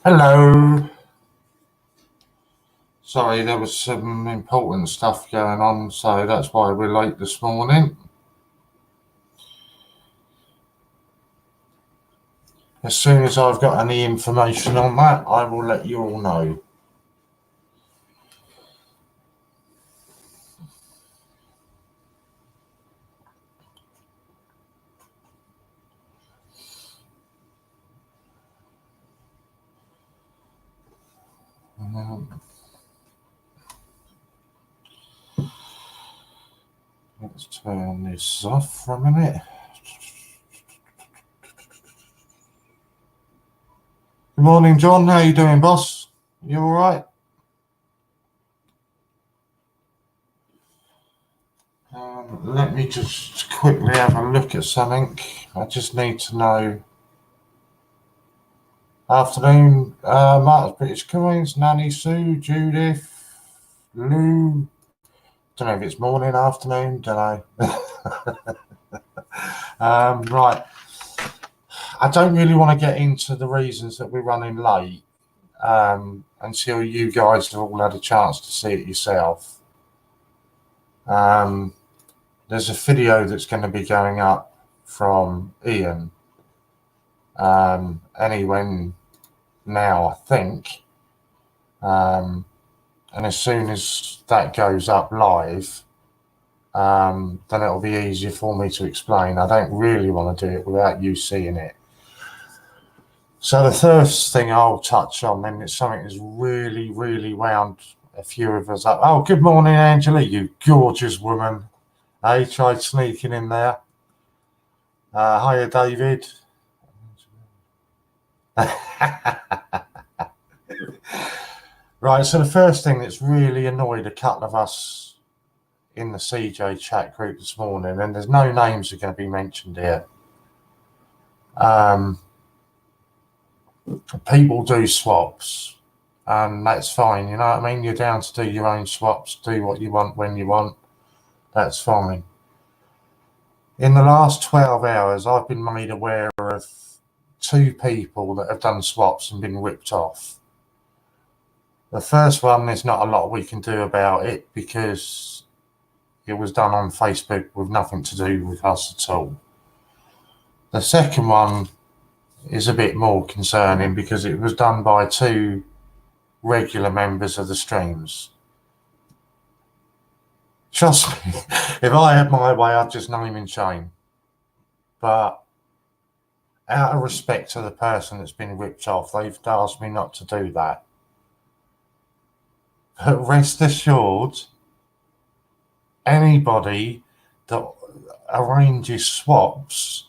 Hello. Sorry, there was some important stuff going on, so that's why we're late this morning. As soon as I've got any information on that, I will let you all know. Let's turn this off for a minute. Good morning, John. How you doing, boss? You all right? Let me just quickly have a look at something. I just need to know. Afternoon, Mark's British Coins, Nanny Sue, Judith, Lou. Don't know if it's morning, afternoon, don't know. Right. I don't really want to get into the reasons that we're running late until you guys have all had a chance to see it yourself. There's a video that's going to be going up from Ian anyway now, I think. And as soon as that goes up live, then it'll be easier for me to explain. I don't really want to do it without you seeing it. So the first thing I'll touch on then is something that's really, really wound a few of us up. Oh, good morning, Angela, you gorgeous woman. I tried sneaking in there. Hiya, David. Right, so the first thing that's really annoyed a couple of us in the CJ chat group this morning, and there's no names are going to be mentioned here. People do swaps, and that's fine, you know what I mean? You're down to do your own swaps, do what you want when you want. That's fine. In the last 12 hours, I've been made aware of 2 people that have done swaps and been ripped off. The first one, there's not a lot we can do about it because it was done on Facebook with nothing to do with us at all. The second one is a bit more concerning because it was done by 2 regular members of the streams. Trust me, if I had my way, I'd just name and shame. But out of respect to the person that's been ripped off, they've asked me not to do that. But rest assured, anybody that arranges swaps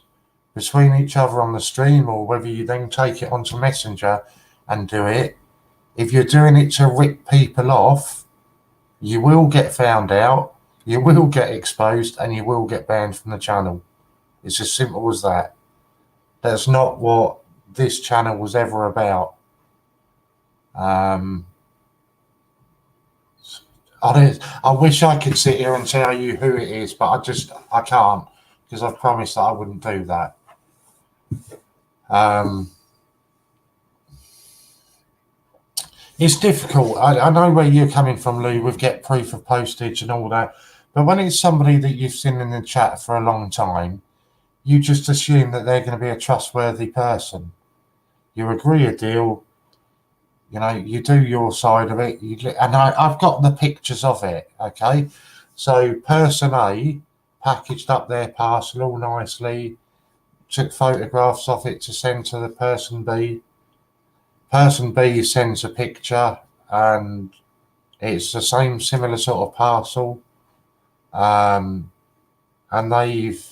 between each other on the stream, or whether you then take it onto Messenger and do it, if you're doing it to rip people off, you will get found out, you will get exposed, and you will get banned from the channel. It's as simple as that. That's not what this channel was ever about. I wish I could sit here and tell you who it is, but I can't, because I've promised that I wouldn't do that. It's difficult. I know where you're coming from, Lou, with get proof of postage and all that, but when it's somebody that you've seen in the chat for a long time, you just assume that they're going to be a trustworthy person. You agree a deal, you know, you do your side of it, and I've got the pictures of it, okay? So person A packaged up their parcel all nicely, took photographs of it to send to the person B. Person B sends a picture, and it's the same similar sort of parcel, and they've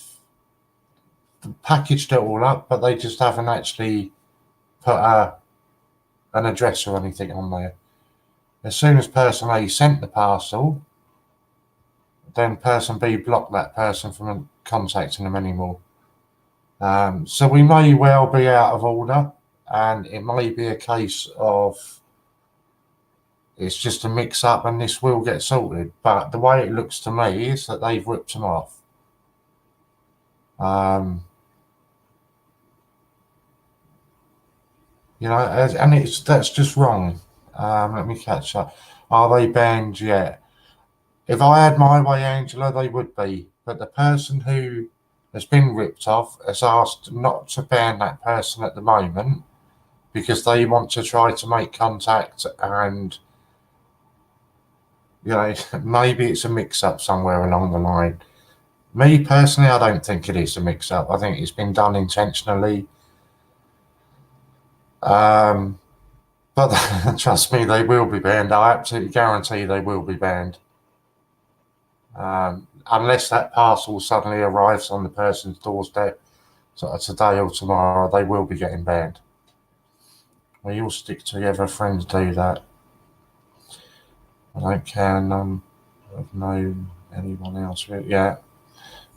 packaged it all up, but they just haven't actually put an address or anything on there. As soon as person A sent the parcel, then person B blocked that person from contacting them anymore. So we may well be out of order, and it may be a case of it's just a mix up and this will get sorted. But the way it looks to me is that they've ripped them off. You know, and that's just wrong. Let me catch up. Are they banned yet? If I had my way, Angela, they would be. But the person who has been ripped off has asked not to ban that person at the moment because they want to try to make contact, and you know, maybe it's a mix-up somewhere along the line. Me personally, I don't think it is a mix-up. I think it's been done intentionally. Um, but trust me, they will be banned. I absolutely guarantee they will be banned. Unless that parcel suddenly arrives on the person's doorstep sort of today or tomorrow, they will be getting banned. We all stick together, friends do that. I don't care none of know anyone else. Yeah,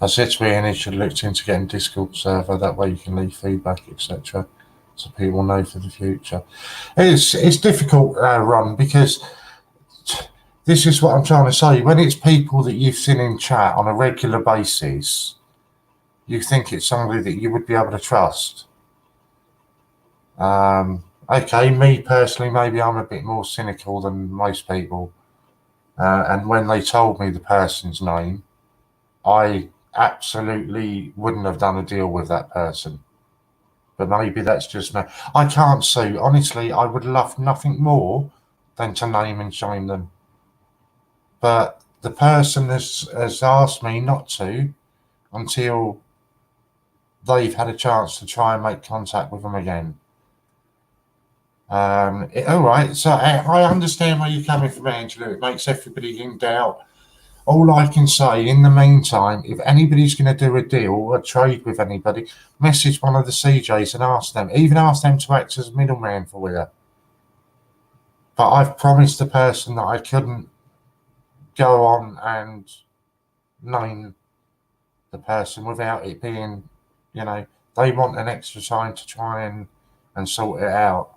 I said to Ian he should look into getting Discord server, that way you can leave feedback, etc. So people know for the future. It's difficult, Ron, because this is what I'm trying to say. When it's people that you've seen in chat on a regular basis, you think it's somebody that you would be able to trust. Okay, me personally, maybe I'm a bit more cynical than most people. And when they told me the person's name, I absolutely wouldn't have done a deal with that person. But maybe that's just me. I can't sue. Honestly, I would love nothing more than to name and shame them. But the person has asked me not to until they've had a chance to try and make contact with them again. All right, so I understand where you're coming from, Angela. It makes everybody in doubt. All I can say, in the meantime, if anybody's going to do a deal or trade with anybody, message one of the CJs and ask them. Even ask them to act as middleman for you. But I've promised the person that I couldn't go on and name the person without it being, you know, they want an extra time to try and sort it out.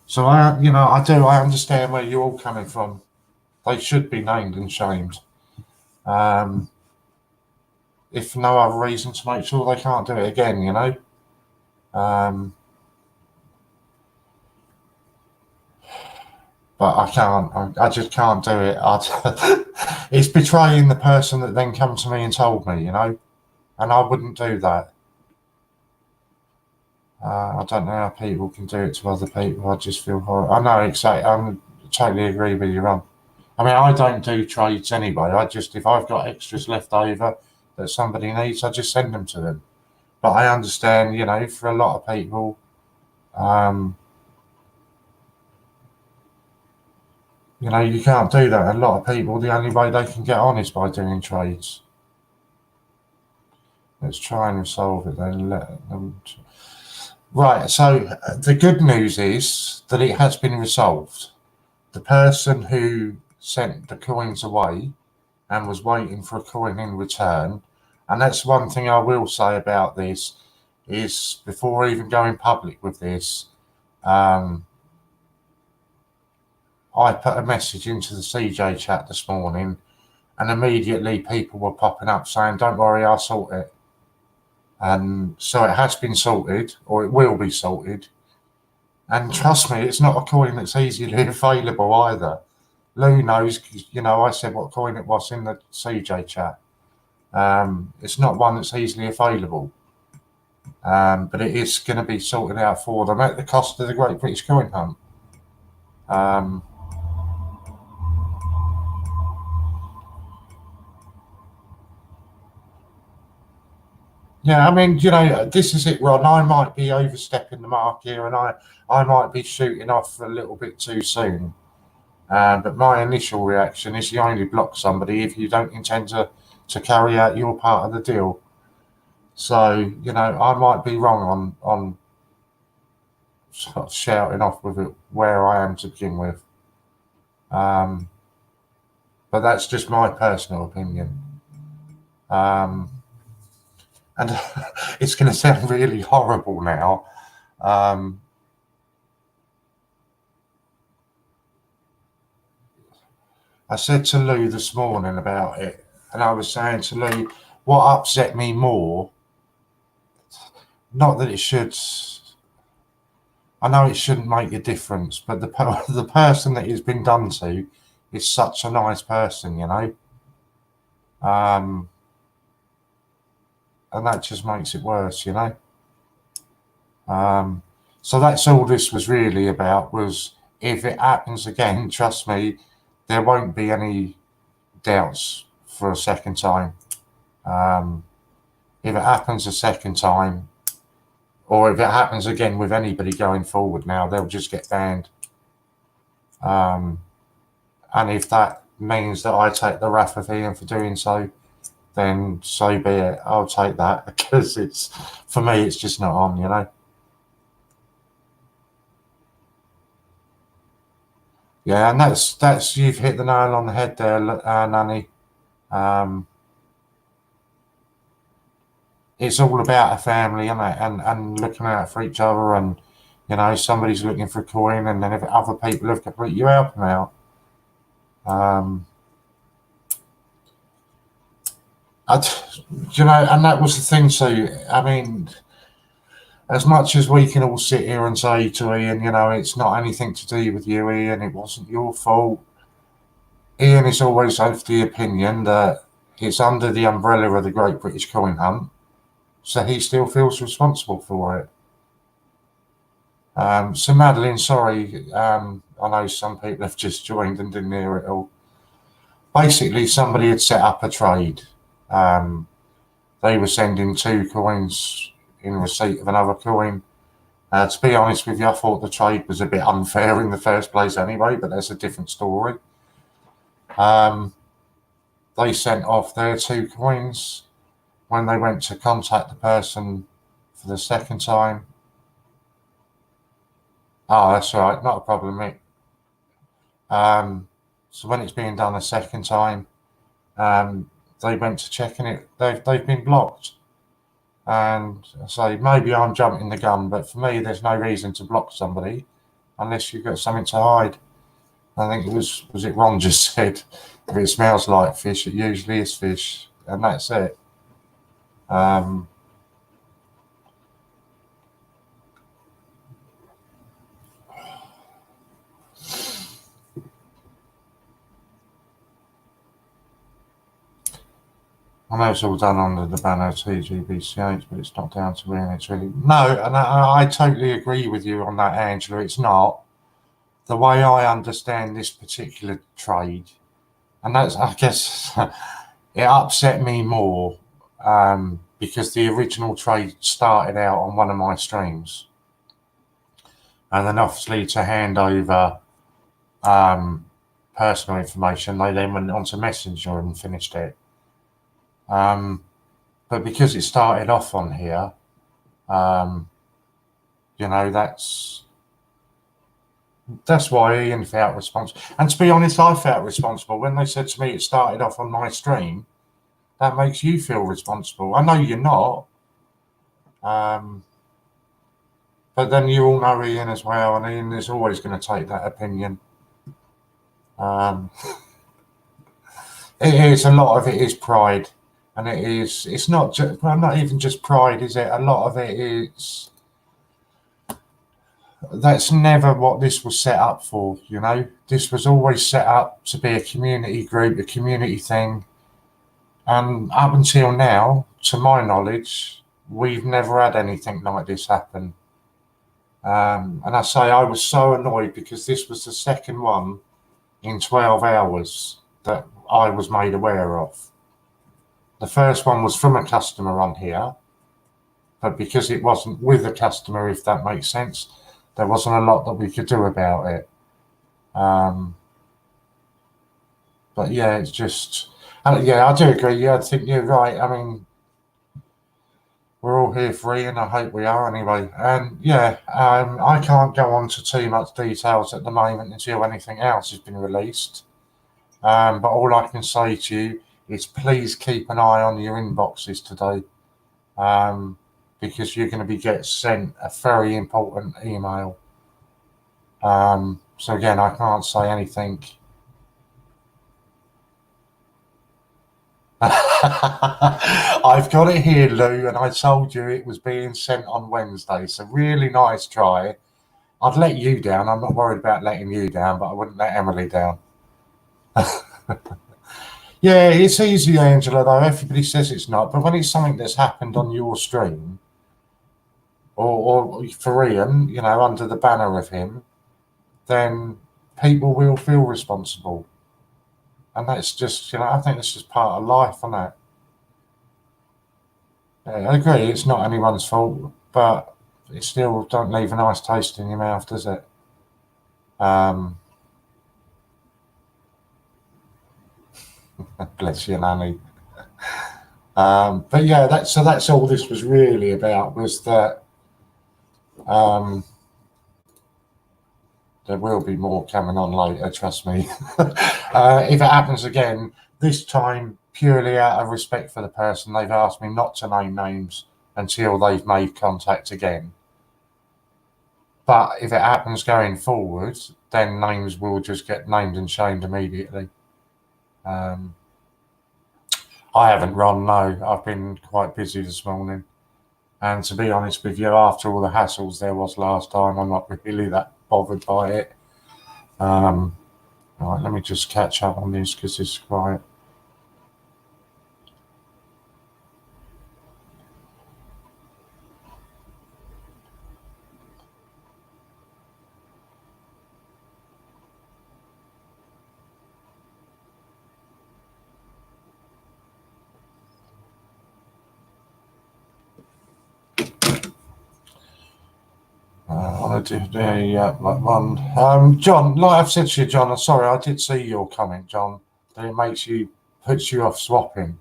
So I understand where you're all coming from. They should be named and shamed. If for no other reason to make sure they can't do it again, you know. But I can't. I just can't do it. It's betraying the person that then come to me and told me, you know, and I wouldn't do that. I don't know how people can do it to other people. I just feel horrible. I know exactly. I totally agree with you, Ron. I mean, I don't do trades anyway. If I've got extras left over that somebody needs, I just send them to them. But I understand, you know, for a lot of people, you know, you can't do that. A lot of people, the only way they can get on is by doing trades. Let's try and resolve it then. Right, so the good news is that it has been resolved. The person who sent the coins away and was waiting for a coin in return, and that's one thing I will say about this, is before even going public with this, I put a message into the CJ chat this morning, and immediately people were popping up saying, don't worry, I'll sort it. And so it has been sorted, or it will be sorted. And trust me, it's not a coin that's easily available either. Lou knows, you know, I said what coin it was in the CJ chat. It's not one that's easily available. But it is going to be sorted out for them at the cost of the Great British Coin Hunt. Yeah, I mean, you know, this is it, Ron. I might be overstepping the mark here, and I might be shooting off a little bit too soon. But my initial reaction is you only block somebody if you don't intend to carry out your part of the deal. So, you know, I might be wrong on sort of shouting off with it where I am to begin with. But that's just my personal opinion. And it's going to sound really horrible now. I said to Lou this morning about it, and I was saying to Lou, what upset me more not that it should. I know it shouldn't make a difference, but the person that it's been done to is such a nice person, you know, and that just makes it worse, you know. So that's all this was really about. Was if it happens again, trust me, there won't be any doubts for a second time. If it happens a second time, or if it happens again with anybody going forward now, they'll just get banned. And if that means that I take the wrath of Ian for doing so, then so be it. I'll take that because it's, for me, it's just not on, you know. Yeah, and that's you've hit the nail on the head there, Nanny. Um, it's all about a family, isn't it? And looking out for each other, and you know, somebody's looking for a coin, and then if other people have complete, you help them out. You know, and that was the thing. So, I mean, as much as we can all sit here and say to Ian, you know, it's not anything to do with you, Ian. It wasn't your fault. Ian is always of the opinion that it's under the umbrella of the Great British Coin Hunt, so he still feels responsible for it. So, Madeline, sorry, I know some people have just joined and didn't hear it all. Basically, somebody had set up a trade. They were sending 2 coins in receipt of another coin. To be honest with you, I thought the trade was a bit unfair in the first place anyway, but that's a different story. They sent off their 2 coins. When they went to contact the person for the second time, oh, that's all right, not a problem, mate. So when it's being done a second time, they went to checking it. They've been blocked. And I say maybe I'm jumping the gun, but for me, there's no reason to block somebody unless you've got something to hide. I think it was it Ron just said, if it smells like fish, it usually is fish, and that's it. I know it's all done under the banner TGBCH, but it's not down to me, and it's really no. And I totally agree with you on that, Angela. It's not the way I understand this particular trade, and that's, I guess, it upset me more because the original trade started out on one of my streams, and then obviously to hand over personal information, they then went onto Messenger and finished it. But because it started off on here, you know, that's why Ian felt responsible. And to be honest, I felt responsible when they said to me it started off on my stream. That makes you feel responsible. I know you're not, but then you all know Ian as well, and Ian is always going to take that opinion. It is, a lot of it is pride, and it is. It's not just, well, not even just pride, is it? A lot of it is. That's never what this was set up for, you know. This was always set up to be a community group, a community thing. And up until now, to my knowledge, we've never had anything like this happen. And I say I was so annoyed because this was the second one in 12 hours that I was made aware of. The first one was from a customer on here, but because it wasn't with a customer, if that makes sense, there wasn't a lot that we could do about it. But yeah, it's just, yeah, I do agree. Yeah, I think you're right. I mean, we're all here free, and I hope we are anyway. And yeah, I can't go on to too much details at the moment until anything else has been released. But all I can say to you is please keep an eye on your inboxes today, because you're going to be sent a very important email. So again, I can't say anything I've got it here, Lou, and I told you it was being sent on Wednesday. So really nice try. I'd let you down. I'm not worried about letting you down, but I wouldn't let Emily down. Yeah, it's easy, Angela, though. Everybody says it's not. But when it's something that's happened on your stream, or for Ian, you know, under the banner of him, then people will feel responsible. And that's just, you know, I think it's just part of life, isn't it? Yeah, I agree, it's not anyone's fault, but it still don't leave a nice taste in your mouth, does it? Um, Bless you, Nanny. But yeah, that's all this was really about, was that um, there will be more coming on later, trust me. If it happens again, this time purely out of respect for the person, they've asked me not to name names until they've made contact again. But if it happens going forward, then names will just get named and shamed immediately. Um, I haven't run, no. I've been quite busy this morning. And to be honest with you, after all the hassles there was last time, I'm not really that bothered by it. Right, let me just catch up on this because it's quiet. I do one. John, like I've said to you, John, I'm sorry, I did see your comment, John, that it puts you off swapping.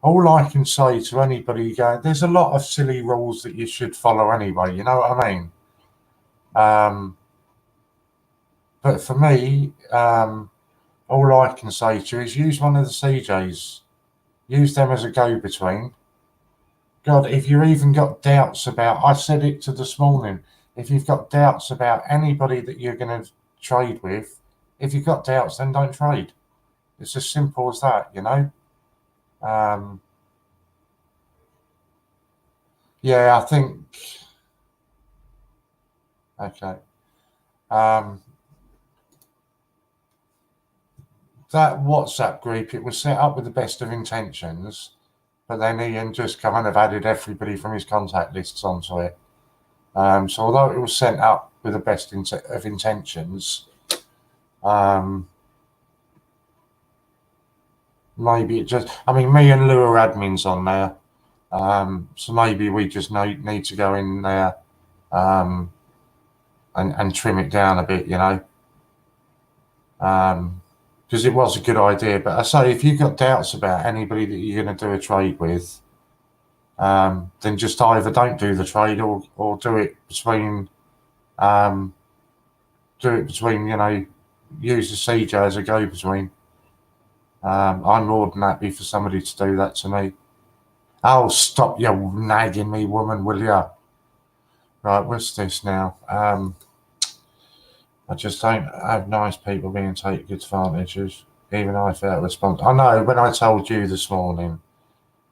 All I can say to anybody going, there's a lot of silly rules that you should follow anyway, you know what I mean? But for me, all I can say to you is use one of the CJs, use them as a go-between. God, if you've even got doubts about, I said it to this morning, if you've got doubts about anybody that you're going to trade with, if you've got doubts, then don't trade. It's as simple as that, you know? Yeah, I think, okay. That WhatsApp group, it was set up with the best of intentions, but then Ian just kind of added everybody from his contact lists onto it. So although it was sent up with the best of intentions, maybe it just, I mean, me and Lou are admins on there. So maybe we just need to go in there and trim it down a bit, you know, because it was a good idea. But I say, if you've got doubts about anybody that you're going to do a trade with, then just either don't do the trade or do it between, you know, use the CJ as a go-between. I'm more than happy for somebody to do that to me. Oh, stop you nagging me, woman, will ya? Right, what's this now? I just don't have nice people being taken advantage of. Even I felt responsible. I know when I told you this morning,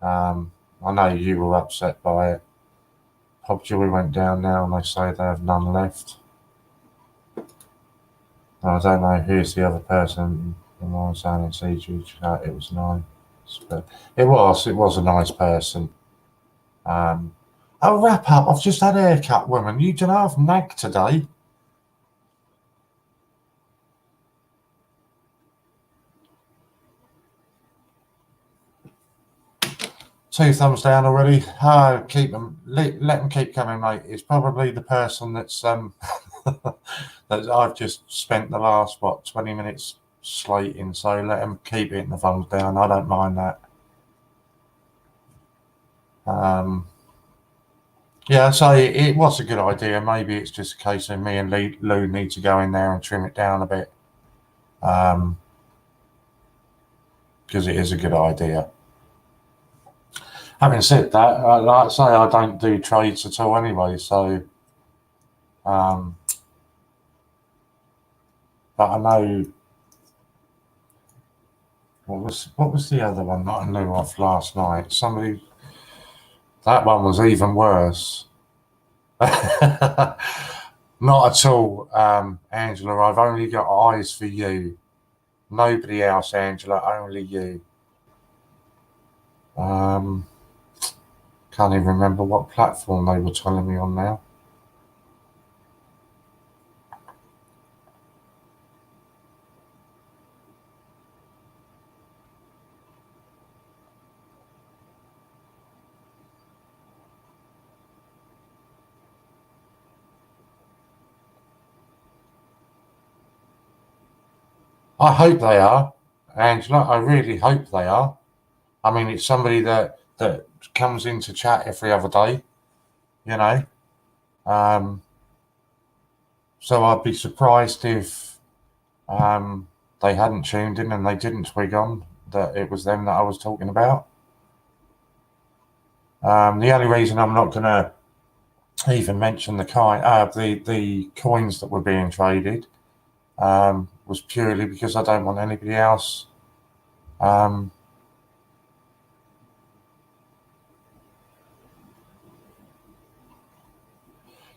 I know you were upset by it. Pop Joy went down now and they say they have none left. I don't know who's the other person in my saying in CG chat. It was nice. But it was a nice person. I'll wrap up. I've just had a haircut, woman. You don't have nag today. Two thumbs down already. Keep them. Let them keep coming, mate. It's probably the person that's that I've just spent the last 20 minutes slating. So let them keep hitting the thumbs down. I don't mind that. Yeah, so it was a good idea. Maybe it's just a case of me and Lou need to go in there and trim it down a bit, because it is a good idea. Having said that, like I say, I don't do trades at all anyway, so but I know what was the other one that I knew off last night? That one was even worse. Not at all, Angela. I've only got eyes for you. Nobody else, Angela. Only you. Can't even remember what platform they were telling me on now. I hope they are, Angela. I really hope they are. I mean, it's somebody that comes into chat every other day, you know. So I'd be surprised if they hadn't tuned in and they didn't twig on that it was them that I was talking about. The only reason I'm not going to even mention the coins that were being traded was purely because I don't want anybody else.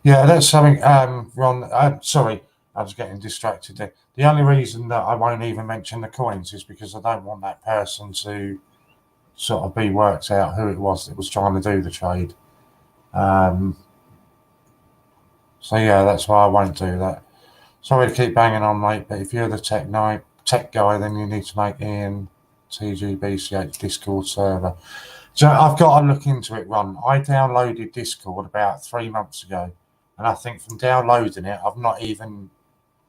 Yeah, that's something, Ron. Sorry, I was getting distracted there. The only reason that I won't even mention the coins is because I don't want that person to sort of be worked out who it was that was trying to do the trade. So yeah, that's why I won't do that. Sorry to keep banging on, mate, but if you're the tech guy, then you need to make Ian TGBCH Discord server. So I've got to look into it, Ron. I downloaded Discord about 3 months ago, and I think from downloading it, I've not even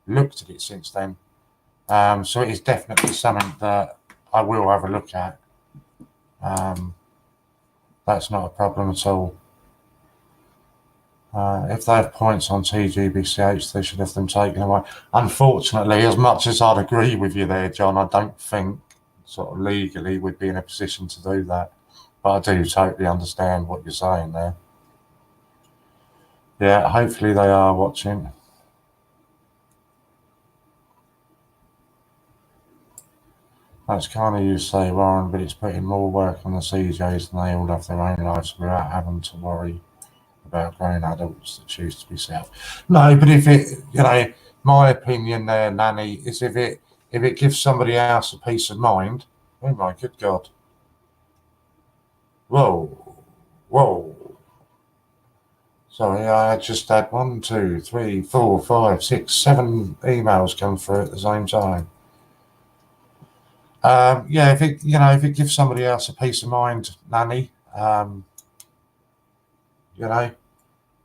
looked at it since then. So it is definitely something that I will have a look at. That's not a problem at all. If they have points on TGBCH, they should have them taken away. Unfortunately, as much as I'd agree with you there, John, I don't think sort of legally we'd be in a position to do that. But I do totally understand what you're saying there. Yeah, hopefully they are watching. That's kind of you say, Warren, but it's putting more work on the CJs and they all have their own lives without having to worry about grown adults that choose to be self. No, but if it, my opinion there, Nanny, is if it gives somebody else a peace of mind. Oh my good God! Whoa! Sorry, I just had 1, 2, 3, 4, 5, 6, 7 emails come through at the same time. Yeah, if it gives somebody else a peace of mind, Nanny,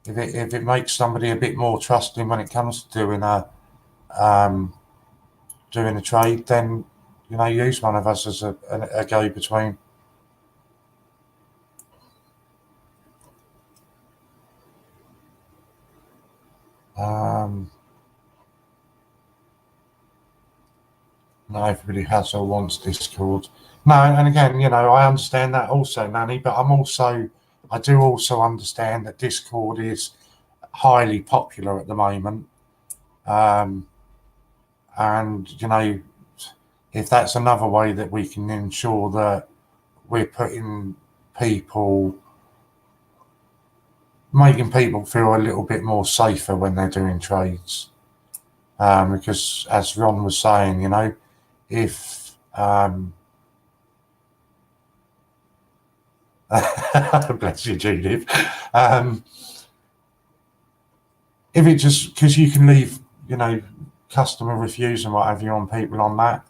if it makes somebody a bit more trusting when it comes to doing a trade, then use one of us as a go between. Not everybody has or wants Discord. No, and again, I understand that also, Nanny, but I do also understand that Discord is highly popular at the moment. And, if that's another way that we can ensure that we're making people feel a little bit more safer when they're doing trades. Because as Ron was saying, if bless you, Judith. If it just because you can leave, customer reviews and what have you on people on that,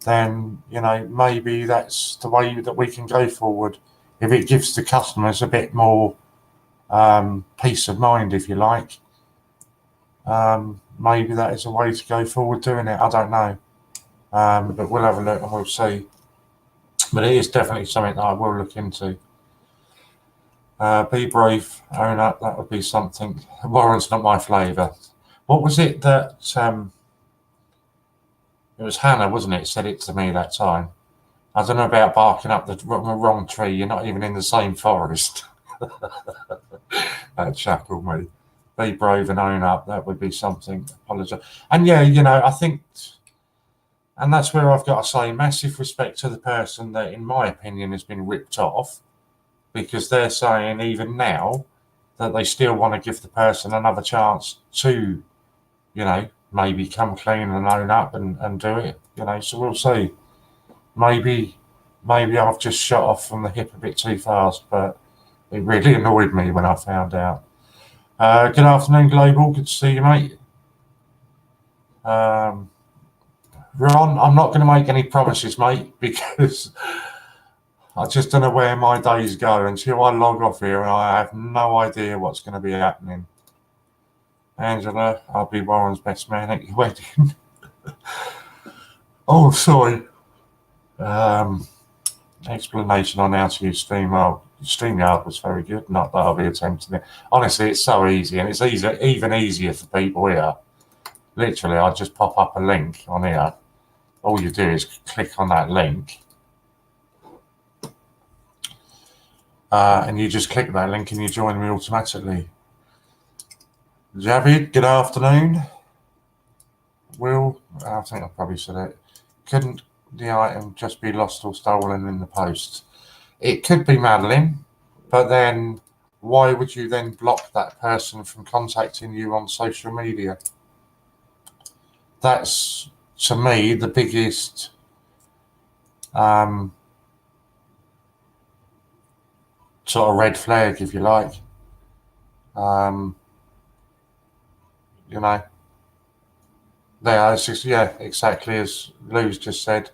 then maybe that's the way that we can go forward. If it gives the customers a bit more peace of mind, if you like, maybe that is a way to go forward doing it. I don't know, but we'll have a look and we'll see. But it is definitely something that I will look into. Be brave, own up. That would be something. Warren's not my flavour. What was it that it was Hannah, wasn't it? Said it to me that time. I don't know about barking up the wrong tree. You're not even in the same forest. That chuckled me. Be brave and own up. That would be something. Apologise. And yeah, I think And that's where I've got to say massive respect to the person that, in my opinion, has been ripped off, because they're saying even now that they still want to give the person another chance to, maybe come clean and own up and do it, so we'll see. Maybe I've just shot off from the hip a bit too fast, but it really annoyed me when I found out. Good afternoon, Global. Good to see you, mate. Ron, I'm not going to make any promises, mate, because I just don't know where my days go until I log off here, and I have no idea what's going to be happening. Angela, I'll be Warren's best man at your wedding. Oh, sorry. Explanation on how to use StreamYard was very good. Not that I'll be attempting it. Honestly, it's so easy, and it's even easier for people here. Literally, I just pop up a link on here. All you do is click on that link, and you just click that link and you join me automatically. Javid, good afternoon. Will, I think I probably said it. Couldn't the item just be lost or stolen in the post? It could be, Madeline, but then why would you then block that person from contacting you on social media? That's, to me, the biggest sort of red flag, if you like. Yeah, exactly as Lou's just said.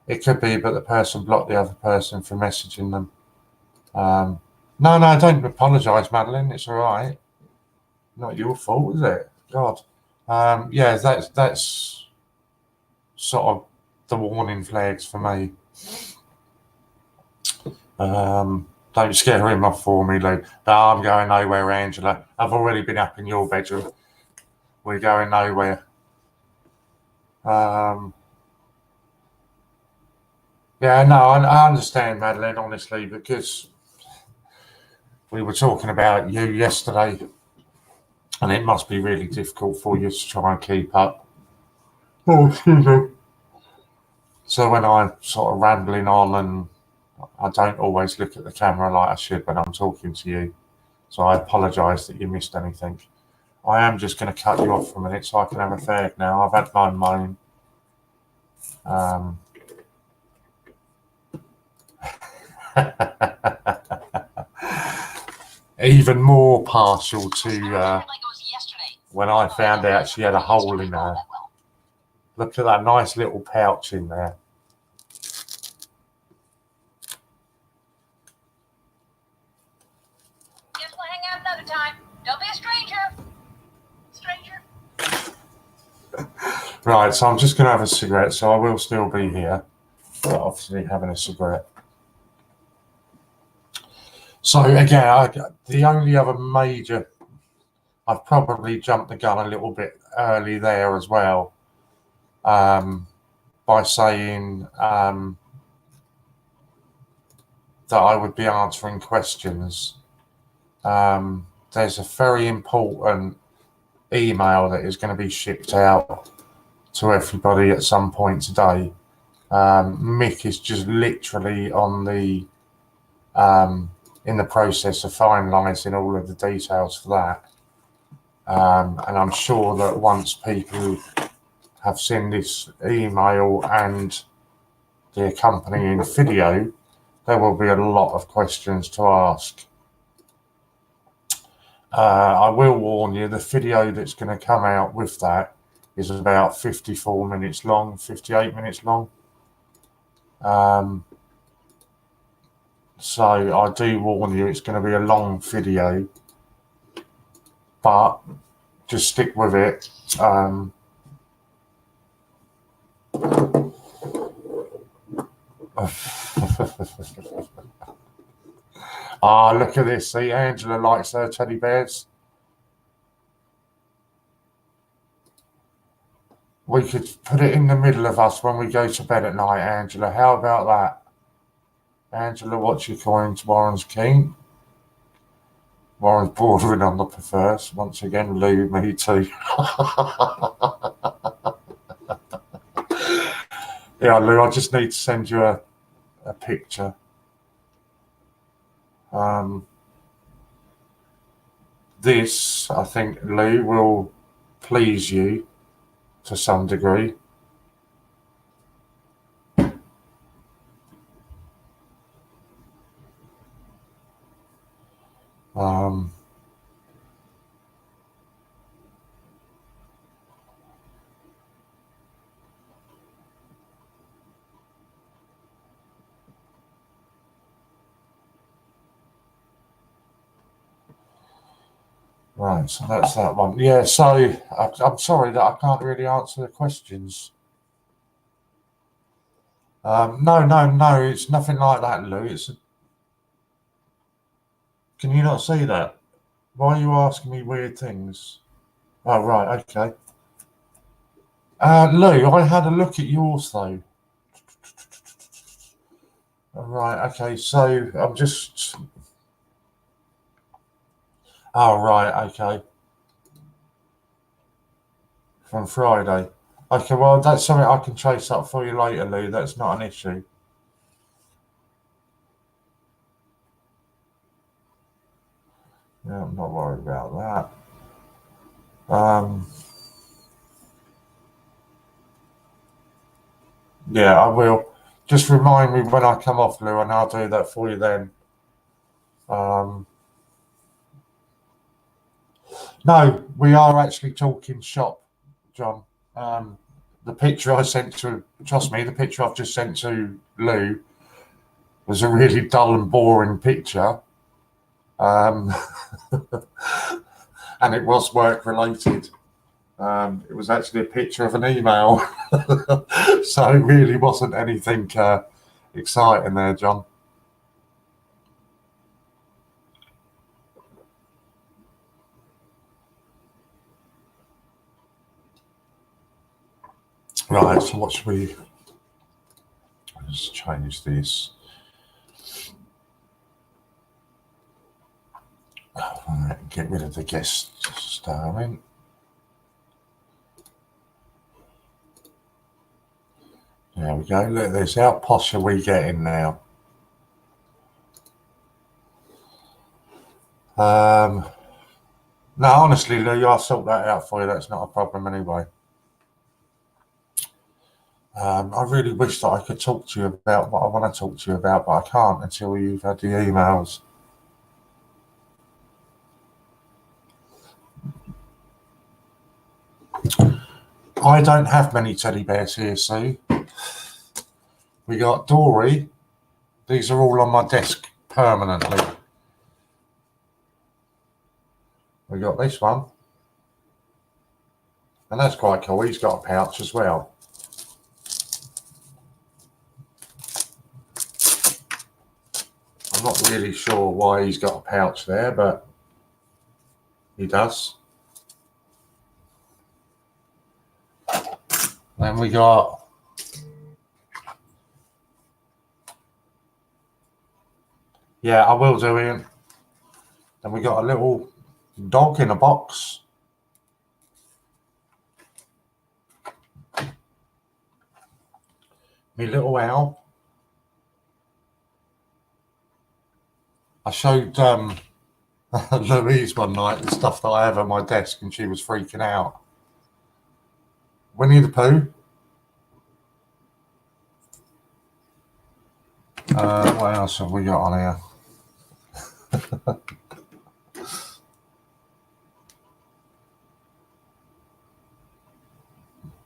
It could be, but the person blocked the other person from messaging them. No, don't apologise, Madeline. It's all right. Not your fault, is it? God. Yeah, that's sort of the warning flags for me. Don't scare him off for me, Lou. No, I'm going nowhere, Angela. I've already been up in your bedroom. We're going nowhere. Yeah, no, I understand, Madeline, honestly, because we were talking about you yesterday, and it must be really difficult for you to try and keep up. Oh, excuse me. So when I'm sort of rambling on, and I don't always look at the camera like I should when I'm talking to you, so I apologise that you missed anything. I am just going to cut you off for a minute so I can have a fag now. I've had my moan. Even more partial to when I found out she had a hole in her. Look at that nice little pouch in there. Just we'll hang out another time. Don't be a stranger. Right, so I'm just going to have a cigarette, so I will still be here, but obviously having a cigarette. So again, the only other major, I've probably jumped the gun a little bit early there as well, by saying that I would be answering questions. There's a very important email that is going to be shipped out to everybody at some point today. Mick is just literally on the in the process of finalising all of the details for that, and I'm sure that once people have seen this email and the accompanying video, there will be a lot of questions to ask. I will warn you, the video that's going to come out with that is about 54 minutes long, 58 minutes long. So I do warn you, it's going to be a long video, but just stick with it. Look at this. See, Angela likes her teddy bears. We could put it in the middle of us when we go to bed at night, Angela. How about that? Angela, what's your coin to Warren's keen? Warren's bordering on the perverse. Once again, Lou, me too. Yeah, Lou, I just need to send you a picture. This, I think, Lou, will please you to some degree. Right, so that's that one. Yeah, so I'm sorry that I can't really answer the questions. No, it's nothing like that, Lou. Can you not see that? Why are you asking me weird things? Oh, right, okay. Lou, I had a look at yours though. Right, okay, so I'm just. Oh, right, okay. From Friday. Okay, well, that's something I can chase up for you later, Lou. That's not an issue. Yeah, I'm not worried about that. Yeah, I will. Just remind me when I come off, Lou, and I'll do that for you then. No, we are actually talking shop, John. The picture I sent to, trust me, the picture I've just sent to Lou was a really dull and boring picture. And it was work related. It was actually a picture of an email. So it really wasn't anything exciting there, John. Right, so what should we... Let's change this. Right, get rid of the guest starring. There we go. Look at this. How posh are we getting now? No, honestly, Lou, I'll sort that out for you. That's not a problem anyway. I really wish that I could talk to you about what I want to talk to you about, but I can't until you've had the emails. I don't have many teddy bears here, Sue. We got Dory. These are all on my desk permanently. We got this one. And that's quite cool. He's got a pouch as well. I'm not really sure why he's got a pouch there, but he does. Then we got... Yeah, I will do, Ian. Then we got a little dog in a box. My little owl. I showed Louise one night the stuff that I have on my desk and she was freaking out. Winnie the Pooh. What else have we got on here?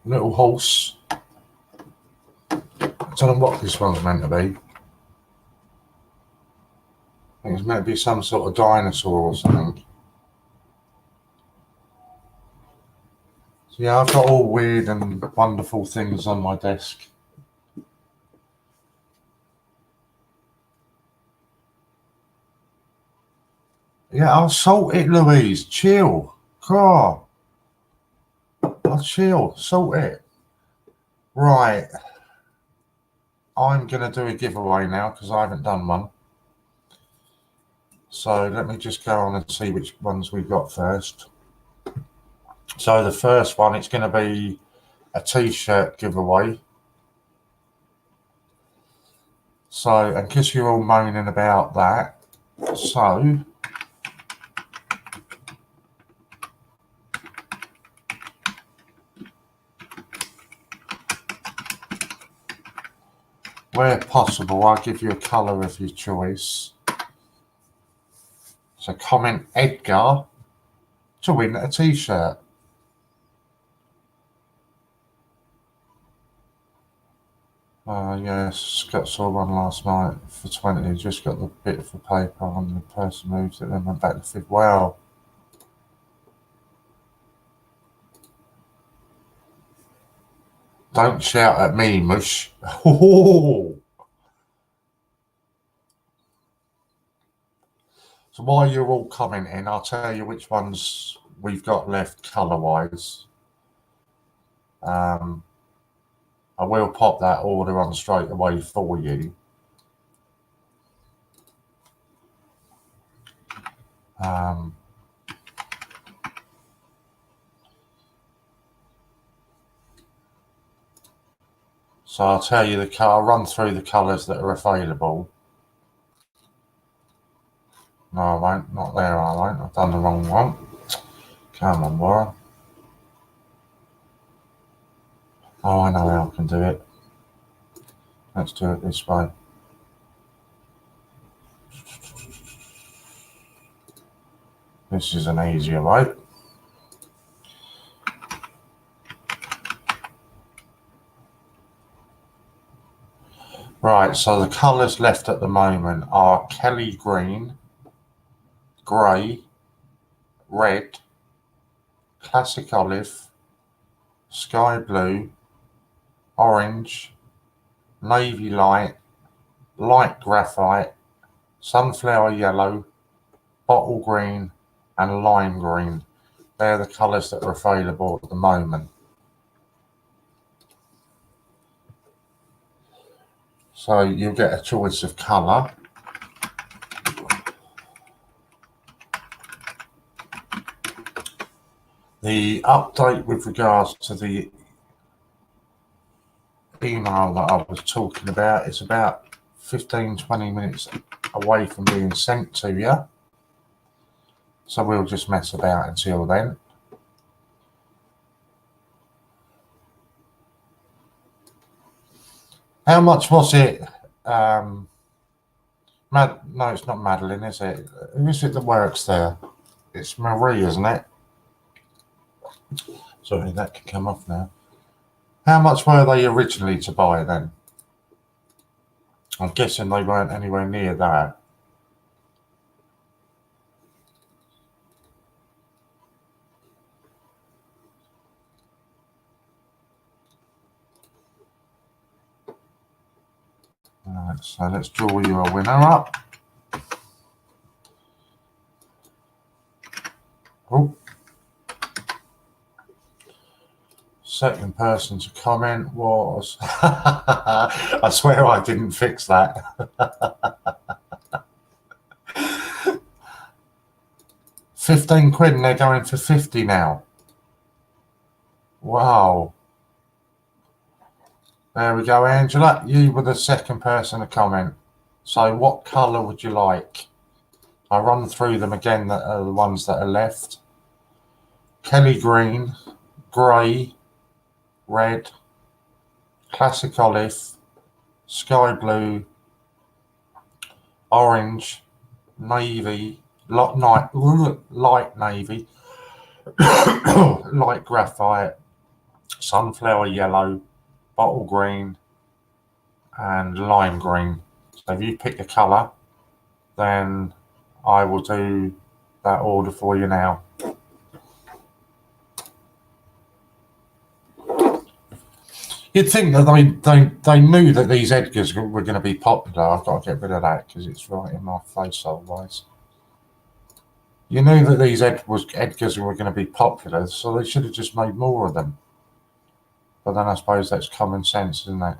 Little horse. I don't know what this one's meant to be. I think it's meant to be some sort of dinosaur or something. So yeah, I've got all weird and wonderful things on my desk. Yeah, I'll sort it, Louise. Chill. God. I'll chill. Sort it. Right. I'm going to do a giveaway now because I haven't done one. So let me just go on and see which ones we've got first. So the first one, it's going to be a t-shirt giveaway. So, and because you're all moaning about that, so where possible, I'll give you a colour of your choice. So comment Edgar to win a t-shirt. Yes, Scott saw one last night for 20. Just got the bit of the paper on the person moved it, then went back to 50. Wow. Don't shout at me, mush. So while you're all commenting, I'll tell you which ones we've got left colour-wise. I will pop that order on straight away for you. So I'll tell you I'll run through the colours that are available. No, I won't. Not there, I won't. I've done the wrong one. Come on, Warren. Oh, I know how I can do it. Let's do it this way. This is an easier way. Right, so the colours left at the moment are Kelly green, grey, red, classic olive, sky blue, orange, navy light, light graphite, sunflower yellow, bottle green and lime green. They're the colours that are available at the moment. So you'll get a choice of colour. The update with regards to the email that I was talking about is about 15-20 minutes away from being sent to you. So we'll just mess about until then. How much was it? No, it's not Madeline, is it? Who is it that works there? It's Marie, isn't it? Sorry, that can come off now. How much were they originally to buy then? I'm guessing they weren't anywhere near that. Right, so let's draw you a winner up. Oh. Second person to comment was... I swear I didn't fix that. £15 and they're going for 50 now. Wow. There we go, Angela. You were the second person to comment. So what colour would you like? I'll run through them again, that are the ones that are left. Kelly green, grey, red, classic olive, sky blue, orange, navy, light navy, light graphite, sunflower yellow, bottle green and lime green. So if you pick a colour, then I will do that order for you now. You'd think that they knew that these Edgars were going to be popular. I've got to get rid of that because it's right in my face otherwise. You knew that these Edgars were going to be popular, so they should have just made more of them. But then I suppose that's common sense, isn't it?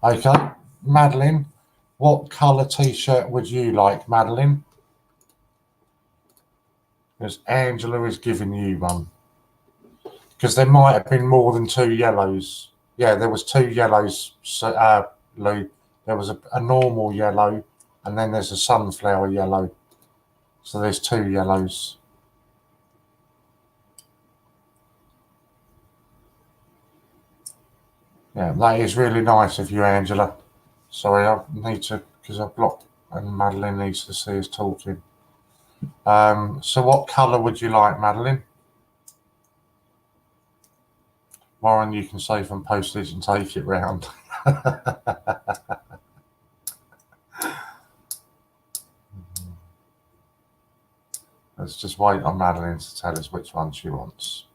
Okay, Madeline, what colour t-shirt would you like, Madeline? Because Angela is giving you one. because there might have been more than 2 yellows. Yeah, there was 2 yellows, Lou. There was a normal yellow, and then there's a sunflower yellow. So there's 2 yellows. Yeah, that is really nice of you, Angela. Sorry, I need to, because I've blocked, and Madeline needs to see us talking. So what colour would you like, Madeline? Warren, you can save on postage and take it round. Let's just wait on Madeline to tell us which one she wants.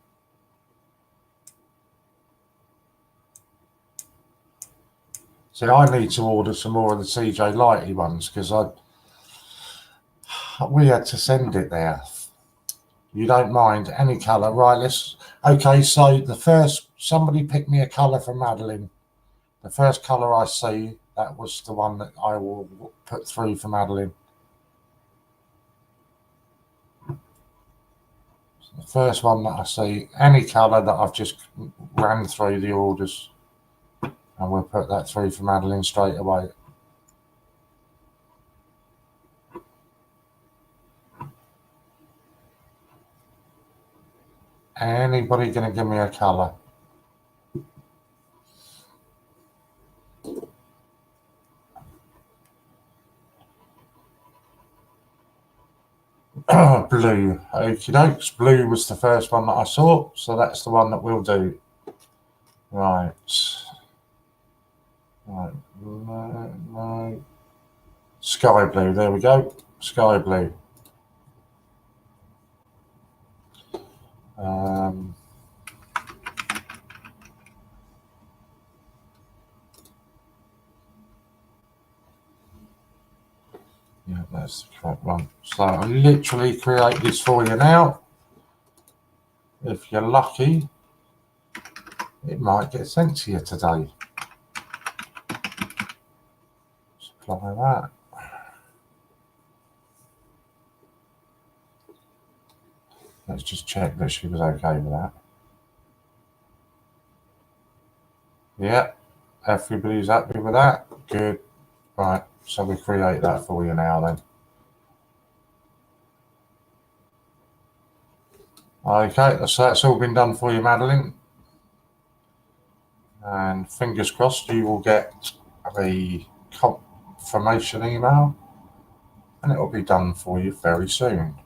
See, I need to order some more of the TJ Lighty ones because we had to send it there. You don't mind any colour, right? Okay, so the first, somebody pick me a colour for Madeline. The first colour I see, that was the one that I will put through for Madeline. So the first one that I see, any colour that I've just ran through the orders, and we'll put that through for Madeline straight away. Anybody going to give me a colour? Blue. Okie dokes. Blue was the first one that I saw, so that's the one that we'll do. Right. Right. No. Sky blue. There we go. Sky blue. Yeah, that's the correct one. So I'll literally create this for you now. If you're lucky, it might get sent to you today. Supply that. Let's just check that she was okay with that. Yeah, everybody's happy with that. Good. Right, so we create that for you now then. Okay, so that's all been done for you, Madeline. And fingers crossed you will get a confirmation email and it will be done for you very soon.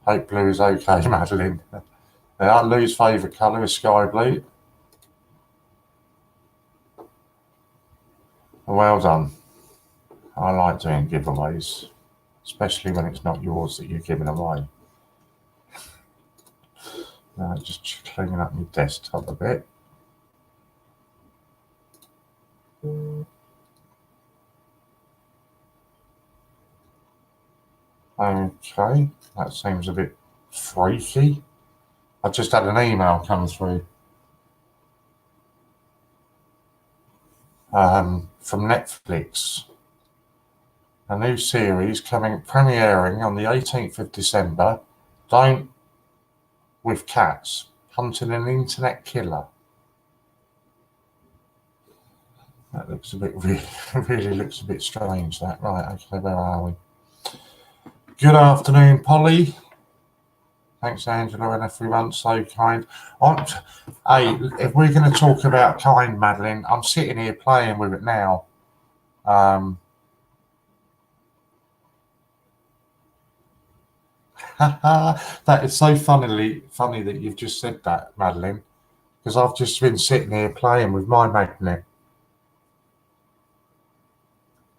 Hope blue is okay, Madeline. Lou's favourite colour is sky blue. Well done. I like doing giveaways, especially when it's not yours that you're giving away. Just cleaning up my desktop a bit. Okay, that seems a bit freaky. I just had an email come through from Netflix. A new series premiering on the 18th of December. Don't with cats, hunting an internet killer. That looks a bit really looks a bit strange. That right? Okay, where are we? Good afternoon, Polly. Thanks, Angela, and everyone. So kind. Hey, if we're going to talk about kind, Madeline, I'm sitting here playing with it now. That is so funny that you've just said that, Madeline, because I've just been sitting here playing with my magnet.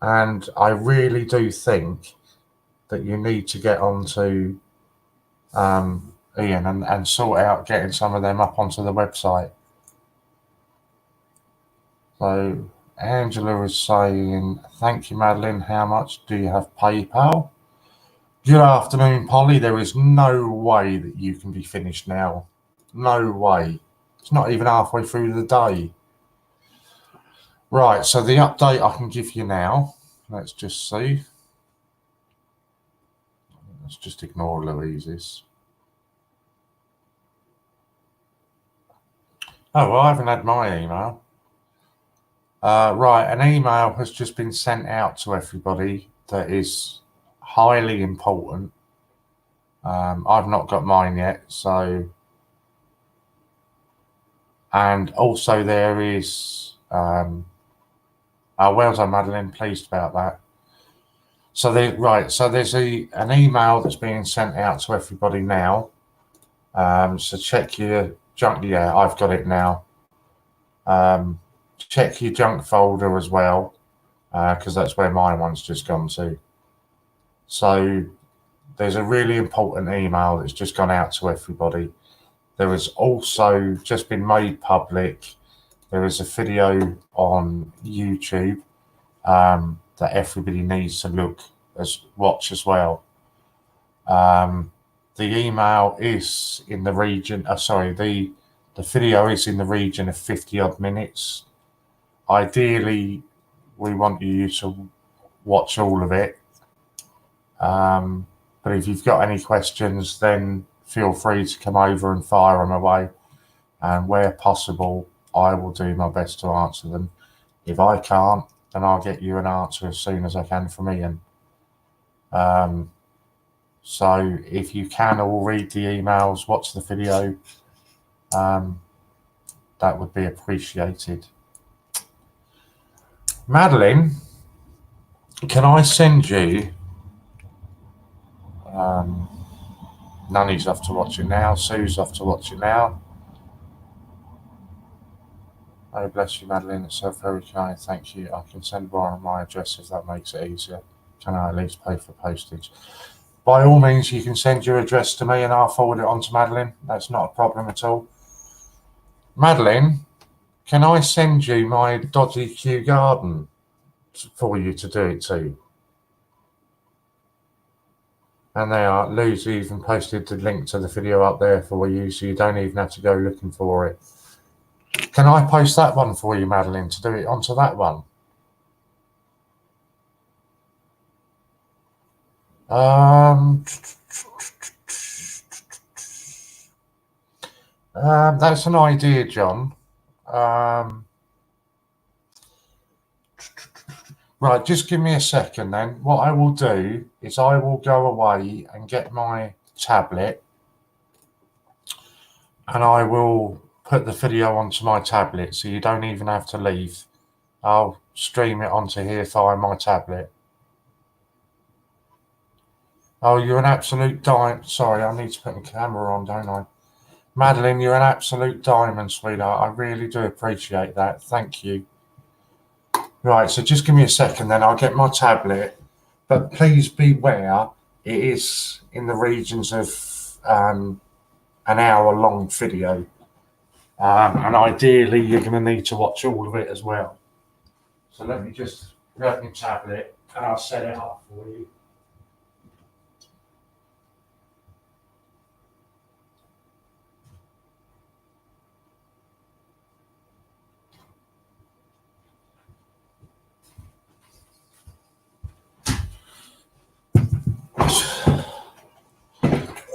And I really do think that you need to get onto Ian and sort out getting some of them up onto the website. So Angela is saying, thank you, Madeline. How much do you have PayPal? Good afternoon, Polly. There is no way that you can be finished now. No way. It's not even halfway through the day. Right, so the update I can give you now, let's just see. Let's just ignore Louise's. Oh, well, I haven't had my email. Right, an email has just been sent out to everybody that is highly important. I've not got mine yet, so... And also there is... well done, Madeline, pleased about that. So there's an email that's being sent out to everybody now. So check your junk. Yeah, I've got it now. Check your junk folder as well, because that's where my one's just gone to. So there's a really important email that's just gone out to everybody. There has also just been made public. There is a video on YouTube that everybody needs to watch as well. The email is in the region. The video is in the region of 50 odd minutes. Ideally, we want you to watch all of it. But if you've got any questions, then feel free to come over and fire them away. And where possible, I will do my best to answer them. If I can't, then I'll get you an answer as soon as I can from Ian. So if you can all read the emails, watch the video, that would be appreciated. Madeline, can I send you... Nanny's off to watch it now. Sue's off to watch it now. Oh, bless you, Madeline. It's so very kind. Thank you. I can send Warren my address if that makes it easier. Can I at least pay for postage? By all means, you can send your address to me and I'll forward it on to Madeline. That's not a problem at all. Madeline, can I send you my dodgy Kew garden for you to do it to? And they are. Lou's even posted the link to the video up there for you, so you don't even have to go looking for it. Can I post that one for you, Madeline, to do it onto that one? That's an idea, John. Right, just give me a second then. What I will do is I will go away and get my tablet and I will put the video onto my tablet so you don't even have to leave. I'll stream it onto here via my tablet. Oh, you're an absolute diamond. Sorry, I need to put the camera on, don't I? Madeline, you're an absolute diamond, sweetheart. I really do appreciate that. Thank you. Right, so just give me a second, then I'll get my tablet. But please beware, it is in the regions of an hour-long video. And ideally, you're going to need to watch all of it as well. So let me just grab my tablet and I'll set it up for you.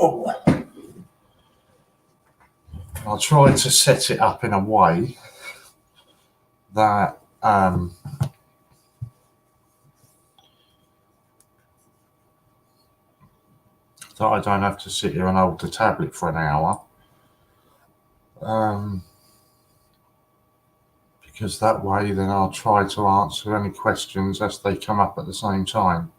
Oh. I'll try to set it up in a way that that I don't have to sit here and hold the tablet for an hour. Because that way then I'll try to answer any questions as they come up at the same time.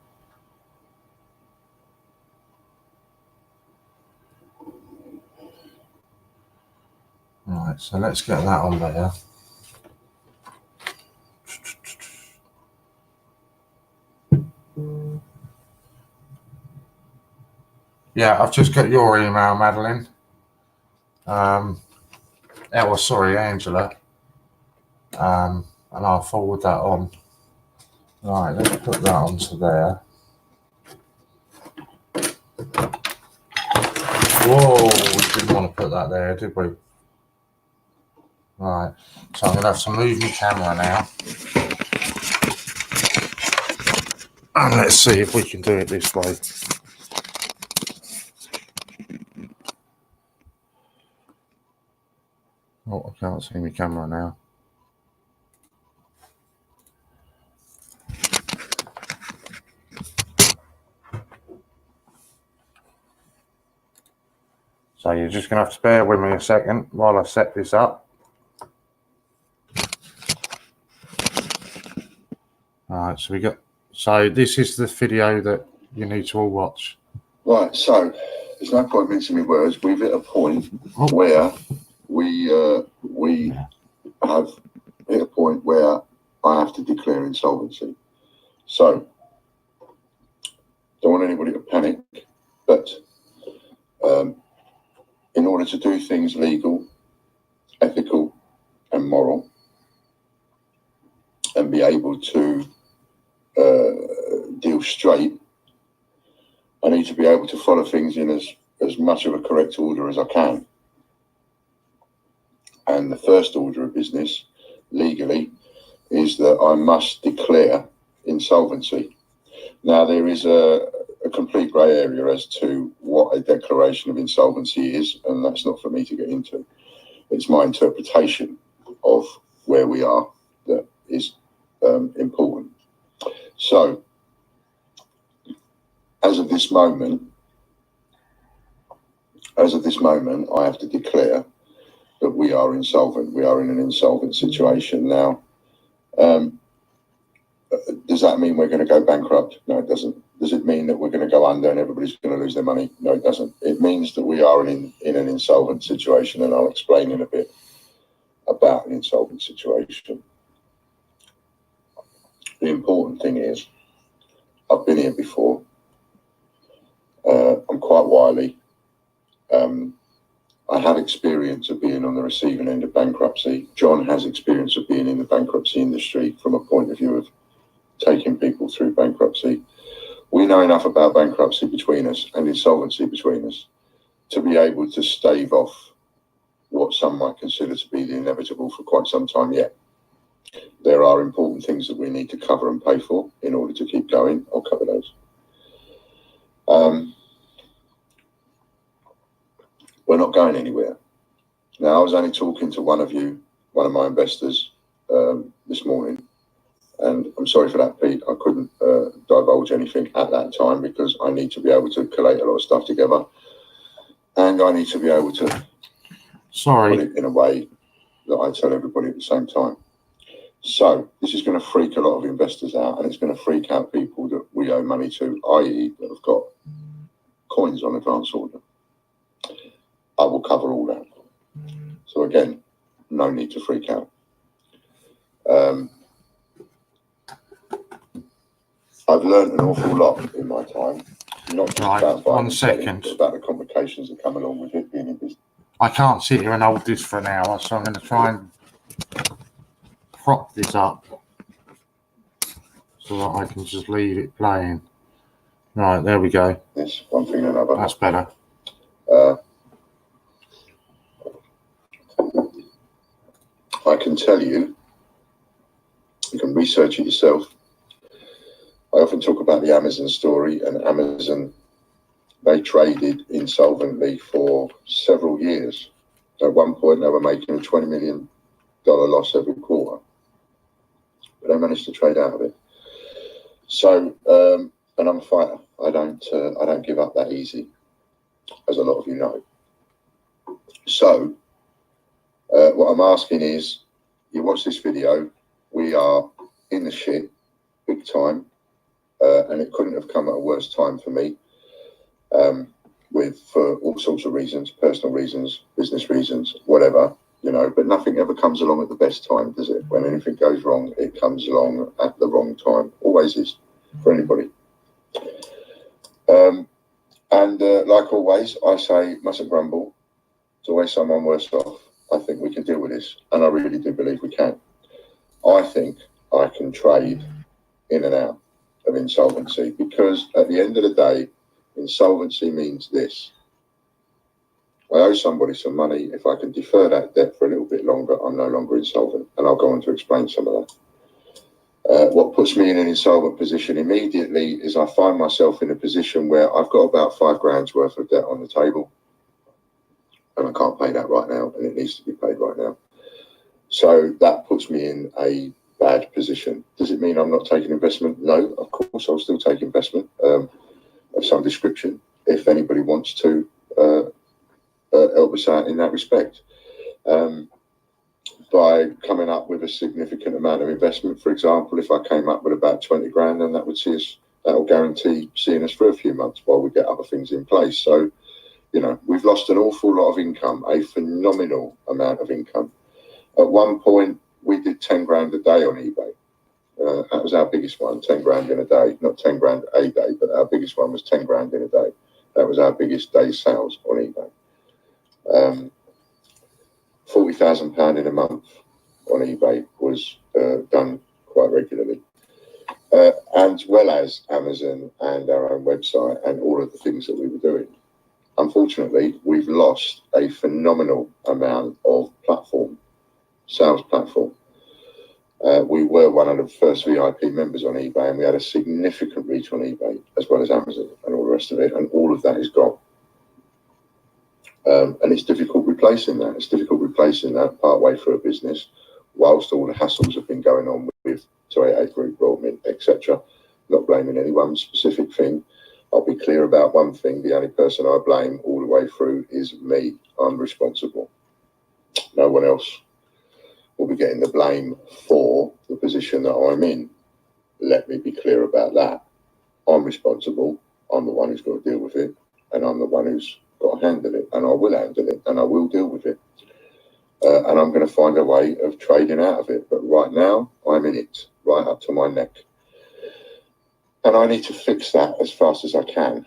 Right, so let's get that on there. Yeah, I've just got your email, Madeline. Sorry, Angela. And I'll forward that on. Right, let's put that onto there. Whoa, we didn't want to put that there, did we? Right, so I'm going to have to move my camera now. And let's see if we can do it this way. Oh, can't see my camera now. So you're just going to have to bear with me a second while I set this up. Alright, so this is the video that you need to all watch. Right, so there's no point mincing my words. We've hit a point where we have hit a point where I have to declare insolvency. So don't want anybody to panic, but in order to do things legal, ethical, and moral, and be able to deal straight, I need to be able to follow things in as much of a correct order as I can. And the first order of business, legally, is that I must declare insolvency. Now, there is a complete grey area as to what a declaration of insolvency is, and that's not for me to get into. It's my interpretation of where we are that is important. So, as of this moment, I have to declare that we are insolvent. We are in an insolvent situation now. Does that mean we're going to go bankrupt? No, it doesn't. Does it mean that we're going to go under and everybody's going to lose their money? No, it doesn't. It means that we are in an insolvent situation, and I'll explain in a bit about an insolvent situation. The important thing is, I've been here before. I'm quite wily. I have experience of being on the receiving end of bankruptcy. John has experience of being in the bankruptcy industry from a point of view of taking people through bankruptcy. We know enough about bankruptcy between us and insolvency between us to be able to stave off what some might consider to be the inevitable for quite some time yet. There are important things that we need to cover and pay for in order to keep going. I'll cover those. We're not going anywhere. Now, I was only talking to one of my investors this morning, and I'm sorry for that, Pete. I couldn't divulge anything at that time because I need to be able to collate a lot of stuff together, and I need to be able to put it in a way that I tell everybody at the same time. So this is going to freak a lot of investors out, and it's going to freak out people that we owe money to, i.e. that have got coins on advance order. I will cover all that. So again, no need to freak out. I've learned an awful lot in my time, not just about buying selling, but about the complications that come along with it being in business. I can't sit here and hold this for an hour, so I'm going to try and prop this up so that I can just leave it playing. Right, there we go. Yes, one thing and another. That's better. I can tell you, you can research it yourself. I often talk about the Amazon story, and Amazon, they traded insolvently for several years. At one point, they were making a $20 million loss every quarter, but they managed to trade out of it. So, and I'm a fighter. I don't give up that easy, as a lot of you know. So, what I'm asking is, you watch this video, we are in the shit, big time, and it couldn't have come at a worse time for me, for all sorts of reasons, personal reasons, business reasons, whatever, you know, but nothing ever comes along at the best time, does it? When anything goes wrong, it comes along at the wrong time, always is, for anybody. And like always, I say, mustn't grumble. There's always someone worse off. I think we can deal with this, and I really do believe we can. I think I can trade in and out of insolvency, because at the end of the day, insolvency means this. I owe somebody some money. If I can defer that debt for a little bit longer, I'm no longer insolvent, and I'll go on to explain some of that. What puts me in an insolvent position immediately is I find myself in a position where I've got about £5,000 worth of debt on the table, and I can't pay that right now, and it needs to be paid right now. So that puts me in a bad position. Does it mean I'm not taking investment? No, of course, I'll still take investment of some description if anybody wants to help us out in that respect. By coming up with a significant amount of investment, for example, if I came up with about 20 grand, then that would see us, that will guarantee seeing us for a few months while we get other things in place. So, you know, we've lost an awful lot of income, a phenomenal amount of income. At one point, we did 10 grand a day on eBay. That was our biggest one, 10 grand in a day, not 10 grand a day, but our biggest one was 10 grand in a day. That was our biggest day's sales on eBay. £40,000 in a month on eBay was done quite regularly, as well as Amazon and our own website and all of the things that we were doing. Unfortunately, we've lost a phenomenal amount of sales platform. We were one of the first VIP members on eBay, and we had a significant reach on eBay, as well as Amazon and all the rest of it, and all of that is gone. And it's difficult replacing that. It's difficult replacing that part way through a business, whilst all the hassles have been going on with 288 Group, Royal Mint, etc. Not blaming any one specific thing. I'll be clear about one thing. The only person I blame all the way through is me. I'm responsible. No one else will be getting the blame for the position that I'm in. Let me be clear about that. I'm responsible. I'm the one who's got to deal with it, and I'm the one who's got to handle it, and I will handle it, and I will deal with it. And I'm going to find a way of trading out of it. But right now, I'm in it, right up to my neck. And I need to fix that as fast as I can.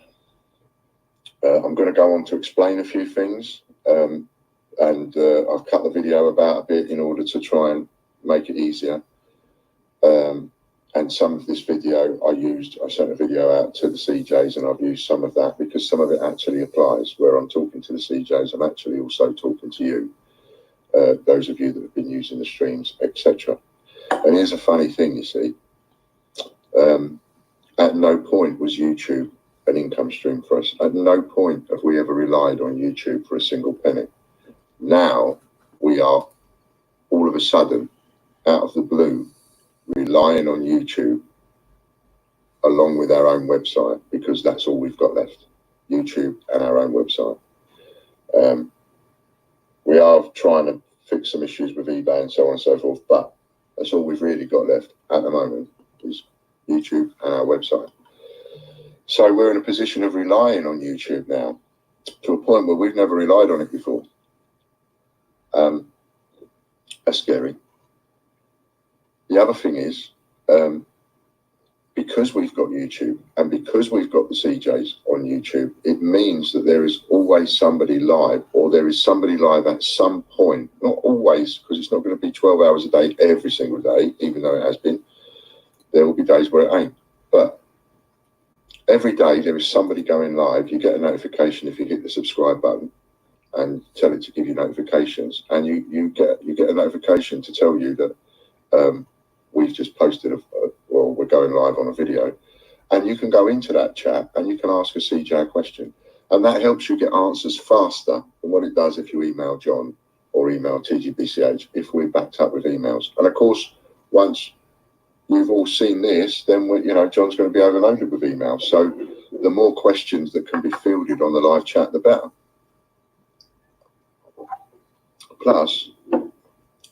I'm going to go on to explain a few things. And I've cut the video about a bit in order to try and make it easier. And some of this video I sent a video out to the CJs, and I've used some of that because some of it actually applies. Where I'm talking to the CJs, I'm actually also talking to you, those of you that have been using the streams, etc. And here's a funny thing, you see. At no point was YouTube an income stream for us. At no point have we ever relied on YouTube for a single penny. Now we are all of a sudden, out of the blue, relying on YouTube along with our own website, because that's all we've got left, YouTube and our own website. We are trying to fix some issues with eBay and so on and so forth, but that's all we've really got left at the moment is YouTube and our website. So we're in a position of relying on YouTube now to a point where we've never relied on it before. That's scary. The other thing is, because we've got YouTube and because we've got the CJs on YouTube, it means that there is always somebody live, or there is somebody live at some point. Not always, because it's not going to be 12 hours a day every single day, even though it has been. There will be days where it ain't. But every day there is somebody going live. You get a notification if you hit the subscribe button and tell it to give you notifications, and you get a notification to tell you that we've just posted we're going live on a video, and you can go into that chat and you can ask a CJ a question, and that helps you get answers faster than what it does if you email John or email TGBCH if we're backed up with emails. And of course, once you've all seen this, then John's going to be overloaded with emails. So the more questions that can be fielded on the live chat, the better. Plus,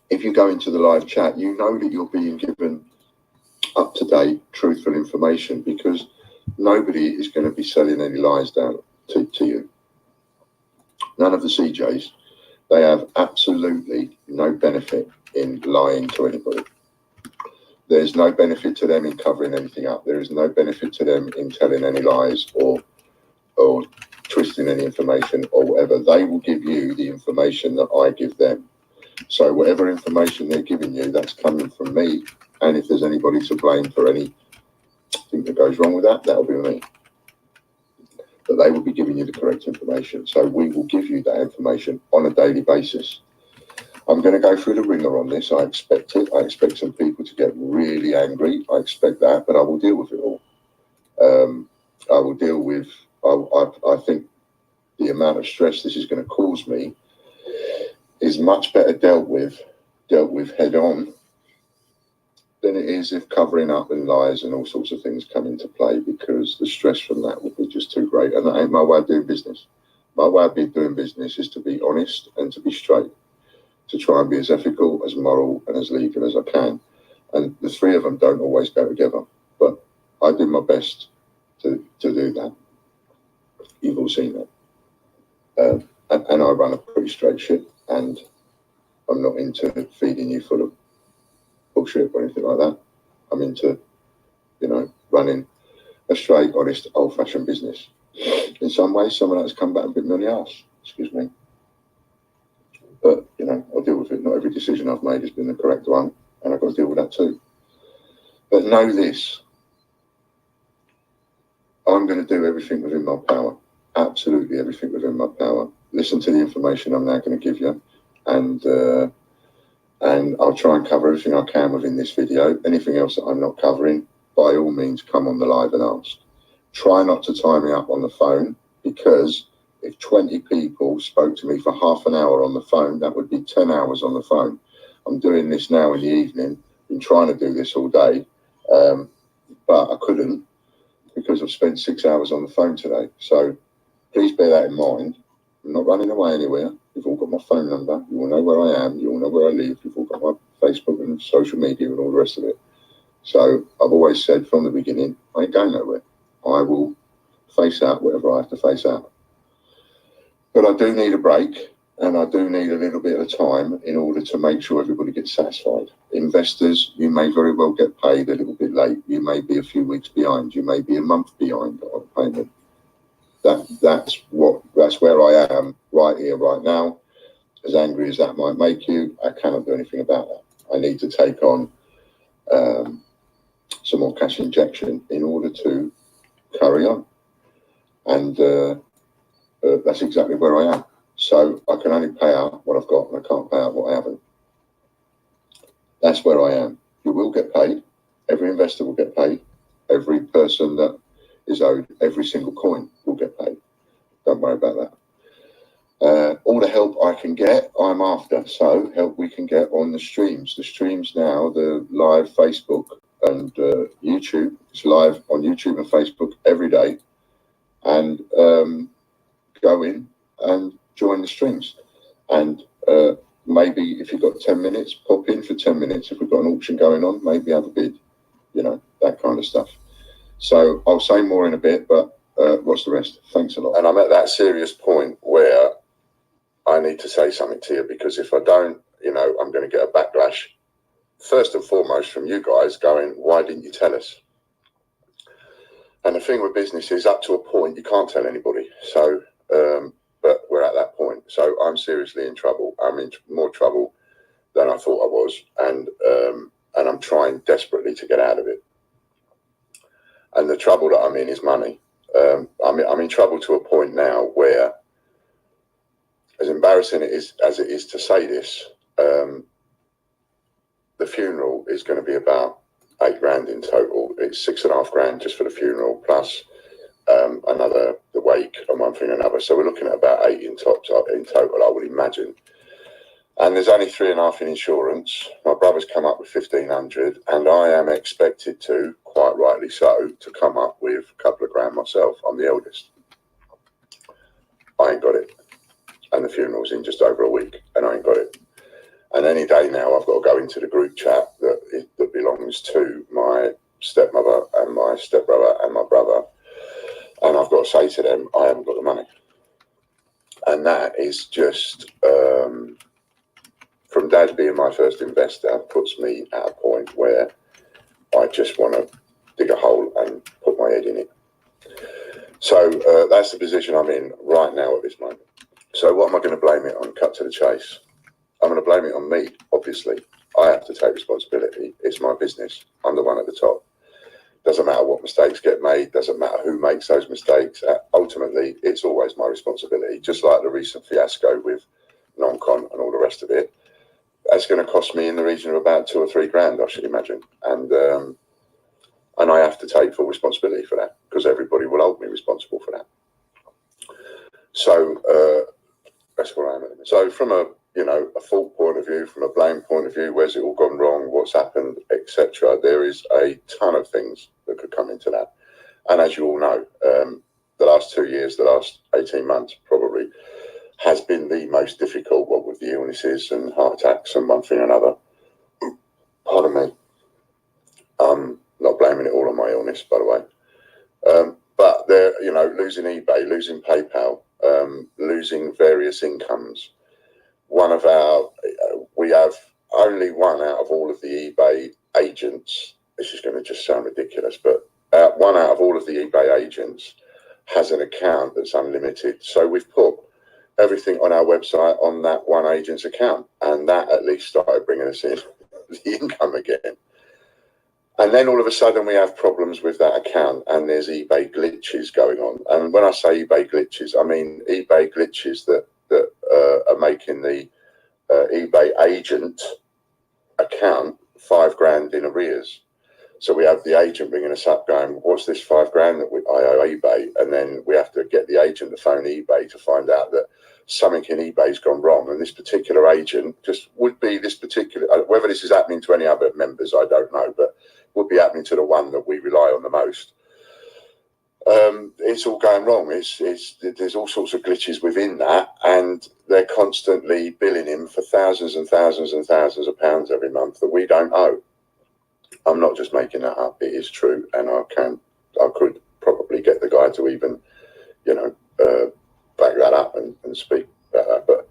if you go into the live chat, you know that you're being given up-to-date, truthful information, because nobody is going to be selling any lies down to you. None of the CJs, they have absolutely no benefit in lying to anybody. There's no benefit to them in covering anything up. There is no benefit to them in telling any lies or twisting any information or whatever. They will give you the information that I give them. So whatever information they're giving you, that's coming from me. And if there's anybody to blame for anything that goes wrong with that, that'll be me. But they will be giving you the correct information. So we will give you that information on a daily basis. I'm going to go through the ringer on this. I expect it. I expect some people to get really angry. I expect that, but I will deal with it all. I will deal with, I think the amount of stress this is going to cause me is much better dealt with dealt with head on than it is if covering up and lies and all sorts of things come into play, because the stress from that would be just too great. And that ain't my way of doing business. My way of doing business is to be honest and to be straight, to try and be as ethical, as moral and as legal as I can. And the three of them don't always go together, but I do my best to do that. You've all seen that. And I run a pretty straight ship, and I'm not into feeding you full of bullshit or anything like that. I'm into, running a straight, honest, old-fashioned business. In some ways, some of that's come back and bit me on the arse, excuse me. But, I'll deal with it. Not every decision I've made has been the correct one, and I've got to deal with that too. But know this, I'm going to do everything within my power, absolutely everything within my power. Listen to the information I'm now going to give you, and I'll try and cover everything I can within this video. Anything else that I'm not covering, by all means, come on the live and ask. Try not to tie me up on the phone, because if 20 people spoke to me for half an hour on the phone, that would be 10 hours on the phone. I'm doing this now in the evening. Been trying to do this all day, but I couldn't, because I've spent 6 hours on the phone today. So please bear that in mind. I'm not running away anywhere. You've all got my phone number. You all know where I am. You all know where I live. You've all got my Facebook and social media and all the rest of it. So I've always said from the beginning, I ain't going nowhere. I will face out whatever I have to face out. But I do need a break, and I do need a little bit of time in order to make sure everybody gets satisfied. Investors, you may very well get paid a little bit late. You may be a few weeks behind. You may be a month behind on payment. That's where I am right here, right now. As angry as that might make you, I cannot do anything about that. I need to take on some more cash injection in order to carry on. And that's exactly where I am. So I can only pay out what I've got, and I can't pay out what I haven't. That's where I am. You will get paid. Every investor will get paid. Every person that is owed every single coin will get paid. Don't worry about that. All the help I can get, I'm after. So help we can get on the streams. The streams now, the live Facebook and YouTube. It's live on YouTube and Facebook every day. And go in and join the streams. And maybe if you've got 10 minutes, pop in for 10 minutes. If we've got an auction going on, maybe have a bid. That kind of stuff. So I'll say more in a bit, but what's the rest? Thanks a lot. And I'm at that serious point where I need to say something to you, because if I don't, I'm going to get a backlash, first and foremost from you guys going, why didn't you tell us? And the thing with business is, up to a point, you can't tell anybody. So, but we're at that point. So I'm seriously in trouble. I'm in more trouble than I thought I was. And I'm trying desperately to get out of it. And the trouble that I'm in is money. I'm in trouble to a point now where, as embarrassing as it is to say this, the funeral is going to be about £8,000 in total. It's £6,500 just for the funeral, plus the wake and one thing and another. So we're looking at about 8 in total, I would imagine. And there's only 3.5 in insurance. My brother's come up with 1,500, and I am expected to, quite rightly so, to come up with a couple of grand myself. I'm the eldest. I ain't got it. And the funeral's in just over a week, and I ain't got it. And any day now, I've got to go into the group chat that belongs to my stepmother and my stepbrother and my brother, and I've got to say to them, I haven't got the money. And that is just, from Dad being my first investor, puts me at a point where I just want to dig a hole and put my head in it. So that's the position I'm in right now at this moment. So what am I going to blame it on? Cut to the chase. I'm going to blame it on me, obviously. I have to take responsibility. It's my business. I'm the one at the top. Doesn't matter what mistakes get made. Doesn't matter who makes those mistakes. Ultimately, it's always my responsibility. Just like the recent fiasco with non-con and all the rest of it. That's going to cost me in the region of about 2 or 3 grand, I should imagine. And I have to take full responsibility for that, because everybody will hold me responsible for that. So that's where I am at the minute. So from a thought point of view, view, from a blame point of view, where's it all gone wrong, what's happened, etc. There is a ton of things that could come into that. And as you all know, the last 2 years, the last 18 months probably, has been the most difficult, what with the illnesses and heart attacks and one thing or another. Pardon me. Not blaming it all on my illness, by the way. But they're, you know, losing eBay, losing PayPal, losing various incomes. We have only one out of all of the eBay agents. This is going to just sound ridiculous, but one out of all of the eBay agents has an account that's unlimited. So we've put everything on our website on that one agent's account, and that at least started bringing us in the income again. And then all of a sudden we have problems with that account, and there's eBay glitches going on. And when I say eBay glitches, I mean eBay glitches that are making the eBay agent account $5,000 in arrears. So we have the agent ringing us up going, what's this $5,000 that I owe eBay? And then we have to get the agent to phone eBay to find out that something in eBay's gone wrong. And this particular agent just would be this particular, whether this is happening to any other members, I don't know, but would be happening to the one that we rely on the most. It's all going wrong. There's all sorts of glitches within that, and they're constantly billing him for thousands and thousands and thousands of pounds every month that we don't owe. I'm not just making that up. It is true, and I could probably get the guy to even, you know, back that up and speak about that. But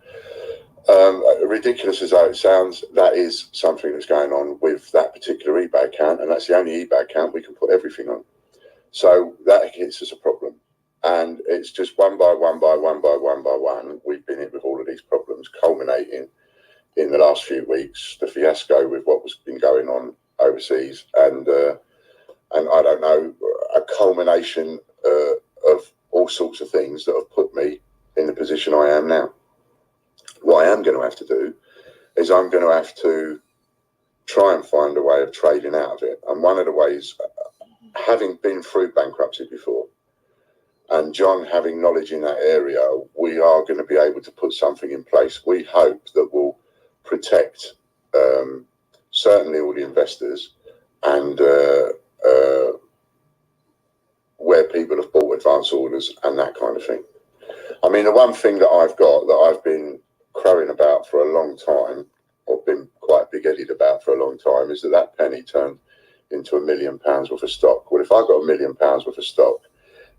ridiculous as though it sounds, that is something that's going on with that particular eBay account, and that's the only eBay account we can put everything on. So that hits us a problem, and it's just one by one by one by one by one. We've been hit with all of these problems, culminating in the last few weeks, the fiasco with what was been going on overseas, and I don't know, a culmination of all sorts of things that have put me in the position I am now. What I am going to have to do is I'm going to have to try and find a way of trading out of it. And one of the ways, having been through bankruptcy before, and John having knowledge in that area, we are going to be able to put something in place. We hope that will protect certainly all the investors, and where people have bought advance orders and that kind of thing. I mean, the one thing that I've got that I've been crowing about for a long time, or been quite big-headed about for a long time, is that penny turned into £1 million worth of stock. Well, if I've got £1 million worth of stock,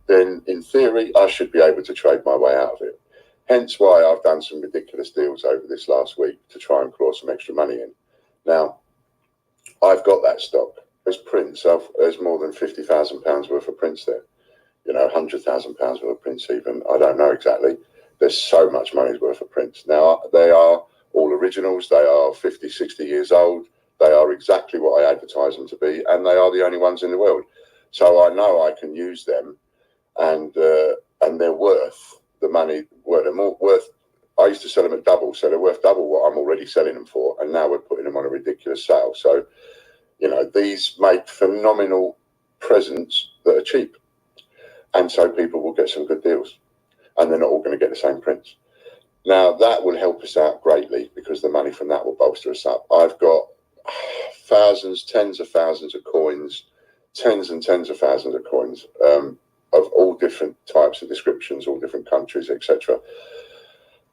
then in theory, I should be able to trade my way out of it. Hence why I've done some ridiculous deals over this last week to try and claw some extra money in. Now, I've got that stock. There's prints. There's more than £50,000 worth of prints there. You know, £100,000 worth of prints even. I don't know exactly. There's so much money's worth of prints. Now, they are all originals. They are 50, 60 years old. They are exactly what I advertise them to be, and they are the only ones in the world. So I know I can use them, and they're worth the money. They're more worth. I used to sell them at double, so they're worth double what I'm already selling them for, and now we're putting them on a ridiculous sale. So, you know, these make phenomenal presents that are cheap, and so people will get some good deals, and they're not all going to get the same prints. Now, that will help us out greatly, because the money from that will bolster us up. I've got thousands, tens of thousands of coins, tens and tens of thousands of coins, of all different types of descriptions, all different countries, etc.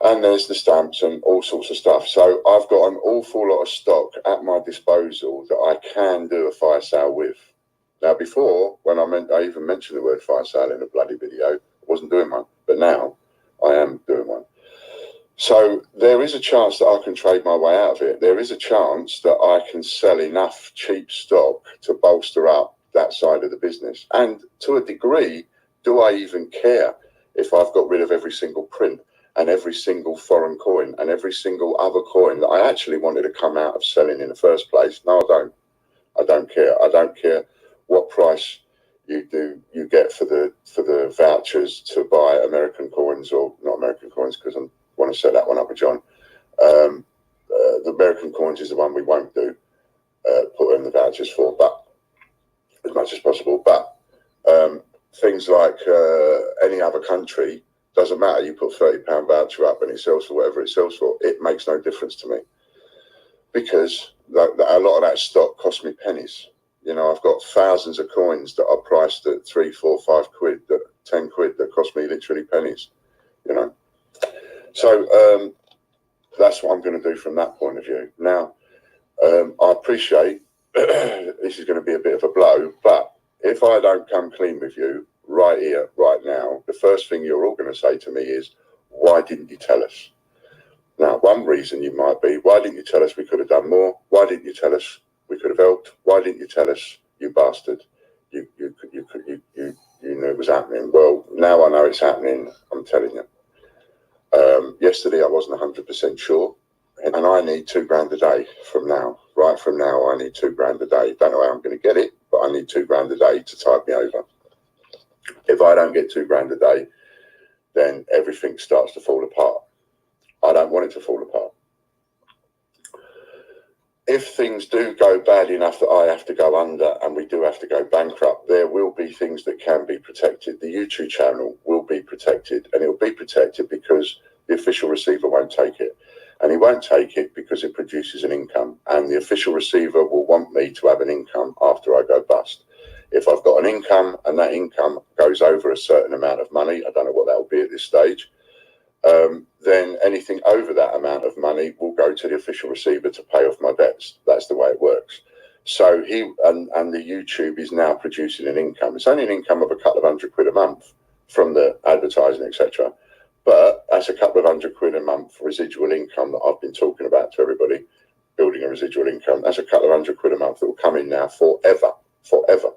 And there's the stamps and all sorts of stuff. So I've got an awful lot of stock at my disposal that I can do a fire sale with. Now, before, when I even mentioned the word fire sale in a bloody video, I wasn't doing one, but now I am doing one. So there is a chance that I can trade my way out of it. There is a chance that I can sell enough cheap stock to bolster up that side of the business. And to a degree, do I even care if I've got rid of every single print and every single foreign coin and every single other coin that I actually wanted to come out of selling in the first place? No, I don't. I don't care. I don't care what price you get for the vouchers to buy American coins, or not American coins, because I want to set that one up with John. The American coins is the one we won't do, put in the vouchers for, but as much as possible. But things like any other country, doesn't matter. You put £30 voucher up and it sells for whatever it sells for. It makes no difference to me. because a lot of that stock cost me pennies. You know, I've got thousands of coins that are priced at 3, 4, 5 quid, that 10 quid, that cost me literally pennies. You know, so that's what I'm going to do from that point of view. Now, I appreciate this is going to be a bit of a blow, but if I don't come clean with you right here, right now, the first thing you're all going to say to me is, why didn't you tell us? Now, one reason you might be, why didn't you tell us we could have done more? Why didn't you tell us we could have helped? Why didn't you tell us, you bastard? You knew it was happening. Well, now I know it's happening. I'm telling you. Yesterday I wasn't 100% sure, and I need £2 a day from now. Right from now, I need £2 a day. Don't know how I'm going to get it, but I need £2 a day to tide me over. If I don't get £2 a day, then everything starts to fall apart. I don't want it to fall apart. If things do go bad enough that I have to go under and we do have to go bankrupt, there will be things that can be protected. The YouTube channel will be protected, and it will be protected because the official receiver won't take it. And he won't take it because it produces an income, and the official receiver will want me to have an income after I go bust. If I've got an income and that income goes over a certain amount of money, I don't know what that will be at this stage, then anything over that amount of money will go to the official receiver to pay off my debts. That's the way it works. So he and the YouTube is now producing an income. It's only an income of a couple of £100 a month from the advertising, etc. But that's a couple of £100 a month residual income that I've been talking about to everybody, building a residual income. That's a couple of £100 a month that will come in now forever, forever.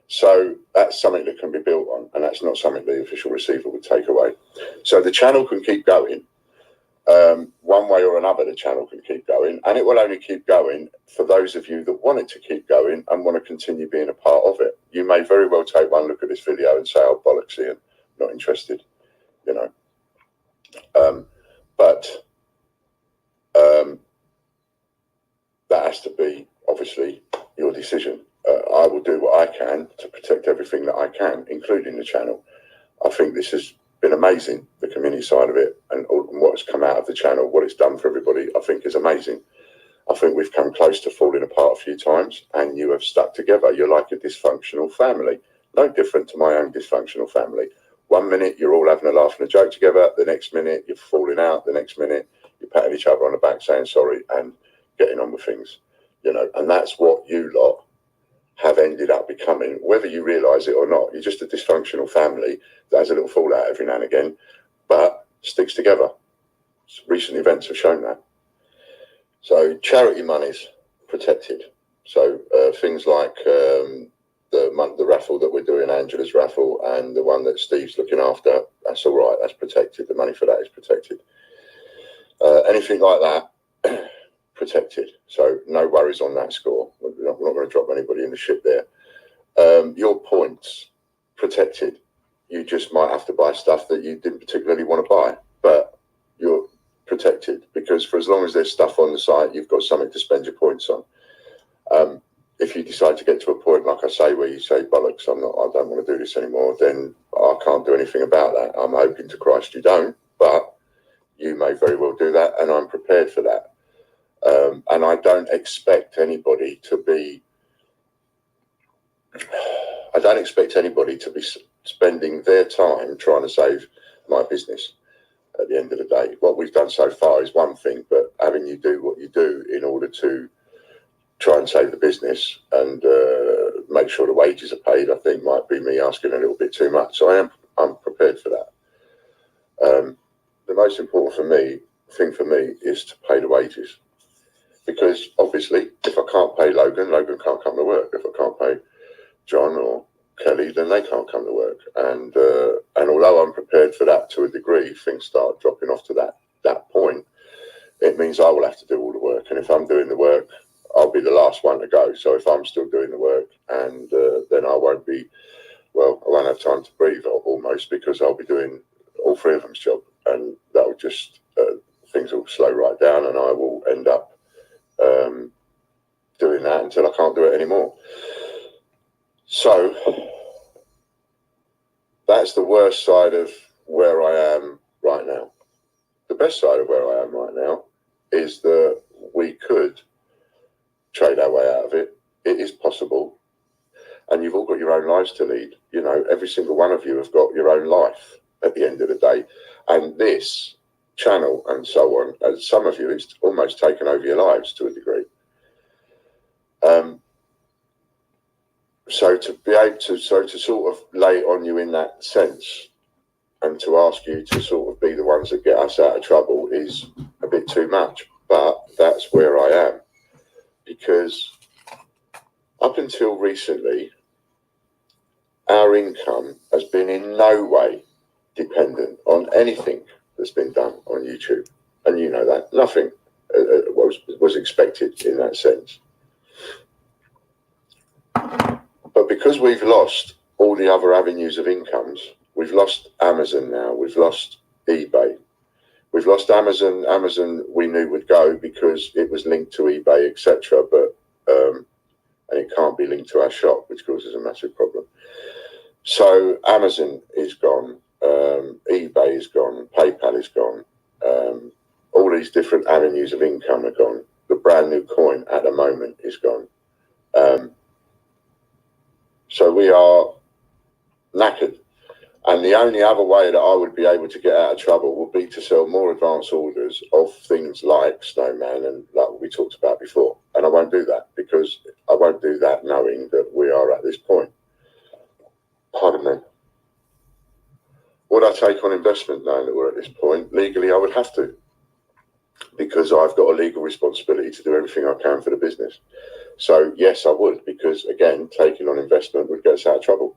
So that's something that can be built on, and that's not something the official receiver would take away. So the channel can keep going. One way or another, the channel can keep going, and it will only keep going for those of you that want it to keep going and want to continue being a part of it. You may very well take one look at this video and say, oh, bollocks, Ian, not interested, you know. But that has to be, obviously, your decision. I will do what I can to protect everything that I can, including the channel. I think this has been amazing, the community side of it, and what's come out of the channel, what it's done for everybody, I think is amazing. I think we've come close to falling apart a few times, and you have stuck together. You're like a dysfunctional family, no different to my own dysfunctional family. 1 minute you're all having a laugh and a joke together, the next minute you're falling out, the next minute you're patting each other on the back saying sorry and getting on with things, you know. And that's what you lot have ended up becoming, whether you realise it or not. You're just a dysfunctional family that has a little fallout every now and again, but sticks together. Recent events have shown that. So charity money's protected. So things like the raffle that we're doing, Angela's raffle, and the one that Steve's looking after, that's all right, that's protected. The money for that is protected. Anything like that, protected. So no worries on that score. We're not going to drop anybody in the ship there. Your points, protected. You just might have to buy stuff that you didn't particularly want to buy, but you're protected because for as long as there's stuff on the site, you've got something to spend your points on. If you decide to get to a point, like I say, where you say, bollocks, I don't want to do this anymore, then I can't do anything about that. I'm hoping to Christ you don't, but you may very well do that, and I'm prepared for that. And I don't expect anybody to be spending their time trying to save my business at the end of the day. What we've done so far is one thing, but having you do what you do in order to try and save the business and make sure the wages are paid, I think might be me asking a little bit too much. So I'm prepared for that. The most important thing for me is to pay the wages. Because obviously, if I can't pay Logan can't come to work. If I can't pay John or Kelly, then they can't come to work. And although I'm prepared for that to a degree, if things start dropping off to that point, it means I will have to do all the work. And if I'm doing the work, I'll be the last one to go. So if I'm still doing the work, and then I won't have time to breathe almost, because I'll be doing all three of them's job, and that will just things will slow right down, and I will end up doing that until I can't do it anymore. So that's the worst side of where I am right now. The best side of where I am right now is that we could trade our way out of it. It is possible. And you've all got your own lives to lead. You know, every single one of you have got your own life at the end of the day. And this channel and so on, as some of you, it's almost taken over your lives to a degree. So to be able to, to sort of lay it on you in that sense, and to ask you to sort of be the ones that get us out of trouble is a bit too much. But that's where I am, because up until recently, our income has been in no way dependent on anything that's been done on YouTube. And you know that. Nothing was expected in that sense. But because we've lost all the other avenues of incomes, we've lost Amazon now, we've lost eBay. We've lost Amazon. Amazon we knew would go because it was linked to eBay, etc. But and it can't be linked to our shop, which causes a massive problem. So Amazon is gone, eBay is gone, PayPal is gone. All these different avenues of income are gone. The brand new coin at the moment is gone. So we are knackered. And the only other way that I would be able to get out of trouble would be to sell more advance orders of things like Snowman and like we talked about before. And I won't do that, because I won't do that knowing that we are at this point. Pardon me. Would I take on investment knowing that we're at this point? Legally, I would have to, because I've got a legal responsibility to do everything I can for the business. So yes, I would, because again, taking on investment would get us out of trouble.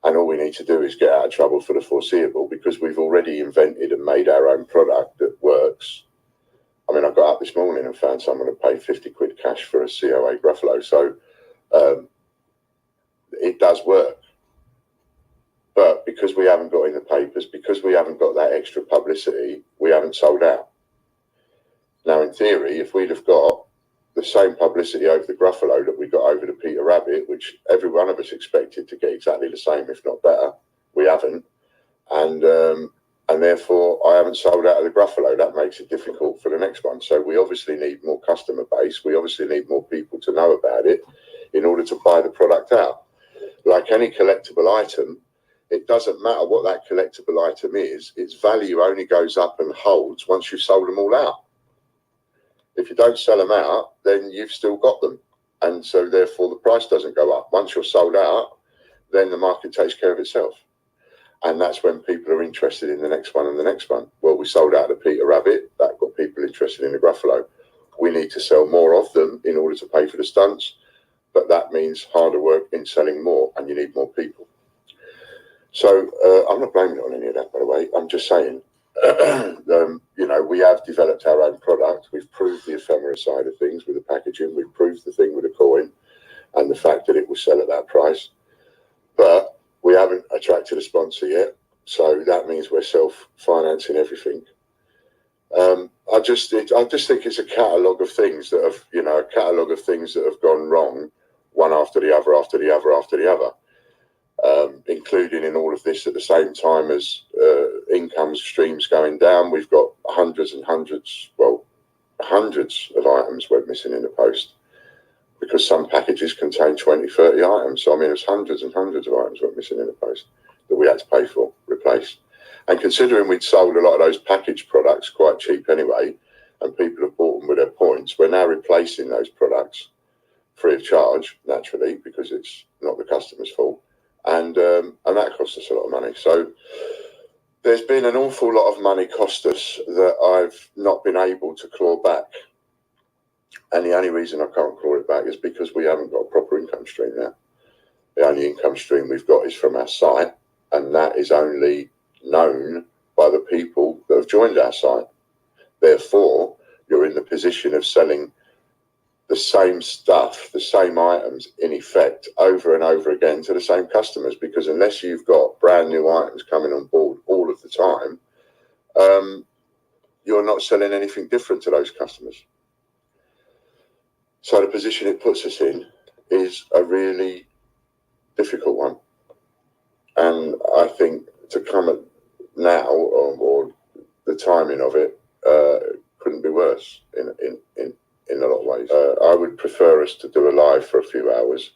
And all we need to do is get out of trouble for the foreseeable, because we've already invented and made our own product that works. I mean, I got up this morning and found someone who paid 50 quid cash for a COA Gruffalo. So it does work. But because we haven't got in the papers, because we haven't got that extra publicity, we haven't sold out. Now, in theory, if we'd have got the same publicity over the Gruffalo that we got over the Peter Rabbit, which every one of us expected to get exactly the same, if not better, we haven't. And therefore, I haven't sold out of the Gruffalo. That makes it difficult for the next one. So we obviously need more customer base. We obviously need more people to know about it in order to buy the product out. Like any collectible item, it doesn't matter what that collectible item is. Its value only goes up and holds once you've sold them all out. If you don't sell them out, then you've still got them. And so therefore the price doesn't go up. Once you're sold out, then the market takes care of itself. And that's when people are interested in the next one and the next one. Well, we sold out the Peter Rabbit. That got people interested in the Gruffalo. We need to sell more of them in order to pay for the stunts. But that means harder work in selling more, and you need more people. So I'm not blaming it on any of that, by the way. I'm just saying, you know, we have developed our own product. We've proved the ephemera side of things with the packaging. We've proved the thing with the coin and the fact that it will sell at that price. But we haven't attracted a sponsor yet. So that means we're self-financing everything. I just think it's a catalogue of things that have, you know, a catalogue of things that have gone wrong, one after the other, after the other, after the other. Including in all of this at the same time as income streams going down. We've got hundreds and hundreds, well, hundreds of items went missing in the post, because some packages contain 20, 30 items. So, I mean, there's hundreds and hundreds of items went missing in the post that we had to pay for, replace. And considering we'd sold a lot of those packaged products quite cheap anyway, and people have bought them with their points, we're now replacing those products free of charge, naturally, because it's not the customer's fault. And that cost us a lot of money. So there's been an awful lot of money cost us that I've not been able to claw back. And the only reason I can't claw it back is because we haven't got a proper income stream now. The only income stream we've got is from our site, and that is only known by the people that have joined our site. Therefore, you're in the position of selling the same stuff, the same items, in effect, over and over again to the same customers, because unless you've got brand new items coming on board all of the time, you're not selling anything different to those customers. So the position it puts us in is a really difficult one. And I think to come at now, or the timing of it, couldn't be worse in a lot of ways. I would prefer us to do a live for a few hours,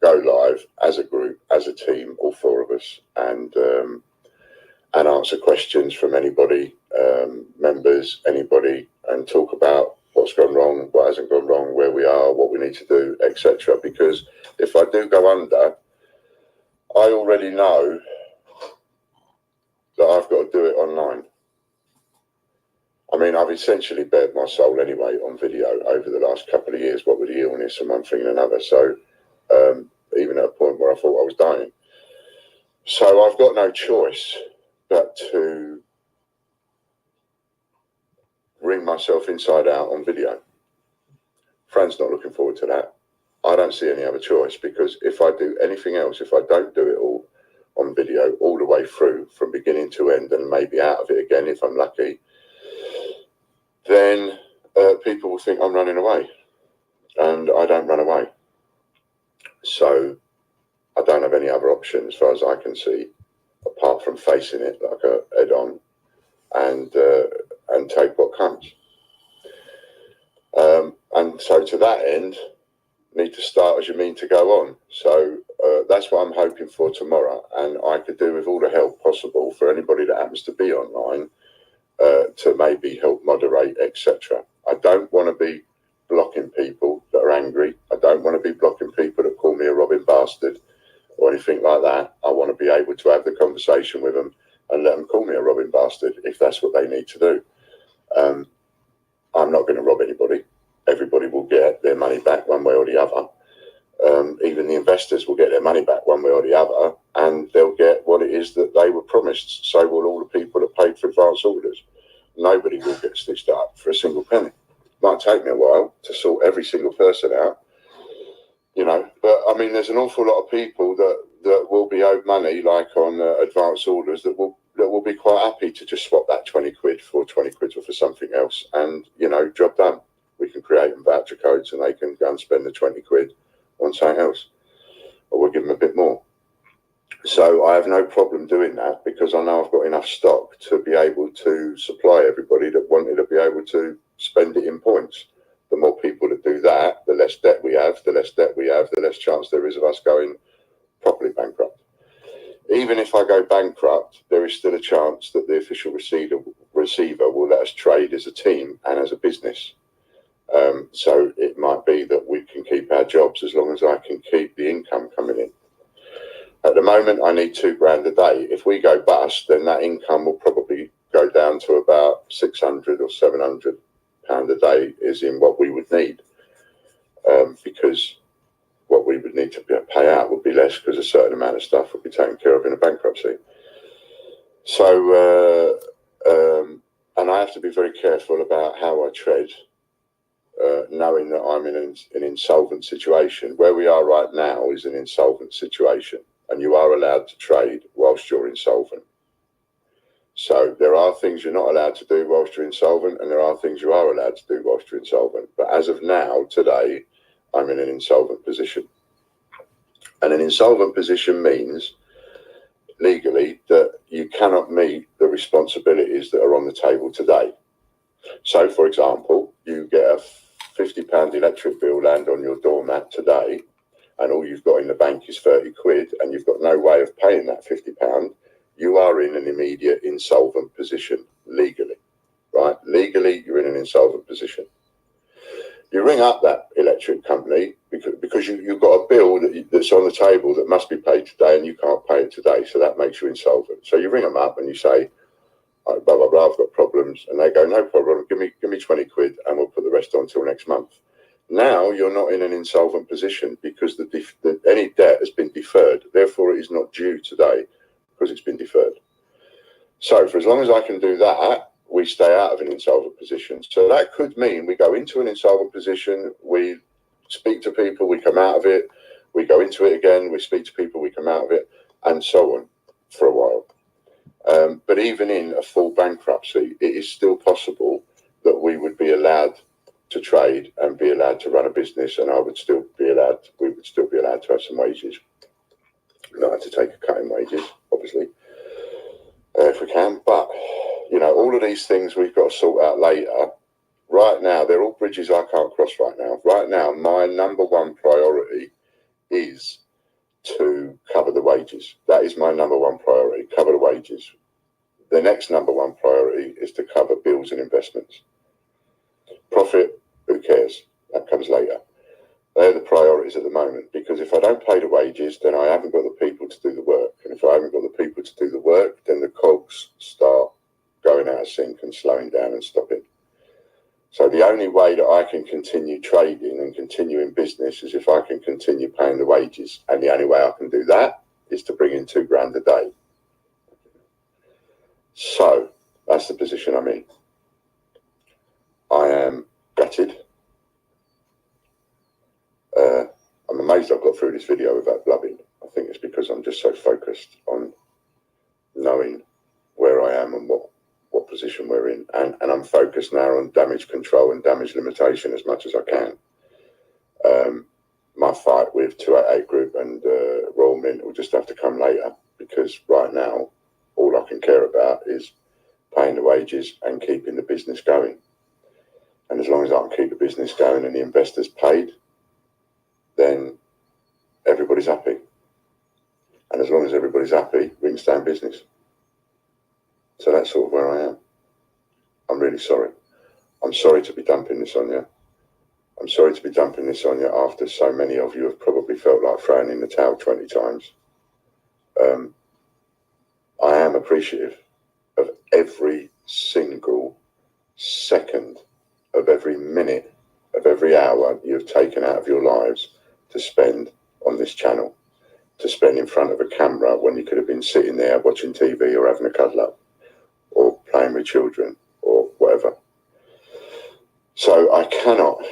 go live as a group, as a team, all four of us, and answer questions from anybody, members, anybody, and talk about what's gone wrong, what hasn't gone wrong, where we are, what we need to do, etc. Because if I do go under, I already know that I've got to do it online. I mean, I've essentially bared my soul anyway on video over the last couple of years, what with the illness and one thing and another. So even at a point where I thought I was dying. So I've got no choice but to wring myself inside out on video. Fran's not looking forward to that. I don't see any other choice, because if I do anything else, if I don't do it all on video all the way through from beginning to end, and maybe out of it again if I'm lucky, then people will think I'm running away, and I don't run away. So I don't have any other option as far as I can see, apart from facing it like a head on and take what comes. And so to that end, need to start as you mean to go on. So that's what I'm hoping for tomorrow, and I could do with all the help possible for anybody that happens to be online to maybe help moderate, etc. I don't want to be blocking people that are angry. I don't want to be blocking people that call me a robbing bastard or anything like that. I want to be able to have the conversation with them and let them call me a robbing bastard if that's what they need to do. I'm not going to rob anybody. Everybody will get their money back one way or the other. Even the investors will get their money back one way or the other, and they'll get what it is that they were promised. So will all the people that paid for advance orders. Nobody will get stitched up for a single penny. Might take me a while to sort every single person out, you know, but I mean, there's an awful lot of people that will be owed money, like on advance orders, that will be quite happy to just swap that 20 quid for 20 quid or for something else, and, you know, job done. We can create them voucher codes and they can go and spend the 20 quid on something else, or we'll give them a bit more. So I have no problem doing that, because I know I've got enough stock to be able to supply everybody that wanted to be able to spend it in points. The more people that do that, the less debt we have, the less chance there is of us going properly bankrupt. Even if I go bankrupt, there is still a chance that the official receiver will let us trade as a team and as a business. So it might be that we can keep our jobs as long as I can keep the income coming in. At the moment, I need £2 a day. If we go bust, then that income will probably go down to about £600 or £700 a day is in what we would need, because what we would need to pay out would be less, because a certain amount of stuff would be taken care of in a bankruptcy. So, and I have to be very careful about how I tread, knowing that I'm in an insolvent situation. Where we are right now is an insolvent situation, and you are allowed to trade whilst you're insolvent. So there are things you're not allowed to do whilst you're insolvent, and there are things you are allowed to do whilst you're insolvent. But as of now, today, I'm in an insolvent position. And an insolvent position means, legally, that you cannot meet the responsibilities that are on the table today. So, for example, you get a £50 electric bill land on your doormat today, and all you've got in the bank is 30 quid, and you've got no way of paying that £50, you are in an immediate insolvent position legally, right? Legally, you're in an insolvent position. You ring up that electric company because you've got a bill that's on the table that must be paid today, and you can't pay it today, so that makes you insolvent. So you ring them up and you say, blah, blah, blah, I've got problems. And they go, no problem, give me 20 quid and we'll put the rest on till next month. Now you're not in an insolvent position, because any debt has been deferred. Therefore, it is not due today because it's been deferred. So for as long as I can do that, we stay out of an insolvent position. So that could mean we go into an insolvent position, we speak to people, we come out of it, we go into it again, we speak to people, we come out of it, and so on for a while. But even in a full bankruptcy, it is still possible that we would be allowed to trade and be allowed to run a business, and we would still be allowed to have some wages. Not have to take a cut in wages, obviously, if we can. But, you know, all of these things we've got to sort out later, right now, they're all bridges I can't cross right now. Right now, my number one priority is to cover the wages. That is my number one priority, cover the wages. The next number one priority is to cover bills and investments. Profit, who cares? That comes later. They're the priorities at the moment, because if I don't pay the wages, then I haven't got the people to do the work. And if I haven't got the people to do the work, then the cogs start going out of sync and slowing down and stopping. So the only way that I can continue trading and continue in business is if I can continue paying the wages. And the only way I can do that is to bring in £2,000 a day. So that's the position I'm in. I am gutted. I'm amazed I've got through this video without blubbing. I think it's because I'm just so focused on knowing where I am and what position we're in. And I'm focused now on damage control and damage limitation as much as I can. My fight with 288 Group and Royal Mint will just have to come later, because right now all I can care about is paying the wages and keeping the business going. And as long as I can keep the business going and the investors paid, then everybody's happy. And as long as everybody's happy, we can stay in business. So that's sort of where I am. I'm really sorry. I'm sorry to be dumping this on you. I'm sorry to be dumping this on you after so many of you have probably felt like throwing in the towel 20 times. I am appreciative of every single second of every minute of every hour you've taken out of your lives to spend on this channel, to spend in front of a camera when you could have been sitting there watching TV or having a cuddle up or playing with children or whatever. So I cannot,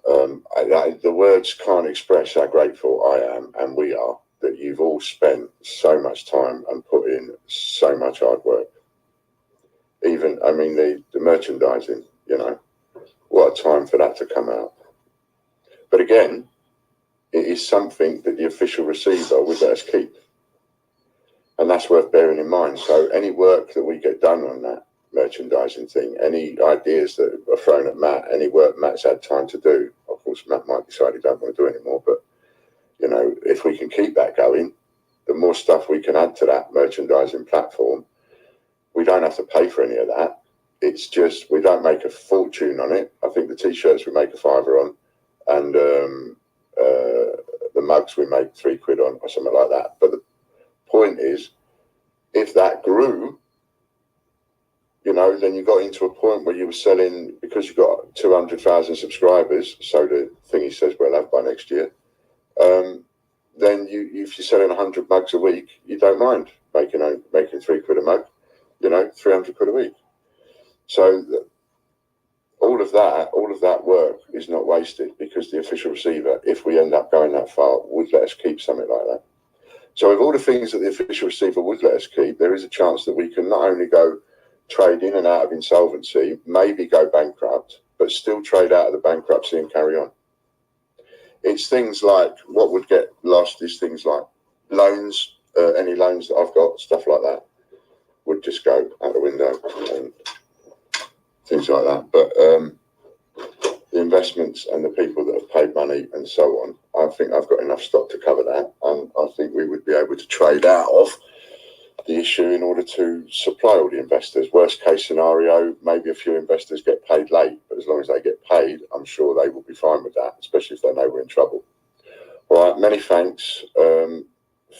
the words can't express how grateful I am, and we are, that you've all spent so much time and put in so much hard work. Even, I mean, the merchandising, you know, what a time for that to come out. But again, it is something that the official receiver would let us keep. And that's worth bearing in mind. So any work that we get done on that merchandising thing, any ideas that are thrown at Matt, any work Matt's had time to do, of course Matt might decide he don't want to do anymore, but you know, if we can keep that going, the more stuff we can add to that merchandising platform, we don't have to pay for any of that. It's just, we don't make a fortune on it. I think the t-shirts we make a £5 on, and the mugs we make £3 on or something like that. But the point is, if that grew, you know, then you got into a point where you were selling, because you got 200,000 subscribers, so the thingy says we'll have by next year, then if you're selling 100 mugs a week, you don't mind making £3 a mug, you know, 300 quid a week. So all of that work is not wasted, because the official receiver, if we end up going that far, would let us keep something like that. So with all the things that the official receiver would let us keep, there is a chance that we can not only go trade in and out of insolvency, maybe go bankrupt, but still trade out of the bankruptcy and carry on. It's things like, what would get lost is things like loans, any loans that I've got, stuff like that, would just go out the window and things like that. But the investments and the people that have paid money and so on, I think I've got enough stock to cover that, and I think we would be able to trade out of the issue in order to supply all the investors. Worst case scenario, maybe a few investors get paid late, but as long as they get paid, I'm sure they will be fine with that, especially if they know we're in trouble. All right, many thanks.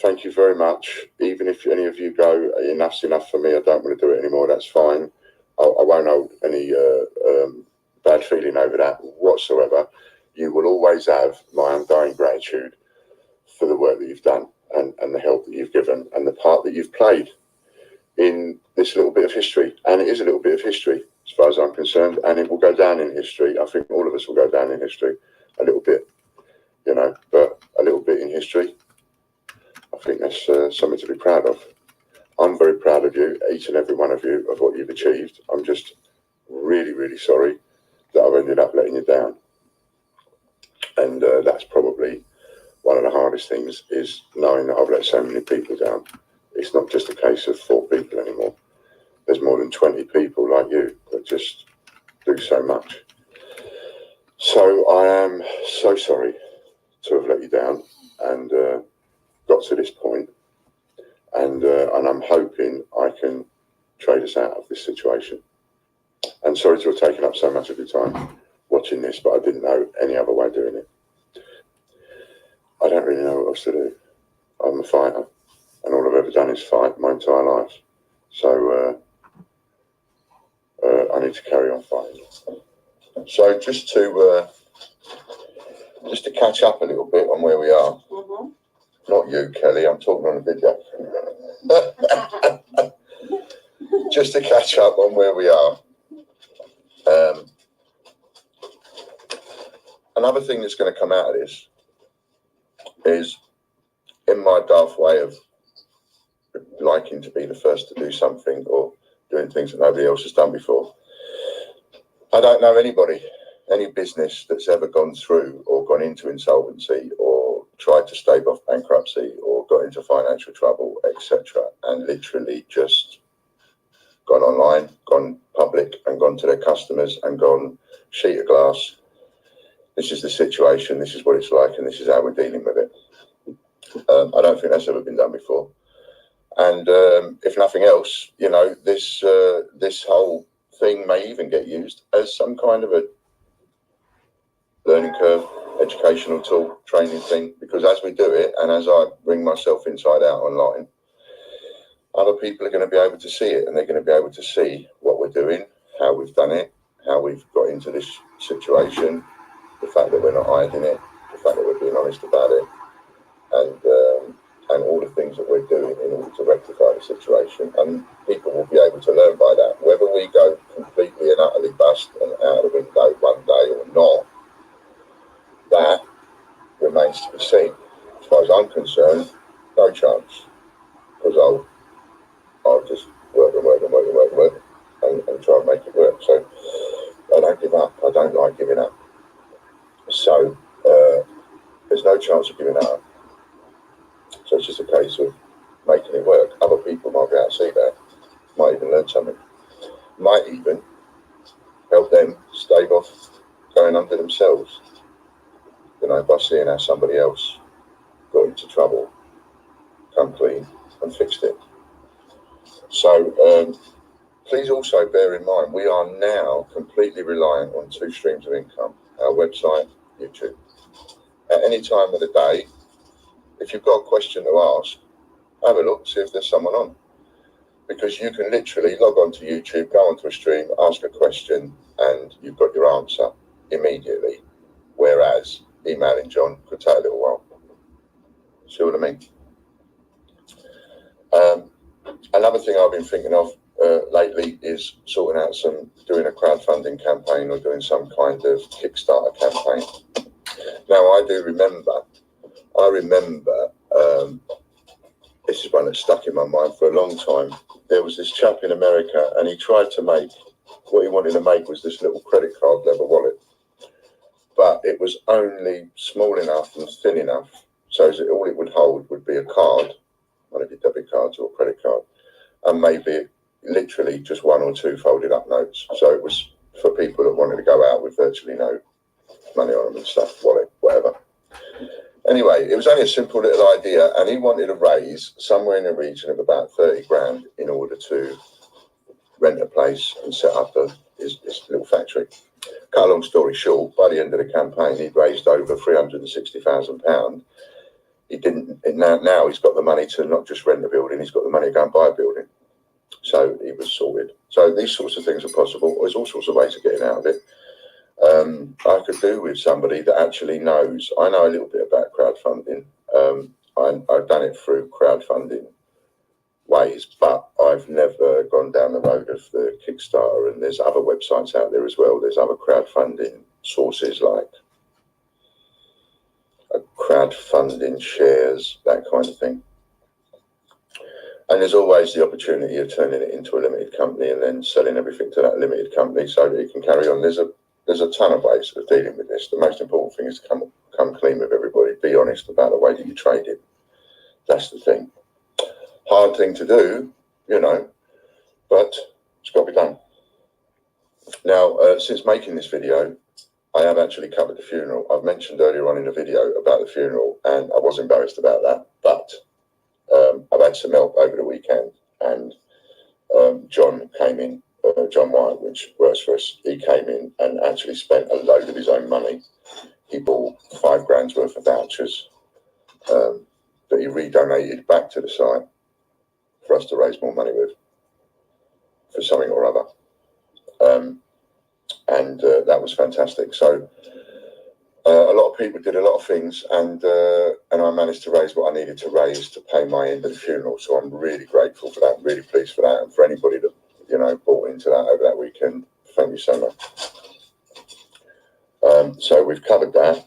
Thank you very much. Even if any of you go, enough's enough for me, I don't want to do it anymore, that's fine. I won't hold any bad feeling over that whatsoever. You will always have my undying gratitude for the work that you've done, and the help that you've given, and the part that you've played in this little bit of history. And it is a little bit of history as far as I'm concerned, and it will go down in history. I think all of us will go down in history a little bit, you know, but a little bit in history. I think that's something to be proud of. I'm very proud of you, each and every one of you, of what you've achieved. I'm just really, really sorry that I've ended up letting you down. And that's probably one of the hardest things, is knowing that I've let so many people down. It's not just a case of 4 people anymore. There's more than 20 people like you that just do so much. So I am so sorry to have let you down and got to this point, and I'm hoping I can trade us out of this situation. And sorry to have taken up so much of your time watching this, but I didn't know any other way of doing it. I don't really know what else to do. I'm a fighter, and all I've ever done is fight my entire life. So I need to carry on fighting. So just to catch up a little bit on where we are. Mm-hmm. Not you, Kelly. I'm talking on a video. Just to catch up on where we are. Another thing that's going to come out of this is, in my daft way of liking to be the first to do something or doing things that nobody else has done before, I don't know anybody, any business that's ever gone through or gone into insolvency or tried to stave off bankruptcy or got into financial trouble, etc., and literally just gone online, gone public, and gone to their customers and gone sheet of glass. This is the situation, this is what it's like, and this is how we're dealing with it. I don't think that's ever been done before. And if nothing else, you know, this whole thing may even get used as some kind of a learning curve, educational tool, training thing, because as we do it, and as I bring myself inside out online, other people are going to be able to see it, and they're going to be able to see what we're doing, how we've done it, how we've got into this situation, the fact that we're not hiding it, the fact that we're being honest about it, and all the things that we're doing in order to rectify the situation. And people will be able to learn by that. Whether we go completely and utterly bust and out of the window one day or not, that remains to be seen. As far as I'm concerned, no chance, because I'll just work and try and make it work. So I don't give up. I don't like giving up. So there's no chance of giving up. So it's just a case of making it work. Other people might be able to see that, might even learn something, might even help them stave off going under themselves, you know, by seeing how somebody else got into trouble, come clean and fixed it. So please also bear in mind, we are now completely reliant on two streams of income, our website, YouTube. At any time of the day, if you've got a question to ask, have a look, see if there's someone on. Because you can literally log on to YouTube, go onto a stream, ask a question, and you've got your answer immediately. Whereas emailing John could take a little while. See what I mean? Another thing I've been thinking of lately is sorting out doing a crowdfunding campaign or doing some kind of Kickstarter campaign. Now, I remember, this is one that stuck in my mind for a long time. There was this chap in America, and he tried to make, what he wanted to make was this little credit card leather wallet. But it was only small enough and thin enough so that all it would hold would be a card, one of your debit cards or a credit card, and maybe literally just one or two folded up notes. So it was for people that wanted to go out with virtually no money on them and stuff, wallet, whatever. Anyway, it was only a simple little idea, and he wanted to raise somewhere in the region of about 30 grand in order to rent a place and set up his little factory. Cut a long story short, by the end of the campaign, he'd raised over £360,000. He didn't. Now he's got the money to not just rent a building; he's got the money to go and buy a building. So he was sorted. So these sorts of things are possible. There's all sorts of ways of getting out of it. I could do with somebody that actually knows. I know a little bit about crowdfunding. I've done it through crowdfunding ways, but I've never gone down the road of the Kickstarter, and there's other websites out there as well. There's other crowdfunding sources like crowdfunding shares, that kind of thing. And there's always the opportunity of turning it into a limited company and then selling everything to that limited company so that it can carry on. There's a ton of ways of dealing with this. The most important thing is to come clean with everybody. Be honest about the way that you trade it. That's the thing. Hard thing to do, you know, but it's got to be done. Now, since making this video, I have actually covered the funeral. I've mentioned earlier on in the video about the funeral, and I was embarrassed about that, but I've had some help over the weekend, and John came in, John White, which works for us, he came in and actually spent a load of his own money. He bought £5,000 worth of vouchers that he redonated back to the site for us to raise more money with for something or other. And that was fantastic. So a lot of people did a lot of things, and I managed to raise what I needed to raise to pay my end of the funeral. So I'm really grateful for that, really pleased for that, and for anybody that, you know, bought into that over that weekend. Thank you so much. So we've covered that.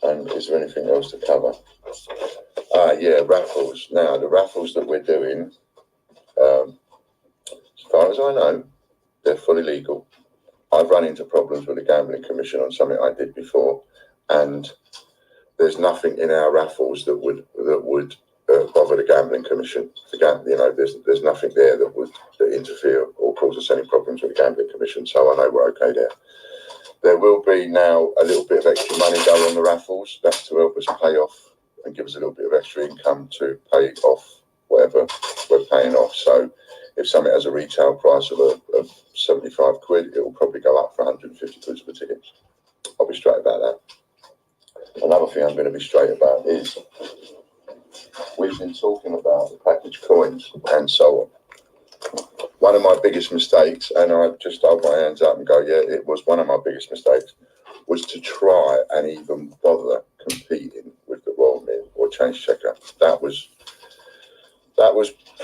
And is there anything else to cover? Yeah, raffles. Now, the raffles that we're doing, as far as I know, they're fully legal. I've run into problems with the Gambling Commission on something I did before, and there's nothing in our raffles that would bother the Gambling Commission. You know, there's nothing there that would interfere or cause us any problems with the Gambling Commission, so I know we're okay there. There will be now a little bit of extra money going on the raffles. That's to help us pay off and give us a little bit of extra income to pay off whatever we're paying off. So if something has a retail price of 75 quid, it will probably go up for 150 quid for tickets. I'll be straight about that. Another thing I'm going to be straight about is we've been talking about the package coins and so on. One of my biggest mistakes, and I just hold my hands up and go, yeah, it was one of my biggest mistakes, was to try and even bother competing with the Royal Mint or Change Checker. That was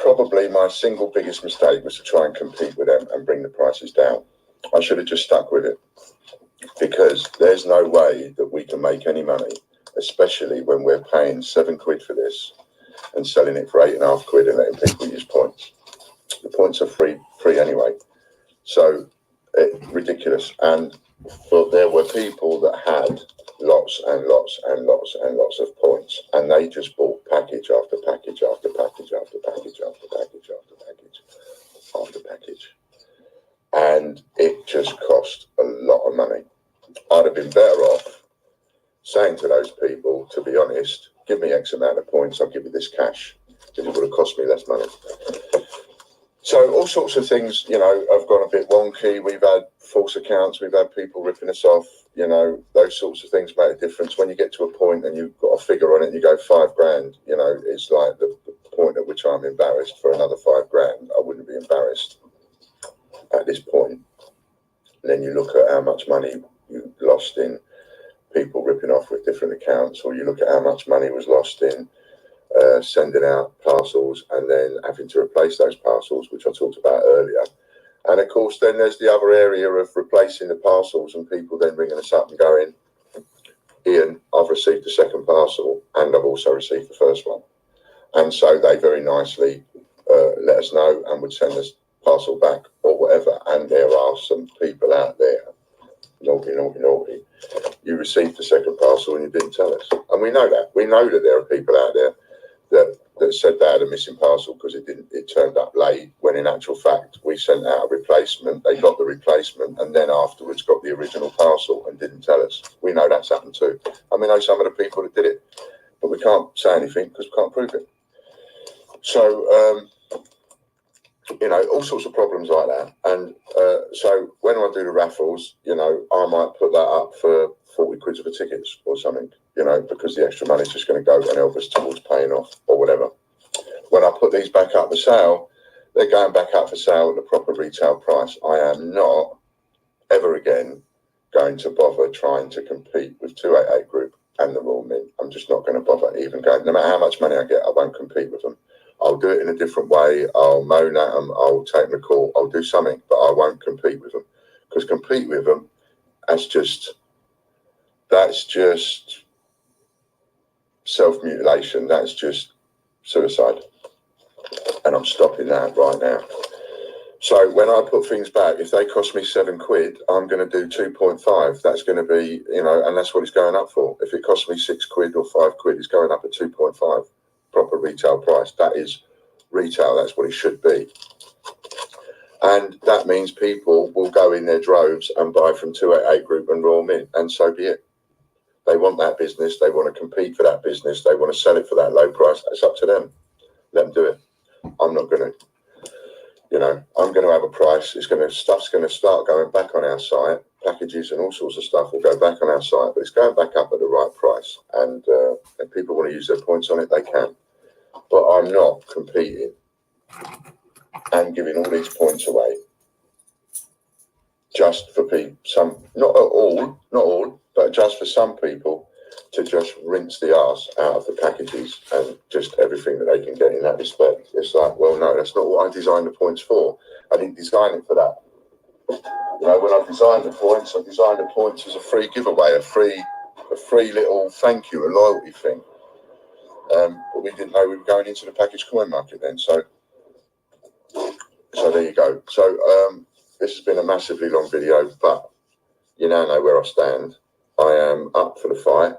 probably my single biggest mistake, was to try and compete with them and bring the prices down. I should have just stuck with it, because there's no way that we can make any money, especially when we're paying 7 quid for this and selling it for 8.5 quid and letting people use points. The points are free anyway, so ridiculous. And but there were people that had lots and lots and lots and lots of points, and they just bought package after package after package after package after package after package after package, and it just cost a lot of money. I'd have been better off saying to those people, to be honest, give me X amount of points, I'll give you this cash, because it would have cost me less money. So all sorts of things, you know, have gone a bit wonky. We've had false accounts. We've had people ripping us off. You know, those sorts of things make a difference. When you get to a point and you've got a figure on it and you go £5,000, you know, it's like the point at which I'm embarrassed for another £5,000. I wouldn't be embarrassed at this point. And then you look at how much money you lost in people ripping off with different accounts, or you look at how much money was lost in sending out parcels and then having to replace those parcels, which I talked about earlier. And of course, then there's the other area of replacing the parcels and people then ringing us up and going, Ian, I've received the second parcel and I've also received the first one. And so they very nicely let us know and would send us parcel back or whatever. And there are some people out there, naughty, naughty, naughty. You received the second parcel and you didn't tell us. And we know that. We know that there are people out there that said they had a missing parcel because it turned up late, when in actual fact we sent out a replacement. They got the replacement and then afterwards got the original parcel and didn't tell us. We know that's happened too. And we know some of the people that did it, but we can't say anything because we can't prove it. So you know, all sorts of problems like that. And so when I do the raffles, you know, I might put that up for 40 quid for tickets or something, you know, because the extra money is just going to go and help us towards paying off or whatever. When I put these back up for sale, they're going back up for sale at the proper retail price. I am not ever again going to bother trying to compete with 288 Group and the Royal Mint. I'm just not going to bother even going. No matter how much money I get, I won't compete with them. I'll do it in a different way. I'll moan at them. I'll take them to court. I'll do something, but I won't compete with them, because compete with them, that's just self-mutilation. That's just suicide. And I'm stopping that right now. So when I put things back, if they cost me 7 quid, I'm going to do 2.5. That's going to be, you know, and that's what it's going up for. If it costs me 6 quid or 5 quid, it's going up at 2.5. Proper retail price. That is retail. That's what it should be. And that means people will go in their droves and buy from 288 Group and Royal Mint, and so be it. They want that business. They want to compete for that business. They want to sell it for that low price. It's up to them. Let them do it. I'm not going to. You know, I'm going to have a price. Stuff's going to start going back on our site. Packages and all sorts of stuff will go back on our site, but it's going back up at the right price. And if people want to use their points on it, they can. But I'm not competing and giving all these points away just for people. Some, not all, but just for some people to just rinse the arse out of the packages and just everything that they can get in that respect. It's like, well, no, that's not what I designed the points for. I didn't design it for that. You know, when I designed the points as a free giveaway, a free little thank you, a loyalty thing. But we didn't know we were going into the package coin market then. So there you go. So this has been a massively long video, but you now know where I stand. I am up for the fight,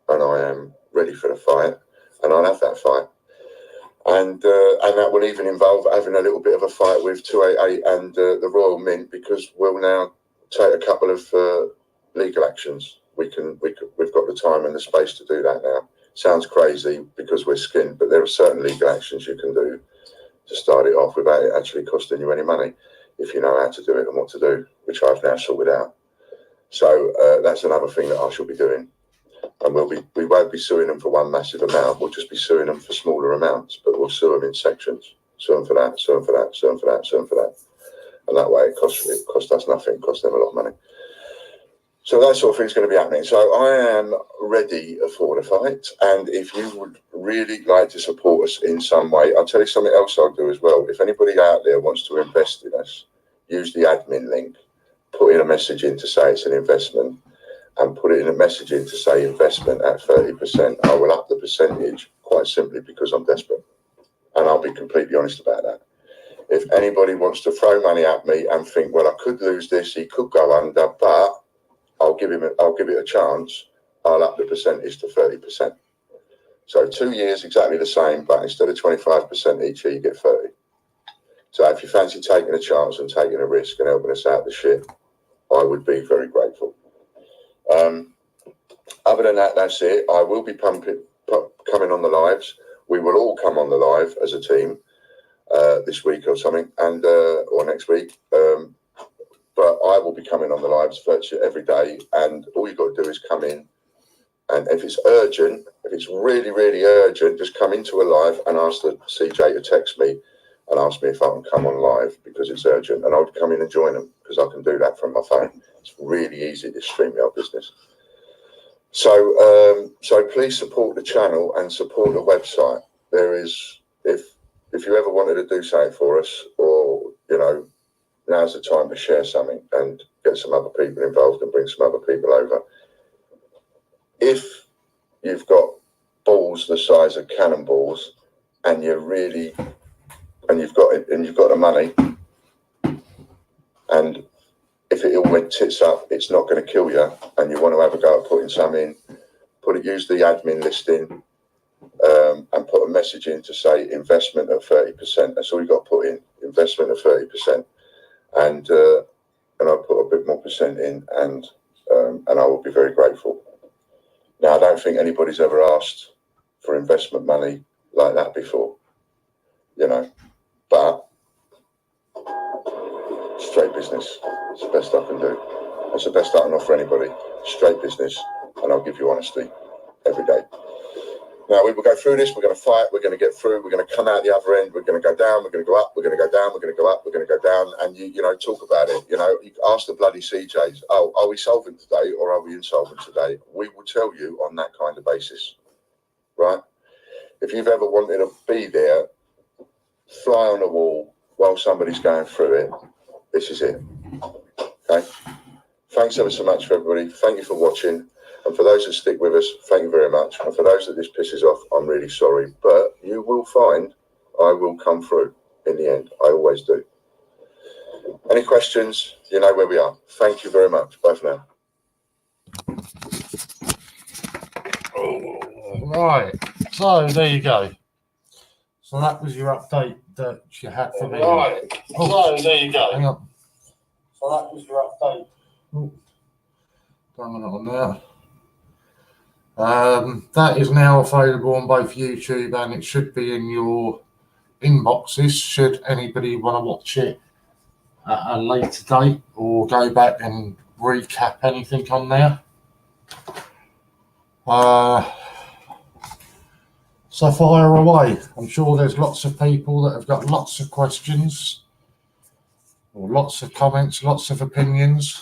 and I am ready for the fight, and I'll have that fight. And that will even involve having a little bit of a fight with 288 and the Royal Mint, because we'll now take a couple of legal actions. We've got the time and the space to do that now. Sounds crazy because we're skinned, but there are certain legal actions you can do to start it off without it actually costing you any money, if you know how to do it and what to do, which I've now sorted out. So that's another thing that I shall be doing. And we won't be suing them for one massive amount. We'll just be suing them for smaller amounts, but we'll sue them in sections. Sue them for that, sue them for that, sue them for that, sue them for that. And that way it costs us nothing, it costs them a lot of money. So that sort of thing's going to be happening. So I am ready for the fight. And if you would really like to support us in some way, I'll tell you something else I'll do as well. If anybody out there wants to invest in us, use the admin link, put in a message in to say it's an investment, and put it in a message in to say investment at 30%. I will up the percentage quite simply because I'm desperate. And I'll be completely honest about that. If anybody wants to throw money at me and think, well, I could lose this, he could go under, but I'll give it a chance, I'll up the percentage to 30%. So 2 years, exactly the same, but instead of 25% each year, you get 30. So if you fancy taking a chance and taking a risk and helping us out the shit, I would be very grateful. Other than that, that's it. I will be coming on the lives. We will all come on the live as a team this week or something, and or next week. But I will be coming on the lives virtually every day, and all you've got to do is come in. And if it's urgent, if it's really, really urgent, just come into a live and ask the CJ to text me and ask me if I can come on live because it's urgent, and I'll come in and join them because I can do that from my phone. It's really easy, this StreamYard business. So please support the channel and support the website. There is, if you ever wanted to do something for us, or you know, now's the time to share something and get some other people involved and bring some other people over. If you've got balls the size of cannonballs and you've got the money, and if it all went tits up, it's not going to kill you, and you want to have a go at putting some in, use the admin listing, and put a message in to say investment at 30%. That's all you got to put in, investment at 30%, and I'll put a bit more percent in, and I will be very grateful. Now, I don't think anybody's ever asked for investment money like that before, you know, but straight business. It's the best I can do. That's the best I can offer anybody. Straight business, and I'll give you honesty every day. Now, we will go through this. We're going to fight. We're going to get through. We're going to come out the other end. We're going to go down. We're going to go up. We're going to go down. We're going to go up. We're going to go down. And, you know, talk about it. You know, you ask the bloody CJs, oh, are we solvent today or are we insolvent today? We will tell you on that kind of basis, right? If you've ever wanted to be there, fly on the wall while somebody's going through it, this is it. Okay? Thanks ever so much for everybody. Thank you for watching. And for those that stick with us, thank you very much. And for those that this pisses off, I'm really sorry. But you will find I will come through in the end. I always do. Any questions? You know where we are. Thank you very much. Bye for now. Right. So there you go. So that was your update that you had for me. Right. Oh, So there you go. hang on. So that was your update. Oh, bring it on there. That is now available on both YouTube and it should be in your inboxes should anybody want to watch it at a later date or go back and recap anything on there. So fire away. I'm sure there's lots of people that have got lots of questions or lots of comments, lots of opinions.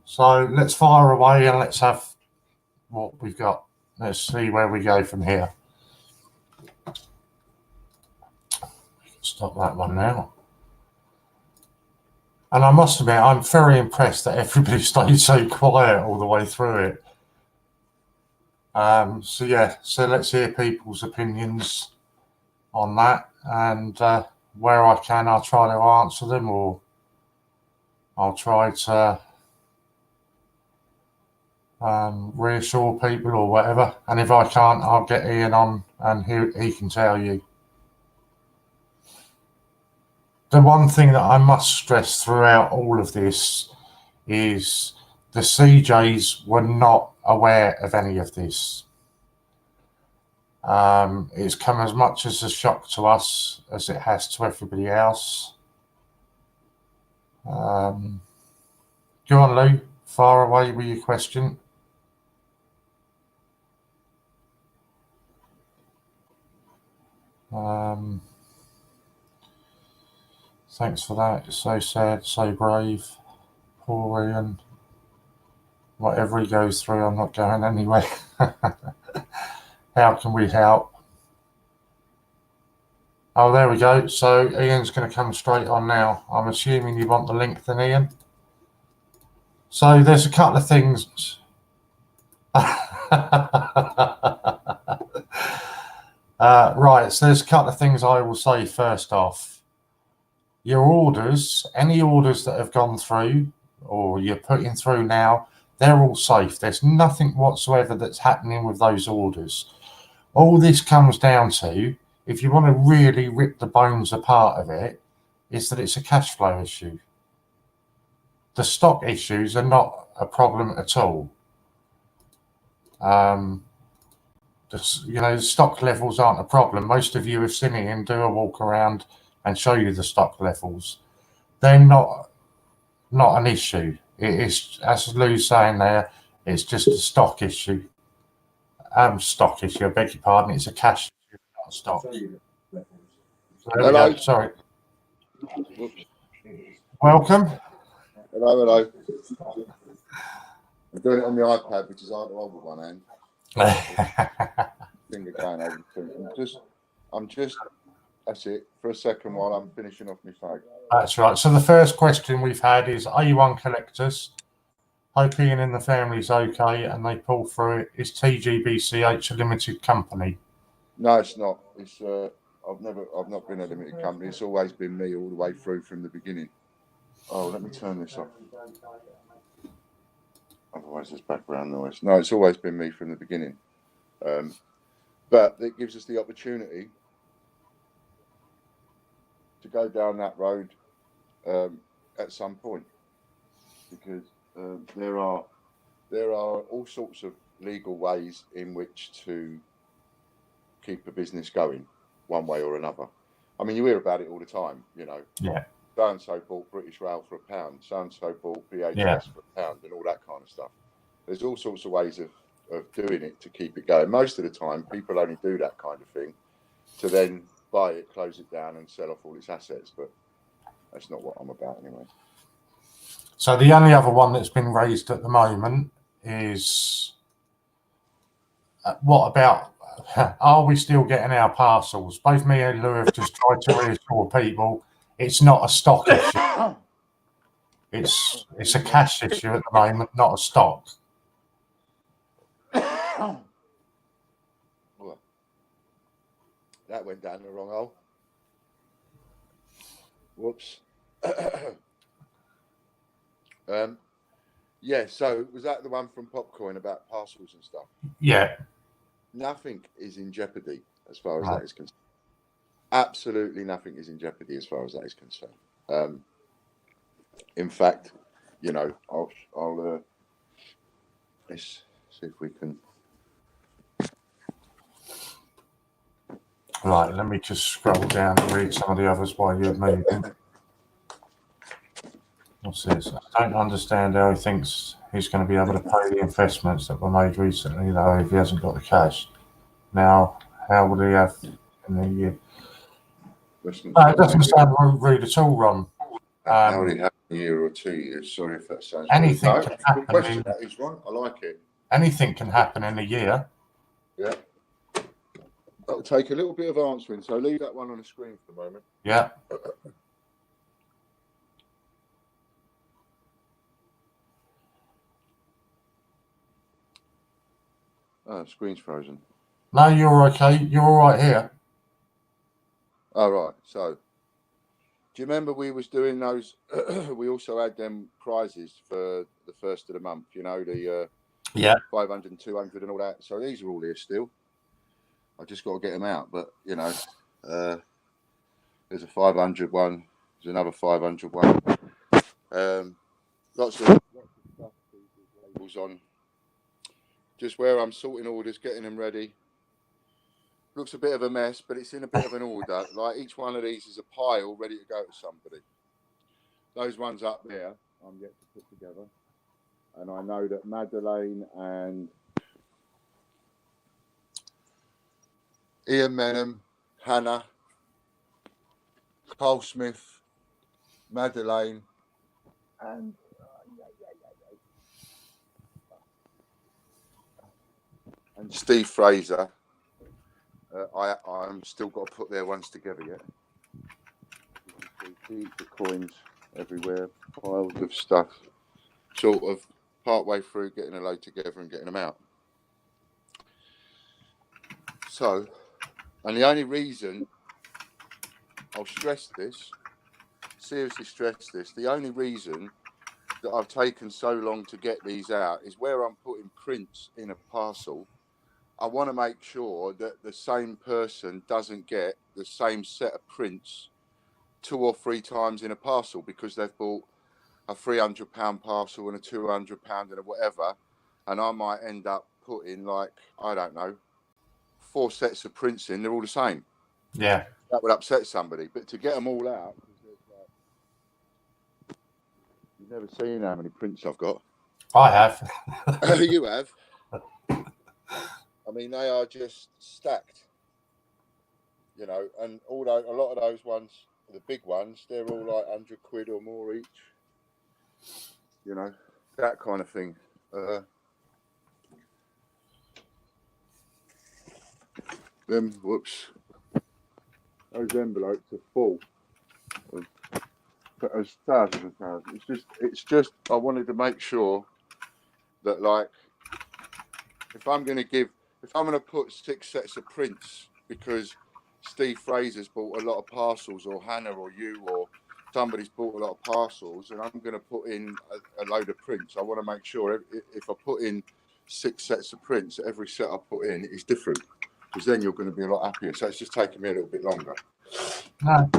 So let's fire away and let's have what we've got. Let's see where we go from here. Stop that one now. And I must admit, I'm very impressed that everybody stayed so quiet all the way through it. So let's hear people's opinions on that, and where I can, I'll try to answer them, or I'll try to reassure people or whatever. And if I can't, I'll get Ian on and he can tell you. The one thing that I must stress throughout all of this is the CJs were not aware of any of this. It's come as much as a shock to us as it has to everybody else. Go on, Lou, far away with your question. Thanks for that. It's so sad, so brave. Poor Ian. Whatever he goes through, I'm not going anywhere. How can we help? Oh, there we go. So Ian's going to come straight on now. I'm assuming you want the link then, Ian. So there's a couple of things. Right, so there's a couple of things I will say first off. Your orders, any orders that have gone through or you're putting through now, they're all safe. There's nothing whatsoever that's happening with those orders. All this comes down to, if you want to really rip the bones apart of it, is that it's a cash flow issue. The stock issues are not a problem at all. The stock levels aren't a problem. Most of you have seen it and do a walk around and show you the stock levels. They're not an issue. It is, as Lou's saying there, it's just a stock issue. I beg your pardon, it's a cash issue, not a stock. So there we go. Sorry. Welcome. Hello. I'm doing it on the iPad, which is hard to hold with one hand. Finger going over the I'm just that's it for a second while I'm finishing off my phone. That's right. So the first question we've had is, are you on collectors? Hope Ian and the family's okay and they pull through it. Is TGBCH a limited company? No, it's not. It's I've not been a limited company. It's always been me all the way through from the beginning. Oh, let me turn this off. Otherwise there's background noise. No, it's always been me from the beginning. But it gives us the opportunity to go down that road at some point, because there are all sorts of legal ways in which to keep a business going, one way or another. I mean, you hear about it all the time, Yeah. So and so bought British Rail for £1, so and so bought BHS for £1, and all that kind of stuff. There's all sorts of ways of doing it to keep it going. Most of the time, people only do that kind of thing to then buy it, close it down, and sell off all its assets. But that's not what I'm about anyway. So the only other one that's been raised at the moment is, what about, are we still getting our parcels? Both me and Lou have just tried to reassure people it's not a stock issue. It's a cash issue at the moment, not a stock. That went down the wrong hole. Whoops. So was that the one from Popcoin about parcels and stuff? Yeah. Nothing is in jeopardy. as far as that is concerned. Absolutely nothing is in jeopardy as far as that is concerned. In fact, you know, I'll let's see if we can. Right, let me just scroll down and read some of the others while you're moving. What's this? I don't understand how he thinks he's going to be able to pay the investments that were made recently, though, if he hasn't got the cash. Now, how would he have in the year? No, it doesn't sound rude at all, Ron. How would he have a year or 2 years? Sorry if that sounds anything rude. No, can happen. Good question, that is, Ron. I like it. Anything can happen in a year. Yeah. That'll take a little bit of answering, so leave that one on the screen for the moment. Yeah. Oh, screen's frozen. No, you're okay. You're all right here. All right. So, do you remember we was doing those? We also had them prizes for the first of the month. You know, the 500 and 200 and all that. So these are all here still. I just got to get them out. But you know, there's a 500 one. There's another 500 one. Lots of stuff. Labels on. Just where I'm sorting orders, getting them ready. Looks a bit of a mess, but it's in a bit of an order. Like each one of these is a pile ready to go to somebody. Those ones up there, I'm yet to put together. And I know that Madeleine and Ian Menham, Hannah, Carl Smith, Madeleine, and Steve Fraser. I'm still got to put their ones together yet. The coins everywhere, piles of stuff. Sort of part way through getting a load together and getting them out. So, and the only reason I'll stress this, seriously stress this, the only reason that I've taken so long to get these out is where I'm putting prints in a parcel. I want to make sure that the same person doesn't get the same set of prints 2 or 3 times in a parcel because they've bought a £300 parcel and a £200 and a whatever, and I might end up putting like, I don't know, 4 sets of prints in. They're all the same. Yeah, that would upset somebody. But to get them all out, you've never seen how many prints I've got. I have. You have. I mean, they are just stacked, you know, and although a lot of those ones, the big ones, they're all like 100 quid or more each, you know, that kind of thing. Those envelopes are full. But there's thousands and thousands. It's just, I wanted to make sure that, like, if I'm going to put 6 sets of prints because Steve Fraser's bought a lot of parcels, or Hannah or you or somebody's bought a lot of parcels, and I'm going to put in a load of prints, I want to make sure if I put in 6 sets of prints, every set I put in is different, because then you're going to be a lot happier. So it's just taking me a little bit longer. No.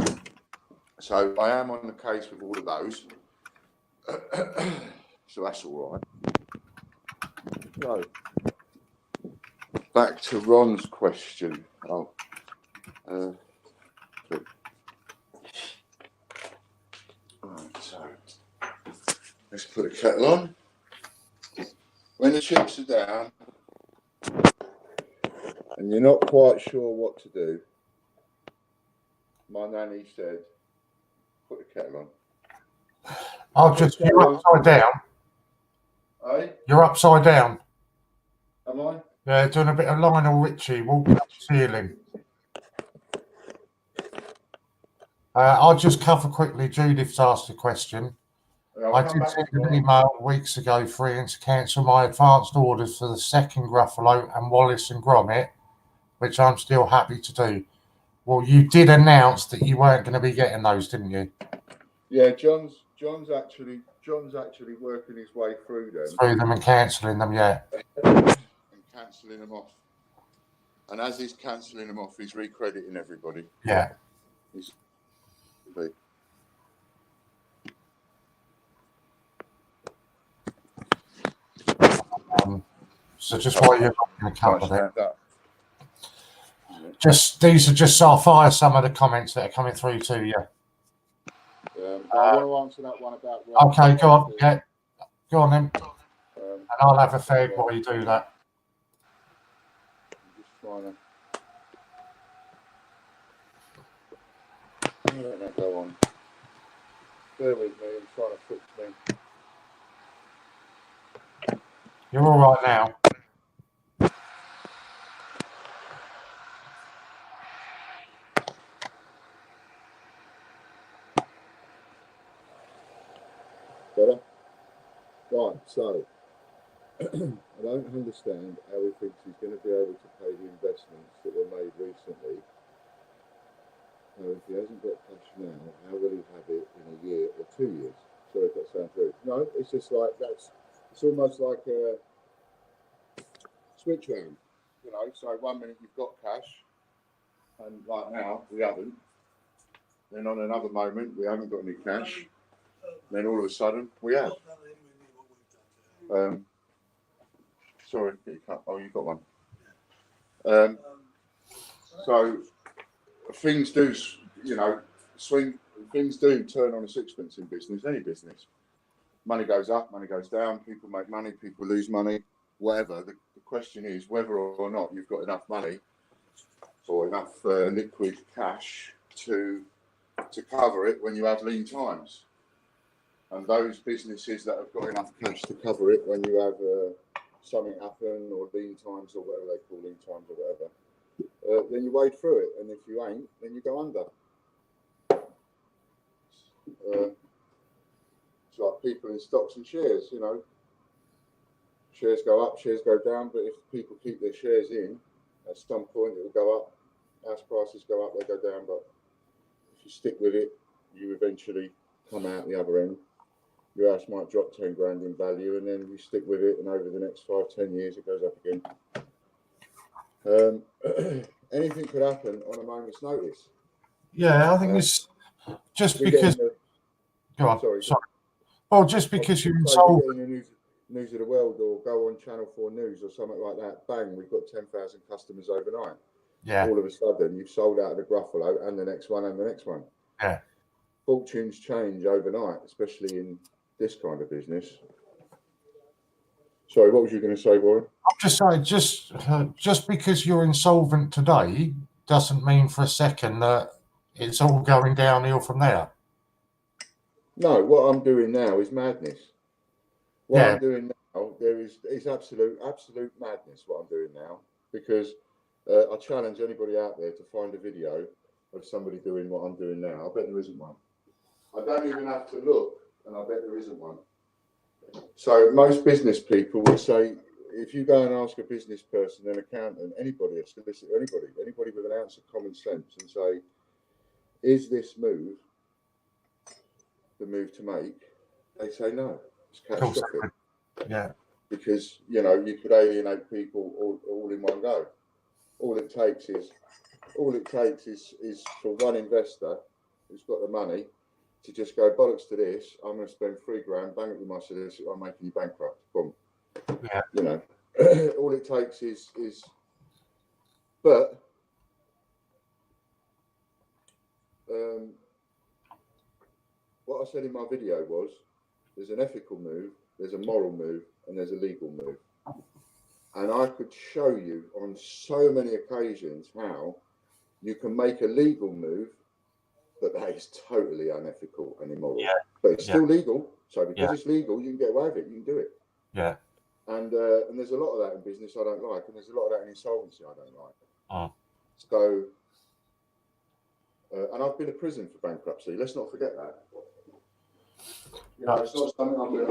So I am on the case with all of those. So that's all right. So back to Ron's question. Right, so let's put a kettle on. When the chips are down and you're not quite sure what to do, my nanny said, put the kettle on. You're upside down. Hey? You're upside down. Am I? Yeah, doing a bit of Lionel Richie, walking up the ceiling. I'll just cover quickly. Judith's asked a question. I did send an email weeks ago freeing to cancel my advanced orders for the second Gruffalo and Wallace and Gromit, which I'm still happy to do. Well, you did announce that you weren't going to be getting those, didn't you? Yeah, John's actually working his way through them. Through them and cancelling them, yeah. And cancelling them off. And as he's cancelling them off, he's recrediting everybody. Yeah. He's, so just while you're looking a couple of them, stand up. just these are just I'll fire some of the comments that are coming through to you. I want to answer that one about. Okay, go on. Yeah, go on then. And I'll have a fag while you do that. I'm just trying to. Let that go on. Bear with me. I'm trying to fix me. You're all right now. Better? Right, so I don't understand how he thinks he's going to be able to pay the investments that were made recently. Now, if he hasn't got cash now, how will he have it in a year or 2 years? Sorry if that sounds rude. No, it's just like it's almost like a switch round, you know. So 1 minute you've got cash, and right now we haven't. Then on another moment we haven't got any cash. Then all of a sudden we have. Sorry, oh, you got one. So things do, you know, swing. Things do turn on a sixpence in business, any business. Money goes up, money goes down. People make money, people lose money, whatever. The question is whether or not you've got enough money or enough liquid cash to cover it when you have lean times. And those businesses that have got enough cash to cover it when you have something happen or lean times or whatever they call lean times or whatever, then you wade through it. And if you ain't, then you go under. It's like people in stocks and shares, you know. Shares go up, shares go down, but if people keep their shares in, at some point it will go up. House prices go up, they go down, but if you stick with it, you eventually come out the other end. Your house might drop 10 grand in value, and then you stick with it, and over the next 5-10 years, it goes up again. Anything could happen on a moment's notice. Yeah, I think it's just because. Go on. Sorry. Well, just because you're insolvent. We're getting the news of the world, or go on Channel 4 News or something like that. Bang, we've got 10,000 customers overnight. Yeah. All of a sudden, you've sold out of the Gruffalo and the next one and the next one. Yeah. Fortunes change overnight, especially in this kind of business. Sorry, what was you going to say, Warren? I'm just saying, just because you're insolvent today doesn't mean for a second that it's all going downhill from there. No, what I'm doing now is madness. What I'm doing now, is absolute madness. What I'm doing now, because I challenge anybody out there to find a video of somebody doing what I'm doing now. I bet there isn't one. I don't even have to look, and I bet there isn't one. So most business people would say, if you go and ask a business person, an accountant, anybody, a solicitor, anybody with an ounce of common sense, and say, is this move the move to make? They say no. It's catastrophic. Yeah. Because, you know, you could alienate people all in one go. All it takes is for one investor who's got the money to just go, bollocks to this, I'm going to spend $3 grand, bang it with my solicitor, I'm making you bankrupt. Boom. Yeah. You know, all it takes is but what I said in my video was, there's an ethical move, there's a moral move, and there's a legal move. And I could show you on so many occasions how you can make a legal move, but that is totally unethical and immoral. Yeah. But it's still legal. So because it's legal, you can get away with it. You can do it. Yeah. And there's a lot of that in business I don't like, and there's a lot of that in insolvency I don't like. So, and I've been to prison for bankruptcy. Let's not forget that. You know, it's not something I'm going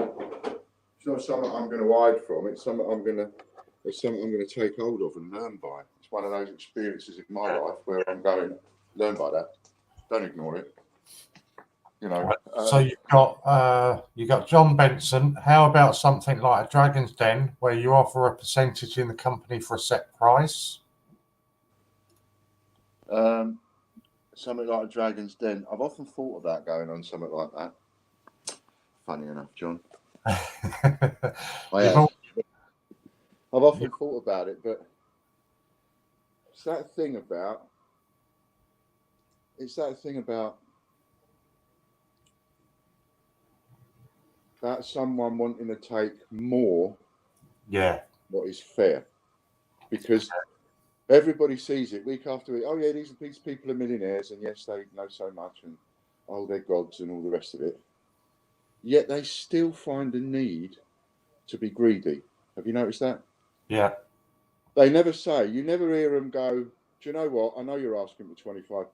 to hide from. It's something I'm going to take hold of and learn by. It's one of those experiences in my life where I'm going to learn by that. Don't ignore it. You know. So you've got John Benson. How about something like a Dragon's Den, where you offer a percentage in the company for a set price? Something like a Dragon's Den. I've often thought about going on something like that. Funny enough, John. I've often thought about it, but it's that thing about someone wanting to take more. Yeah. What is fair, because everybody sees it week after week. Oh yeah, these people are millionaires, and yes, they know so much, and oh, they're gods, and all the rest of it. Yet they still find the need to be greedy. Have you noticed that? Yeah. They never say. You never hear them go, do you know what? I know you're asking for 25.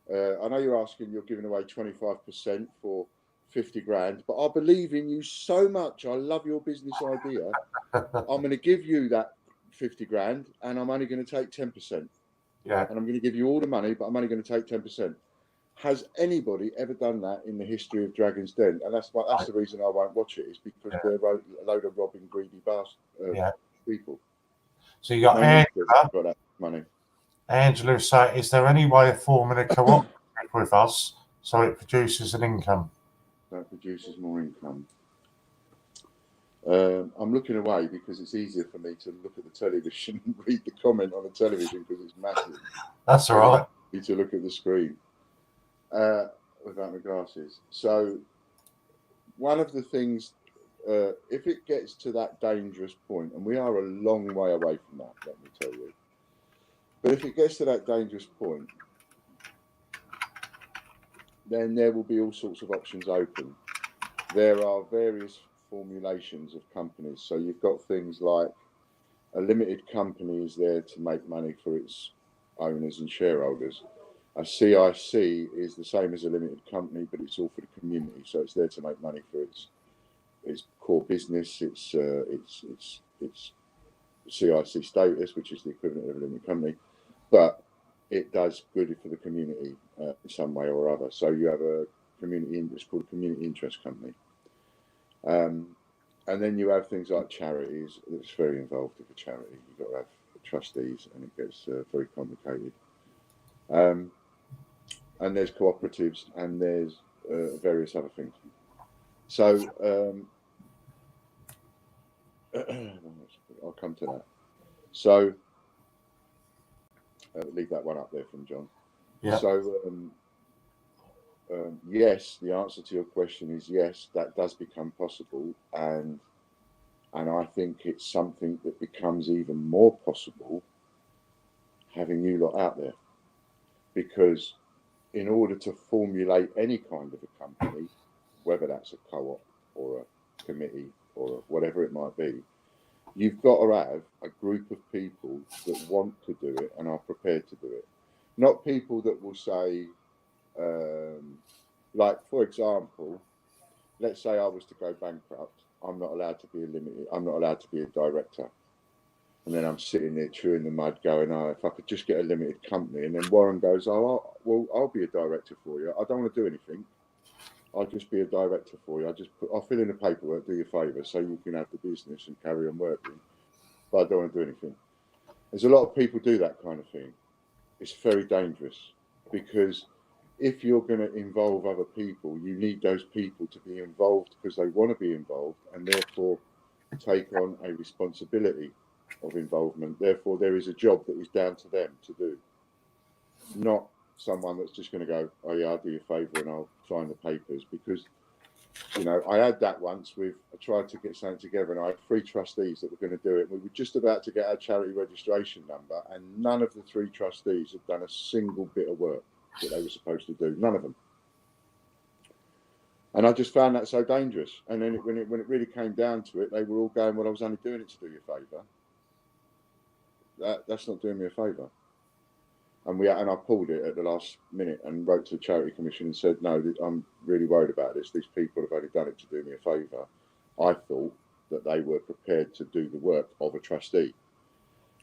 I know you're giving away 25% for 50 grand, but I believe in you so much. I love your business idea. I'm going to give you that 50 grand, and I'm only going to take 10%. Yeah. And I'm going to give you all the money, but I'm only going to take 10%. Has anybody ever done that in the history of Dragon's Den? And that's the reason I won't watch it, is because they're a load of robbing, greedy people. So you got No Angela. got that money. Angela saying, is there any way of forming a cooperative with us so it produces an income? That produces more income. I'm looking away because it's easier for me to look at the television and read the comment on the television because it's massive. That's all right. To look at the screen without my glasses. So one of the things, if it gets to that dangerous point, and we are a long way away from that, let me tell you, but if it gets to that dangerous point, then there will be all sorts of options open. There are various formulations of companies. So you've got things like a limited company is there to make money for its owners and shareholders. A CIC is the same as a limited company, but it's all for the community. So it's there to make money for its core business, its CIC status, which is the equivalent of a limited company, but it does good for the community in some way or other. So you have a community, it's called a community interest company. And then you have things like charities. It's very involved with a charity. You've got to have trustees, and it gets very complicated. And there's cooperatives, and there's various other things. So I'll come to that. So leave that one up there from John. Yeah. So yes, the answer to your question is yes, that does become possible, and I think it's something that becomes even more possible having you lot out there, because in order to formulate any kind of a company, whether that's a co-op or a committee or whatever it might be, you've got to have a group of people that want to do it and are prepared to do it. Not people that will say, like, for example, let's say I was to go bankrupt. I'm not allowed to be I'm not allowed to be a director. And then I'm sitting there chewing the mud going, oh, if I could just get a limited company. And then Warren goes, oh, well, I'll be a director for you. I don't want to do anything. I'll just be a director for you. I'll fill in the paperwork, do you a favour, so you can have the business and carry on working. But I don't want to do anything. There's a lot of people do that kind of thing. It's very dangerous, because if you're going to involve other people, you need those people to be involved because they want to be involved, and therefore take on a responsibility of involvement. Therefore, there is a job that is down to them to do, not someone that's just going to go, oh yeah, I'll do you a favour and I'll sign the papers. Because, you know, I had that once I tried to get something together, and I had 3 trustees that were going to do it. We were just about to get our charity registration number, and none of the 3 trustees had done a single bit of work that they were supposed to do. None of them. And I just found that so dangerous. And then when it really came down to it, they were all going, well, I was only doing it to do you a favour. That's not doing me a favour. And I pulled it at the last minute and wrote to the Charity Commission and said, no, I'm really worried about this. These people have only done it to do me a favour. I thought that they were prepared to do the work of a trustee,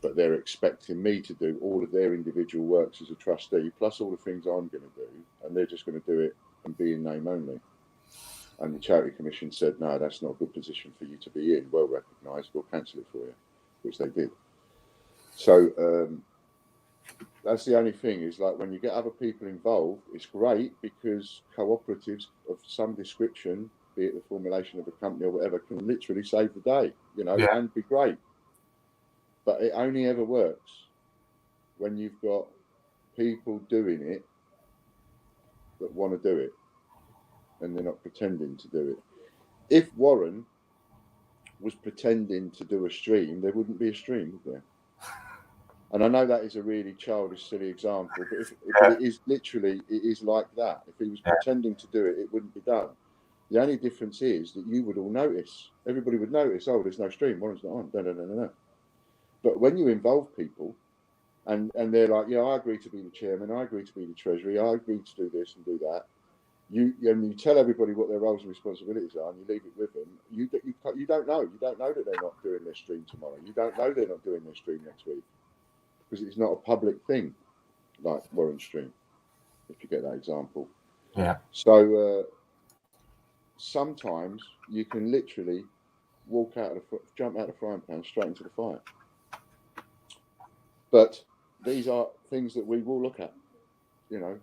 but they're expecting me to do all of their individual works as a trustee, plus all the things I'm going to do, and they're just going to do it and be in name only. And the Charity Commission said, no, that's not a good position for you to be in. Well recognised, we'll cancel it for you, which they did. So That's the only thing, is like when you get other people involved, it's great because cooperatives of some description, be it the formulation of a company or whatever, can literally save the day, and be great. But it only ever works when you've got people doing it that want to do it and they're not pretending to do it. If Warren was pretending to do a stream, there wouldn't be a stream, would there? And I know that is a really childish, silly example, but it is literally, it is like that. If he was pretending to do it, it wouldn't be done. The only difference is that you would all notice. Everybody would notice, oh, there's no stream, Warren's not on. No. But when you involve people, and they're like, yeah, I agree to be the chairman, I agree to be the treasury, I agree to do this and do that. You tell everybody what their roles and responsibilities are, and you leave it with them. You don't know. You don't know that they're not doing their stream tomorrow. You don't know they're not doing their stream next week, because it's not a public thing like Warren Stream, if you get that example. Yeah. So sometimes you can literally jump out of the frying pan straight into the fire. But these are things that we will look at. I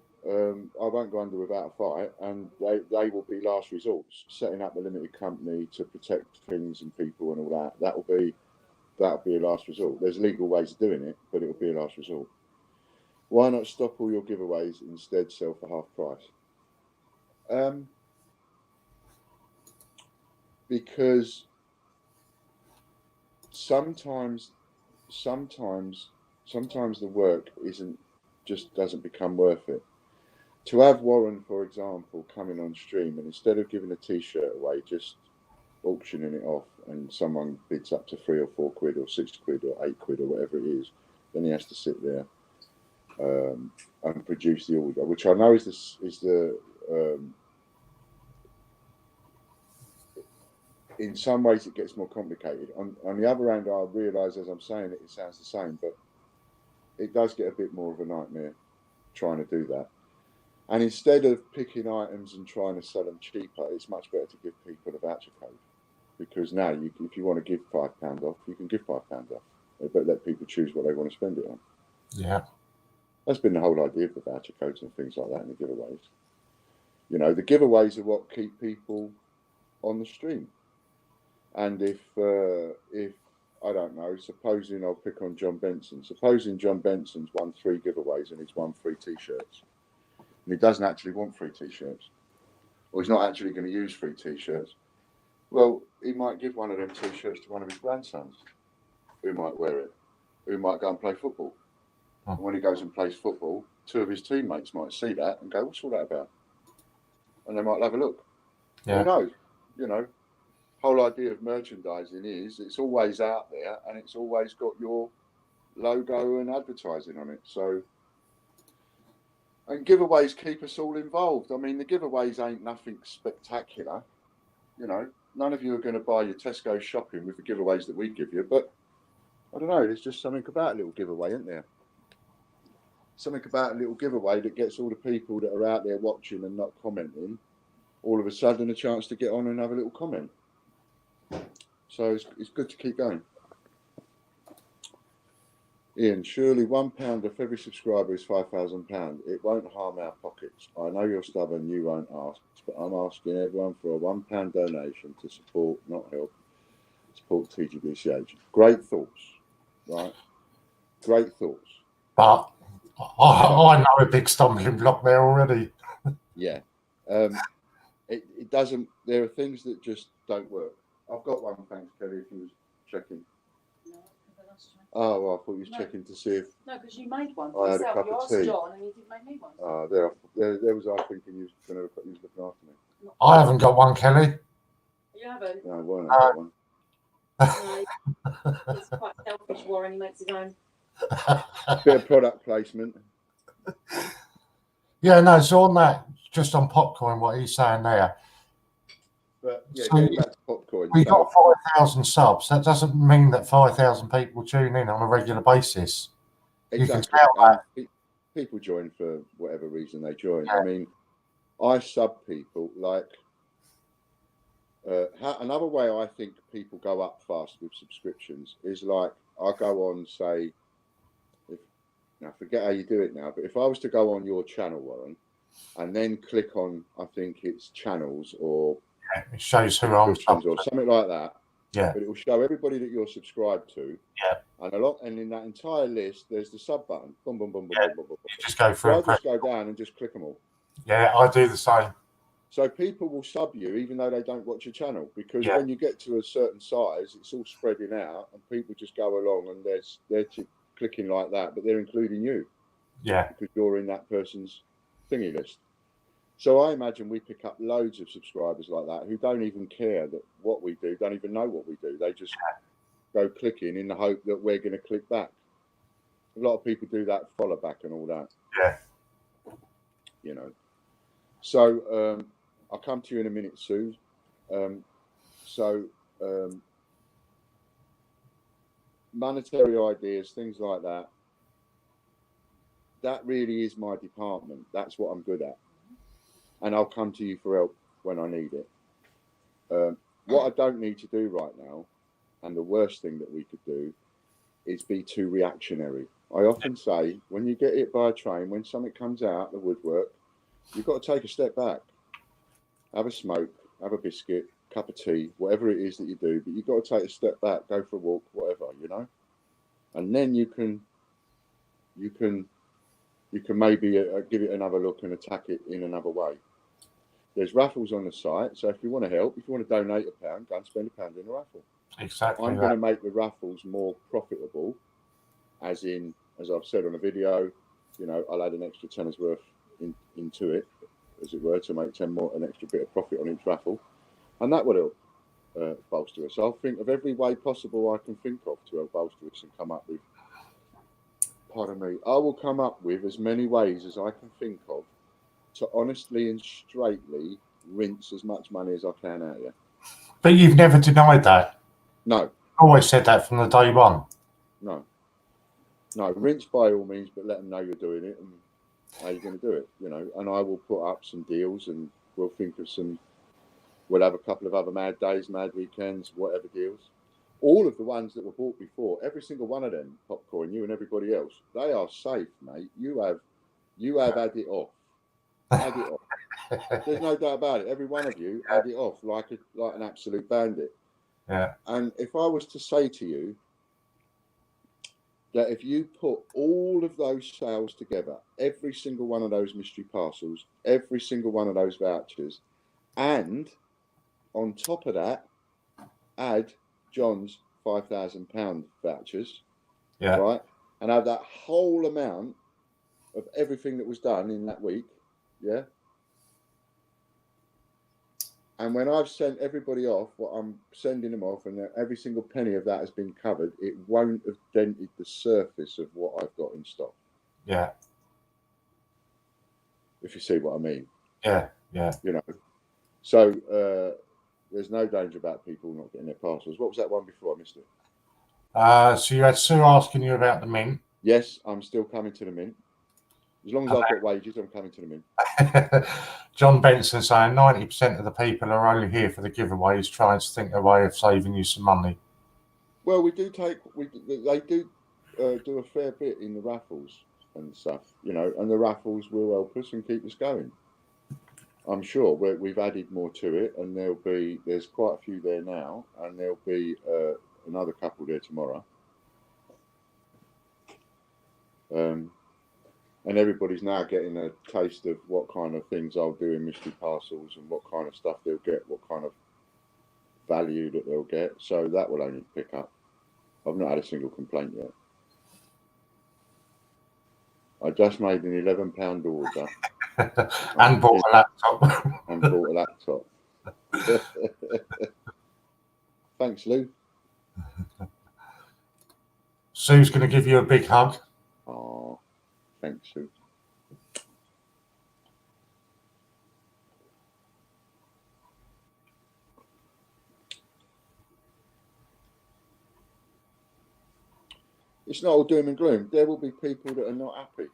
won't go under without a fight, and they will be last resorts. Setting up a limited company to protect things and people and all that, that'll be a last resort. There's legal ways of doing it, but it'll be a last resort. Why not stop all your giveaways and instead sell for half price? Because sometimes the work doesn't become worth it. To have Warren, for example, coming on stream, and instead of giving a t-shirt away, just auctioning it off, and someone bids up to £3 or £4 or £6 or £8 or whatever it is, then he has to sit there and produce the order, which I know is the in some ways it gets more complicated. On the other hand, I realise as I'm saying it sounds the same, but it does get a bit more of a nightmare trying to do that. And instead of picking items and trying to sell them cheaper, it's much better to give people a voucher code, because now if you want to give £5 off, you can give £5 off, but let people choose what they want to spend it on. Yeah. That's been the whole idea of the voucher codes and things like that, and the giveaways. The giveaways are what keep people on the stream. And if I don't know, supposing I'll pick on John Benson. Supposing John Benson's won 3 giveaways and he's won 3 t-shirts, and he doesn't actually want 3 t-shirts, or he's not actually going to use 3 t-shirts. Well, he might give one of them t-shirts to one of his grandsons, who might wear it, who might go and play football. And when he goes and plays football, 2 of his teammates might see that and go, "What's all that about?" And they might have a look. Yeah. Who knows? Whole idea of merchandising is it's always out there, and it's always got your logo and advertising on it. So, and giveaways keep us all involved. I mean, the giveaways ain't nothing spectacular. None of you are going to buy your Tesco shopping with the giveaways that we give you, but I don't know, there's just something about a little giveaway, isn't there? Something about a little giveaway that gets all the people that are out there watching and not commenting all of a sudden a chance to get on and have a little comment. So it's good to keep going. Ian, surely £1 off every subscriber is £5,000. It won't harm our pockets. I know you're stubborn, you won't ask, but I'm asking everyone for a £1 donation to support, not help, support TGBCH. Great thoughts, right? Great thoughts. But I know a big stumbling block there already. Yeah. It doesn't, there are things that just don't work. I've got one, thanks, Kelly, if you was checking. No, because I was trying. Oh, well, I thought you was checking to see if No, because you made one I for had a yourself. cup You of asked tea. John and he didn't make me one. There was I thinking you was looking after me. I haven't got one, Kelly. You haven't? No, why not got one? No, he's quite selfish, Warren. He makes his own. Bit of product placement. Yeah, no, so on that, just on popcorn, what he's saying there. But yeah, So getting back to popcorn. We got 5,000 subs. That doesn't mean that 5,000 people tune in on a regular basis. Exactly. You can tell that. People join for whatever reason they join. Yeah. I mean, I sub people like another way I think people go up fast with subscriptions is like I go on, say, Now, I forget how you do it now, but if I was to go on your channel, Warren, and then click on, I think it's channels or It shows who I'm subscriptions or something like that. Yeah. But it will show everybody that you're subscribed to. Yeah. And in that entire list, there's the sub button. Boom, boom, boom, boom, Yeah. boom, boom, boom. You just go So through. I just go down and just click them all. Yeah, I do the same. So people will sub you even though they don't watch your channel, because Yeah. when you get to a certain size, it's all spreading out and people just go along and they're clicking like that, but they're including you. Yeah. Because you're in that person's thingy list. So I imagine we pick up loads of subscribers like that who don't even care that what we do, don't even know what we do. They just go clicking in the hope that we're going to click back. A lot of people do that, follow back and all that. Yeah. You know. So I'll come to you in a minute, Sue. Monetary ideas, things like that. That really is my department. That's what I'm good at. And I'll come to you for help when I need it. What I don't need to do right now, and the worst thing that we could do, is be too reactionary. I often say, when you get hit by a train, when something comes out the woodwork, you've got to take a step back, have a smoke, have a biscuit, cup of tea, whatever it is that you do, but you've got to take a step back, go for a walk, whatever, you know? And then you can maybe give it another look and attack it in another way. There's raffles on the site, so if you want to help, if you want to donate £1, go and spend £1 in a raffle. Exactly. I'm going to make the raffles more profitable, as I've said on a video, you know, I'll add an extra tenner's worth into it, as it were, to make an extra bit of profit on each raffle, and that will help bolster us. I'll think of every way possible I can think of to help bolster us and come up with. Pardon me. I will come up with as many ways as I can think of to honestly and straightly rinse as much money as I can out of you. But you've never denied that. No. Always said that from the day one. No, rinse by all means, but let them know you're doing it and how you're going to do it, you know. And I will put up some deals, and we'll think of we'll have a couple of other mad days, mad weekends, whatever deals. All of the ones that were bought before, every single one of them, Popcorn, you and everybody else, they are safe, mate. You have had it off. Had it off. There's no doubt about it. Every one of you had it off like an absolute bandit. Yeah. And if I was to say to you that if you put all of those sales together, every single one of those mystery parcels, every single one of those vouchers, and on top of that, add John's £5,000 vouchers, Yeah. right, and have that whole amount of everything that was done in that week, yeah. And when I've sent everybody off, what I'm sending them off, and every single penny of that has been covered, it won't have dented the surface of what I've got in stock. Yeah. If you see what I mean. Yeah. Yeah. You know. So there's no danger about people not getting their parcels. What was that one before? I missed it. So you had Sue asking you about the mint. Yes, I'm still coming to the mint. As long as I've got wages, I'm coming to the mint. John Benson saying 90% of the people are only here for the giveaways, trying to think a way of saving you some money. Well, they do do a fair bit in the raffles and stuff, you know, and the raffles will help us and keep us going. I'm sure we've added more to it, and there's quite a few there now, and there'll be another couple there tomorrow. And everybody's now getting a taste of what kind of things I'll do in mystery parcels and what kind of stuff they'll get, what kind of value that they'll get. So that will only pick up. I've not had a single complaint yet. I just made an £11 order. And bought a laptop. And bought a laptop. Thanks, Lou. Sue's going to give you a big hug. Oh, thanks, Sue. It's not all doom and gloom. There will be people that are not happy.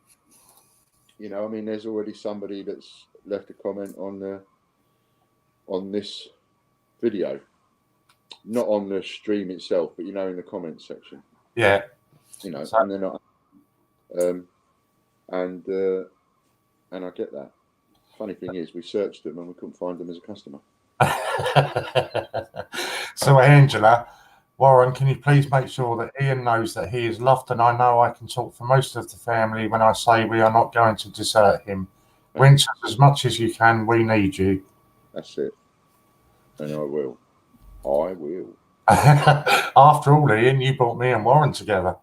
You know, I mean, there's already somebody that's left a comment on this video, not on the stream itself, but you know, in the comments section. Yeah. You know, So, and they're not. and I get that. Funny thing is, we searched them and we couldn't find them as a customer. So, Angela, Warren, can you please make sure that Ian knows that he is loved, and I know I can talk for most of the family when I say we are not going to desert him. Rinse us as much as you can. We need you. That's it. And I will. I will. After all, Ian, you brought me and Warren together.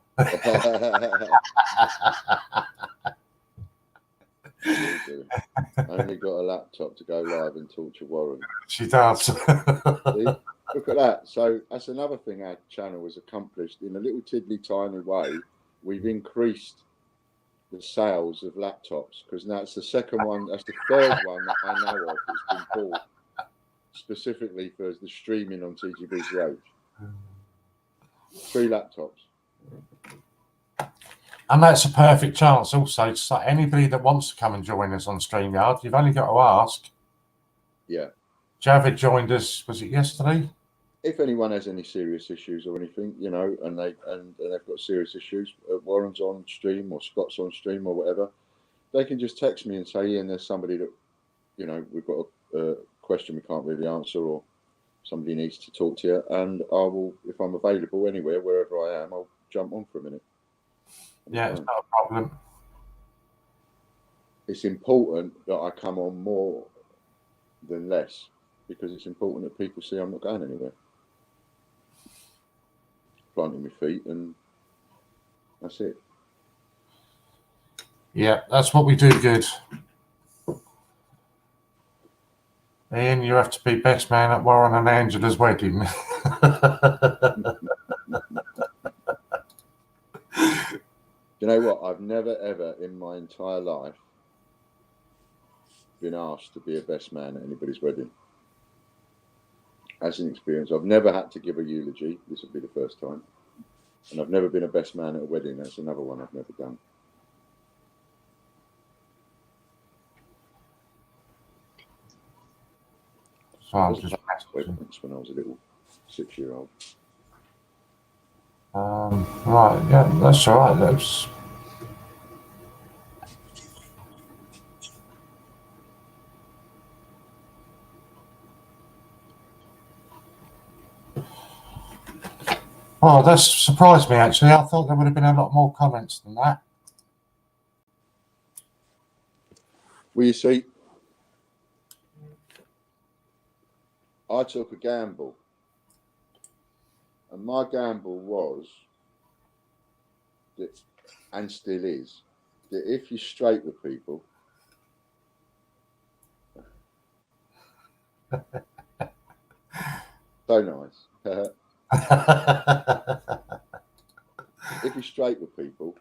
Only got a laptop to go live and talk to Warren. She does. See? Look at that. So that's another thing our channel has accomplished in a little tiddly tiny way. We've increased the sales of laptops, because now it's the second one, that's the third one that I know of that's been bought specifically for the streaming on TGBCH. 3 laptops. And that's a perfect chance also to say anybody that wants to come and join us on StreamYard, you've only got to ask. Yeah. Javid joined us, was it yesterday? If anyone has any serious issues or anything, you know, and they've got serious issues, Warren's on stream or Scott's on stream or whatever, they can just text me and say, Ian, there's somebody that, you know, we've got a question we can't really answer, or somebody needs to talk to you, and I will, if I'm available anywhere, wherever I am, I'll jump on for a minute. Yeah, it's not a problem. It's important that I come on more than less, because it's important that people see I'm not going anywhere. Planting my feet, and that's it. Yeah, that's what we do good. Ian, you have to be best man at Warren and Angela's wedding. You know what? I've never ever in my entire life been asked to be a best man at anybody's wedding. As an experience, I've never had to give a eulogy. This will be the first time. And I've never been a best man at a wedding. That's another one I've never done. So I'm just weddings when I was a little 6-year-old. right, yeah, that's all right. That's oh, that's surprised me actually. I thought there would have been a lot more comments than that. Well, you see, I took a gamble, and my gamble was that, and still is, that if you're straight with people, so nice. If you're straight with people,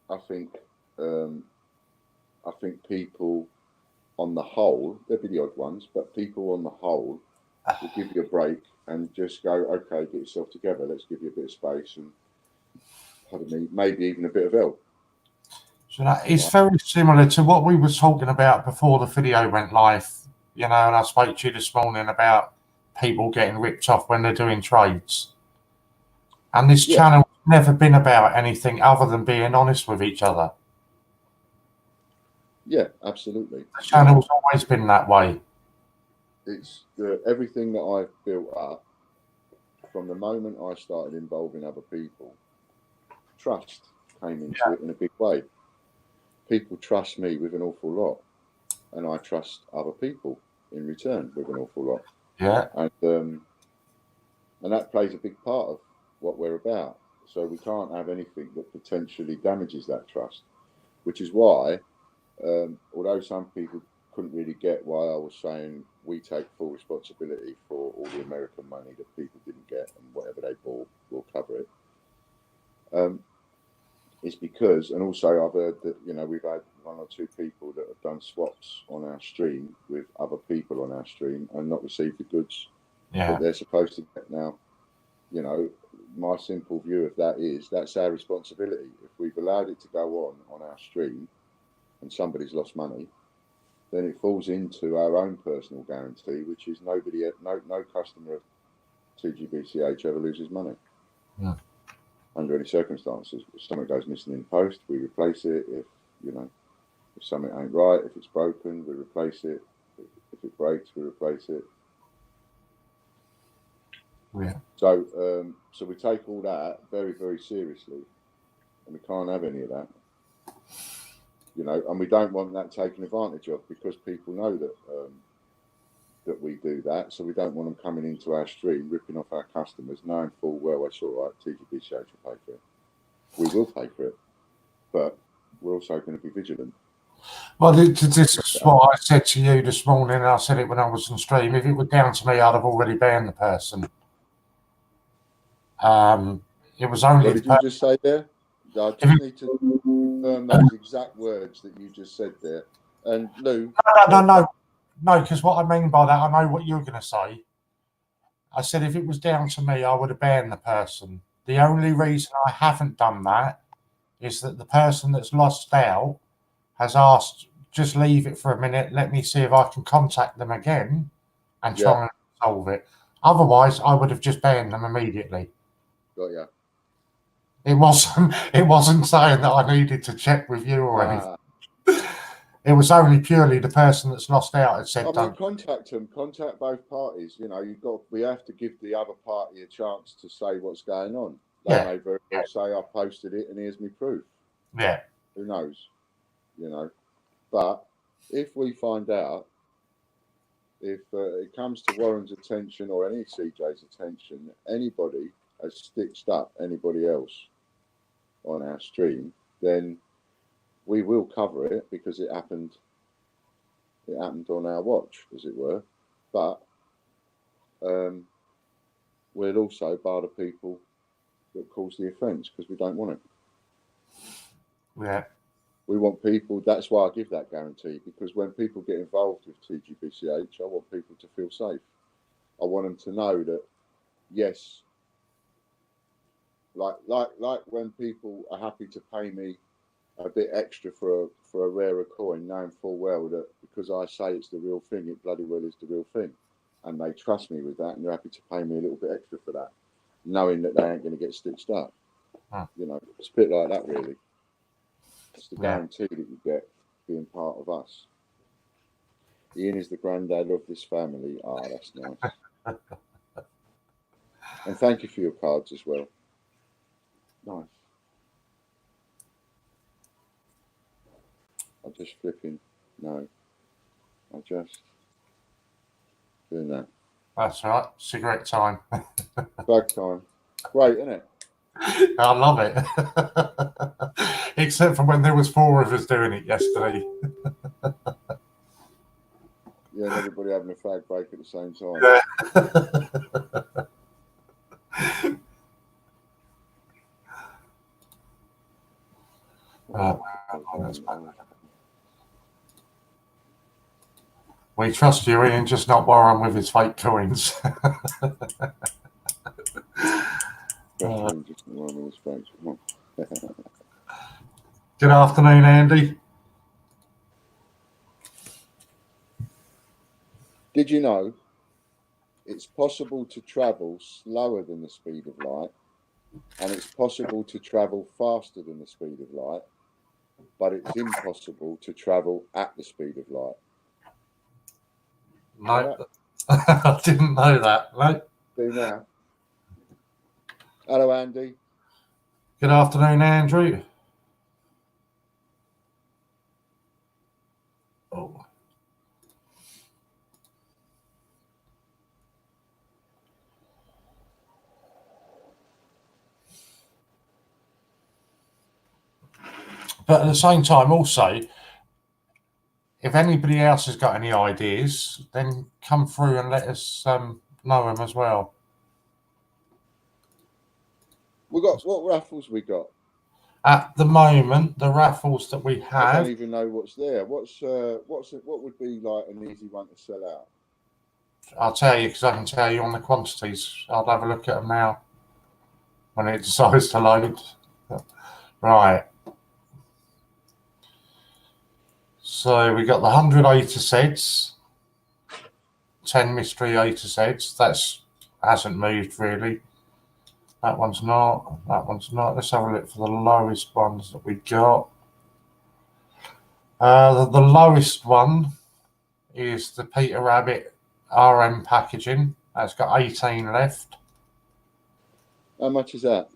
I think people on the whole, there'll be the odd ones, but people on the whole will give you a break and just go, okay, get yourself together. Let's give you a bit of space and, pardon me, maybe even a bit of help. So it's very similar to what we were talking about before the video went live, you know, and I spoke to you this morning about people getting ripped off when they're doing trades. And this channel's never been about anything other than being honest with each other. Yeah, absolutely. The channel's always been that way. It's everything that I've built up from the moment I started involving other people. Trust came into it in a big way. People trust me with an awful lot, and I trust other people in return with an awful lot. Yeah. And that plays a big part of what we're about. So we can't have anything that potentially damages that trust, which is why, although some people couldn't really get why I was saying we take full responsibility for all the American money that people didn't get, and whatever they bought, we'll cover it. It's because, and also I've heard that, you know, we've had 1 or 2 people that have done swaps on our stream with other people on our stream and not received the goods that they're supposed to get. Now, you know, my simple view of that is that's our responsibility. If we've allowed it to go on our stream and somebody's lost money, then it falls into our own personal guarantee, which is no customer of TGBCH ever loses money. Under any circumstances. If someone goes missing in post, we replace it. If, you know, If something ain't right, if it's broken, we replace it. If it breaks, we replace it. Yeah. So, so we take all that very, very seriously, and we can't have any of that, you know. And we don't want that taken advantage of, because people know that that we do that. So we don't want them coming into our stream, ripping off our customers, knowing full well it's all right. TGBCH will pay for it. We will pay for it, but we're also going to be vigilant. Well, this is what I said to you this morning, and I said it when I was on stream. If it were down to me, I'd have already banned the person. It was only. What did you just say there? I just need to confirm those exact words that you just said there. And Lou. No, because what I mean by that, I know what you're going to say. I said if it was down to me, I would have banned the person. The only reason I haven't done that is that the person that's lost out has asked, just leave it for a minute, let me see if I can contact them again and try and solve it. Otherwise, I would have just banned them immediately. Got ya. It wasn't saying that I needed to check with you or anything. It was only purely the person that's lost out had said, don't contact them, contact both parties. You know, we have to give the other party a chance to say what's going on. They may very well say, I posted it and here's me proof. Yeah. Who knows? You know. But if we find out, if it comes to Warren's attention or any CJ's attention, anybody has stitched up anybody else on our stream, then we will cover it, because it happened on our watch, as it were. But we'll also bar the people that cause the offence, because we don't want it. Yeah. We want people, that's why I give that guarantee, because when people get involved with TGBCH, I want people to feel safe. I want them to know that, yes, like when people are happy to pay me a bit extra for a rarer coin, knowing full well that because I say it's the real thing, it bloody well is the real thing. And they trust me with that, and they're happy to pay me a little bit extra for that, knowing that they ain't going to get stitched up. You know, it's a bit like that, really. It's the guarantee that you get being part of us. Ian is the granddad of this family. Ah, that's nice. And thank you for your cards as well. Nice. I'm just flipping. No. I'm just doing that. That's right. Cigarette time. Flag time. Great, isn't it? I love it. Except for when there was 4 of us doing it yesterday. Yeah, and everybody having a fag break at the same time. We trust you, Ian, just not Warren with his fake coins. Good afternoon, Andy. Did you know it's possible to travel slower than the speed of light, and it's possible to travel faster than the speed of light, but it's impossible to travel at the speed of light? No, I didn't know that. No. Do now. Hello, Andy. Good afternoon, Andrew. Oh. But at the same time, also, if anybody else has got any ideas, then come through and let us know them as well. We got what raffles we got? At the moment, the raffles that we have, I don't even know what's there. What would be like an easy one to sell out? I'll tell you, because I can tell you on the quantities. I'll have a look at them now when it decides to load. Right. So we got the 100 A to Zs, 10 mystery A to Zs. That's hasn't moved really. That one's not. That one's not. Let's have a look for the lowest ones that we got. The lowest one is the Peter Rabbit RM packaging. That's got 18 left. How much is that?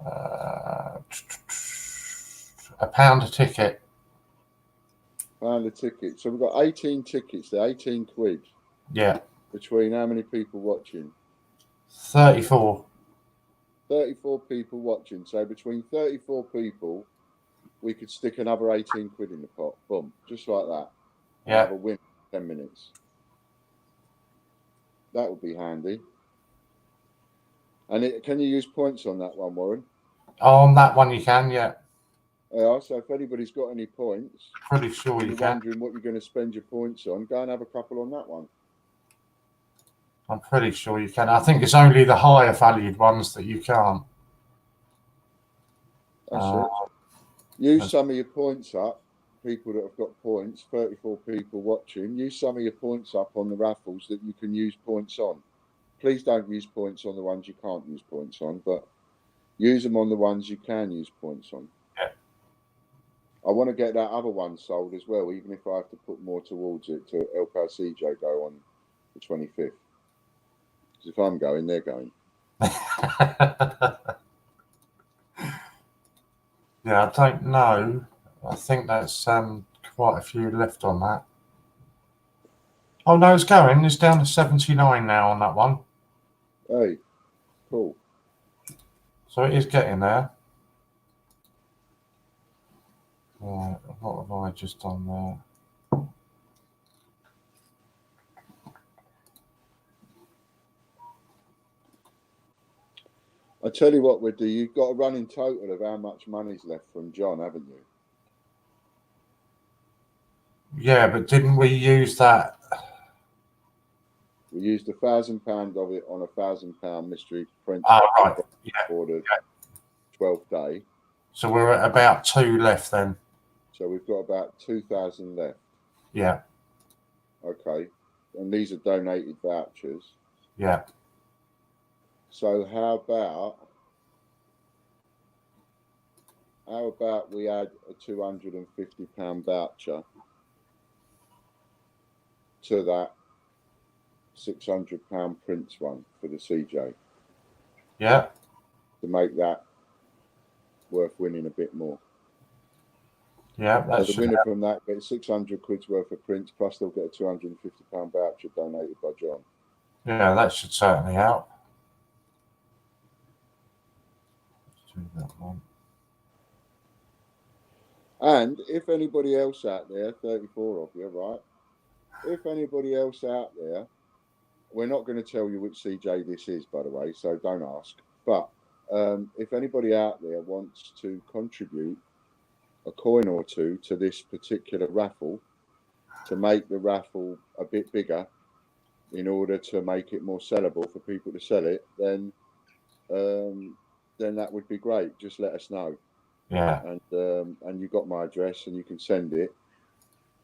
£1 a ticket. £1 a ticket. So we've got 18 tickets there, 18 quid. Yeah. Between how many people watching? 34. 34 people watching. So between 34 people, we could stick another 18 quid in the pot. Boom. Just like that. And Yeah. have a win in 10 minutes. That would be handy. And can you use points on that one, Warren? On that one you can, yeah. Yeah, so if anybody's got any points, Pretty sure you you're can. wondering what you're going to spend your points on, go and have a couple on that one. I'm pretty sure you can. I think it's only the higher valued ones that you can't. That's it. Use some of your points up. People that have got points, 34 people watching, use some of your points up on the raffles that you can use points on. Please don't use points on the ones you can't use points on, but use them on the ones you can use points on. Yeah. I want to get that other one sold as well, even if I have to put more towards it to help our CJ go on the 25th. Because if I'm going, they're going. Yeah, I don't know. I think that's quite a few left on that. Oh no, it's going. It's down to 79 now on that one. Hey, cool. So it is getting there. Right, what have I just done there? I tell you what, we'll do. You've got a running total of how much money's left from John, haven't you? Yeah, but didn't we use that? We used £1,000 of it on a £1,000 mystery print Right. Yeah. for the 12th day. So we're at about 2 left then. So we've got about 2,000 left. Yeah. Okay. And these are donated vouchers. Yeah. So how about we add a £250 voucher to that £600 Prince one for the CJ? Yeah. To make that worth winning a bit more. Yeah, that's the winner from that gets 600 quid's worth of prints, plus they'll get a £250 voucher donated by John. Yeah, that should certainly help. Let's do that one. And if anybody else out there, 34 of you, right? If anybody else out there, we're not going to tell you which CJ this is, by the way, so don't ask. But if anybody out there wants to contribute a coin or two to this particular raffle to make the raffle a bit bigger in order to make it more sellable for people to sell it, then that would be great. Just let us know. Yeah. And you got my address and you can send it.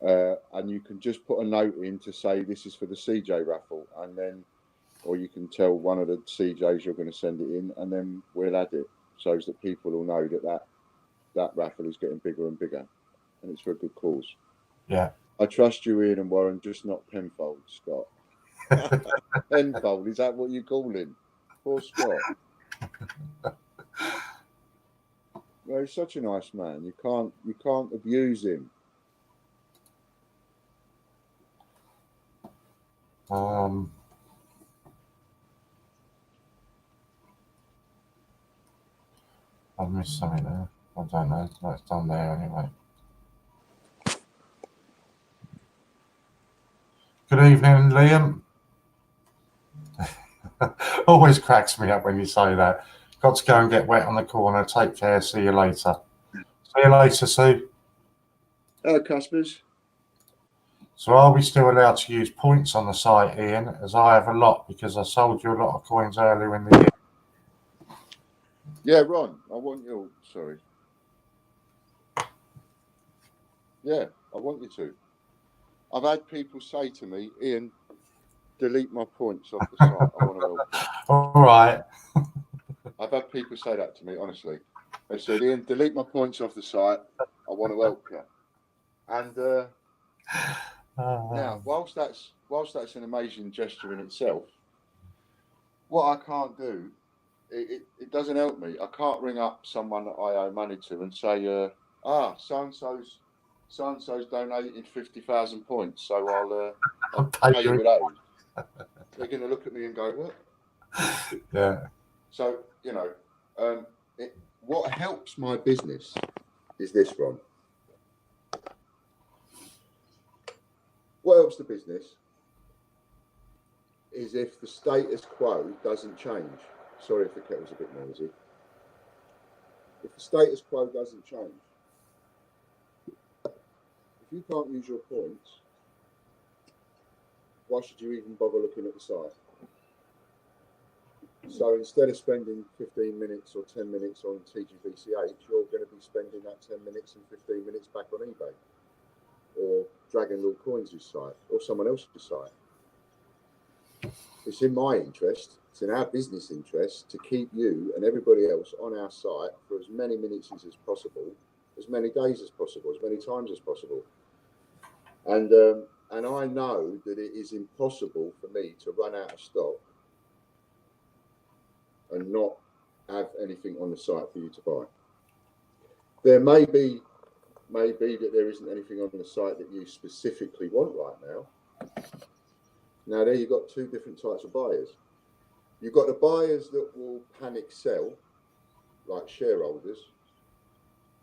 And you can just put a note in to say this is for the CJ raffle, and then, or you can tell one of the CJs you're going to send it in, and then we'll add it so that people will know that raffle is getting bigger and bigger, and it's for a good cause. Yeah. I trust you, Ian and Warren, just not Penfold, Scott. Penfold, is that what you call him? Poor Scott. Well, he's such a nice man. You can't abuse him. I've missed something there. I don't know. That's done there anyway. Good evening, Liam. Always cracks me up when you say that. Got to go and get wet on the corner. Take care. See you later. See you later, Sue. Hello, customers. So are we still allowed to use points on the site, Ian? As I have a lot because I sold you a lot of coins earlier in the year. Yeah, Ron, I want you. Sorry. Yeah, I want you to. I've had people say to me, Ian, delete my points off the site. I want to help you. All right. I've had people say that to me, honestly. They said, Ian, delete my points off the site. I want to help you. And now, whilst that's an amazing gesture in itself, what I can't do, it doesn't help me. I can't ring up someone that I owe money to and say, so and so's donated 50,000 points, so I'll pay you with those. They're going to look at me and go, what? Yeah. So, you know, what helps my business is this, Ron. What helps the business is if the status quo doesn't change. Sorry if the kettle's a bit noisy. If the status quo doesn't change, if you can't use your points, why should you even bother looking at the site? So instead of spending 15 minutes or 10 minutes on TGBCH, you're going to be spending that 10 minutes and 15 minutes back on eBay or Dragon Lord Coins' site or someone else's site. It's in my interest, it's in our business interest to keep you and everybody else on our site for as many minutes as possible, as many days as possible, as many times as possible. And I know that it is impossible for me to run out of stock and not have anything on the site for you to buy. There may be that there isn't anything on the site that you specifically want right now. Now there you've got two different types of buyers. You've got the buyers that will panic sell, like shareholders.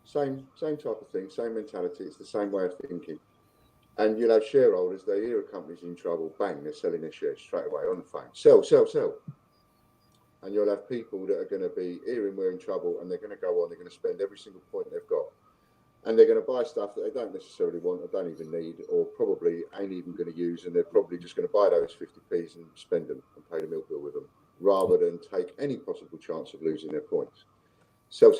Same type of thing, same mentality, it's the same way of thinking. And you'll have shareholders, they hear a company's in trouble, bang, they're selling their shares straight away on the phone. Sell. And you'll have people that are going to be hearing we're in trouble and they're going to go on, they're going to spend every single point they've got. And they're going to buy stuff that they don't necessarily want or don't even need or probably ain't even going to use, and they're probably just going to buy those 50p's and spend them and pay the milk bill with them rather than take any possible chance of losing their points. Sell.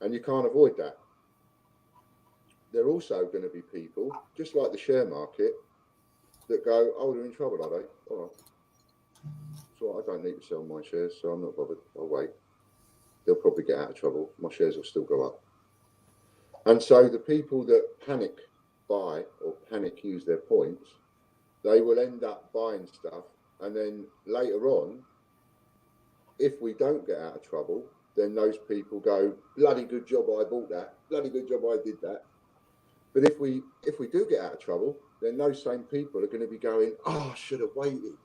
And you can't avoid that. There are also going to be people, just like the share market, that go, oh, they're in trouble, are they? All right. So I don't need to sell my shares, so I'm not bothered. I'll wait. They'll probably get out of trouble. My shares will still go up. And so the people that panic buy or panic use their points, they will end up buying stuff. And then later on, if we don't get out of trouble, then those people go, bloody good job I bought that. Bloody good job I did that. But if we do get out of trouble, then those same people are going to be going, oh, I should have waited.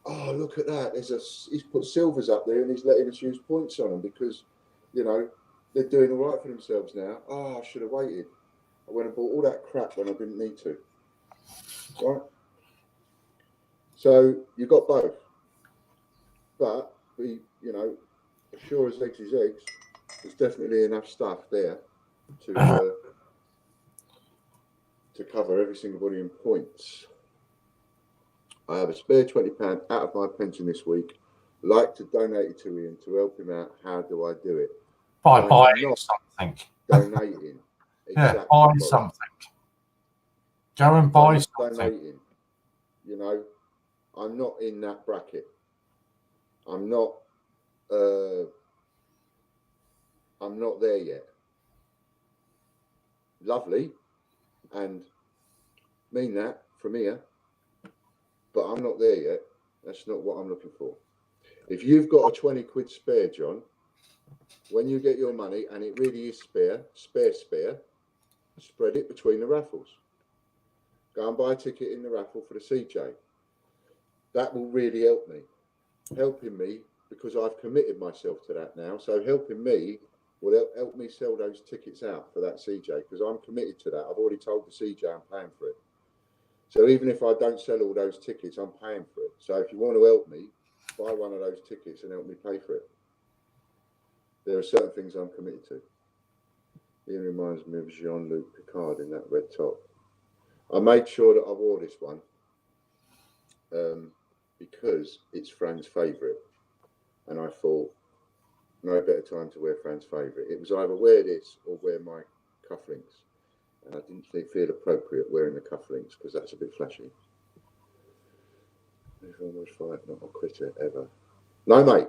Oh, look at that. He's put silvers up there and he's letting us use points on them because, you know, they're doing all right for themselves now. Oh, I should have waited. I went and bought all that crap when I didn't need to. Right? So you've got both. But, you know, as sure as eggs is eggs, there's definitely enough stuff there to cover every single body in points. I have a spare £20 out of my pension this week. Like to donate it to Ian to help him out. How do I do it? By buying something. Donating. Exactly. Yeah, buy something. Go and buy something. Donating. You know, I'm not in that bracket. I'm not there yet. Lovely, and mean that from here, but I'm not there yet. That's not what I'm looking for. If you've got a 20 quid spare, John, when you get your money, and it really is spare, spread it between the raffles. Go and buy a ticket in the raffle for the CJ. That will really help me. Helping me, because I've committed myself to that now. So helping me will help me sell those tickets out for that CJ, because I'm committed to that. I've already told the CJ I'm paying for it. So even if I don't sell all those tickets, I'm paying for it. So if you want to help me, buy one of those tickets and help me pay for it. There are certain things I'm committed to. He reminds me of Jean-Luc Picard in that red top. I made sure that I wore this one because it's Fran's favourite. And I thought, no better time to wear Fran's favourite. It was either wear this or wear my cufflinks. And I didn't feel appropriate wearing the cufflinks because that's a bit flashy. If I was fight, not a quitter ever. No, mate.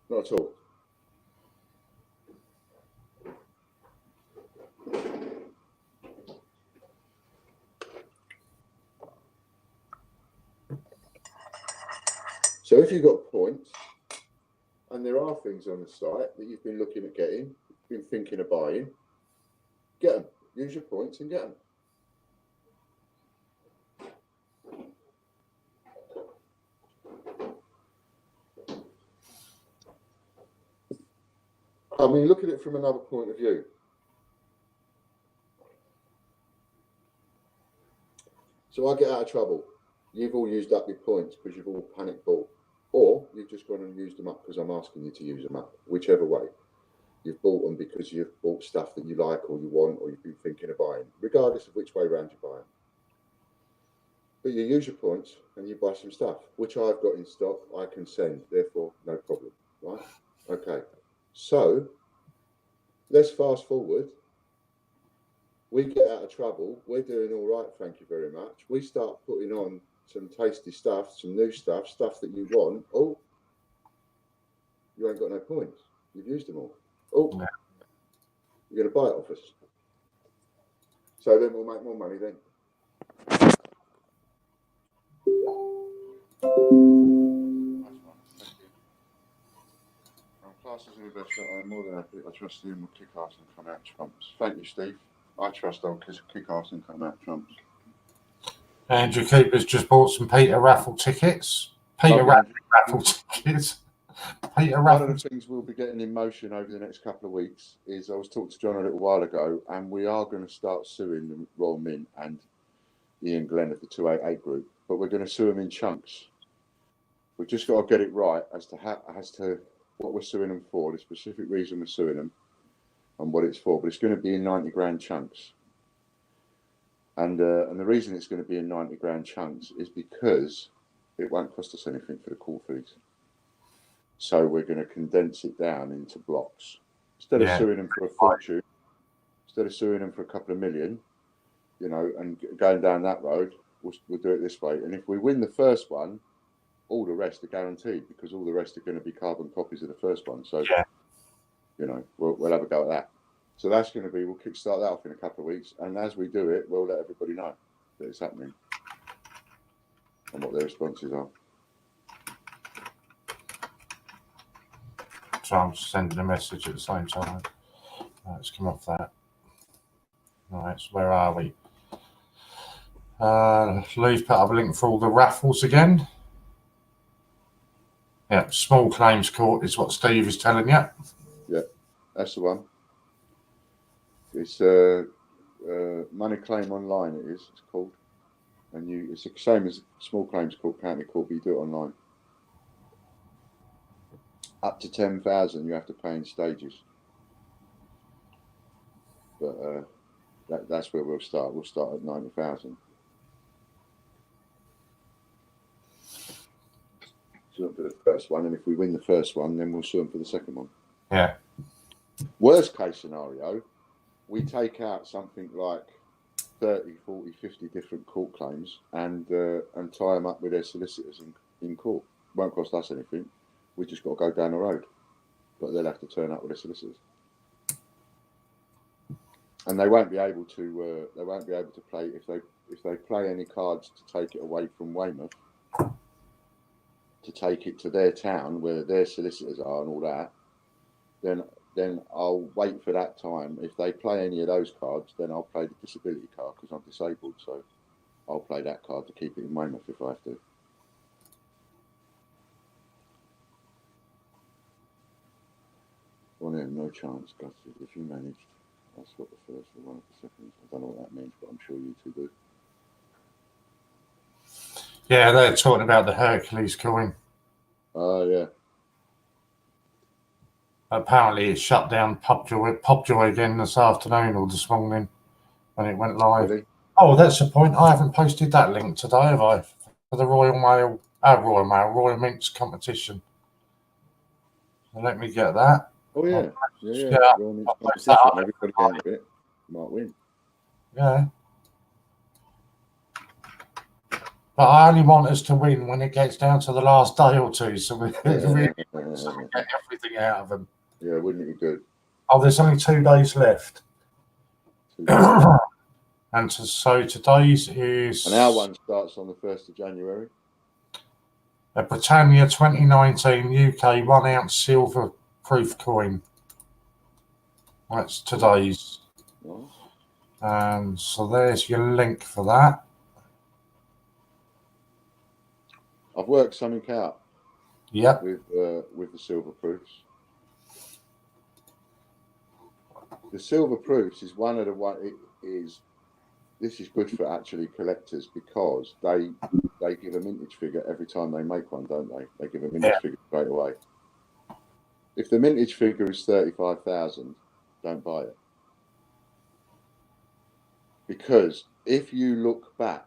Not at all. So if you've got points, and there are things on the site that you've been looking at getting, been thinking of buying, get them. Use your points and get them. I mean, look at it from another point of view. So I get out of trouble. You've all used up your points because you've all panic bought. Or you've just gone and used them up because I'm asking you to use them up. Whichever way. You've bought them because you've bought stuff that you like or you want or you've been thinking of buying, regardless of which way around you buy them. But you use your points and you buy some stuff, which I've got in stock, I can send, therefore no problem, right? Okay, so let's fast forward. We get out of trouble, we're doing all right, thank you very much. We start putting on some tasty stuff, some new stuff, stuff that you want. Oh, you ain't got no points, you've used them all. Oh, yeah. You're going to buy it off us. So then we'll make more money then. Class as an investor, I'm more than happy. I trust him will kick ass and come out trumps. Thank you, Steve. I trust I'll kick ass and come out trumps. Andrew Cooper's just bought some Peter raffle tickets. Raffle tickets. One of the things we'll be getting in motion over the next couple of weeks is, I was talking to John a little while ago, and we are going to start suing the Royal Mint and Ian Glenn of the 288 group, but we're going to sue them in chunks. We've just got to get it right as to what we're suing them for, the specific reason we're suing them, and what it's for. But it's going to be in 90 grand chunks, and the reason it's going to be in 90 grand chunks is because it won't cost us anything for the court fees. So we're going to condense it down into blocks. Instead of suing them for a fortune, instead of suing them for a couple of million, you know, and going down that road, we'll do it this way. And if we win the first one, all the rest are guaranteed, because all the rest are going to be carbon copies of the first one. So, you know, we'll have a go at that. So that's going to be, we'll kickstart that off in a couple of weeks. And as we do it, we'll let everybody know that it's happening and what their responses are. So I'm sending a message at the same time. Let's come off that. Right, so where are we? Lou's put up a link for all the raffles again. Yeah, small claims court is what Steve is telling you. Yeah, that's the one. It's money claim online. It's called, and it's the same as small claims court, county court, but you do it online. Up to 10,000, you have to pay in stages. But that's where we'll start. We'll start at 90,000. Sue them for the first one, and if we win the first one, then we'll sue them for the second one. Yeah. Worst case scenario, we take out something like 30, 40, 50 different court claims and tie them up with their solicitors in court. Won't cost us anything. We just got to go down the road, but they'll have to turn up with their solicitors, and they won't be able to. They won't be able to play if they play any cards to take it away from Weymouth, to take it to their town where their solicitors are and all that. Then I'll wait for that time. If they play any of those cards, then I'll play the disability card because I'm disabled. So I'll play that card to keep it in Weymouth if I have to. Well, yeah, no chance, gutted. If you managed, that's what the first or one of the seconds. I don't know what that means, but I'm sure you two do. Yeah, they're talking about the Hercules coin. Oh, yeah. Apparently, it shut down Popjoy again this afternoon or this morning when it went live. Really? Oh, that's the point. I haven't posted that link today, have I? For the Royal Mint's competition. So let me get that. Oh, yeah. Yeah. Everybody getting a bit might win. Yeah. But I only want us to win when it gets down to the last day or two, so we really get everything out of them. Yeah, wouldn't it be good? Oh, there's only 2 days left. 2 days. So today's is... And our one starts on the 1st of January. A Britannia 2019 UK 1 ounce silver proof coin. That's today's. Nice. And so there's your link for that. I've worked something out Yep. with the silver proofs. The silver proofs is one of the one. This is good for actually collectors because they give a mintage figure every time they make one, don't they? They give a mintage figure straight away. If the mintage figure is 35,000, don't buy it. Because if you look back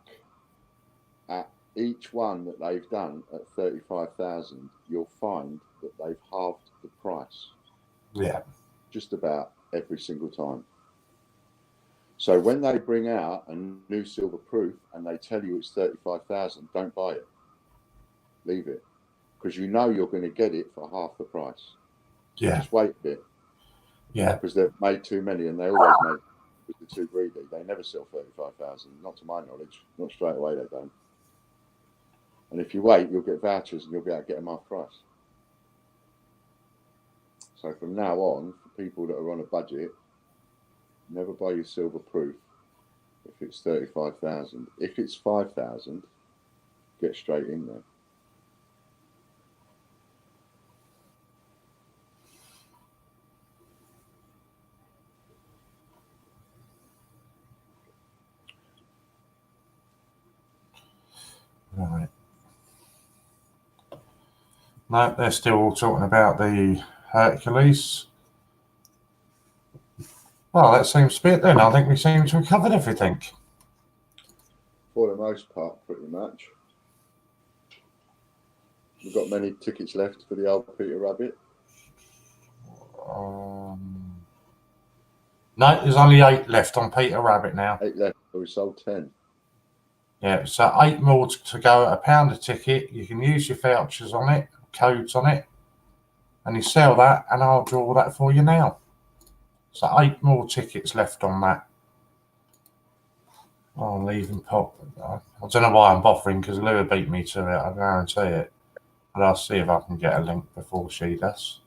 at each one that they've done at 35,000, you'll find that they've halved the price. Yeah. Just about every single time. So when they bring out a new silver proof and they tell you it's 35,000, don't buy it. Leave it. Because you know you're going to get it for half the price. Yeah. Just wait a bit. Yeah. Because they've made too many and they always make, because they're too greedy. They never sell 35,000. Not to my knowledge. Not straight away they don't. And if you wait, you'll get vouchers and you'll be able to get them half price. So from now on, for people that are on a budget, never buy your silver proof if it's 35,000. If it's 5,000, get straight in there. Right. No, they're still talking about the Hercules. Well, that seems to be it then. I think we seem to have covered everything. For the most part, pretty much. We've got many tickets left for the old Peter Rabbit. No, there's only 8 left on Peter Rabbit now. 8 left, but we sold 10. Yeah, so 8 more to go at £1 a ticket. You can use your vouchers on it, codes on it, and you sell that, and I'll draw that for you now. So 8 more tickets left on that. I'll leave and pop. I don't know why I'm bothering because Lou beat me to it, I guarantee it. But I'll see if I can get a link before she does.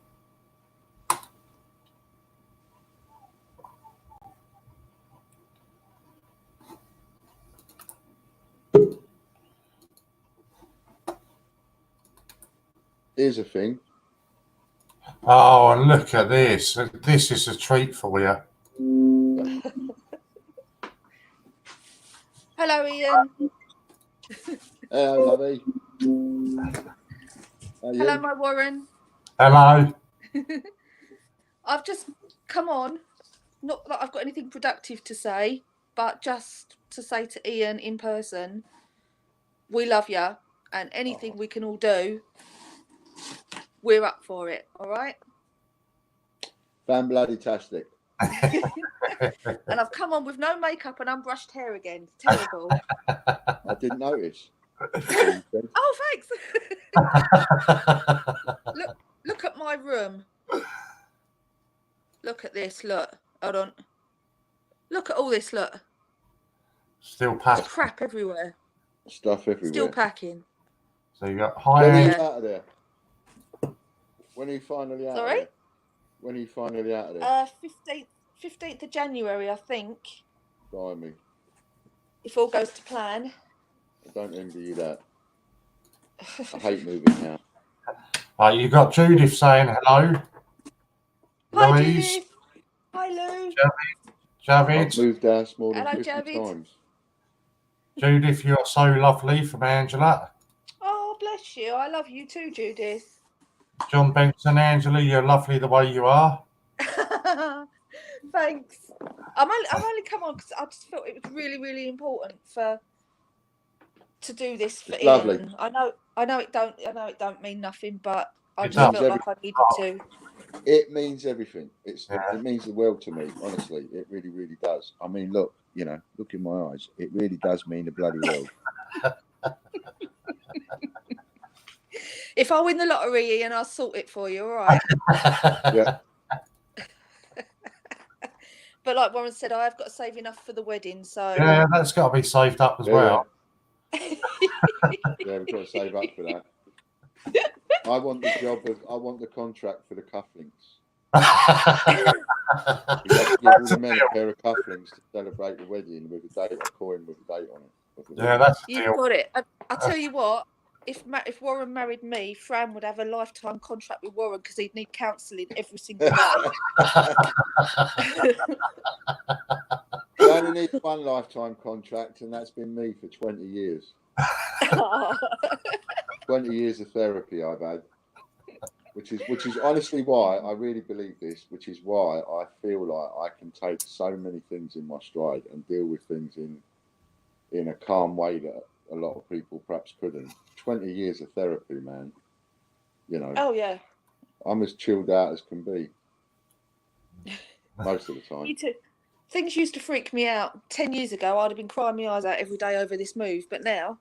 Here's a thing. Oh, and look at this. This is a treat for you. Hello, Ian. Hello, lovey. Hello, my Warren. Hello. I've just come on. Not that I've got anything productive to say, but just to say to Ian in person, we love you, and anything we can all do, we're up for it. All right. Fan-bloody-tastic. And I've come on with no makeup and unbrushed hair again. Terrible. I didn't notice. Oh, thanks. Look at my room. Look at this. Look. Hold on. Look at all this. Look. Still packing. There's crap everywhere. Stuff everywhere. Still packing. So you got When are high you end. out of there? When are you finally out Sorry? of there? When are you finally out of there? 15th of January, I think. Blimey. If all goes to plan. I don't envy you that. I hate moving now. Right, you got Judith saying hello. Hi, Louise. Judith. Hi, Lou. I've Javid. moved house more than Hello, 50 Javid. times. Judith, you're so lovely from Angela. Oh, bless you. I love you too, Judith. John Benson, Angela, you're lovely the way you are. Thanks. I've only come on because I just felt it was really, really important to do this for It's Ian. lovely. I know it don't mean nothing, but I It just does. felt like I needed to. It means everything. It Yeah. means the world to me, honestly. It really, really does. I mean, look in my eyes. It really does mean the bloody world. If I win the lottery, Ian, I'll sort it for you, all right? Yeah. But like Warren said, I have got to save enough for the wedding, so Yeah, that's got to be saved up as well. Yeah, we've got to save up for that. I want the contract for the cufflinks. You have to give all the men a pair of cufflinks to celebrate the wedding with a coin with a date on it. Yeah, that's the You've deal. got it. I tell you what, if Warren married me, Fran would have a lifetime contract with Warren because he'd need counselling every single day. I only need one lifetime contract, and that's been me for 20 years. 20 years of therapy I've had, which is honestly why I really believe this, which is why I feel like I can take so many things in my stride and deal with things in a calm way that a lot of people perhaps couldn't. 20 years of therapy, man. You know. Oh yeah. I'm as chilled out as can be. Most of the time. Me too. Things used to freak me out. 10 years ago, I'd have been crying my eyes out every day over this move, but now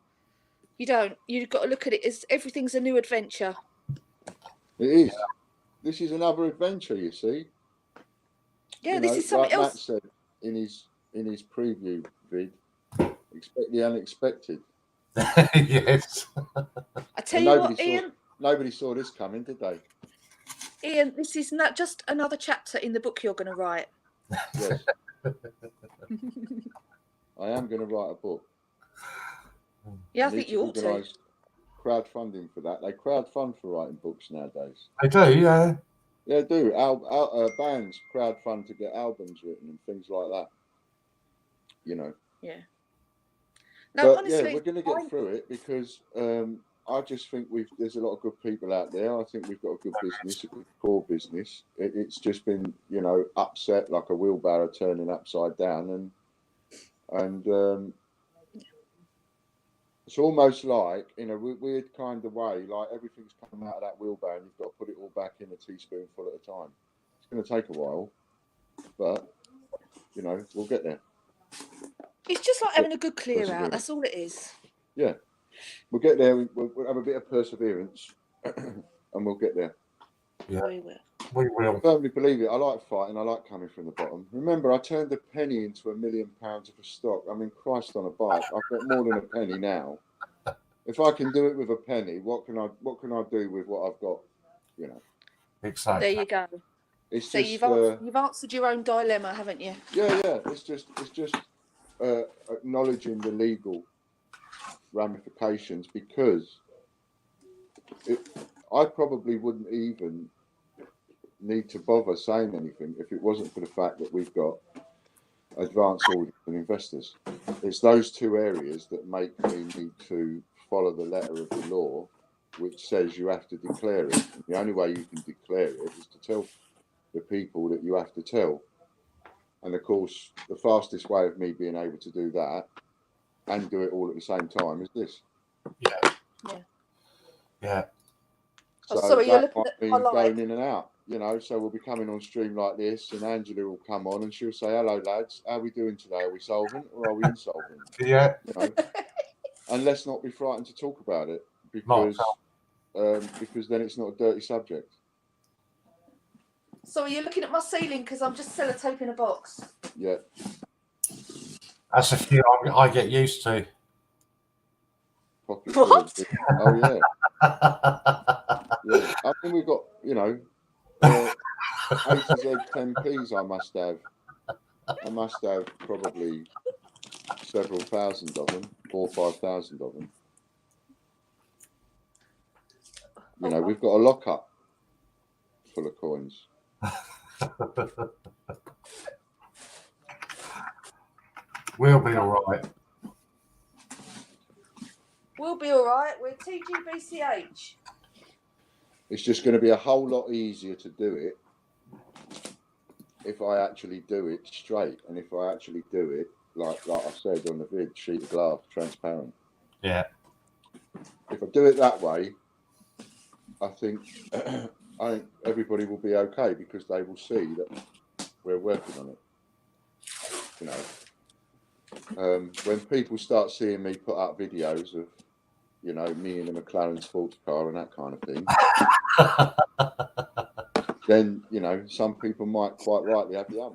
you don't. You've got to look at it as everything's a new adventure. It is. This is another adventure, you see. Yeah, this is something like else. Matt said in his preview vid, expect the unexpected. Yes. I tell you what, Ian. Nobody saw this coming, did they? Ian, this is not just another chapter in the book you're going to write. Yes. I am going to write a book. Yeah, I think you ought to. Crowdfunding for that. They crowdfund for writing books nowadays. They do, yeah. Yeah, they do. Bands crowdfund to get albums written and things like that. You know. Yeah. No, but honestly, yeah, we're going to get through it because I just think there's a lot of good people out there. I think we've got a good business, a good core business. It's just been, upset like a wheelbarrow turning upside down, and it's almost like, in a weird kind of way, like everything's come out of that wheelbarrow and you've got to put it all back in a teaspoonful at a time. It's going to take a while, but, we'll get there. It's just like having a good clear out. That's all it is. Yeah. We'll get there. We'll have a bit of perseverance and we'll get there. Yeah. We will. We will. I firmly believe it. I like fighting. I like coming from the bottom. Remember, I turned a penny into £1 million of a stock. I mean, Christ on a bike. I've got more than a penny now. If I can do it with a penny, what can I do with what I've got? Exactly. There you go. It's so just, you've answered your own dilemma, haven't you? Yeah. It's just acknowledging the legal ramifications, because I probably wouldn't even need to bother saying anything if it wasn't for the fact that we've got advanced audit and investors. It's those two areas that make me need to follow the letter of the law, which says you have to declare it. And the only way you can declare it is to tell the people that you have to tell. And of course, the fastest way of me being able to do that and do it all at the same time is this. Yeah. So you're looking at going in and out, so we'll be coming on stream like this, and Angela will come on and she'll say, "Hello lads, how are we doing today? Are we solvent or are we insolvent?" Yeah. And let's not be frightened to talk about it, because then it's not a dirty subject. So are you looking at my ceiling because I'm just sellotaping a box? Yeah. That's a few I get used to. What? Oh yeah. Yeah. I think we've got, A to Z 10p's I must have. I must have probably several thousand of them, 4,000 or 5,000 of them. We've got a lockup full of coins. We'll be all right. We'll be all right. We're TGBCH. It's just going to be a whole lot easier to do it if I actually do it straight, and if I actually do it like I said on the vid, sheet of glass, transparent. Yeah. If I do it that way, I think everybody will be okay, because they will see that we're working on it. When people start seeing me put up videos of, me in a McLaren sports car and that kind of thing, then, some people might quite rightly have the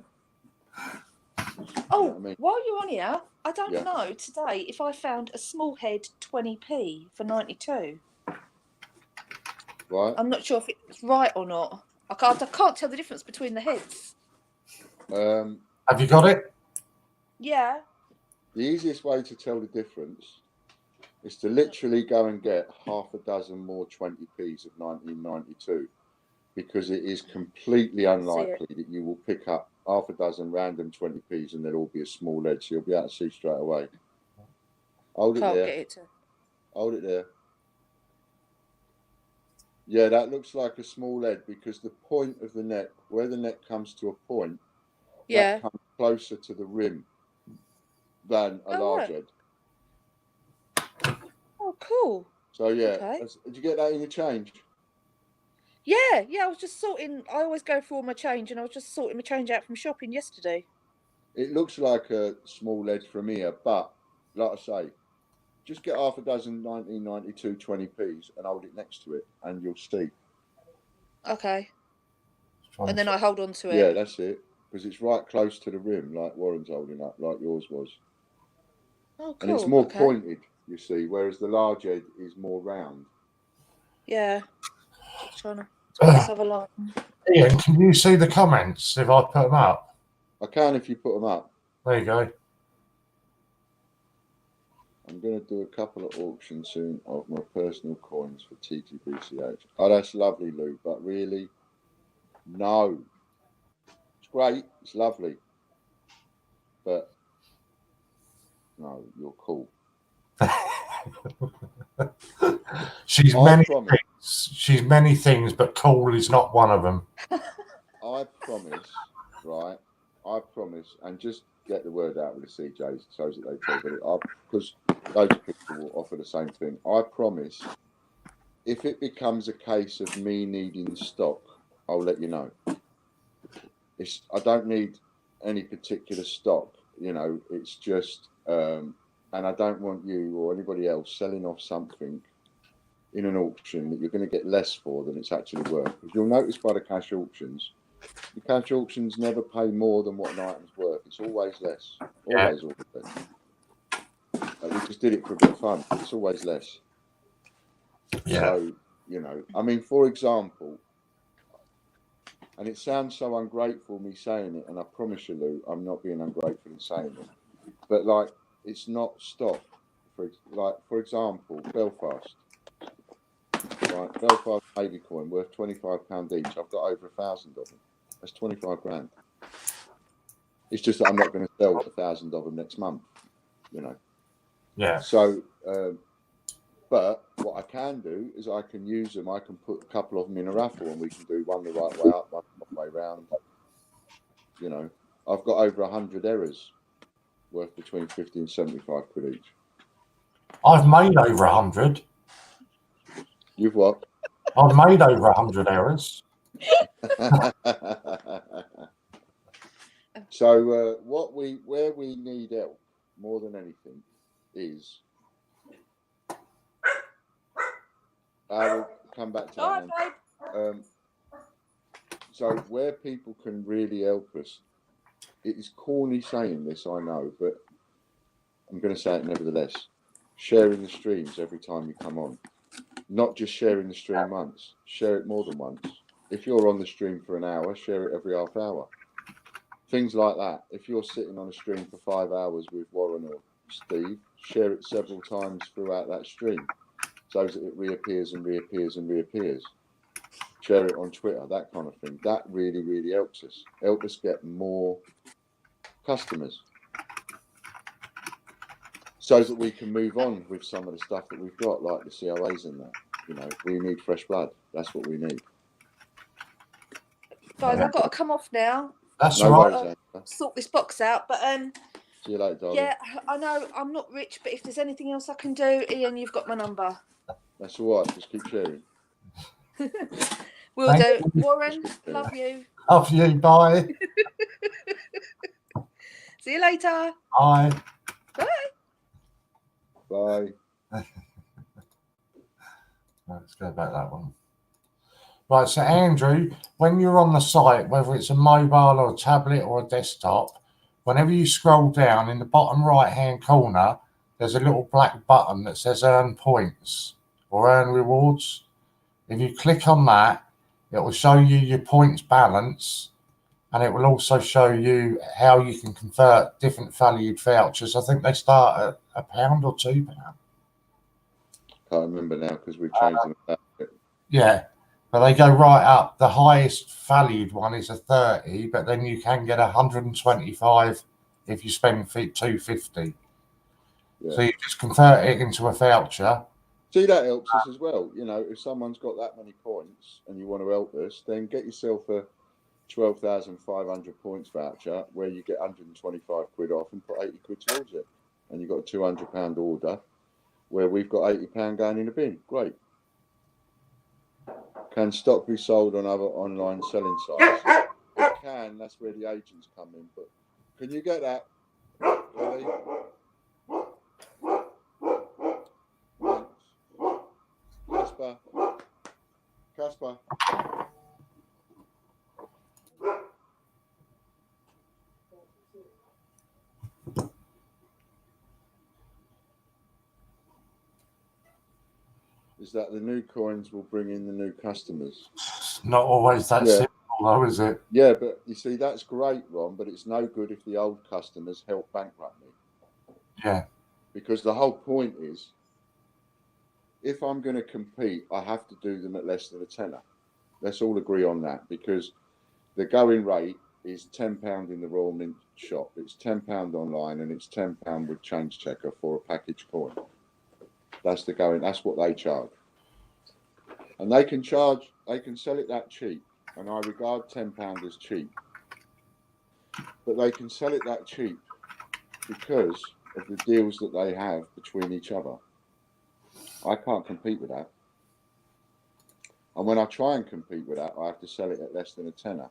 Oh, while you're on here, I don't know today if I found a small head 20p for 92. Right. I'm not sure if it's right or not. I can't tell the difference between the heads. Have you got it? Yeah. The easiest way to tell the difference is to literally go and get half a dozen more 20p's of 1992, because it is completely unlikely that you will pick up half a dozen random 20p's and they'll all be a small lead, so you'll be able to see straight away. Hold it Can't there. get it to. Hold it there. Yeah, that looks like a small lead because the point of the neck, where the neck comes to a point, Yeah. that comes closer to the rim than a large right. head. Oh, cool. So yeah, Okay. did you get that in your change? Yeah. I was just sorting. I always go for all my change, and I was just sorting my change out from shopping yesterday. It looks like a small lead from here, but like I say, just get half a dozen 1992 20p's and hold it next to it, and you'll see. Okay. And then I hold on to it. Yeah, that's it, because it's right close to the rim, like Warren's holding up, like yours was. Oh, cool. And it's more pointed, you see, whereas the large head is more round. Yeah. Just trying to let's have a look. Ian, can you see the comments if I put them up? I can if you put them up. There you go. I'm going to do a couple of auctions soon of my personal coins for TGBCH. Oh, that's lovely, Lou, but really, no. It's great, it's lovely, but no, you're cool. She's many things, but cool is not one of them. I promise, right? I promise, and just get the word out with the CJs so that they tell it. Because loads of people will offer the same thing. I promise, if it becomes a case of me needing stock, I'll let you know. I don't need any particular stock, you know. It's just, and I don't want you or anybody else selling off something in an auction that you're going to get less for than it's actually worth. Because you'll notice by the cash auctions, the cash auctions never pay more than what an item's worth. It's always less. Always less. We just did it for a bit of fun. It's always less. Yeah. So, you know, I mean, for example, and it sounds so ungrateful me saying it, and I promise you, Lou, I'm not being ungrateful in saying it, but like, it's not stock. For example, Belfast. Right, Belfast Navy coin worth £25 each. I've got over 1,000 of them. That's 25 grand. It's just that I'm not going to sell 1,000 of them next month, you know. Yeah. So, but what I can do is I can use them. I can put a couple of them in a raffle, and we can do one the right way up, one the wrong way round. You know, I've got over 100 errors worth between 50 and 75 quid each. I've made over 100. You've what? I've made over 100 errors. So where we need help more than anything is I will come back to that. So where people can really help us, it is corny saying this, I know, but I'm going to say it nevertheless. Sharing the streams every time you come on. Not just sharing the stream once, share it more than once. If you're on the stream for an hour, share it every half hour. Things like that. If you're sitting on a stream for 5 hours with Warren or Steve, share it several times throughout that stream so that it reappears and reappears and reappears. Share it on Twitter, that kind of thing. That really, really helps us. Help us get more customers so that we can move on with some of the stuff that we've got, like the COAs and that. You know, we need fresh blood. That's what we need. Guys, I've got to come off now. That's No right. worries, Sort this box out, but see you later, darling. yeah, I know I'm not rich, but if there's anything else I can do, Ian, you've got my number. That's all right. Just keep sharing. Will do. Warren, love you. Love you. Bye. See you later. Bye. Bye. Bye. Let's go back that one. Right, so Andrew, when you're on the site, whether it's a mobile or a tablet or a desktop, whenever you scroll down in the bottom right-hand corner, there's a little black button that says earn points or earn rewards. If you click on that, it will show you your points balance, and it will also show you how you can convert different valued vouchers. I think they start at £1 or £2. Can't remember now because we've changed them back. Yeah, but they go right up. The highest valued one is a 30, but then you can get 125 if you spend £250. Yeah. So you just convert it into a voucher. See, that helps us as well. You know, if someone's got that many points and you want to help us, then get yourself a 12,500 points voucher where you get 125 quid off and put 80 quid towards it. And you've got a £200 order where we've got £80 going in the bin. Great. Can stock be sold on other online selling sites? It can. That's where the agents come in. But can you get that, Kelly? Thanks. Casper. Is that the new coins will bring in the new customers? Not always that simple, though, is it? Yeah, but you see, that's great, Ron, but it's no good if the old customers help bankrupt me. Yeah. Because the whole point is, if I'm going to compete, I have to do them at less than a tenner. Let's all agree on that, because the going rate is £10 in the Royal Mint shop. It's £10 online, and it's £10 with change checker for a package coin. That's the going. That's what they charge, and they can sell it that cheap. And I regard £10 as cheap, but they can sell it that cheap because of the deals that they have between each other. I can't compete with that. And when I try and compete with that, I have to sell it at less than a tenner.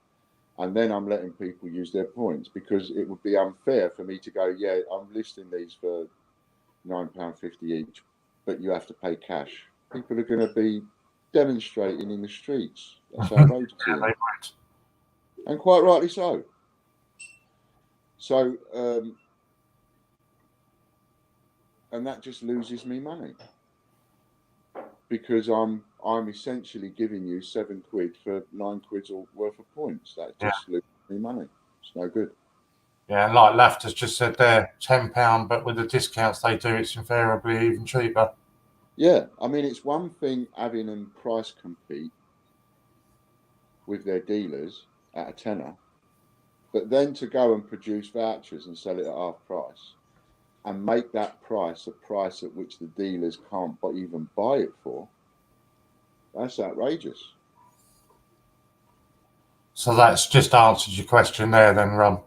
And then I'm letting people use their points, because it would be unfair for me to go, yeah, I'm listing these for £9.50 each, but you have to pay cash. People are going to be demonstrating in the streets. That's outrageous. And quite rightly so. So, and that just loses me money, because I'm essentially giving you £7 for £9 worth of points. That just loses me money. It's no good. Yeah, and like Lafter's just said there, £10, but with the discounts they do, it's invariably even cheaper. Yeah, I mean, it's one thing having them price compete with their dealers at a tenner, but then to go and produce vouchers and sell it at half price and make that price a price at which the dealers can't even buy it for, that's outrageous. So that's just answered your question there then, Ron.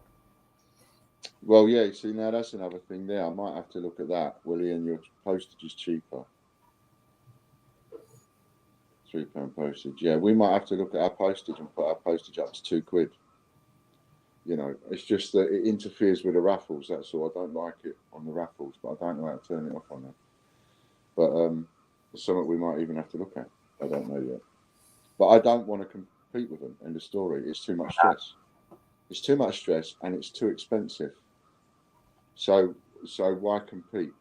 Well, yeah, see, now that's another thing there. I might have to look at that, Willie, and your postage is cheaper. £3 postage. Yeah, we might have to look at our postage and put our postage up to £2. You know, it's just that it interferes with the raffles. That's all. I don't like it on the raffles, but I don't know how to turn it off on there. But it's something we might even have to look at. I don't know yet. But I don't want to compete with them. End of story. It's too much stress. It's too much stress, and it's too expensive. So why compete?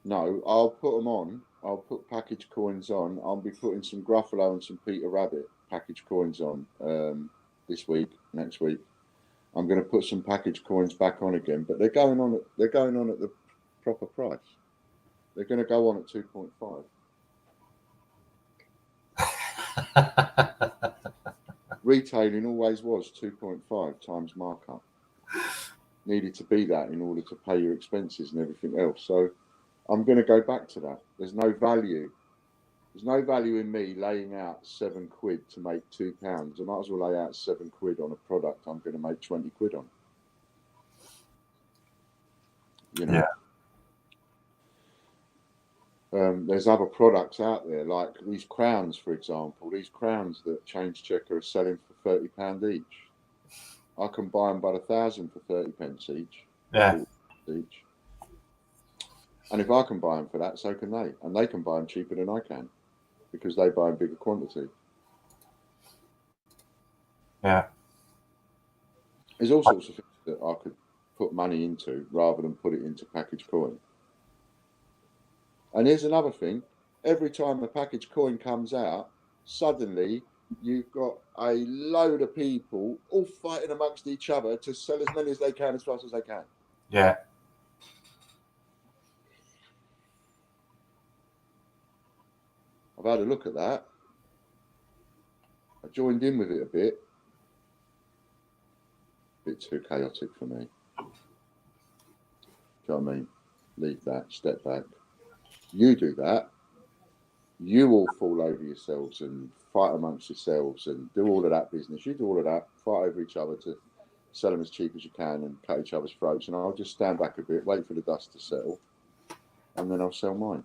No, I'll put them on. I'll put package coins on. I'll be putting some Gruffalo and some Peter Rabbit package coins on this week, next week. I'm going to put some package coins back on again, but they're going on at the proper price. They're going to go on at 2.5. Retailing always was 2.5 times markup. Needed to be that in order to pay your expenses and everything else. So I'm going to go back to that. There's no value. There's no value in me laying out £7 to make £2. I might as well lay out £7 on a product I'm going to make 20 quid on. You know. Yeah. There's other products out there, like these crowns, for example. These crowns that Change Checker are selling for £30 each. I can buy them by 1,000 for 30p each. Yeah. Each. And if I can buy them for that, so can they. And they can buy them cheaper than I can, because they buy in bigger quantity. Yeah. There's all sorts of things that I could put money into rather than put it into package coin. And here's another thing. every time a package coin comes out, suddenly you've got a load of people all fighting amongst each other to sell as many as they can as fast as they can. Yeah. I've had a look at that. I joined in with it a bit. Bit too chaotic for me. Do you know what I mean? Leave that, step back. You do that, you all fall over yourselves and fight amongst yourselves and do all of that business. You do all of that, fight over each other to sell them as cheap as you can and cut each other's throats. And I'll just stand back a bit, wait for the dust to settle, and then I'll sell mine.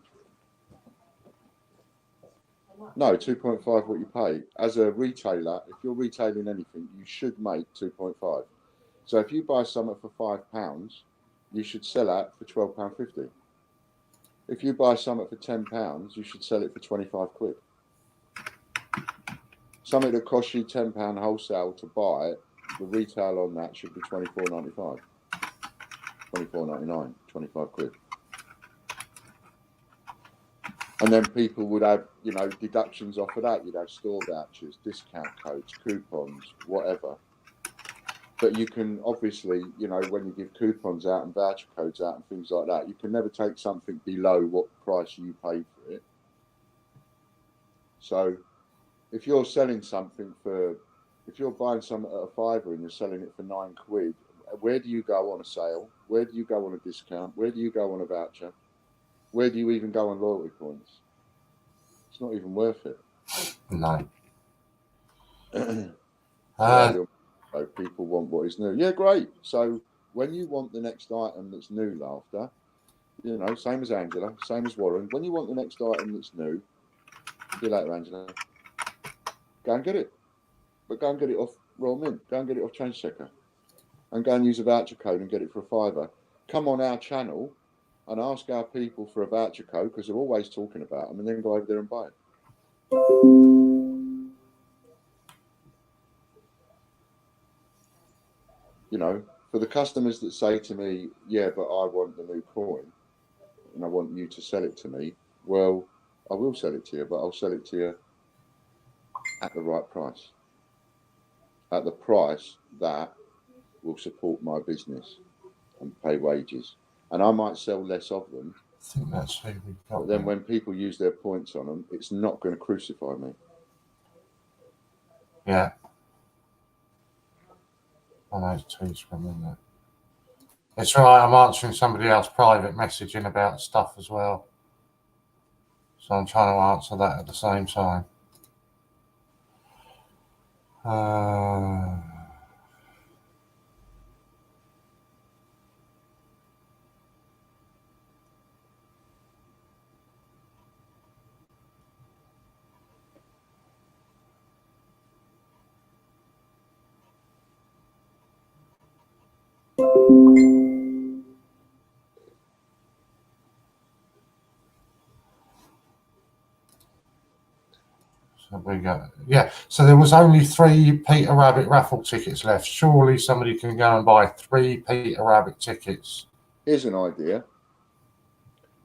No, 2.5 what you pay. As a retailer, if you're retailing anything, you should make 2.5. So if you buy something for £5, you should sell it for £12.50. If you buy something for £10, you should sell it for 25 quid. Something that costs you £10 wholesale to buy, the retail on that should be £24.95, £24.99, 25 quid. And then people would have, you know, deductions off of that. You'd have store vouchers, discount codes, coupons, whatever. But you can obviously, you know, when you give coupons out and voucher codes out and things like that, you can never take something below what price you paid for it. So if you're selling something for, if you're buying something at a £5 and you're selling it for 9 quid, where do you go on a sale? Where do you go on a discount? Where do you go on a voucher? Where do you even go on loyalty points? It's not even worth it. No. So people want what is new. Yeah, great. So when you want the next item that's new, Laughter, you know, same as Angela, same as Warren, when you want the next item that's new, see you later, Angela, go and get it. But go and get it off Royal Mint. Go and get it off Change Checker. And go and use a voucher code and get it for £5. Come on our channel and ask our people for a voucher code, because they're always talking about them, and then go over there and buy it. You know, for the customers that say to me, yeah, but I want the new coin and I want you to sell it to me, well, I will sell it to you, but I'll sell it to you at the right price. At the price that will support my business and pay wages. And I might sell less of them. I think that's who we've got. But then when people use their points on them, it's not going to crucify me. Yeah. I know it's teaspoon, isn't it? It's right, I'm answering somebody else's private messaging about stuff as well. So I'm trying to answer that at the same time. So we go. Yeah, so there was only 3 Peter Rabbit raffle tickets left. Surely somebody can go and buy 3 Peter Rabbit tickets. Here's an idea.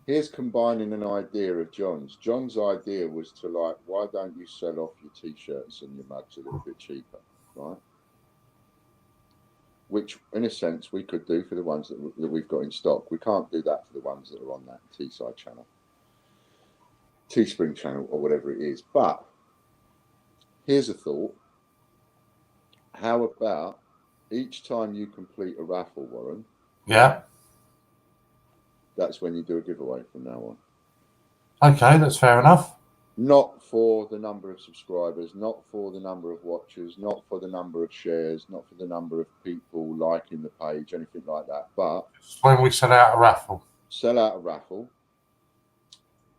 Here's combining an idea of John's. John's idea was to, like, why don't you sell off your T-shirts and your mugs a little bit cheaper, right? Which, in a sense, we could do for the ones that we've got in stock. We can't do that for the ones that are on that Teesside channel, Teespring channel, or whatever it is. But here's a thought. How about each time you complete a raffle, Warren? Yeah. That's when you do a giveaway from now on. Okay, that's fair enough. Not for the number of subscribers, not for the number of watchers, not for the number of shares, not for the number of people liking the page, anything like that. But when we sell out a raffle. Sell out a raffle.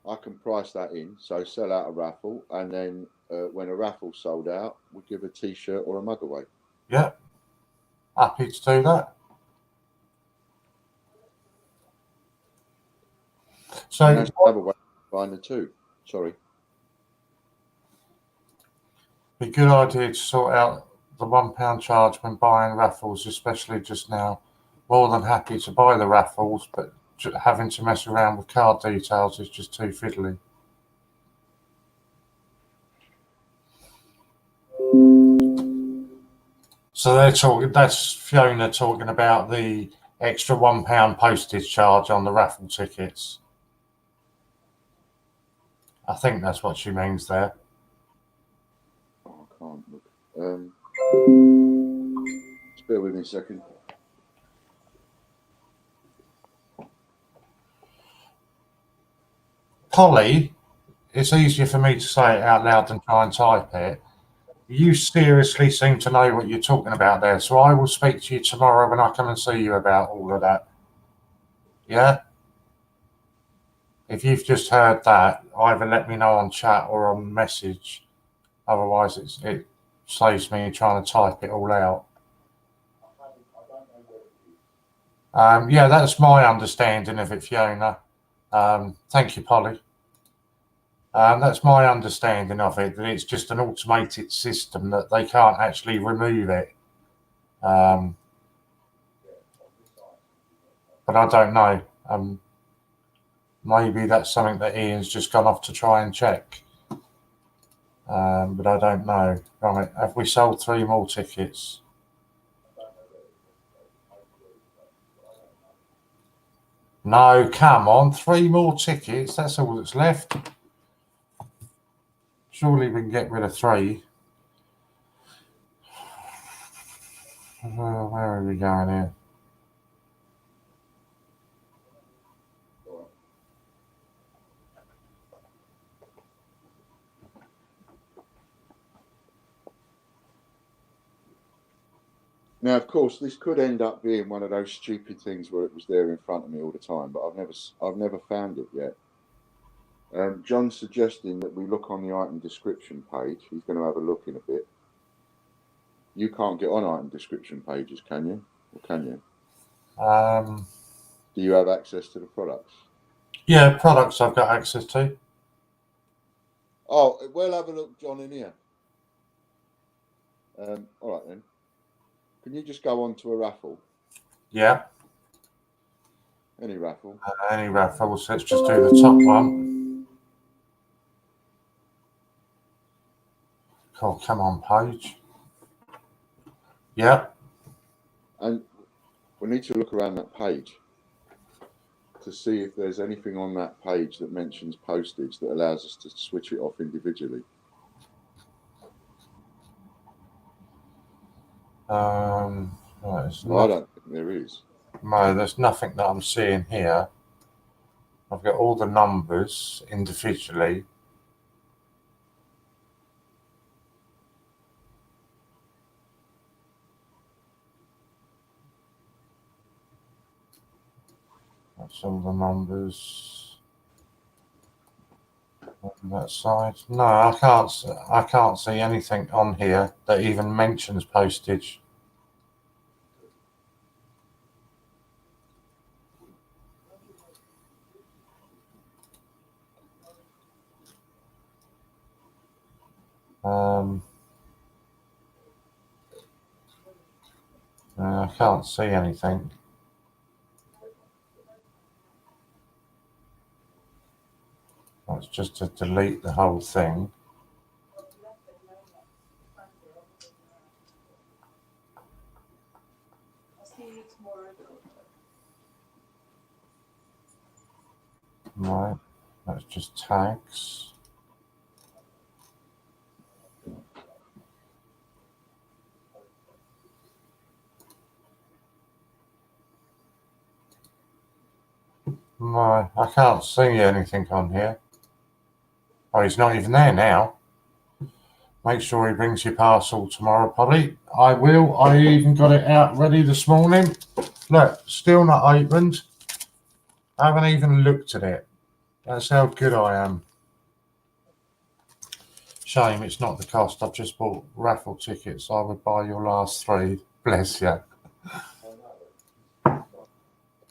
I can price that in. So sell out a raffle, and then when a raffle's sold out, we'll give a T-shirt or a mug away. Yeah. Happy to do that. So and that's another way to find the two. Sorry. Be a good idea to sort out the £1 charge when buying raffles, especially just now. More than happy to buy the raffles, but having to mess around with card details is just too fiddly. So they're talking. That's Fiona talking about the extra £1 postage charge on the raffle tickets. I think that's what she means there. Oh, I can't look. Just bear with me a second. Polly, it's easier for me to say it out loud than try and type it. You seriously seem to know what you're talking about there, so I will speak to you tomorrow when I come and see you about all of that. Yeah? If you've just heard that, either let me know on chat or on message. Otherwise, it saves me trying to type it all out. Yeah, that's my understanding of it, Fiona. Thank you, Polly. That's my understanding of it, that it's just an automated system that they can't actually remove it. But I don't know. Maybe that's something that Ian's just gone off to try and check. But I don't know. Right, have we sold 3 more tickets? No, come on, 3 more tickets. That's all that's left. Surely we can get rid of 3. Where are we going here? Now, of course, this could end up being one of those stupid things where it was there in front of me all the time, but I've never found it yet. John's suggesting that we look on the item description page. He's going to have a look in a bit. You can't get on item description pages, can you? Or can you? Do you have access to the products? Yeah, products I've got access to. Oh, we'll have a look, John, in here. All right, then. Can you just go on to a raffle? Yeah. Any raffle? Any raffle, so let's just do the top one. Cool, come on, page. Yeah. And we need to look around that page to see if there's anything on that page that mentions postage that allows us to switch it off individually. Right, No, I don't think there is. No, there's nothing that I'm seeing here. I've got all the numbers individually. That's all the numbers on that side. No, I can't see anything on here that even mentions postage. I can't see anything. That's just to delete the whole thing. Right, that's just tags. No, I can't see anything on here. Oh, he's not even there now. Make sure he brings your parcel tomorrow, Polly. I will. I even got it out ready this morning. Look, still not opened. I haven't even looked at it. That's how good I am. Shame it's not the cost. I've just bought raffle tickets. I would buy your last 3. Bless you.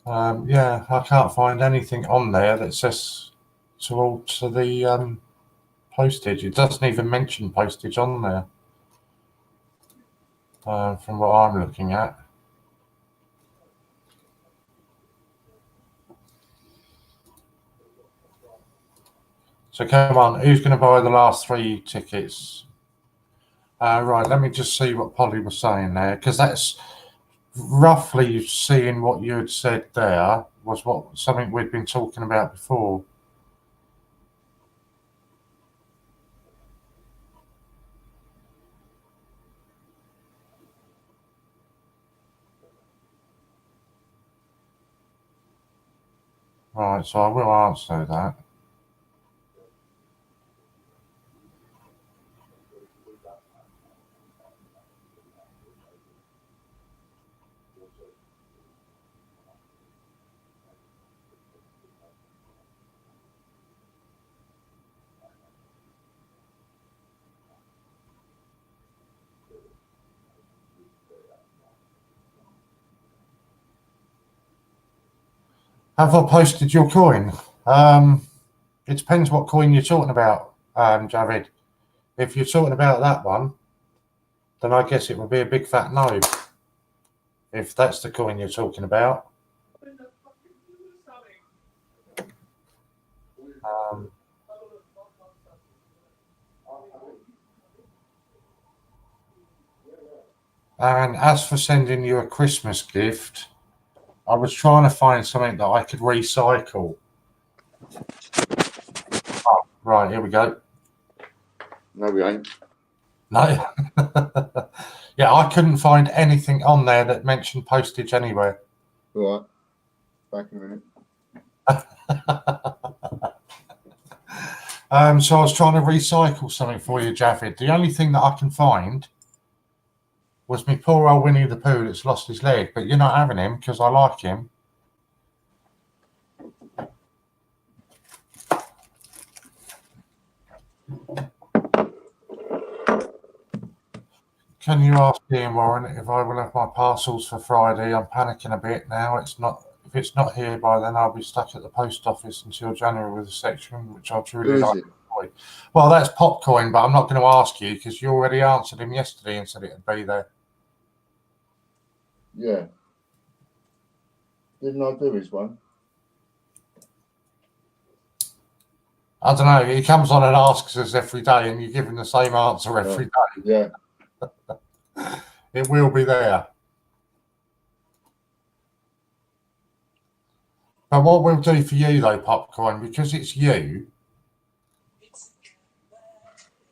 Yeah, I can't find anything on there that says to alter the postage. It doesn't even mention postage on there, from what I'm looking at. So come on, who's going to buy the last 3 tickets? Right, let me just see what Polly was saying there, because that's roughly seeing what you had said there was what something we'd been talking about before. Right, so I will answer that. Have I posted your coin? It depends what coin you're talking about, Javid. If you're talking about that one, then I guess it would be a big fat no. If that's the coin you're talking about. And as for sending you a Christmas gift, I was trying to find something that I could recycle. Oh, right, here we go. No, we ain't. No. Yeah, I couldn't find anything on there that mentioned postage anywhere. All right. Back in a minute. So I was trying to recycle something for you, Javid. The only thing that I can find was my poor old Winnie the Pooh that's lost his leg, but you're not having him because I like him. Can you ask Ian Warren if I will have my parcels for Friday? I'm panicking a bit now. If it's not here by then, I'll be stuck at the post office until January with a section, which I truly like. Well, that's Popcoin, but I'm not going to ask you because you already answered him yesterday and said it'd be there. Yeah. Didn't I do his one? I don't know. He comes on and asks us every day, and you give him the same answer every day. Yeah. It will be there. But what we'll do for you, though, Popcorn, because it's you.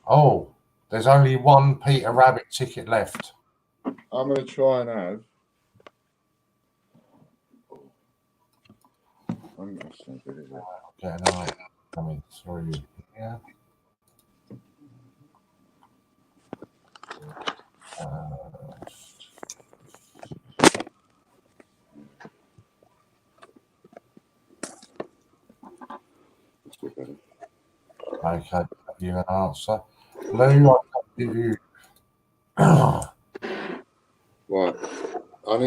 Oh, there's only one Peter Rabbit ticket left. I'm going to try and have. I'm not so good, is it? Yeah, no, I mean, sorry. Yeah. Okay, give you an answer. Lou, I can't give you. Right. I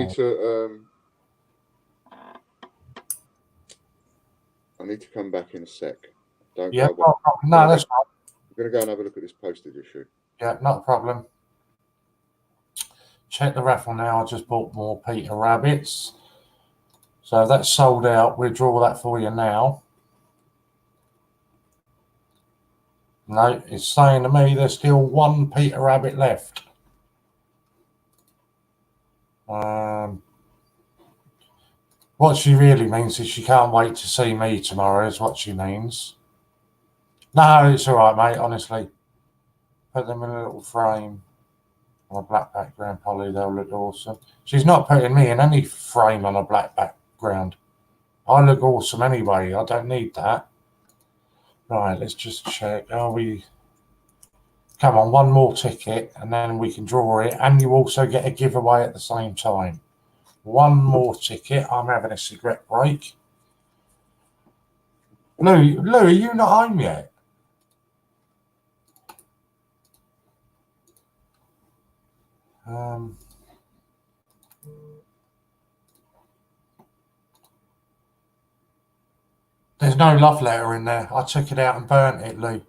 need to come back in a sec. Don't Yeah, go. no, that's fine. I'm going to go and have a look at this postage issue. Yeah, not a problem. Check the raffle now. I just bought more Peter Rabbits. So if that's sold out, we'll draw that for you now. No, it's saying to me there's still one Peter Rabbit left. What she really means is she can't wait to see me tomorrow is what she means. No, it's all right, mate, honestly. Put them in a little frame on a black background, Polly. They'll look awesome. She's not putting me in any frame on a black background. I look awesome anyway. I don't need that. Right, let's just check. Are we... Come on, one more ticket, and then we can draw it. And you also get a giveaway at the same time. One more ticket. I'm having a cigarette break. Lou, are you not home yet? There's no love letter in there. I took it out and burnt it, Lou.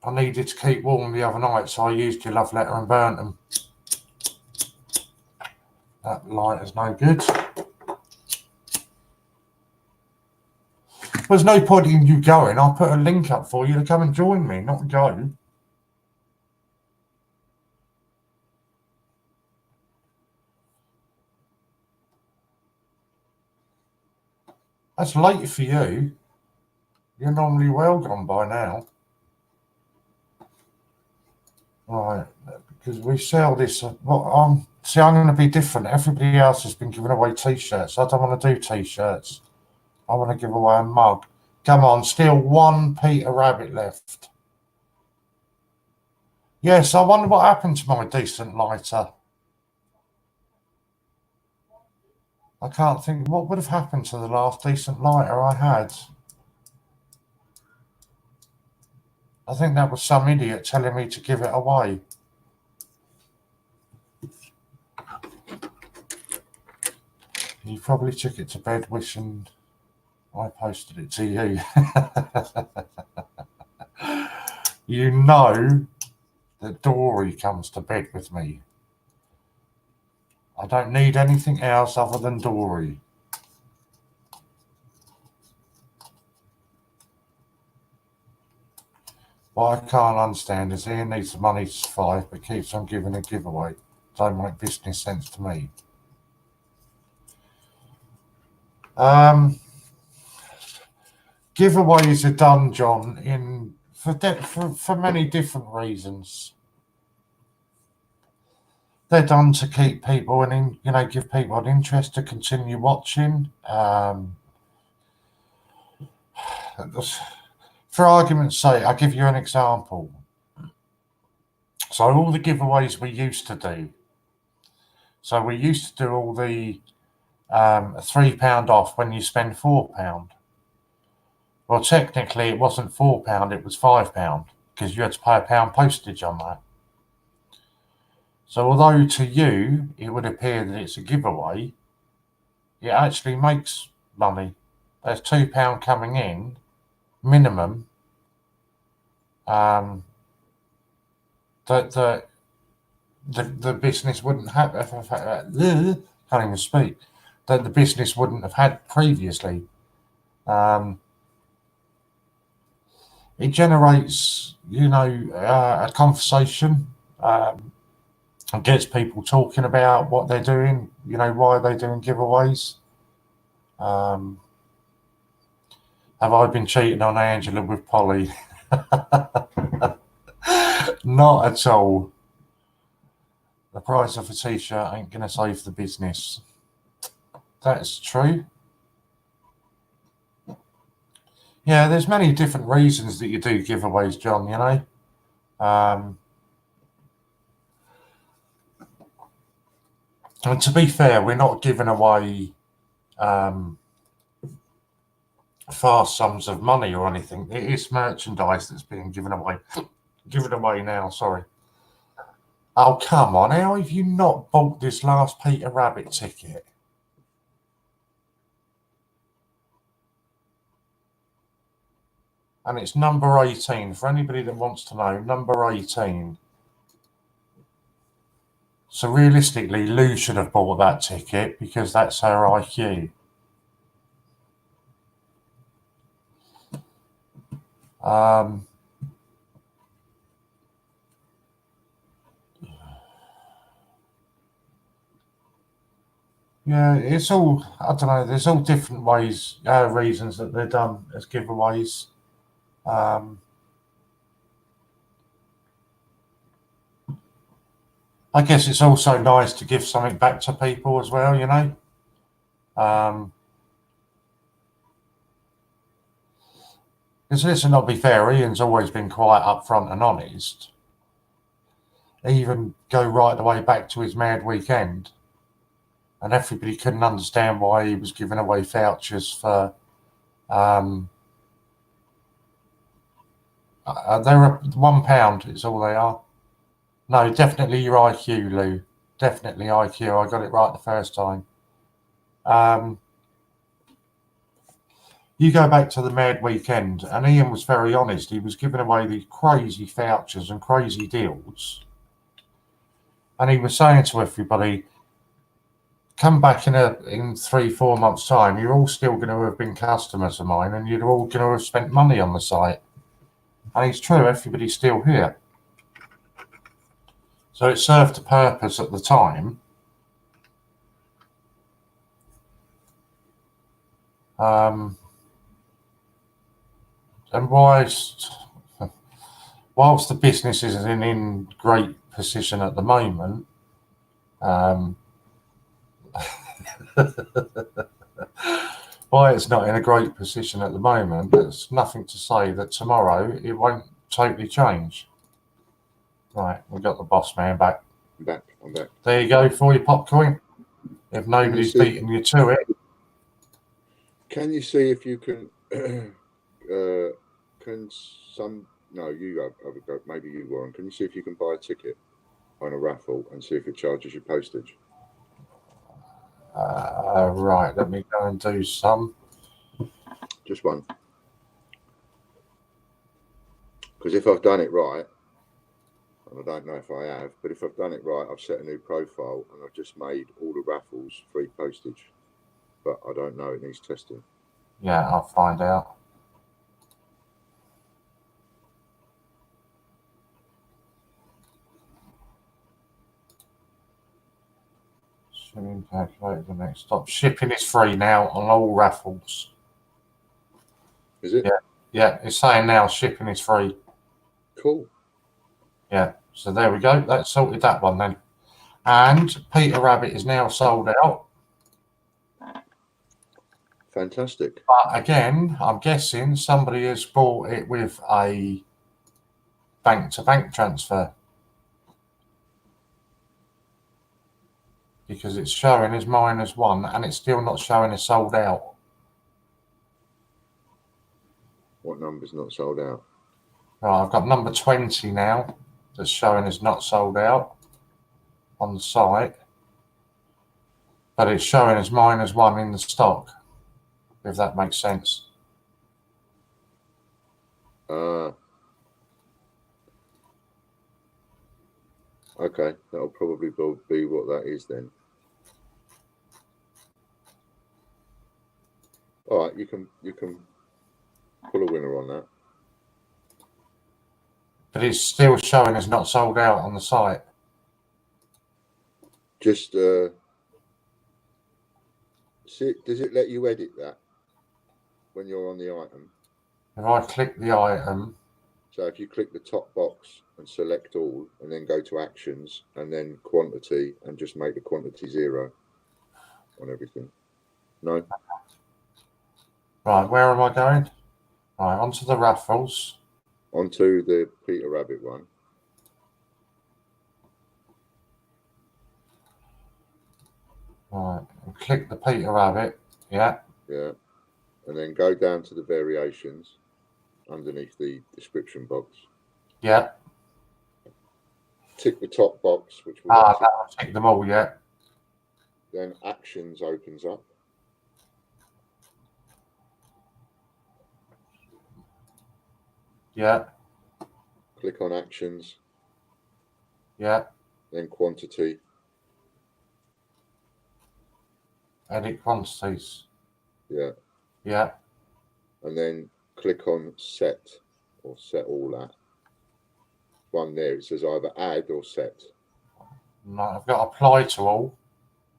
I needed to keep warm the other night, so I used your love letter and burnt them. That light is no good. There's no point in you going. I'll put a link up for you to come and join me, not go. That's late for you. You're normally well gone by now. Right, because we sell this. See, I'm going to be different. Everybody else has been giving away T-shirts. I don't want to do T-shirts. I want to give away a mug. Come on, still one Peter Rabbit left. Yes, I wonder what happened to my decent lighter. I can't think what would have happened to the last decent lighter I had. I think that was some idiot telling me to give it away. You probably took it to bed wishing I posted it to you. You know that Dory comes to bed with me. I don't need anything else other than Dory. What I can't understand is Ian needs the money to survive, but keeps on giving a giveaway. Don't make business sense to me. Giveaways are done, John, for many different reasons. They're done to keep people and give people an interest to continue watching. For argument's sake, I'll give you an example. So all the giveaways we used to do. So we used to do all the £3 off when you spend £4. Well, technically it wasn't £4, it was £5 because you had to pay £1 postage on that. So although to you it would appear that it's a giveaway, it actually makes money. There's £2 coming in minimum. That the business wouldn't have. Can't even speak. That the business wouldn't have had previously. It generates, a conversation. And gets people talking about what they're doing. Why they're doing giveaways. Have I been cheating on Angela with Polly? Not at all. The price of a T-shirt ain't going to save the business. That's true. Yeah, there's many different reasons that you do giveaways, John, And to be fair, we're not giving away vast sums of money or anything. It is merchandise that's being given away. Given away now, sorry. Oh, come on. How have you not bought this last Peter Rabbit ticket? And it's number 18. For anybody that wants to know, number 18. So realistically, Lou should have bought that ticket because that's her IQ. Yeah, it's all, I don't know, there's all different ways, reasons that they're done as giveaways. I guess it's also nice to give something back to people as well, Because let's not be fair, Ian's always been quite upfront and honest. Even go right the way back to his Mad Weekend. And everybody couldn't understand why he was giving away vouchers for they're £1 is all they are. No, definitely your IQ, Lou. Definitely IQ. I got it right the first time. You go back to the Mad Weekend, and Ian was very honest. He was giving away these crazy vouchers and crazy deals. And he was saying to everybody, come back in 3-4 months' time, you're all still going to have been customers of mine, and you're all going to have spent money on the site. And it's true, everybody's still here. So it served a purpose at the time. And whilst the business isn't in great position at the moment, why it's not in a great position at the moment, there's nothing to say that tomorrow it won't totally change. Right, we've got the boss man back. I'm back. There you go for your popcorn. If nobody's beating you to it. Can you see if you can? No, you have a go. Maybe you, Warren. Can you see if you can buy a ticket on a raffle and see if it charges you postage? Right, let me go and do some. Just one. Because if I've done it right, and I don't know if I have, but if I've done it right, I've set a new profile and I've just made all the raffles free postage. But I don't know, it needs testing. Yeah, I'll find out. Shipping calculator, the next stop. Shipping is free now on all raffles. Is it? Yeah, it's saying now shipping is free. Cool. Yeah, so there we go. That sorted that one then. And Peter Rabbit is now sold out. Fantastic. But again, I'm guessing somebody has bought it with a bank-to-bank transfer. Because it's showing as -1 and it's still not showing as sold out. What number's not sold out? Right, I've got number 20 now that's showing as not sold out on the site. But it's showing as -1 in the stock, if that makes sense. Okay, that'll probably be what that is then. All right, you can pull a winner on that. But it's still showing as not sold out on the site. Just see, does it let you edit that when you're on the item? If I click the item, so if you click the top box and select all, and then go to actions and then quantity, and just make the quantity 0 on everything. No. Right, where am I going? Right, onto the raffles. Onto the Peter Rabbit one. Right, and click the Peter Rabbit. Yeah. Yeah. And then go down to the variations underneath the description box. Yeah. Tick the top box, which will that'll tick them all, yeah. Then actions opens up. Yeah. Click on actions. Yeah. Then quantity. Edit quantities. Yeah. Yeah. And then click on set or set all at. One there, it says either add or set. No, I've got apply to all.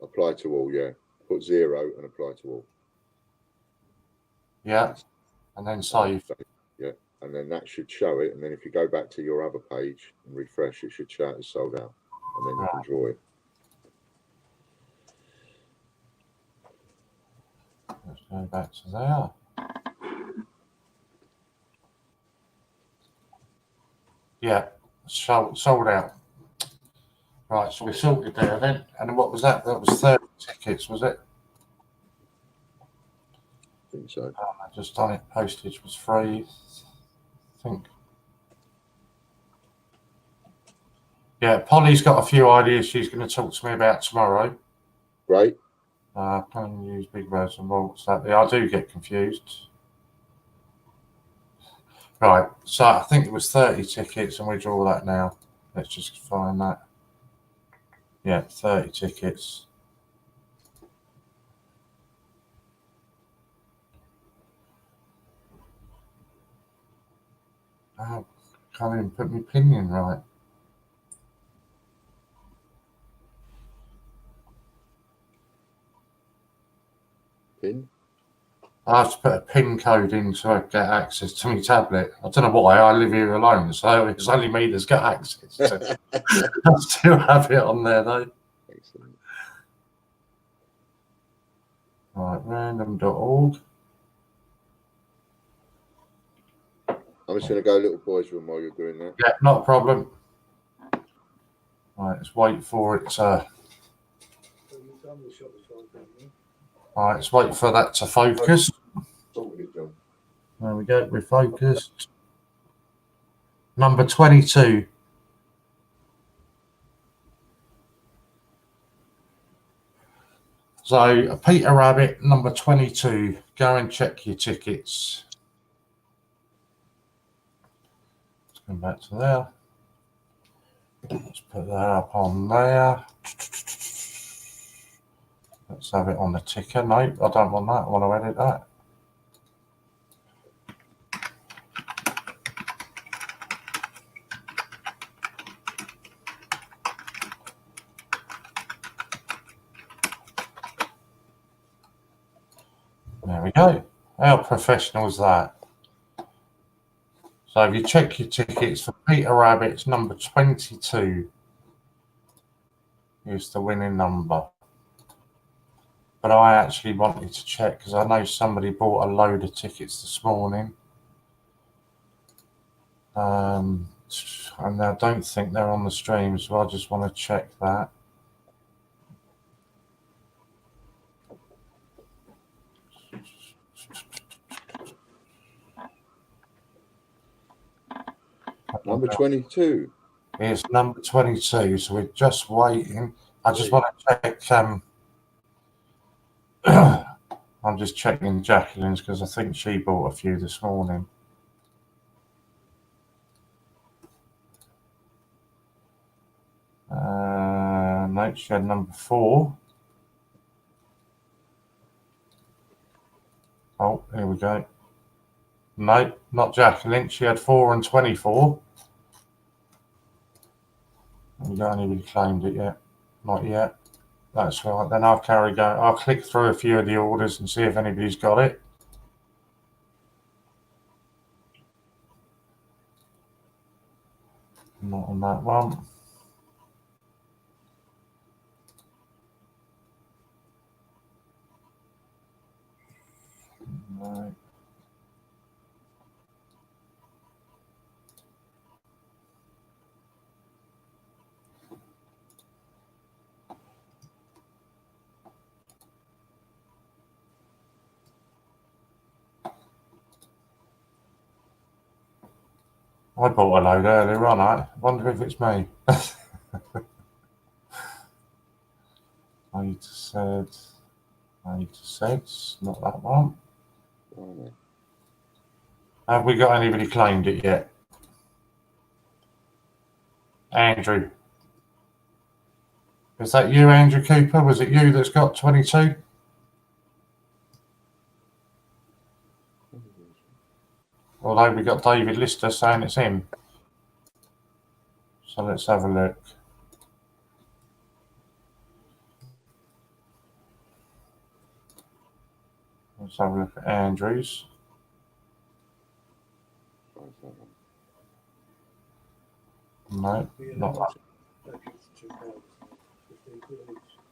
Apply to all, yeah. Put 0 and apply to all. Yeah. And then save. Yeah. And then that should show it. And then if you go back to your other page and refresh, it should show it as sold out. And then you can draw it. Let's go back to there. Yeah, sold out. Right, so we sorted there then. And what was that? That was 30 tickets, was it? I think so. I just done it. Postage was free. I think. Yeah, Polly's got a few ideas she's going to talk to me about tomorrow. Great. Can use big words and what's that? I do get confused. Right, so I think it was 30 tickets and we draw that now. Let's just find that. Yeah, 30 tickets. Oh, can't even put my pin in right. Pin? I have to put a PIN code in to get access to my tablet. I don't know why. I live here alone, so it's only me that's got access to it. I still have it on there, though. Excellent. Right, random.org. I'm just going to go little boys' room while you're doing that. Yeah, not a problem. Right, let's wait for it to... Right, let's wait for that to focus. Sorted it, John. There we go, we're focused. Number 22. So, Peter Rabbit, number 22. Go and check your tickets. Let's go back to there. Let's put that up on there. Let's have it on the ticker. No, I don't want that. I want to edit that. There we go. How professional is that? So if you check your tickets for Peter Rabbit's number 22, is the winning number. But I actually wanted to check because I know somebody bought a load of tickets this morning. And I don't think they're on the stream, so I just want to check that. Number 22. It's number 22, so we're just waiting. I just want to check. I'm just checking Jacqueline's because I think she bought a few this morning. No, she had number 4. Oh, here we go. No, not Jacqueline. She had 4 and 24. We don't even claimed it yet. Not yet. That's right. Then I'll carry go. I'll click through a few of the orders and see if anybody's got it. Not on that one. No. I bought a load earlier on. I wonder if it's me. I said, not that one. Oh, Have we got anybody claimed it yet? Andrew. Is that you, Andrew Cooper? Was it you that's got 22? Although we got David Lister saying it's him. So let's have a look. Let's have a look at Andrew's. No, not that.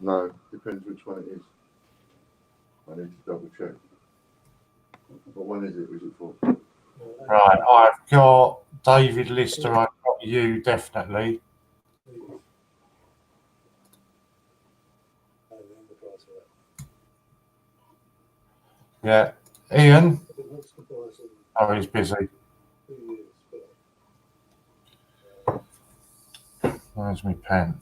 no, depends which one it is. I need to double check. What one is it? Was it for? Right, I've got David Lister. I've got you, definitely. Yeah. Ian? Oh, he's busy. Where's my pen?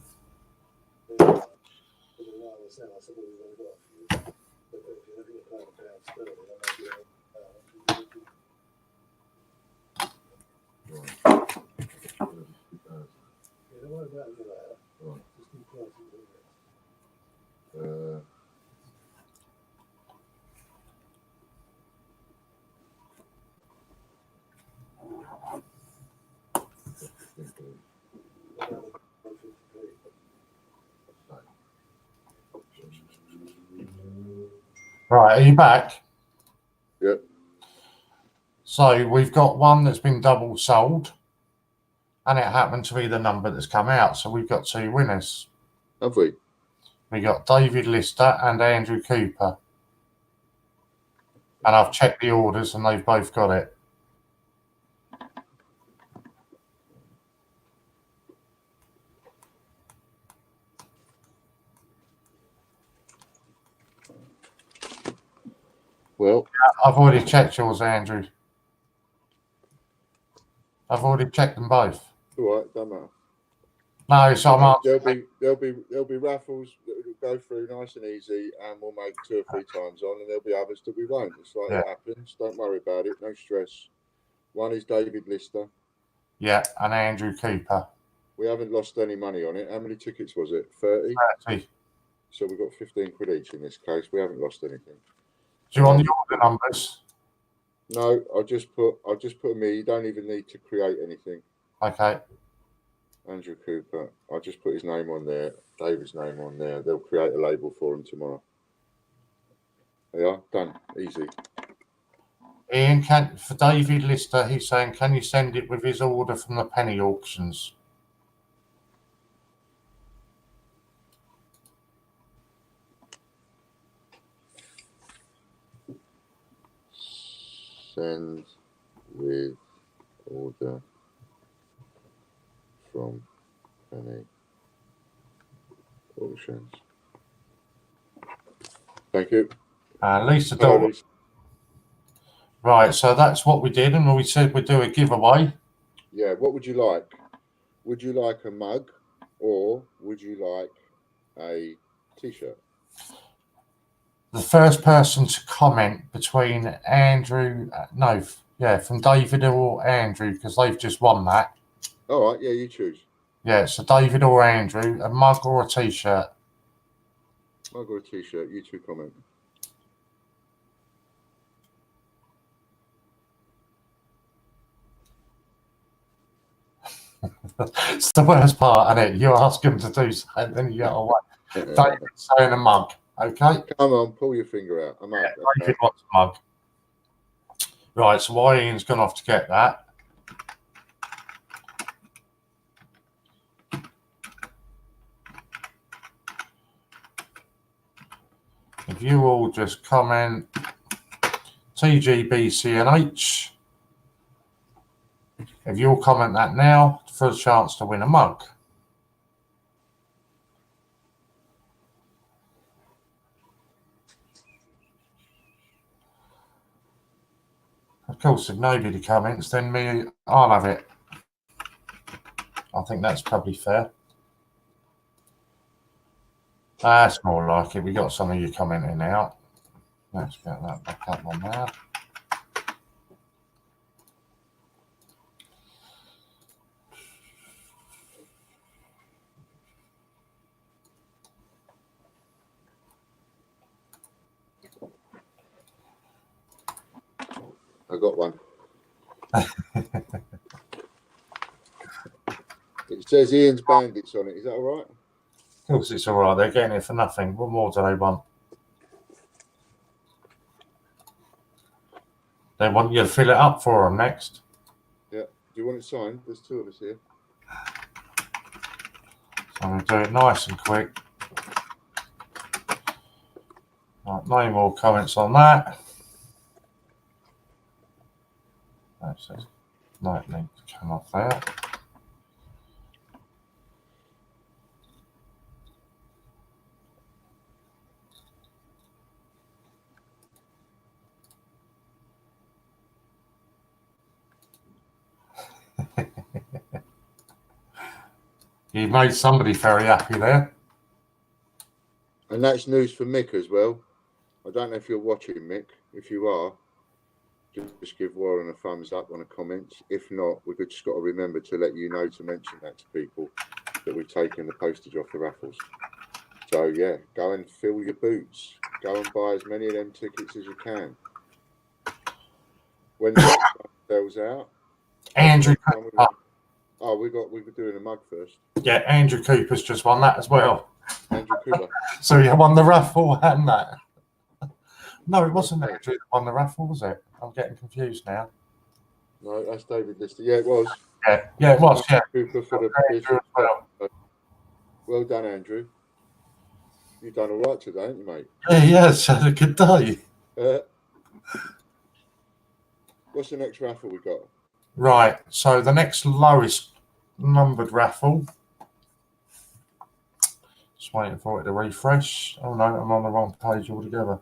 Right, are you back? Yep. So we've got one that's been double sold, and it happened to be the number that's come out. So we've got two winners. Have we? We got David Lister and Andrew Cooper. And I've checked the orders and they've both got it. Well, I've already checked yours, Andrew. I've already checked them both. all right, don't matter. No, so I'm There'll be raffles that will go through nice and easy, and we'll make 2 or 3 times on, and there'll be others that we won't. It's like it happens. Don't worry about it. No stress. One is David Lister. Yeah, and Andrew Cooper. We haven't lost any money on it. How many tickets was it? 30? 30. So we've got 15 quid each in this case. We haven't lost anything. Do you want the order numbers? No, I'll just put me. You don't even need to create anything. Okay. Andrew Cooper. I'll just put his name on there, David's name on there. They'll create a label for him tomorrow. They are done. Easy. Ian, for David Lister, he's saying, can you send it with his order from the penny auctions? Send with order from penny auctions. Thank you. Lisa Hello, Dole. Lisa. Right, so that's what we did, and we said we'd do a giveaway. Yeah, what would you like? Would you like a mug, or would you like a t-shirt? The first person to comment between Andrew, from David or Andrew, because they've just won that. All right, yeah, you choose. Yeah, so David or Andrew, a mug or a t-shirt. Mug or a t-shirt, you two comment. It's the worst part, isn't it? You ask him to do something, then you get away. David's saying a mug, okay? Come on, pull your finger out. A mug. Yeah, David wants a mug. Right, so while Ian's gone off to get that, if you all just comment TGBCH, if you'll comment that now for a chance to win a mug. Of course, if nobody comments, then I'll have it. I think that's probably fair. That's more like it. We got some of you commenting now. Let's get that back up on there. I got one. It says Ian's Bandits on it. Is that all right? Of course, it's all right. They're getting it for nothing. What more do they want? They want you to fill it up for them next. Yeah. Do you want it signed? There's 2 of us here. So I'm going to do it nice and quick. Right, no more comments on that. That's just lightning to come off there. You made somebody very happy there. And that's news for Mick as well. I don't know if you're watching, Mick. If you are, just give Warren a thumbs up on the comments. If not, we've just got to remember to let you know to mention that to people that we've taken the postage off the raffles. So yeah, go and fill your boots. Go and buy as many of them tickets as you can. When the next one sells out, Andrew Cooper. Oh, we were doing a mug first. Yeah, Andrew Cooper's just won that as well. Andrew Cooper. So you won the raffle and that. No, it wasn't Andrew that won the raffle, was it? I'm getting confused now. No, that's David Lister. Yeah, it was. Yeah, it was. Yeah. Cooper for the Andrew as well. Well done, Andrew. You've done all right today, haven't you, mate? Yeah, it's had a good day. What's the next raffle we got? Right, so the next lowest numbered raffle. Just waiting for it to refresh. Oh no, I'm on the wrong page altogether.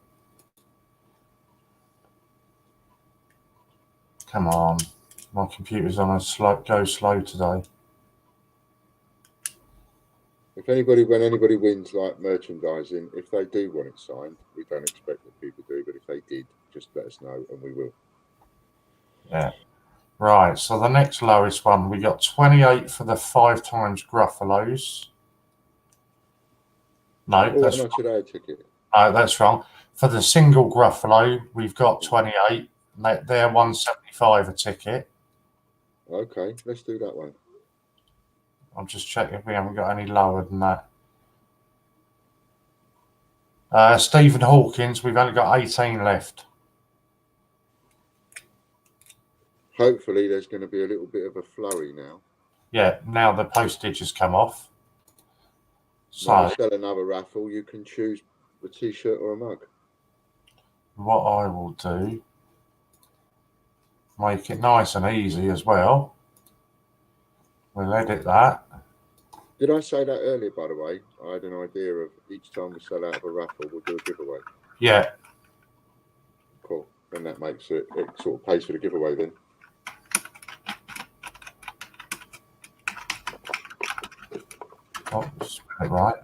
Come on, my computer's on a go slow today. When anybody wins like merchandising, if they do want it signed, we don't expect that people do, but if they did, just let us know and we will. Yeah. Right, so the next lowest one, we got 28 for the 5 times Gruffalos. No, Oh, that's how much are they a ticket? No, that's wrong. For the single Gruffalo, we've got 28. They're 175 a ticket. Okay, let's do that one. I'm just checking if we haven't got any lower than that. Stephen Hawkins, we've only got 18 left. Hopefully, there's going to be a little bit of a flurry now. Yeah, now the postage has come off. So, when we sell another raffle, you can choose a t-shirt or a mug. what I will do, make it nice and easy as well. We'll edit that. Did I say that earlier, by the way? I had an idea of each time we sell out of a raffle, we'll do a giveaway. Yeah. Cool. And that makes it sort of pays for the giveaway then. Oh, spell it right.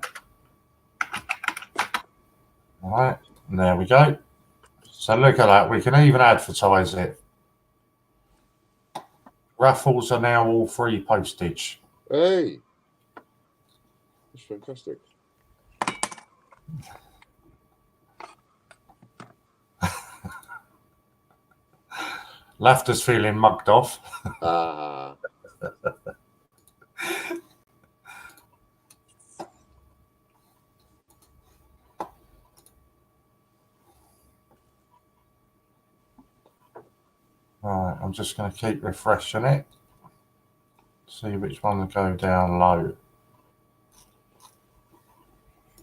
Right, and there we go. So look at that. We can even advertise it. Raffles are now all free postage. Hey, that's fantastic. Laughter's feeling mugged off. Ah. Right, I'm just going to keep refreshing it. See which one will go down low.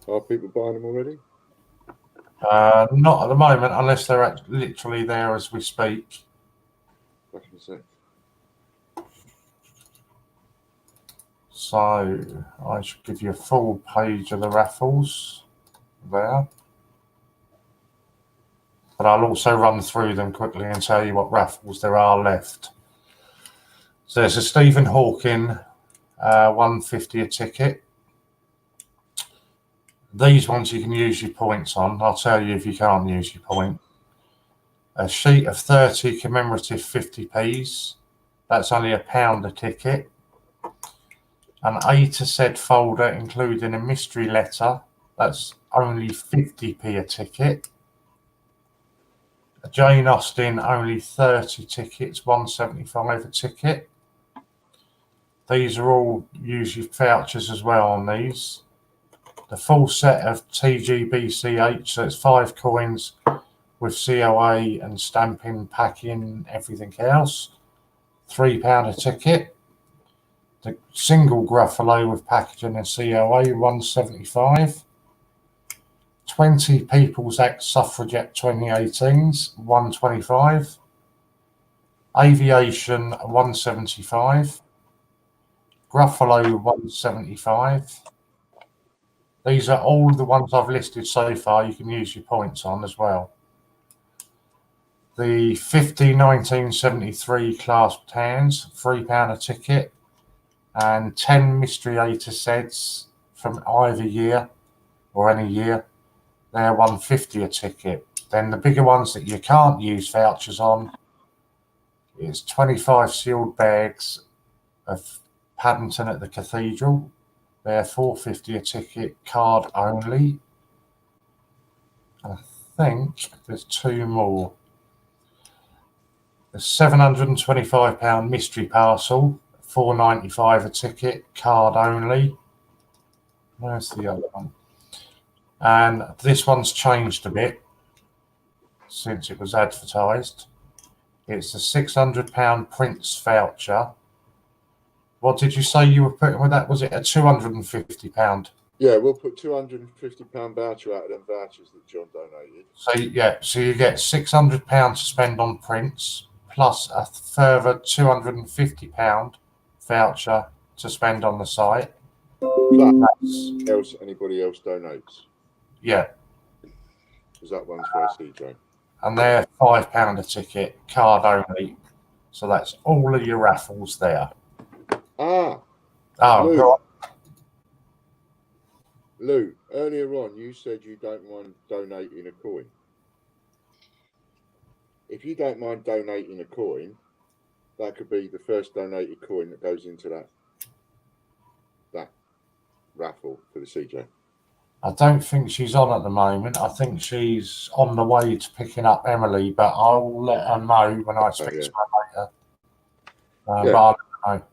Are people buying them already? Not at the moment, unless they're literally there as we speak. Back in a sec. So I should give you a full page of the raffles there. But I'll also run through them quickly and tell you what raffles there are left. So there's a Stephen Hawking, 150 a ticket. These ones you can use your points on. I'll tell you if you can't use your point. A sheet of 30 commemorative 50p's. That's only £1 a ticket. An A to Z folder including a mystery letter. That's only 50p a ticket. A Jane Austen, only 30 tickets, 175 a ticket. These are all usually vouchers as well on these. The full set of TGBCH, so it's 5 coins with COA and stamping, packing, everything else. £3 a ticket. The single Gruffalo with packaging and COA, 175. 20 People's Act Suffragette 2018s, 125. Aviation, 175. Gruffalo, 175. These are all the ones I've listed so far. You can use your points on as well. The 50 1973 clasped hands, £3 a ticket. And 10 mystery A to Zs from either year or any year. They're 150 a ticket. Then the bigger ones that you can't use vouchers on is 25 sealed bags of Paddington at the Cathedral. They're 450 a ticket, card only. I think there's 2 more. The £725 mystery parcel, £4.95 a ticket, card only. Where's the other one? And this one's changed a bit since it was advertised. It's a £600 Prince voucher. What did you say you were putting with that? Was it a £250? Yeah, we'll put £250 voucher out of them vouchers that John donated. So you get £600 to spend on Prince, plus a further £250 voucher to spend on the site. Else anybody else donates? Yeah. Because that one's for CJ. And they're £5 a ticket, card only. So that's all of your raffles there. Oh, Lou, Lou, earlier on you said you don't mind donating a coin. If you don't mind donating a coin, that could be the first donated coin that goes into that raffle for the CJ. I don't think she's on at the moment. I think she's on the way to picking up Emily, but I'll let her know when I speak to her later. But I'll let her know.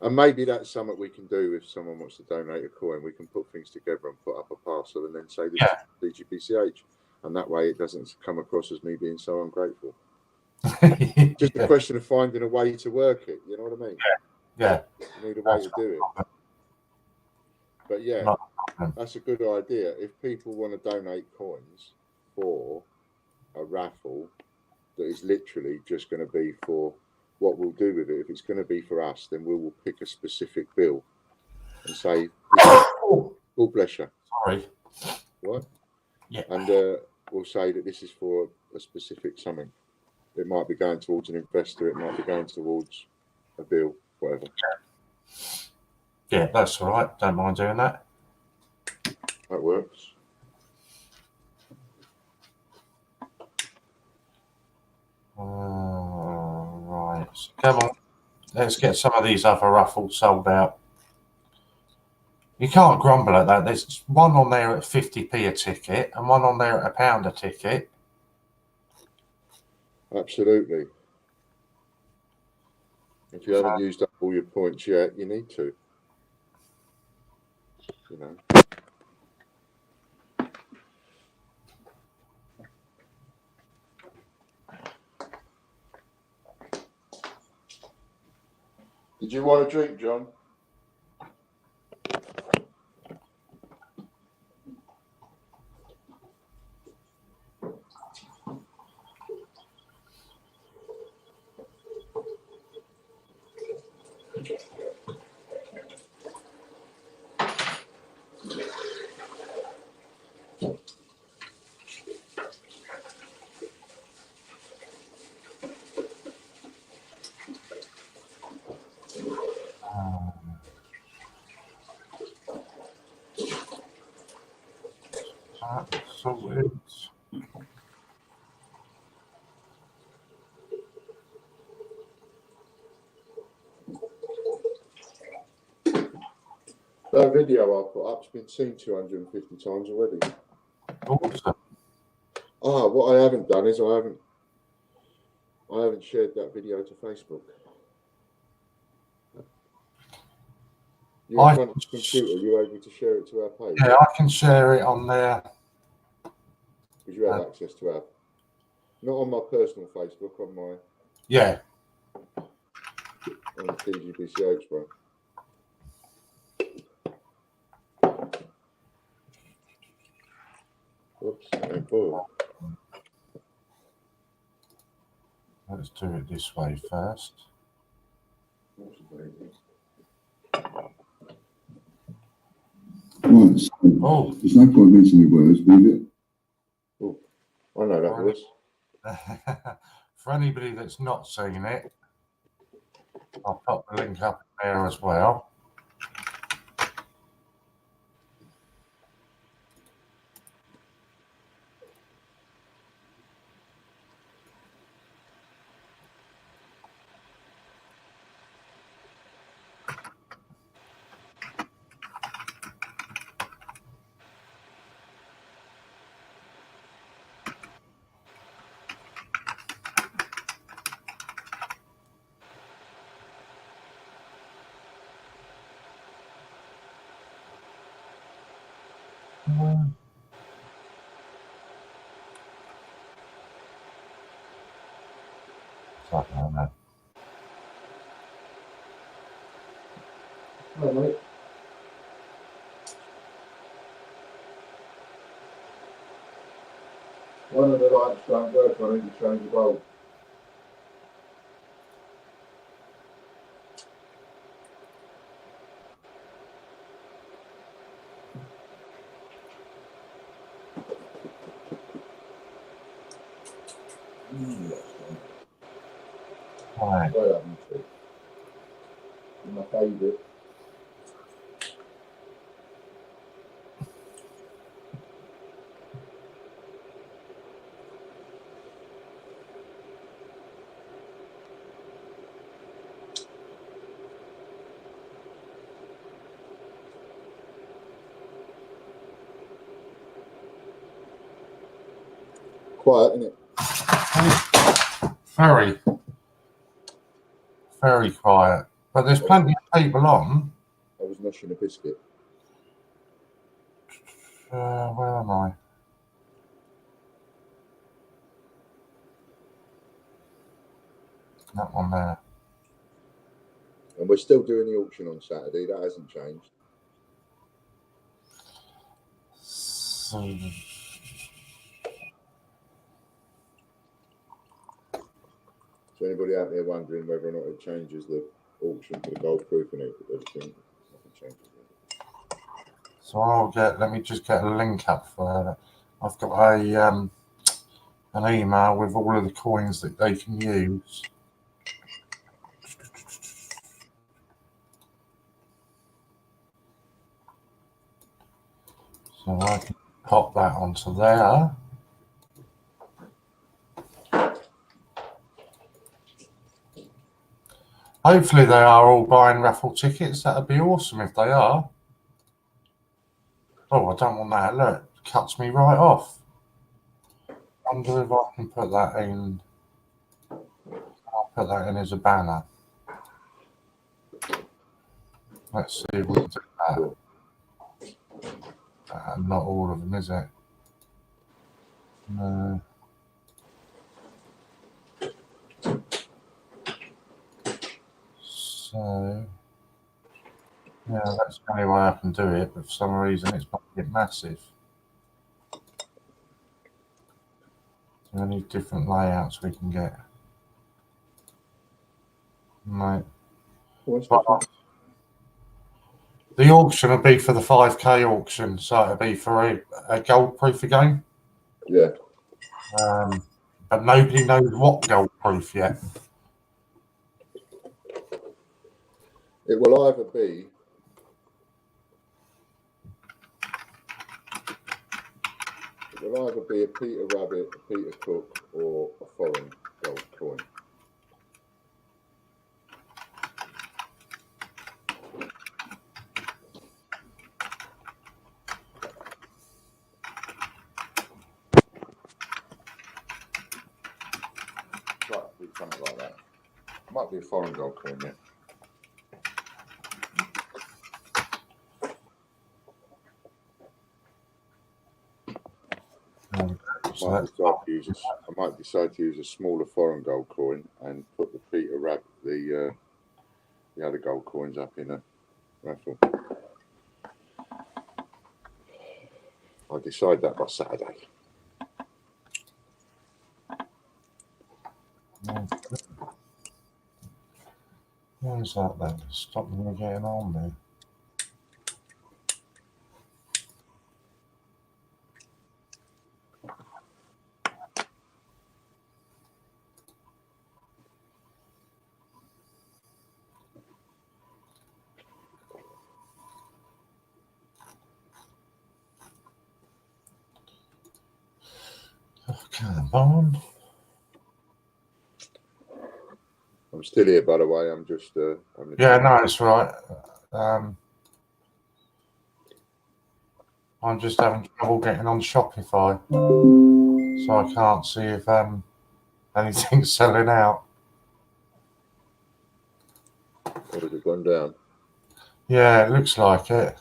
And maybe that's something we can do if someone wants to donate a coin. We can put things together and put up a parcel and then say this is TGBCH. And that way it doesn't come across as me being so ungrateful. Just a question of finding a way to work it. You know what I mean? Yeah. You need a way to do it. But yeah, that's a good idea. If people want to donate coins for a raffle that is literally just going to be for what we'll do with it, if it's going to be for us, then we will pick a specific bill and say, oh, bless you. Sorry. What? Yeah. And we'll say that this is for a specific something. It might be going towards an investor. It might be going towards a bill, whatever. Yeah, that's all right. Don't mind doing that. That works. Right. So come on. Let's get some of these other raffles sold out. You can't grumble at that. There's one on there at 50p a ticket and one on there at £1 a ticket. Absolutely. If you haven't used up all your points yet, you need to. You know. Did you want a drink, John? Sorted. That video I put up's been seen 250 times already. Awesome. What I haven't done is I haven't shared that video to Facebook. You're in front of the computer, you're able to share it to our page? Yeah, I can share it on there. Because you have access to our... Not on my personal Facebook, on my... Yeah. On the TGBCH one. Oops, boiled. Let's do it this way first. Right, so there's no point mentioning words, leave it. Oh, I know that voice. For anybody that's not seen it, I'll put the link up there as well. Something like that. Hello, mate. One of the lights don't work, I need to change the bulb. Right. My favourite. Quiet, isn't it? Very, very quiet. But there's plenty of people on. I was mushing a biscuit. Where am I? That one there. And we're still doing the auction on Saturday, that hasn't changed. So, So anybody out there wondering whether or not it changes the auction for the gold proof and everything, nothing changes. so I'll get. Let me just get a link up for that. I've got a an email with all of the coins that they can use. So I can pop that onto there. Hopefully they are all buying raffle tickets. That'd be awesome if they are. Oh, I don't want that. Look, it cuts me right off. I wonder if I can put that in. I'll put that in as a banner. Let's see if we can do that. Not all of them, is it? No. So, yeah, that's the only way I can do it, but for some reason it's making it massive. So I need different layouts we can get. No. But the auction will be for the 5K auction, so it'll be for a gold proof again. Yeah. But nobody knows what gold proof yet. It will either be a Peter Rabbit, a Peter Cook, or a foreign gold coin. Might be something like that. Might be a foreign gold coin, yeah. So I might decide to use a smaller foreign gold coin and put the Peter Rabbit, the other gold coins up in a raffle. I'll decide that by Saturday. Where's that then? Stop me getting on there. Oh, come on. I'm still here, by the way. I'm just. Yeah, no, it's right. I'm just having trouble getting on Shopify, so I can't see if anything's selling out. Or has it gone down? Yeah, it looks like it.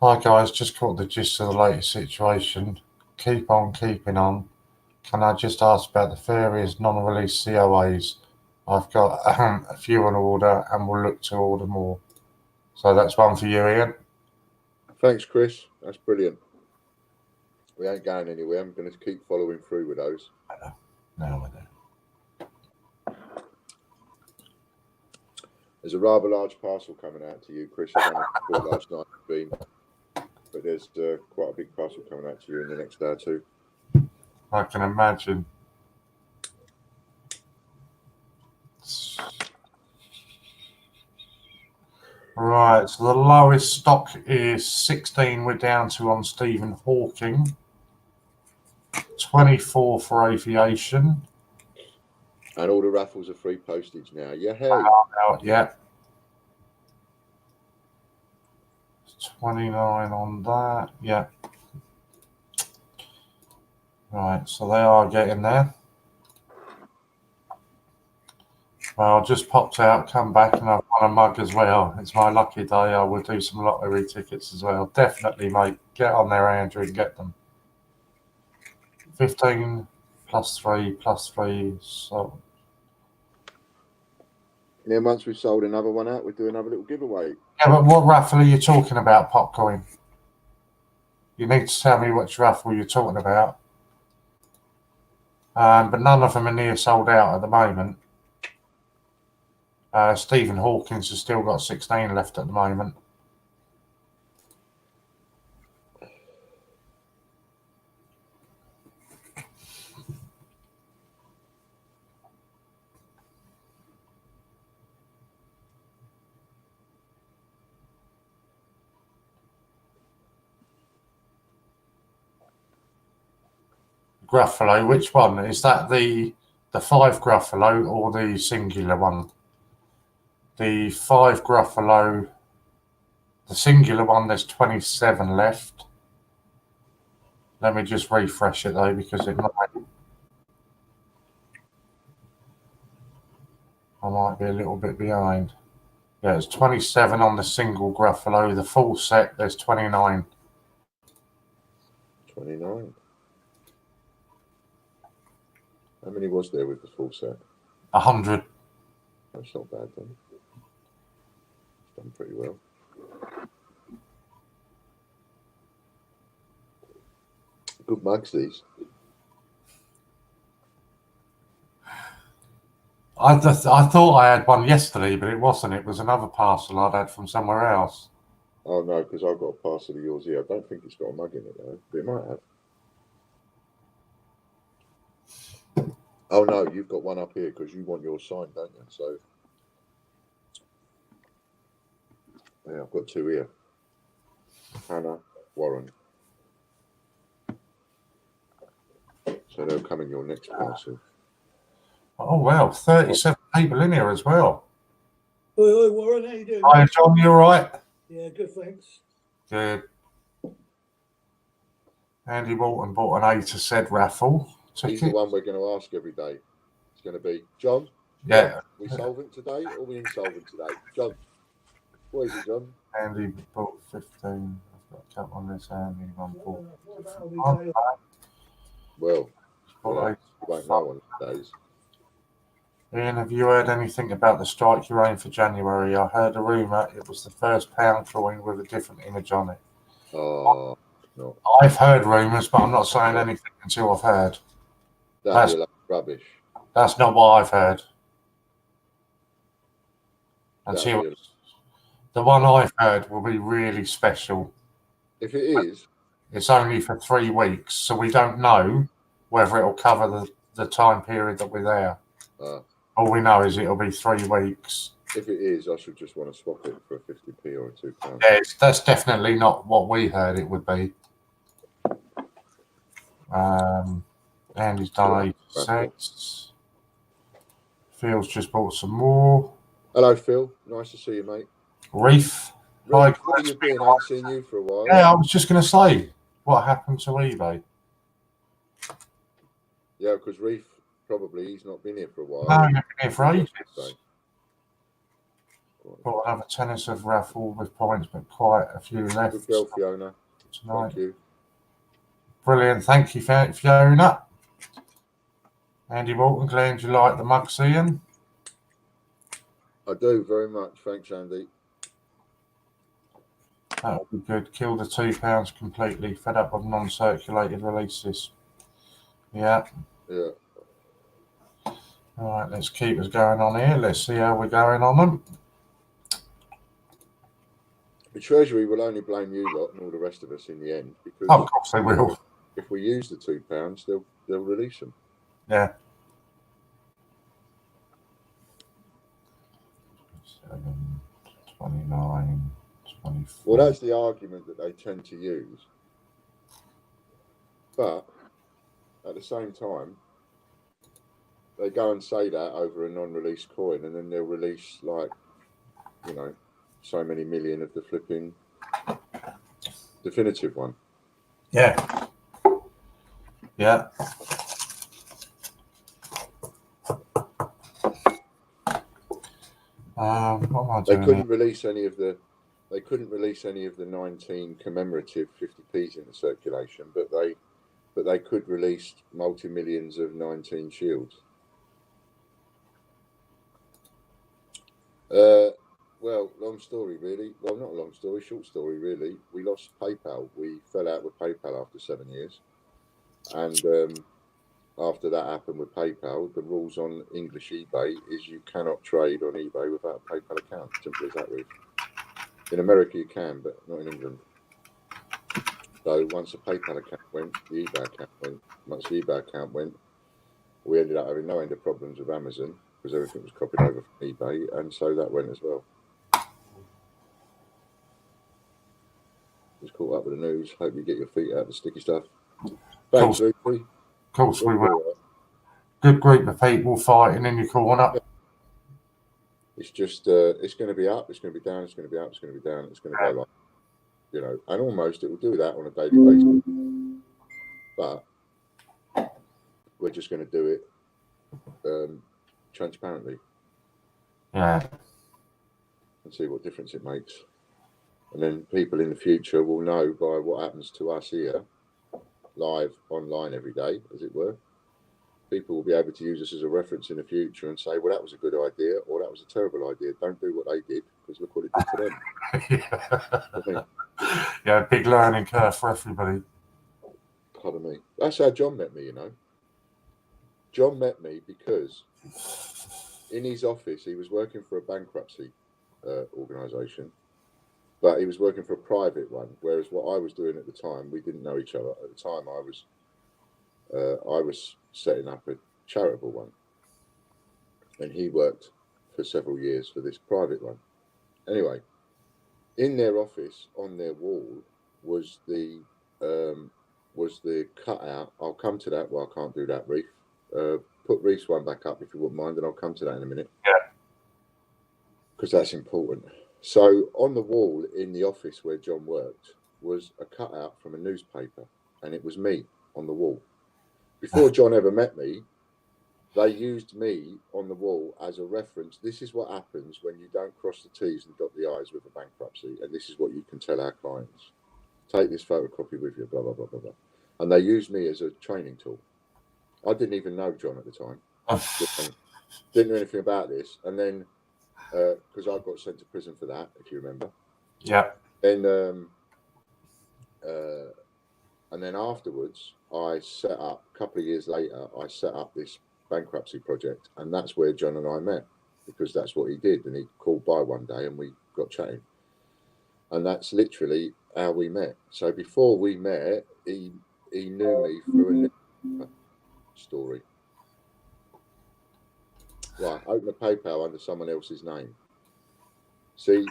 Hi guys, just caught the gist of the latest situation. Keep on keeping on. Can I just ask about the various non-release COAs? I've got a few on order and we'll look to order more. So that's one for you, Ian. Thanks, Chris. That's brilliant. We ain't going anywhere. I'm going to keep following through with those. Now we do. There's a rather large parcel coming out to you, Chris. I don't know if you thought last night had been, but there's quite a big parcel coming out to you in the next day or two. I can imagine. Right, so the lowest stock is 16 we're down to on Stephen Hawking. 24 for aviation. And all the raffles are free postage now. Yeah, hey. Yeah. 29 on that. Yeah. Right, so they are getting there. Well, I just popped out, come back, and I've won a mug as well. It's my lucky day. I will do some lottery tickets as well. Definitely, mate. Get on there, Andrew, and get them. 15 plus 3 plus 3. So. And then once we've sold another one out, we'll do another little giveaway. Yeah, but what raffle are you talking about, Popcoin? You need to tell me which raffle you're talking about. But none of them are near sold out at the moment. Stephen Hawkins has still got 16 left at the moment. Gruffalo, which one? Is that the 5 Gruffalo or the singular one? The 5 Gruffalo, the singular one, there's 27 left. Let me just refresh it though, because it might, I might be a little bit behind. Yeah, there's 27 on the single Gruffalo. The full set, there's 29. 29. How many was there with the full set? 100. That's not bad then. It's done pretty well. Good mugs, these. I thought I had one yesterday, but it wasn't. It was another parcel I'd had from somewhere else. Oh no, because I've got a parcel of yours here. I don't think it's got a mug in it though, but it might have. Oh no, you've got one up here because you want yours signed, don't you? So yeah, I've got 2 here. Hannah, Warren. So they'll come in your next parcel. Oh wow, 37 people in here as well. Oi, Warren, how you doing? Hi, John, you all right? Yeah, good, thanks. Good. Andy Walton bought an A to Z raffle He's ticket. the one we're going to ask every day. It's going to be, John, Yeah. we solvent today or we insolvent today? John, what is it, John? Andy bought 15. I've got a couple on this. Andy one bought. Well, Bought you won't know one of these days. Ian, have you heard anything about the strike you're aiming for January? I heard a rumour it was the first pound coin with a different image on it. Oh, no. I've heard rumours, but I'm not saying anything until I've heard. That'd be like rubbish. That's not what I've heard. Until the one I've heard will be really special. If it is, it's only for 3 weeks, so we don't know whether it'll cover the time period that we're there. All we know is it'll be 3 weeks. If it is, I should just want to swap it for a 50p or a £2. Yeah, that's definitely not what we heard it would be. Andy's done 86. Phil's just bought some more. Hello, Phil. Nice to see you, mate. Reef. What have you been? I haven't seen you for a while. Yeah, I was just going to say, what happened to eBay? Yeah, because Reef, probably, he's not been here for a while. No, he's been here for ages. Got another tennis of raffle with points, but quite a few left Good girl, Fiona. tonight. Thank you. Brilliant. Thank you, Fiona. Andy Walton, glad you like the mugs, Ian. I do very much. Thanks, Andy. That would be good. Kill the £2 completely. Fed up of non-circulated releases. Yeah. Yeah. All right, let's keep us going on here. Let's see how we're going on them. The Treasury will only blame you lot and all the rest of us in the end, because Of course they will. if we use the £2, they'll release them. Yeah. 7, 29, 24. Well, that's the argument that they tend to use. But at the same time, they go and say that over a non-released coin, and then they'll release, like, you know, so many million of the flipping definitive one. Yeah. Yeah. What am I They doing couldn't release any of the 19 commemorative 50p's into circulation, but they could release multi-millions of 19 shields. Well, long story really. Well, not a long story, short story really. We lost PayPal. We fell out with PayPal after 7 years, and after that happened with PayPal, the rules on English eBay is you cannot trade on eBay without a PayPal account. Simple as that, really. In America you can, but not in England. So once the PayPal account went, the eBay account went. Once the eBay account went, we ended up having no end of problems with Amazon because everything was copied over from eBay, and so that went as well. Just caught up with the news. Hope you get your feet out of the sticky stuff. Thanks, Lucy. Of course we will. Good group of people fighting in your corner. It's just, it's going to be up, it's going to be down, it's going to be up, it's going to be down, it's going to go like, you know, and almost it will do that on a daily basis. But we're just going to do it transparently. Yeah. And see what difference it makes. And then people in the future will know by what happens to us here, live online every day, as it were. People will be able to use us as a reference in the future and say, well, that was a good idea, or that was a terrible idea. Don't do what they did, because look what it did to them. Yeah, big learning curve for everybody. Pardon me. That's how John met me, you know. John met me because in his office, he was working for a bankruptcy organisation, but he was working for a private one, whereas what I was doing at the time, we didn't know each other. At the time, I was setting up a charitable one, and he worked for several years for this private one. Anyway, in their office, on their wall, was the cutout. I'll come to that. Well, I can't do that, Reef. Put Reef's one back up if you wouldn't mind, and I'll come to that in a minute. Yeah. Because that's important. So on the wall in the office where John worked was a cutout from a newspaper, and it was me on the wall. Before John ever met me, they used me on the wall as a reference. This is what happens when you don't cross the T's and dot the I's with a bankruptcy, and this is what you can tell our clients. Take this photocopy with you, blah, blah, blah, blah, blah. And they used me as a training tool. I didn't even know John at the time. Didn't know anything about this. And then, because I got sent to prison for that, if you remember. Yeah. And then afterwards, I set up, a couple of years later, I set up this bankruptcy project. And that's where John and I met, because that's what he did. And he called by one day and we got chatting. And that's literally how we met. So before we met, he knew me through a story. Right, open a PayPal under someone else's name. See,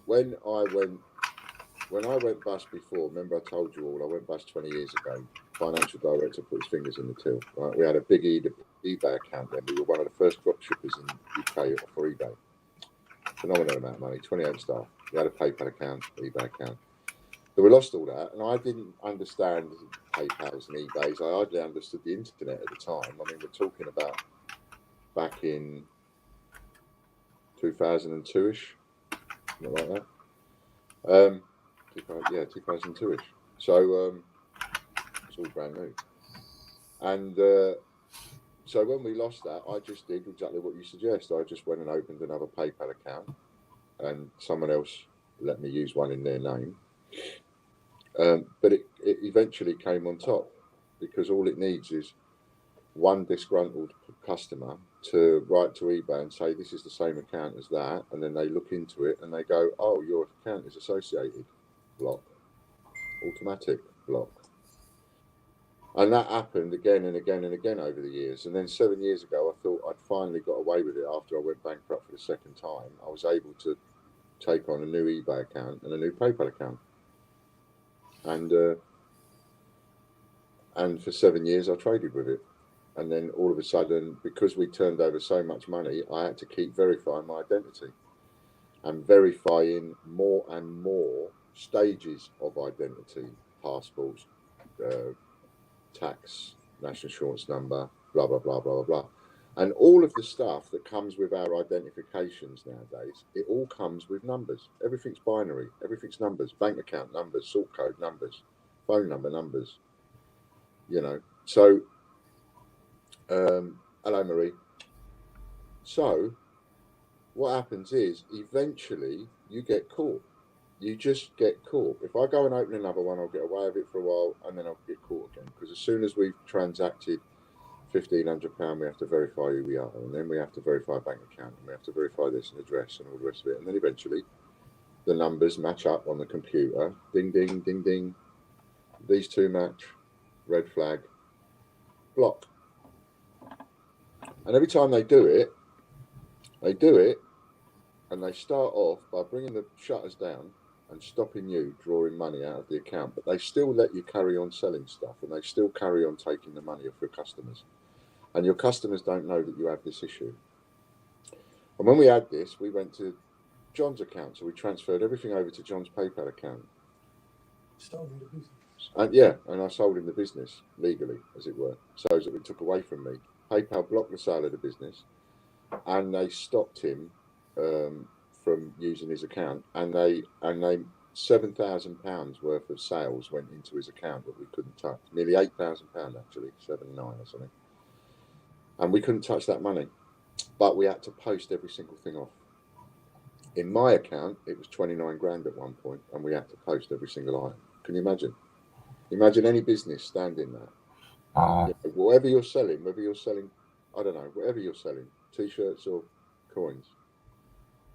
when I went bust before, remember I told you all, I went bust 20 years ago. Financial director put his fingers in the till. Right, we had a big eBay account then. We were one of the first drop shippers in the UK for eBay. Phenomenal amount of money, 28 staff. We had a PayPal account, eBay account. So we lost all that, and I didn't understand PayPals and eBays. I hardly understood the internet at the time. I mean, we're talking about back in 2002-ish, something like that. 2002-ish. So it's all brand new. And so when we lost that, I just did exactly what you suggest. I just went and opened another PayPal account, and someone else let me use one in their name. But it eventually came on top, because all it needs is one disgruntled customer to write to eBay and say, this is the same account as that. And then they look into it and they go, oh, your account is associated. Block. Automatic block. And that happened again and again and again over the years. And then 7 years ago, I thought I'd finally got away with it after I went bankrupt for the second time. I was able to take on a new eBay account and a new PayPal account. And for 7 years, I traded with it. And then all of a sudden, because we turned over so much money, I had to keep verifying my identity and verifying more and more stages of identity, passports, tax, national insurance number, blah, blah, blah, blah, blah. And all of the stuff that comes with our identifications nowadays, it all comes with numbers. Everything's binary. Everything's numbers. Bank account numbers, sort code numbers, phone number numbers, you know. So, hello, Marie. So, what happens is, eventually, you get caught. You just get caught. If I go and open another one, I'll get away with it for a while, and then I'll get caught again. Because as soon as we've transacted £1,500, we have to verify who we are, and then we have to verify a bank account, and we have to verify this and address and all the rest of it. And then eventually, the numbers match up on the computer. Ding, ding, ding, ding. These two match. Red flag. Block. And every time they do it, and they start off by bringing the shutters down and stopping you drawing money out of the account, but they still let you carry on selling stuff, and they still carry on taking the money off your customers. And your customers don't know that you have this issue. And when we had this, we went to John's account, so we transferred everything over to John's PayPal account. Sold the business. And I sold him the business legally, as it were, so that it took away from me. PayPal blocked the sale of the business, and they stopped him from using his account, and they £7,000 worth of sales went into his account that we couldn't touch. Nearly £8,000 actually, 7,900 or something, and we couldn't touch that money. But we had to post every single thing off. In my account, it was 29 grand at one point, and we had to post every single item. Can you imagine? Imagine any business standing there. Whatever you're selling, I don't know, whatever you're selling, t-shirts or coins,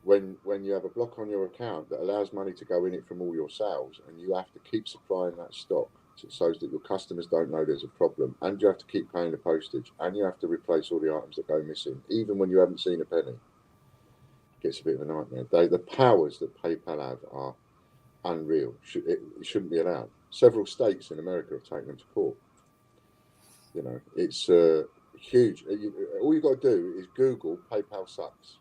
when you have a block on your account that allows money to go in it from all your sales, and you have to keep supplying that stock so that your customers don't know there's a problem, and you have to keep paying the postage, and you have to replace all the items that go missing, even when you haven't seen a penny, it gets a bit of a nightmare. The powers that PayPal have are unreal. It shouldn't be allowed. Several states in America have taken them to court. You know, it's huge. All you've got to do is Google PayPal sucks.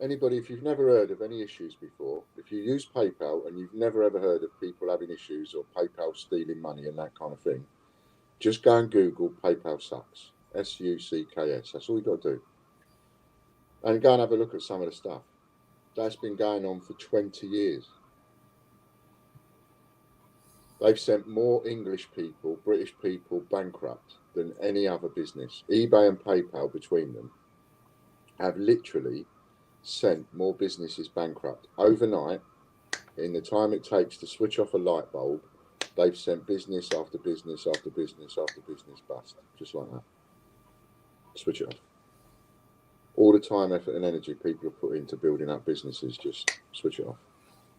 Anybody, if you've never heard of any issues before, if you use PayPal and you've never ever heard of people having issues or PayPal stealing money and that kind of thing, just go and Google PayPal sucks. SUCKS. That's all you've got to do. And go and have a look at some of the stuff. That's been going on for 20 years. They've sent more English people, British people bankrupt than any other business. eBay and PayPal between them have literally sent more businesses bankrupt. Overnight, in the time it takes to switch off a light bulb, they've sent business after business after business after business bust. Just like that. Switch it off. All the time, effort and energy people have put into building up businesses, just switch it off.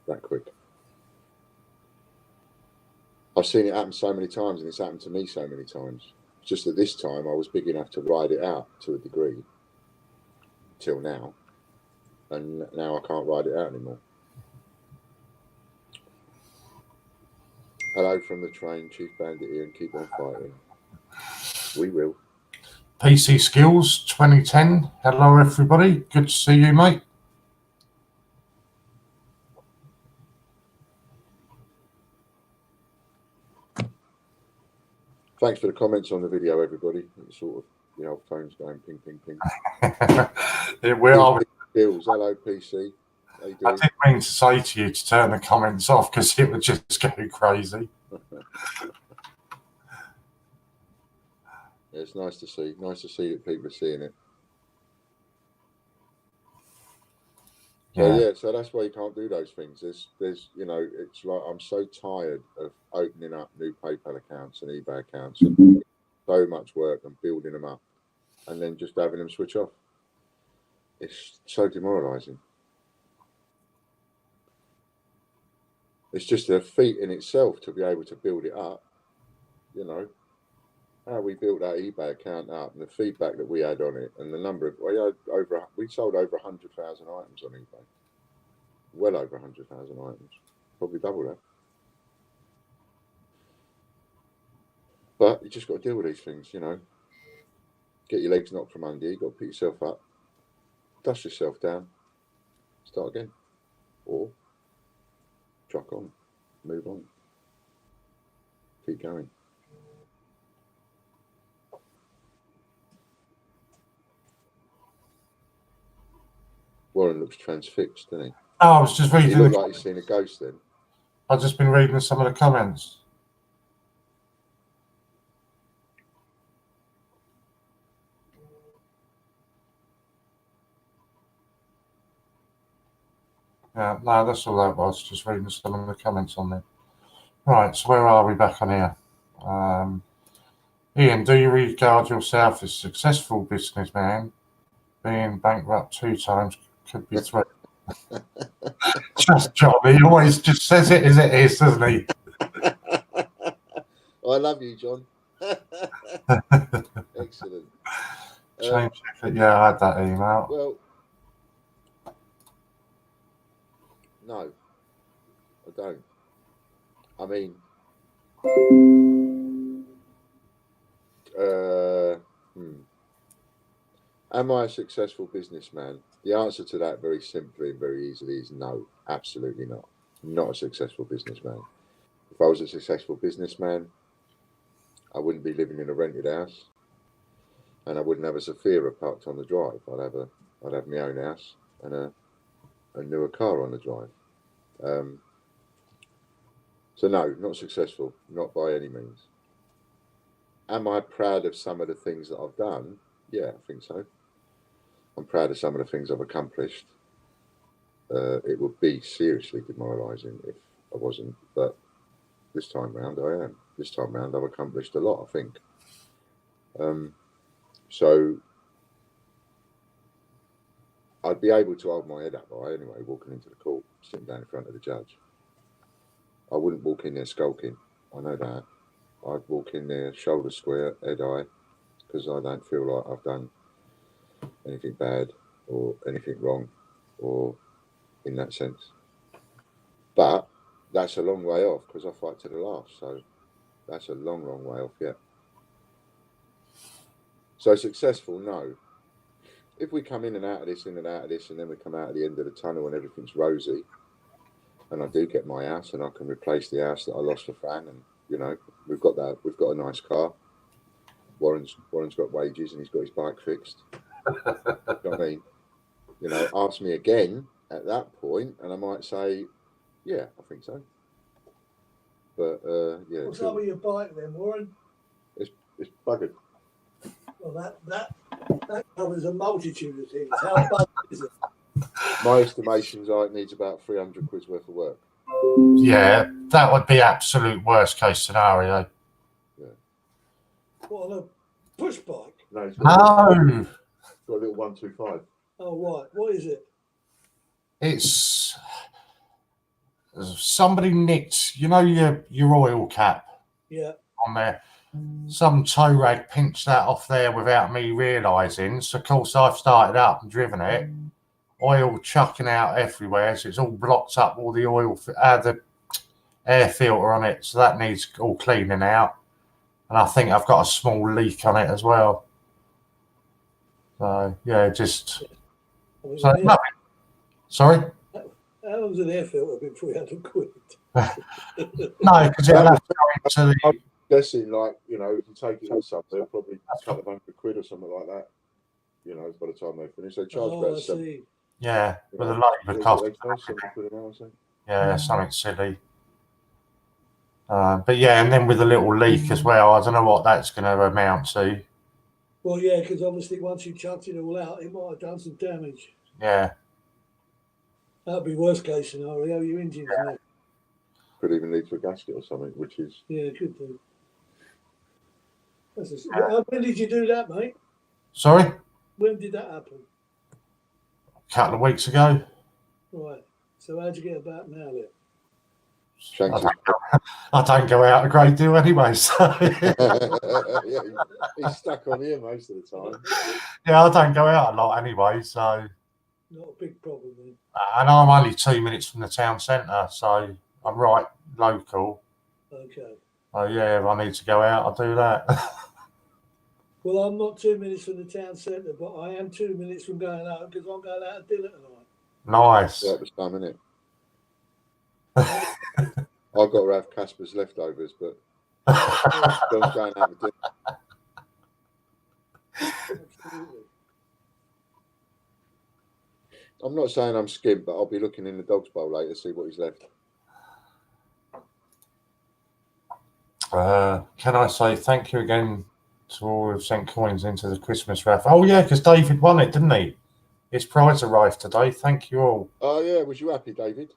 That quick. I've seen it happen so many times, and it's happened to me so many times. It's just that this time I was big enough to ride it out to a degree, till now, and now I can't ride it out anymore. Hello from the train, Chief Bandit here, and keep on fighting. We will. PC Skills 2010. Hello, everybody. Good to see you, mate. Thanks for the comments on the video, everybody. It's sort of the old phone's going ping, ping, ping. Gills, hello, PC. How you I doing? didn't mean to say to you to turn the comments off because it would just go crazy. Yeah, it's nice to see. Nice to see that people are seeing it. So yeah, so that's why you can't do those things. There's, you know, it's like I'm so tired of opening up new PayPal accounts and eBay accounts and so much work and building them up, and then just having them switch off. It's so demoralising. It's just a feat in itself to be able to build it up. You know, how we built that eBay account up and the feedback that we had on it, and the number of we sold over 100,000 items on eBay. Well over 100,000 items, probably double that. But you just got to deal with these things, you know. Get your legs knocked from under you. You got to pick yourself up, dust yourself down, start again, or chuck on, move on, keep going. Warren looks transfixed, doesn't he? Oh, I was just reading. He looked like he's seen a ghost then. I've just been reading some of the comments. Yeah, no, that's all that was. Just reading some of the comments on there. Right, so where are we back on here? Ian, do you regard yourself as a successful businessman? Being bankrupt 2 times could be 3. Just John, he always just says it as it is, doesn't he? I love you, John. Excellent. Change it. Yeah, I had that email. Well, no, I don't. I mean, am I a successful businessman? The answer to that very simply and very easily is no, absolutely not. Not a successful businessman. If I was a successful businessman, I wouldn't be living in a rented house, and I wouldn't have a Sophia parked on the drive. I'd have my own house and a newer car on the drive. So no, not successful, not by any means. Am I proud of some of the things that I've done? Yeah, I think so. I'm proud of some of the things I've accomplished. It would be seriously demoralising if I wasn't, but this time round I am. This time round I've accomplished a lot, I think. So I'd be able to hold my head up high anyway, walking into the court, sitting down in front of the judge. I wouldn't walk in there skulking, I know that. I'd walk in there shoulder square, head high, because I don't feel like I've done anything bad or anything wrong, or in that sense. But that's a long way off, because I fight to the last, so that's a long, long way off yet. So successful, no. If we come in and out of this, and then we come out at the end of the tunnel and everything's rosy, and I do get my house and I can replace the house that I lost for Fran, and you know, we've got a nice car. Warren's got wages and he's got his bike fixed. You know what I mean? You know, ask me again at that point, and I might say, yeah, I think so. But yeah. What's up with your bike then, Warren? It's buggered. Well, that covers a multitude of things. How buggered is it? My estimations are it needs about 300 quid's worth of work. Yeah, that would be absolute worst case scenario. Yeah. What, on a push bike? No, it's got a little 125. Oh, right. What is it? It's somebody nicked, you know, your oil cap. Yeah. On there. Some tow rag pinched that off there without me realising. So, of course, I've started up and driven it. Oil chucking out everywhere. So, it's all blocked up, all the oil, the air filter on it. So, that needs all cleaning out. And I think I've got a small leak on it as well. So, yeah, just. So nothing. Sorry? How long's an air filter been 300 quid? No, because it'll have to go into the. I'm guessing, like, you know, if you take it in somewhere, probably a couple of £100 or something like that. You know, by the time they finish, they charge about Yeah, with a Yeah. Labour cost. £70 Yeah, something silly. But yeah, and then with a little leak as well, I don't know what that's going to amount to. Well, yeah, because obviously once you chucked it all out, it might have done some damage. Yeah, That'd be worst case scenario. Your engine's neck. Could even lead to a gasket or something, which is Yeah, could do. When did you do that, mate? sorry, When did that happen? a couple of weeks ago. Right. So how'd you get about now then? Shanks. I don't go out a great deal anyway, so Yeah, he's stuck on here most of the time. yeah, I don't go out a lot anyway. So, Not a big problem then. and I'm only 2 minutes from the town centre, so I'm right local. Okay. So yeah, if I need to go out, I'll do that. Well, I'm not 2 minutes from the town centre, but I am 2 minutes from going out because I'm going out to dinner tonight. Nice. Yeah, it was fun, isn't it? I've got to have Casper's leftovers, but John's going out to dinner. Absolutely. I'm not saying I'm skint, but I'll be looking in the dog's bowl later to see what he's left. Can I say thank you again to all who've sent coins into the Christmas raffle? Oh yeah, because David won it, didn't he? His prize arrived today. Thank you all. Oh yeah, was you happy, David?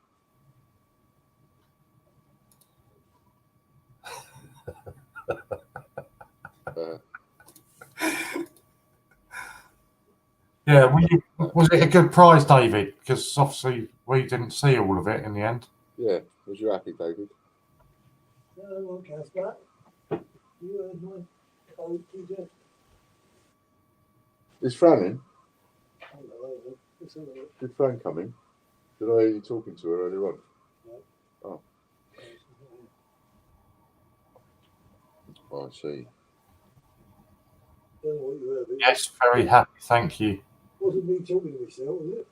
Yeah, was it a good prize, David? Because obviously we didn't see all of it in the end. Yeah, was you happy, David? No, one cast back. You heard my code, TJ. Is Fran in? Hello. Let's have a look. Did Fran come in? Did I hear you talking to her earlier on? No. Oh, I see. Don't know what you heard. Yes, very happy. Thank you. Wasn't me talking to myself, was it?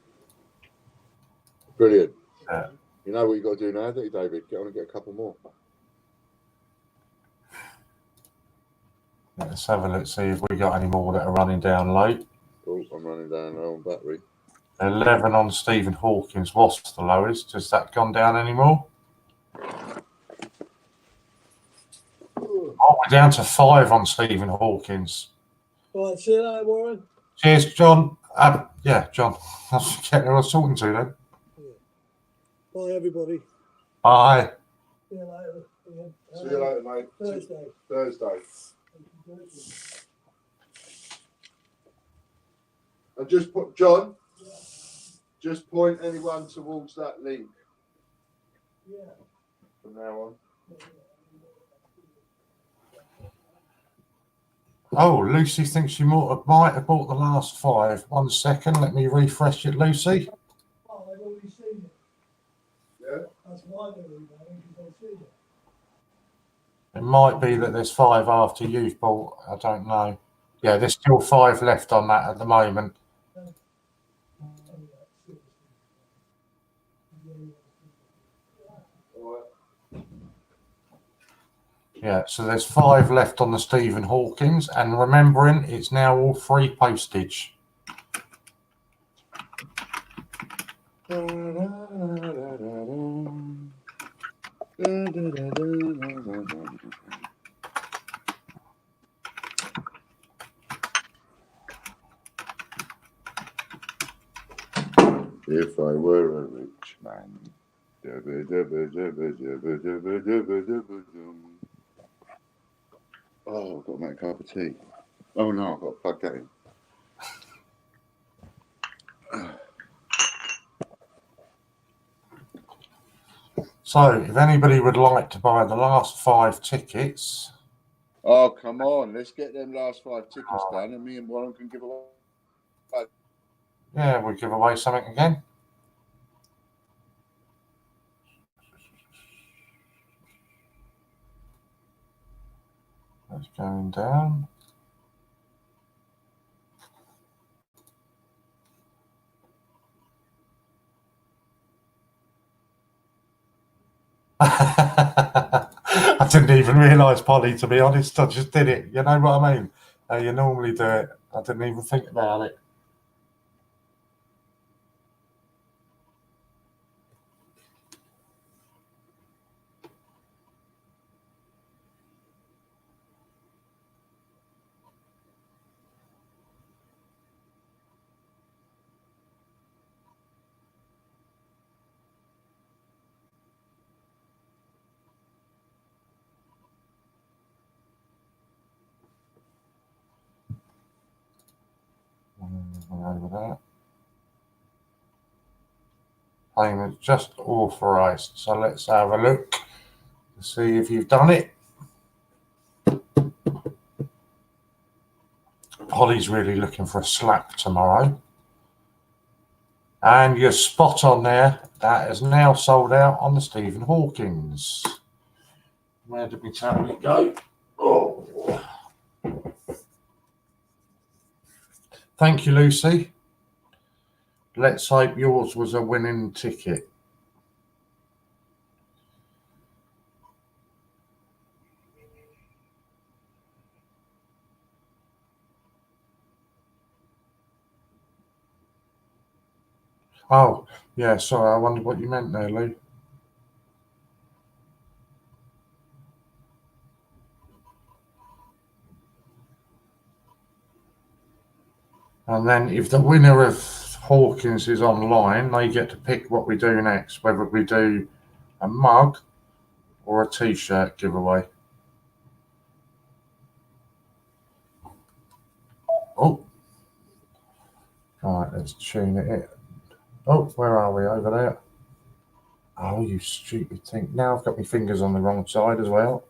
Brilliant. Yeah. You know what you got to do now, don't you, David? Get on and get a couple more. Let's have a look, see if we got any more that are running down late. Oh, I'm running down low on battery. 11 on Stephen Hawkins. What's the lowest? Has that gone down anymore? Oh, we're down to 5 on Stephen Hawkins. All right, see you later, Warren. Cheers, John. Yeah, John. I forget who I was talking to then. Bye, everybody. Bye. See you later. See you later, mate. Thursday. And just put John. Just point anyone towards that link. Yeah. From now on. Oh, Lucy thinks she might have bought the last 5. 1 second, let me refresh it, Lucy. Oh, they've already seen it. Yeah. That's why they're emailing, because they've seen it. It might be that there's 5 after you've bought. I don't know. Yeah, there's still 5 left on that at the moment. Yeah, so there's 5 left on the Stephen Hawkins, and remembering it's now all free postage. If I were a rich man. Oh, I've got to make a cup of tea. Oh no, I've got to plug that in. So, if anybody would like to buy the last 5 tickets. Oh, come on. Let's get them last 5 tickets done and me and Warren can give away. Yeah, we'll give away something again. That's going down. I didn't even realise, Polly, to be honest. I just did it. You know what I mean? You normally do it. I didn't even think about it. Over there. Payment just authorised. So let's have a look to see if you've done it. Holly's really looking for a slap tomorrow. And you're spot on there. That is now sold out on the Stephen Hawkins. Where did we tell it go? Oh. Thank you, Lucy. Let's hope yours was a winning ticket. Oh, yeah, sorry, I wondered what you meant there, Lou. And then if the winner of Hawkins is online, they get to pick what we do next, whether we do a mug or a t-shirt giveaway. Oh. All right, let's tune it in. Oh, where are we? Over there. Oh, you stupid thing. Now I've got my fingers on the wrong side as well.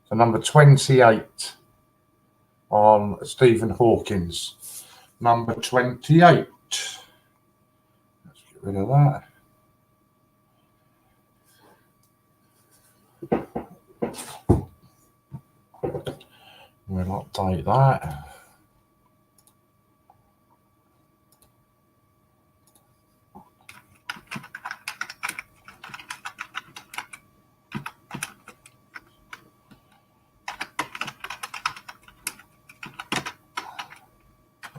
So number 28 on Stephen Hawkins. Number 28. Let's get rid of that. We'll update that.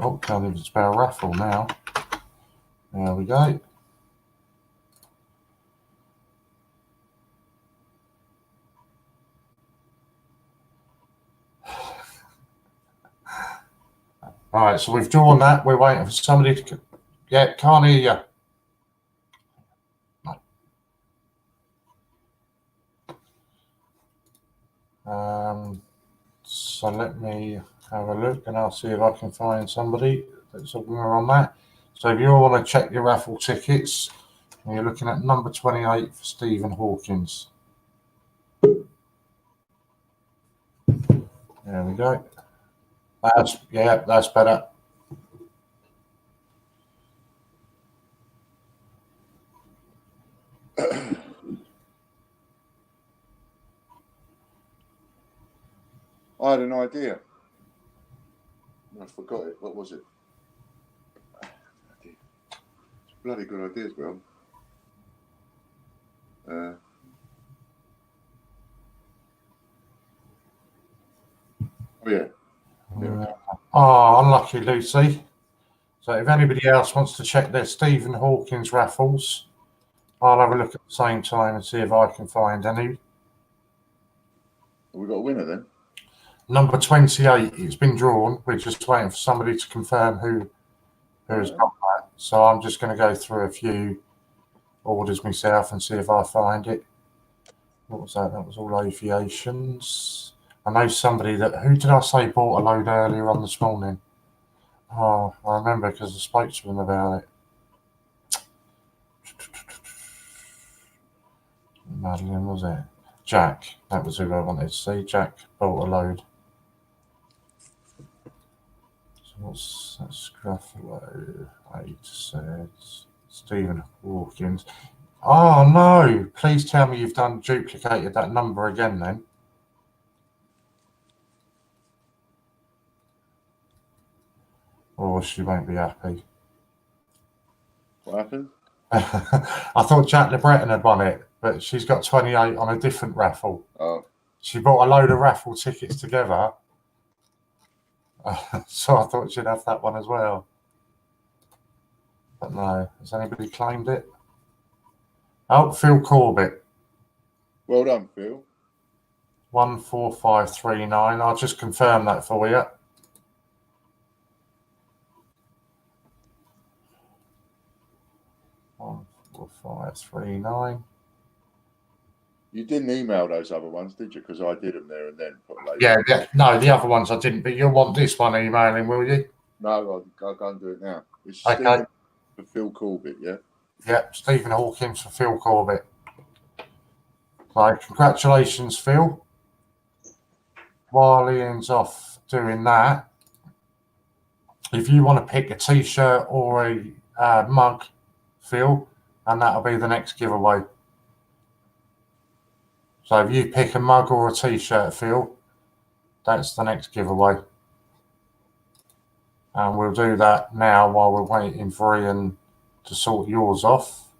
Oh, can't even spell raffle now. There we go. All right, so we've drawn that. We're waiting for somebody to... Yeah, can't hear you. So let me have a look and I'll see if I can find somebody that's a winner on that. So if you all want to check your raffle tickets, you're looking at number 28 for Stephen Hawkins. There we go. That's better. I had an idea. I forgot it. What was it? It's a bloody good idea as well. Oh, yeah. Oh, unlucky, Lucy. So if anybody else wants to check their Stephen Hawkins raffles, I'll have a look at the same time and see if I can find any. Have we got a winner then? Number 28, it's been drawn. We're just waiting for somebody to confirm who has got that. So I'm just going to go through a few orders myself and see if I find it. What was that? That was all aviations. I know somebody that... Who did I say bought a load earlier on this morning? Oh, I remember because I spoke to them about it. Madeline, was it? Jack. That was who I wanted to see. Jack bought a load. So what's that? Scruffalo. 8 says Stephen Hawkins. Oh no! Please tell me you've duplicated that number again then. Or she won't be happy. What happened? I thought Jack LeBreton had won it, but she's got 28 on a different raffle. Oh. She bought a load of raffle tickets together. So I thought she'd have that one as well. But no. Has anybody claimed it? Oh, Phil Corbett. Well done, Phil. 14539. I'll just confirm that for you. $14539. You didn't email those other ones, did you? Because I did them there and then. Put later. Yeah, no, the other ones I didn't, but you'll want this one emailing, will you? No, I'll go and do it now. It's Okay. Stephen for Phil Corbett, yeah? Yep, Stephen Hawkins for Phil Corbett. So, congratulations, Phil. While Ian's off doing that, if you want to pick a t-shirt or a mug, Phil, and that'll be the next giveaway. So if you pick a mug or a t-shirt, Phil, that's the next giveaway. And we'll do that now while we're waiting for Ian to sort yours off.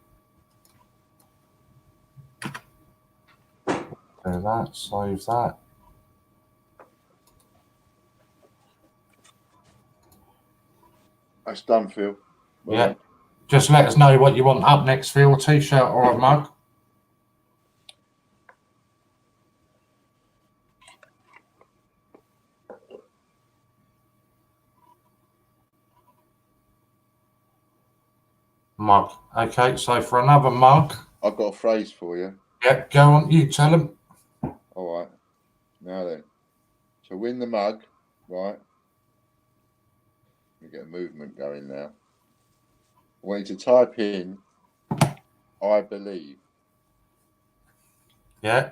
Do that, save that. That's done, Phil. Well Yeah. done. Just let us know what you want up next, Phil, a t-shirt or a mug. Mug. Okay, so for another mug. I've got a phrase for you. Yeah, go on, you tell them. All right. Now then. To win the mug, right? We get a movement going now. I want you to type in, I believe. Yeah.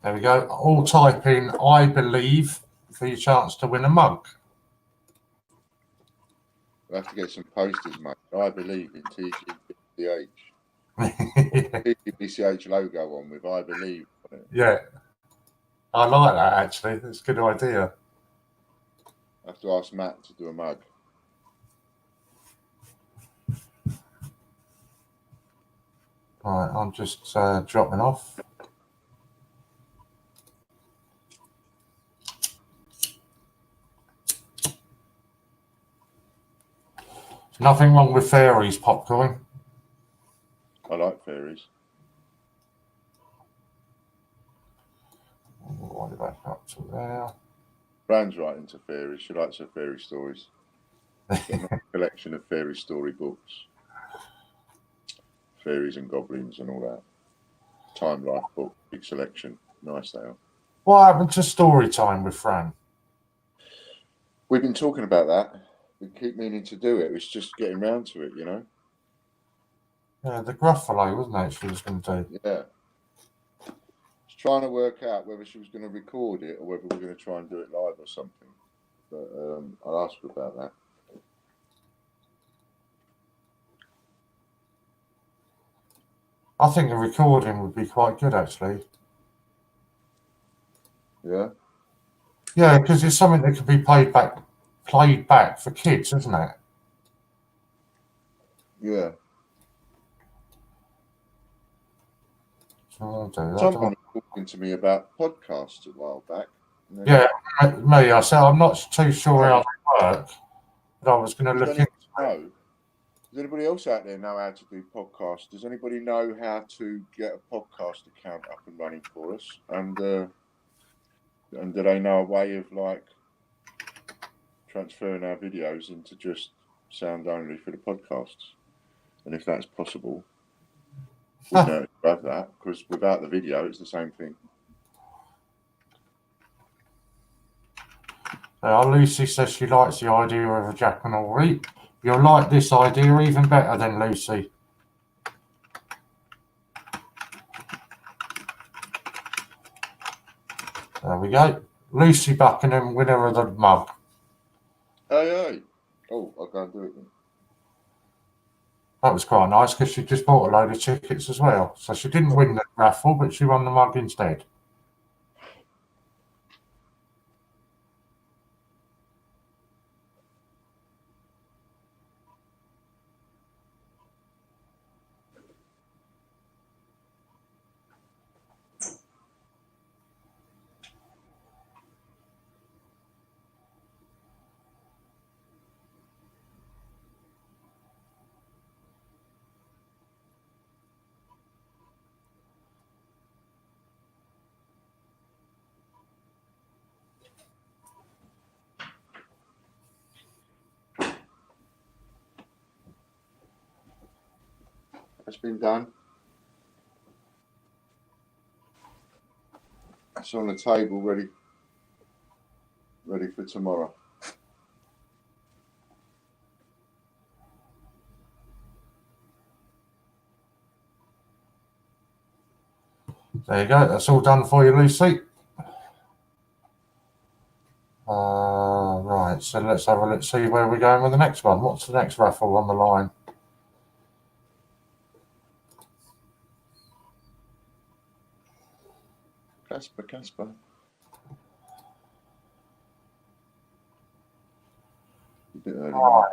There we go. All type in I believe for your chance to win a mug. We'll have to get some posters, mate. I believe in TGBCH. TGBCH logo on with I believe on it. Yeah. I like that, actually. That's a good idea. I have to ask Matt to do a mug. Right, I'm just dropping off. Nothing wrong with fairies popcorn. I like fairies. Wind it back up to there. Fran's right into fairies. She likes her fairy stories. Got a nice collection of fairy story books. Fairies and goblins and all that. Time Life book, big selection. Nice they are. What happened to story time with Fran? We've been talking about that. We keep meaning to do it. It's just getting round to it, you know? Yeah, the Gruffalo, wasn't it, she was going to do? Yeah. She's trying to work out whether she was going to record it or whether we're going to try and do it live or something. But I'll ask her about that. I think a recording would be quite good, actually. Yeah? Yeah, because it's something that could be played back for kids, isn't it? Yeah. So I'll do that. Someone was talking to me about podcasts a while back. Yeah, me. I said I'm not too sure how they work, but I was going to look into it. Does anybody else out there know how to do podcasts? Does anybody know how to get a podcast account up and running for us? And do they know a way of like transferring our videos into just sound only for the podcasts? And if that's possible, we know to have that, because without the video, it's the same thing. Lucy says she likes the idea of a Jackman or Reap. You'll like this idea even better than Lucy. There we go. Lucy Buckingham, winner of the mug. Hey. Oh, I can't do it then. That was quite nice because she just bought a load of tickets as well. So she didn't win the raffle, but she won the mug instead. It's been done. It's on the table, ready for tomorrow. There you go. That's all done for you, Lucy. Right, so let's have a look, see where we're going with the next one. What's the next raffle on the line? Casper. A bit early. Right,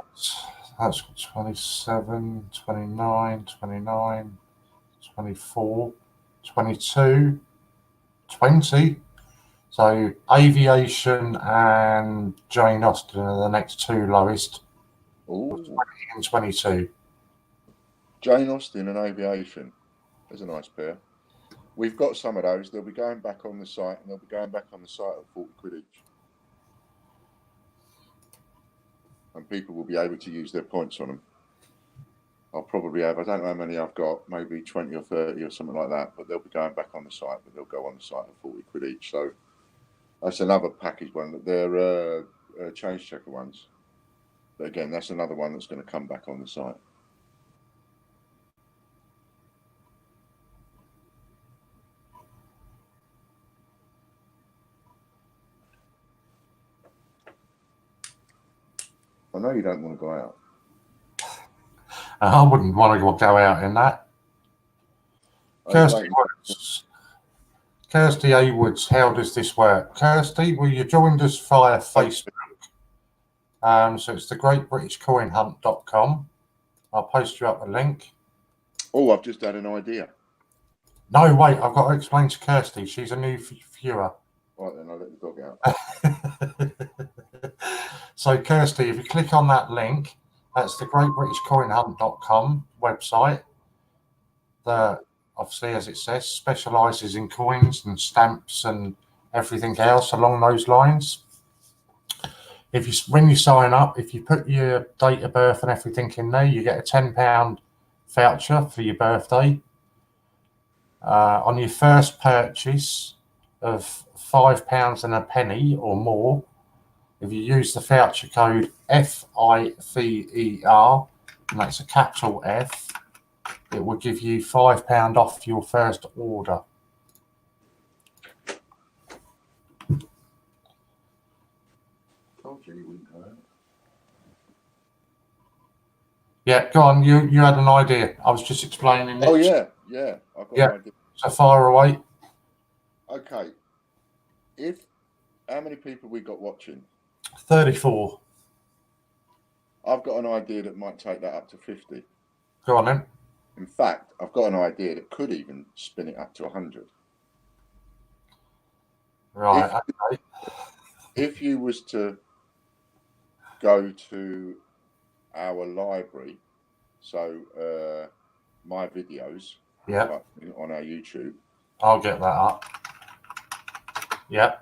that's 27, 29, 29, 24, 22, 20. So aviation and Jane Austen are the next two lowest. Ooh. 20 and 22. Jane Austen and aviation. There's a nice pair. We've got some of those. They'll be going back on the site, and they'll be going back on the site at 40 quid each. And people will be able to use their points on them. I'll probably have, I don't know how many I've got, maybe 20 or 30 or something like that, but they'll be going back on the site, but they'll go on the site at 40 quid each. So that's another package one. They're change checker ones. But again, that's another one that's going to come back on the site. I know you don't want to go out. I wouldn't want to go out in that. Kirsty A. Woods, how does this work? Kirsty, well, you joined us via Facebook. So it's thegreatbritishcoinhunt.com. I'll post you up a link. Oh, I've just had an idea. No, wait, I've got to explain to Kirsty. She's a new viewer. Right then, I'll let the dog out. So, Kirsty, if you click on that link, that's the greatbritishcoinhunt.com website. That, obviously, as it says, specialises in coins and stamps and everything else along those lines. When you sign up, if you put your date of birth and everything in there, you get a £10 voucher for your birthday. On your first purchase of £5 and a penny or more, if you use the voucher code FIVER, and that's a capital F, it will give you £5 off your first order. Told you you wouldn't go out. Yeah, go on. You had an idea. I was just explaining it. Oh yeah. I've got an idea. So far away. Okay. How many people we got watching? 34. I've got an idea that might take that up to 50. Go on then. In fact, I've got an idea that could even spin it up to 100. Right. Okay. If you was to go to our library, so my videos, Yeah. on our YouTube, I'll get that up. Yeah.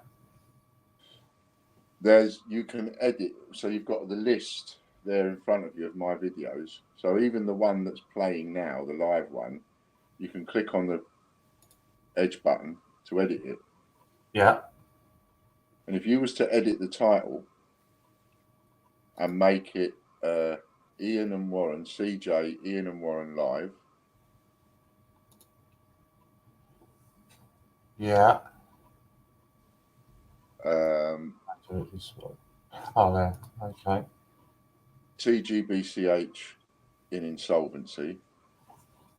You can edit, so you've got the list there in front of you of my videos. So even the one that's playing now, the live one, you can click on the edge button to edit it. Yeah. And if you was to edit the title and make it Ian and Warren, CJ, Ian and Warren live. Yeah. Um, Oh, there. Okay. TGBCH in Insolvency.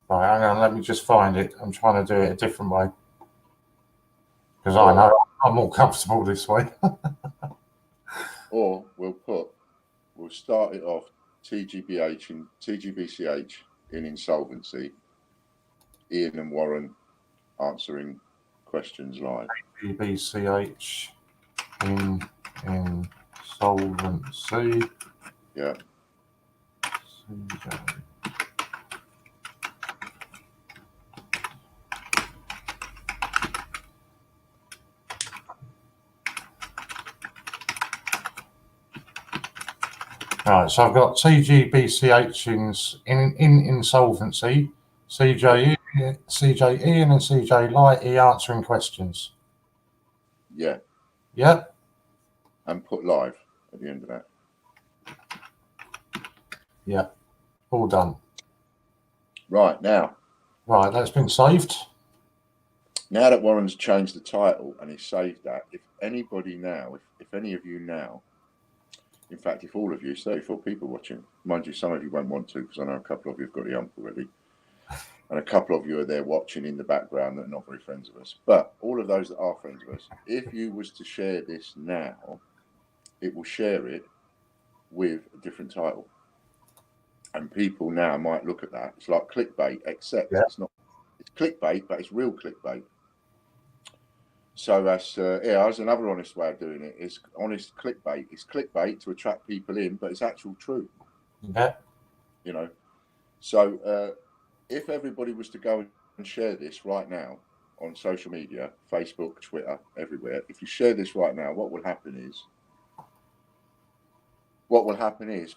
Right, hang on. Let me just find it. I'm trying to do it a different way. Because I know I'm more comfortable this way. Or we'll start it off TGBCH in Insolvency. Ian and Warren answering questions live. TGBCH in Insolvency. Yeah. CJ. Right, so I've got TGBCH in Insolvency, CJ Ian and CJ Lighty answering questions. Yeah. Yeah. And put live at the end of that. Yeah. All done. Right, now. Right, that's been saved. Now that Warren's changed the title and he's saved that, if anybody now, if any of you now, in fact, if all of you, 34 people watching, mind you, some of you won't want to because I know a couple of you have got the ump already, and a couple of you are there watching in the background that are not very friends of us. But all of those that are friends of us, if you was to share this now, it will share it with a different title. And people now might look at that. It's like clickbait, except it's not. It's clickbait, but it's real clickbait. So that's there's another honest way of doing it. It's honest clickbait. It's clickbait to attract people in, but it's actual truth. Yeah. You know. So if everybody was to go and share this right now on social media, Facebook, Twitter, everywhere, if you share this right now, what will happen is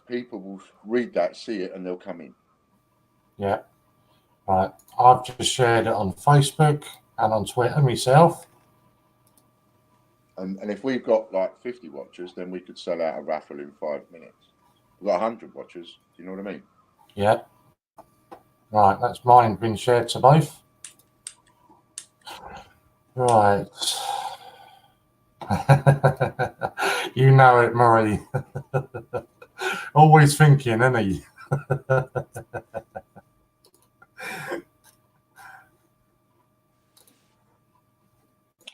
people will read that, see it, and they'll come in. Yeah. Right. I've just shared it on Facebook and on Twitter myself. And if we've got like 50 watchers, then we could sell out a raffle in 5 minutes. We've got 100 watchers. Do you know what I mean? Yeah. Right. That's mine been shared to both. Right. You know it, Marie. Always thinking, isn't he?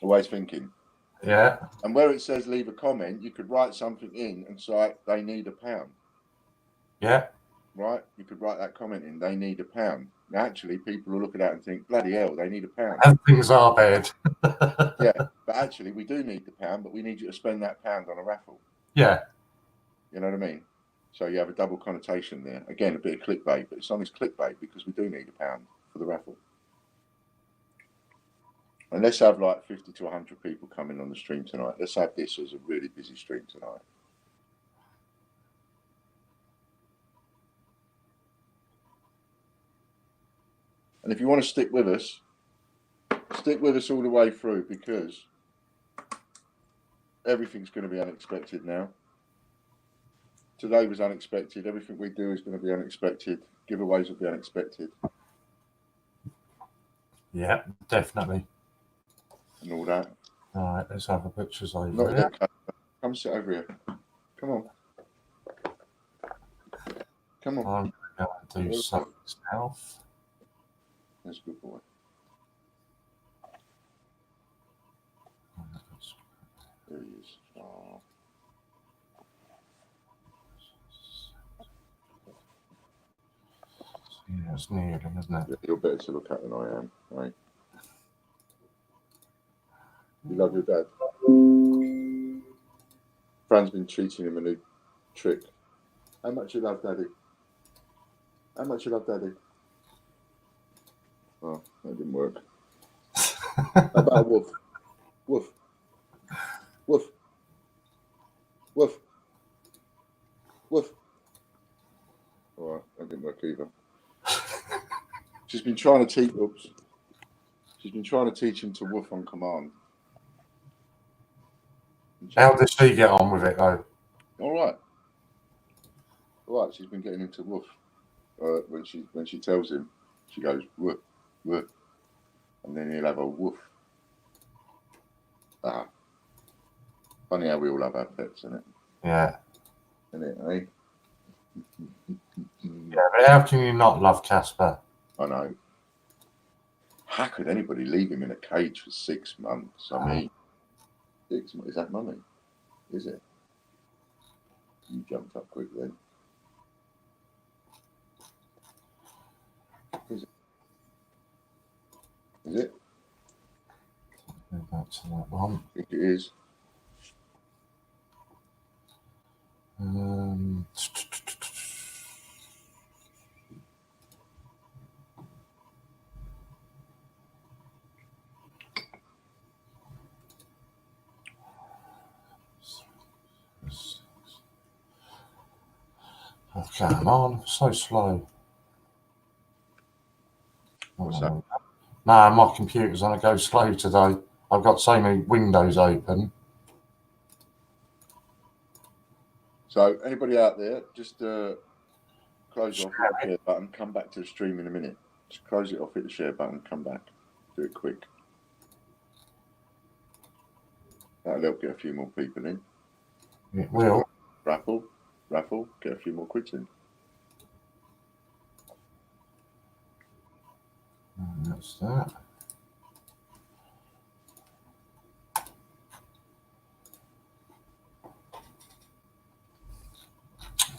Always thinking. Yeah. And where it says leave a comment, you could write something in and say they need £1. Yeah. Right? You could write that comment in, they need £1. Now, actually, people will look at that and think, bloody hell, they need £1. And things are bad. Yeah, but actually, we do need the £1, but we need you to spend that £1 on a raffle. Yeah. You know what I mean? So you have a double connotation there. Again, a bit of clickbait, but it's on this clickbait because we do need £1 for the raffle. And let's have like 50 to 100 people coming on the stream tonight. Let's have this as a really busy stream tonight. And if you want to stick with us all the way through, because everything's going to be unexpected now. Today was unexpected. Everything we do is going to be unexpected. Giveaways will be unexpected. Yeah, definitely. And all that. All right, let's have a pictures over Not here. Come sit over here. Come on. Come on. I'm going to do something else. That's a good boy. There he is. Oh. Yeah, it's nearly, isn't it? You're better to look at than I am, right? You love your dad. Fran's been teaching him a new trick. How much you love daddy? How much you love daddy? Oh, that didn't work. How about a woof? Woof. Woof. Woof. Woof. All right, that didn't work either. She's been trying to teach. Oops. She's been trying to teach him to woof on command. How does she get on with it, though? All right. All right. She's been getting him to woof. When she tells him, she goes woof, woof, and then he'll have a woof. Ah. Funny how we all have our pets, isn't it? Yeah. Isn't it, eh? Yeah, but how can you not love Casper? I know. How could anybody leave him in a cage for 6 months? I mean, 6 months, is that money? Is it? You jumped up quick then. Is it? Is it? Go back to that one. I think it is. What's going on? So slow. What's that? No, my computer's on a go slow today. I've got so many windows open. So anybody out there, just close off, hit the share button, come back to the stream in a minute. Just close it off, hit the share button, come back. Do it quick. That'll help get a few more people in. It will. Raffle, get a few more quids in. And that's that.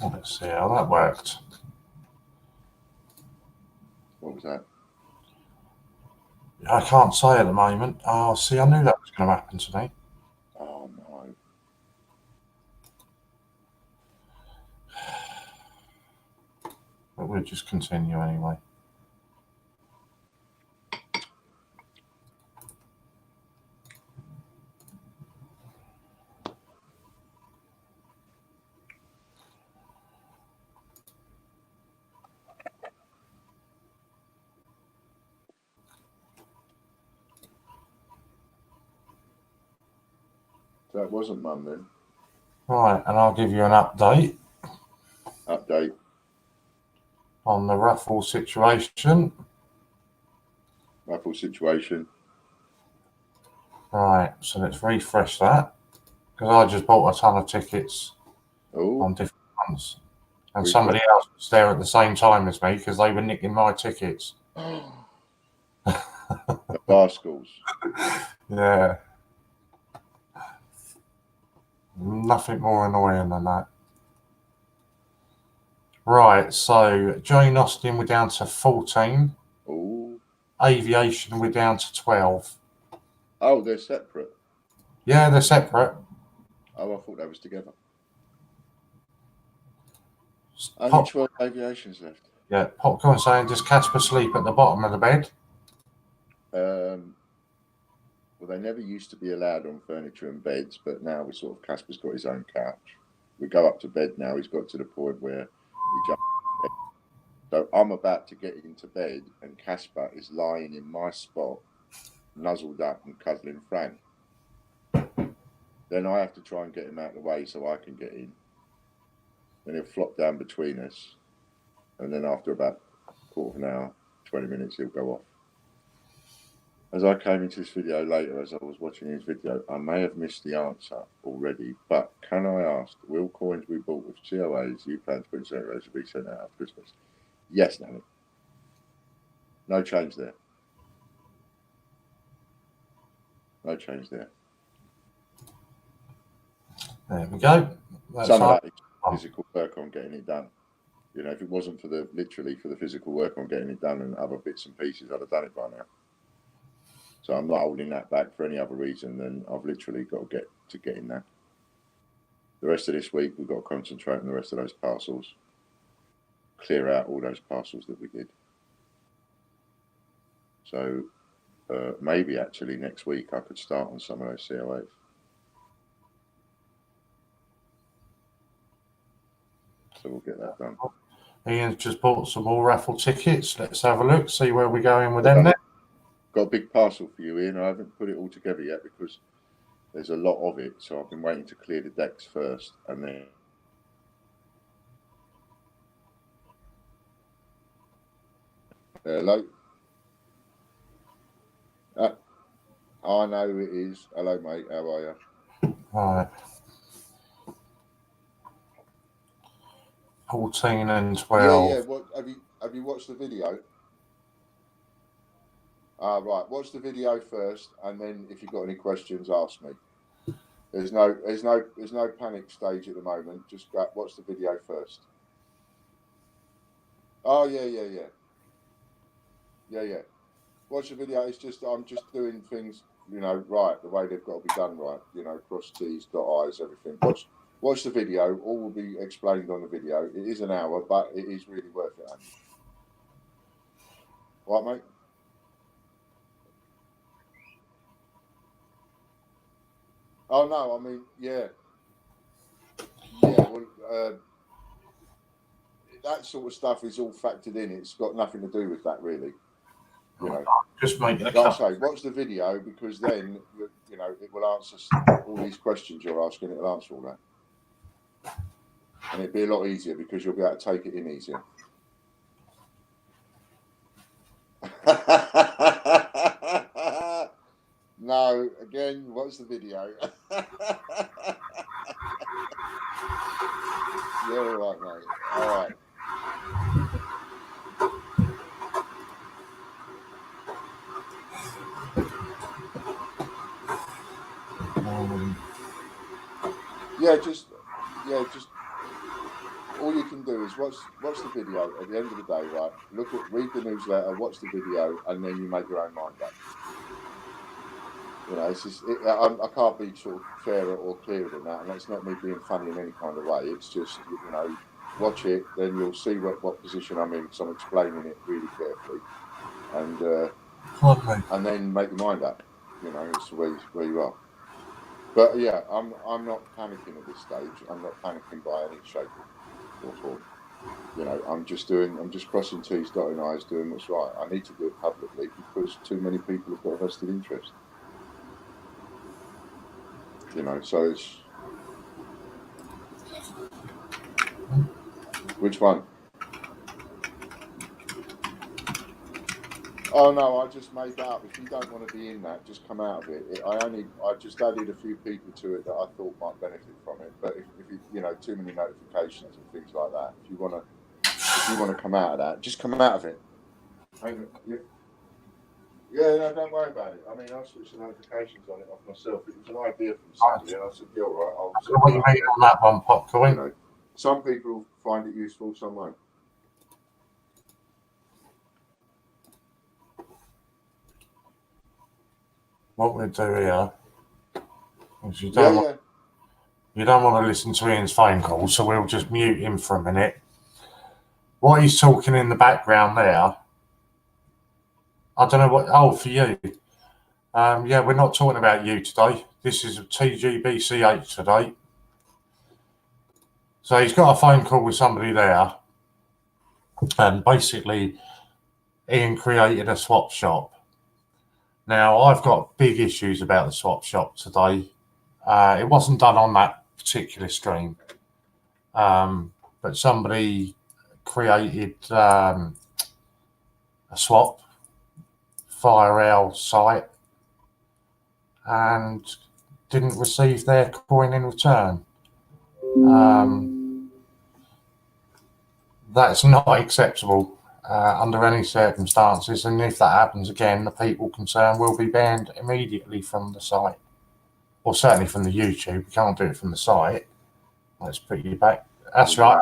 Let's see how that worked. What was that? I can't say at the moment. Oh, see, I knew that was going to happen today. Oh no. But we'll just continue anyway. That wasn't Mum then. Right, and I'll give you an update on the raffle situation. Raffle situation. Right, so let's refresh that because I just bought a ton of tickets on Oh, different ones, and Refresh. somebody else was there at the same time as me because they were nicking my tickets. the bar schools. Yeah, nothing more annoying than that. Right, so Jane Austen, we're down to 14. Oh. Aviation, we're down to 12. Oh, they're separate. Yeah, they're separate. Oh, I thought they was together. Only Pop, 12 aviations left. yeah, Popcorn saying, does Casper sleep at the bottom of the bed? Well, they never used to be allowed on furniture and beds, but now we sort of, Casper's got his own couch. We go up to bed now. He's got to the point where he jumps. So I'm about to get into bed, and Casper is lying in my spot, nuzzled up and cuddling Fran. Then I have to try and get him out of the way so I can get in. Then he'll flop down between us, and then after about a quarter of an hour, 20 minutes, he'll go off. As I came into this video later, as I was watching his video, I may have missed the answer already, but can I ask, will coins we bought with COAs you plan to put in COAs be sent out after Christmas? Yes, Nanny. No change there. No change there. There we go. That's Some of all. that is physical work on getting it done. You know, if it wasn't for the literally for the physical work on getting it done and other bits and pieces, I'd have done it by now. So I'm not holding that back for any other reason than I've literally got to get in that. The rest of this week, we've got to concentrate on the rest of those parcels, clear out all those parcels that we did. So maybe actually next week I could start on some of those COAs. So we'll get that done. Ian's just bought some more raffle tickets. Let's have a look, see where we're going with them then. Got a big parcel for you, Ian. I haven't put it all together yet because there's a lot of it. So I've been waiting to clear the decks first and then. Hello. I know who it is. Hello, mate. How are you? Right. 14 and 12. Yeah. What have you watched the video? Right. Watch the video first, and then if you've got any questions, ask me. There's no panic stage at the moment. Just watch the video first. Oh yeah. Watch the video. It's just I'm just doing things, right the way they've got to be done right. Cross T's, dot I's, everything. Watch the video. All will be explained on the video. It is an hour, but it is really worth it. Andy. Right, mate. Oh no, I mean, yeah. Well, that sort of stuff is all factored in. It's got nothing to do with that, really. You know, just making a like I cup. say, watch the video, because then you know it will answer all these questions you're asking. It'll answer all that, and it'll be a lot easier because you'll be able to take it in easier. No, again, watch the video. You're all right, mate. All right. Just all you can do is watch the video. At the end of the day, right? Read the newsletter, watch the video, and then you make your own mind up. You know, it's just I can't be sort of fairer or clearer than that, and that's not me being funny in any kind of way. It's just, you know, watch it, then you'll see what position I'm in, because I'm explaining it really carefully, and then make your mind up. You know, as to where you are. But yeah, I'm not panicking at this stage. I'm not panicking by any shape or form. You know, I'm just crossing T's, dotting I's, doing what's right. I need to do it publicly because too many people have got a vested interest. You know, so it's which one? Oh no, I just made that up. If you don't want to be in that, just come out of it. I just added a few people to it that I thought might benefit from it. But if you know, too many notifications and things like that, if you want to come out of that, just come out of it. Yeah, no, don't worry about it. I mean, I switched the notifications on it off myself. It was an idea from somebody, and I said, "Yeah, all right, I'll." What you mean on that one, Popcorn? You know, some people find it useful, some won't. What we'll do here is you don't want to listen to Ian's phone call, so we'll just mute him for a minute. What he's talking in the background there, I don't know what. Oh, for you. Yeah, we're not talking about you today. This is TGBCH today. So he's got a phone call with somebody there, and basically Ian created a swap shop. Now, I've got big issues about the swap shop today. It wasn't done on that particular stream, but somebody created a swap via our site and didn't receive their coin in return. That's not acceptable under any circumstances, and if that happens again, the people concerned will be banned immediately from the site, or certainly from the YouTube. We can't do it from the site. Let's put you back. That's right.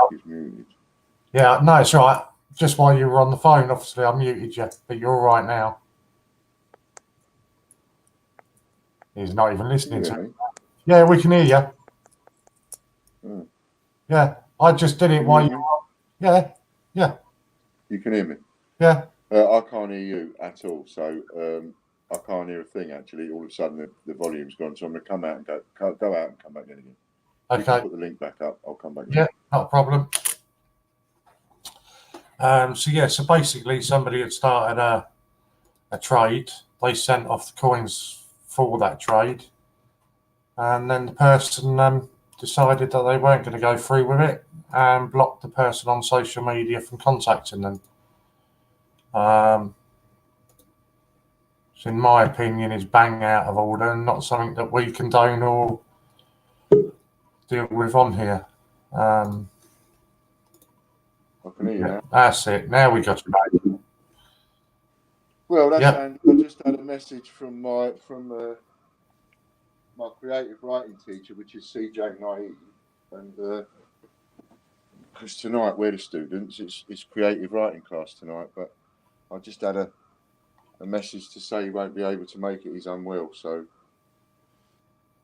Yeah, no, it's right. Just while you were on the phone, obviously I muted you, but you're all right now. He's not even listening to me. Yeah, we can hear you. Yeah, I just did it while you were. Yeah. You can hear me? Yeah. I can't hear you at all, so I can't hear a thing, actually. All of a sudden, the volume's gone, so I'm going to come out and go out and come back in again. Okay. You can put the link back up. I'll come back in. Yeah, not a problem. So basically somebody had started a trade. They sent off the coins for that trade, and then the person decided that they weren't going to go through with it and blocked the person on social media from contacting them. So in my opinion, is bang out of order and not something that we condone or deal with on here. I can hear you now. That's it. Now we got you back. Well, that's I just had a message from my creative writing teacher, which is CJ Naive, and because tonight we're the students, it's creative writing class tonight, but I just had a message to say he won't be able to make it. He's unwell, so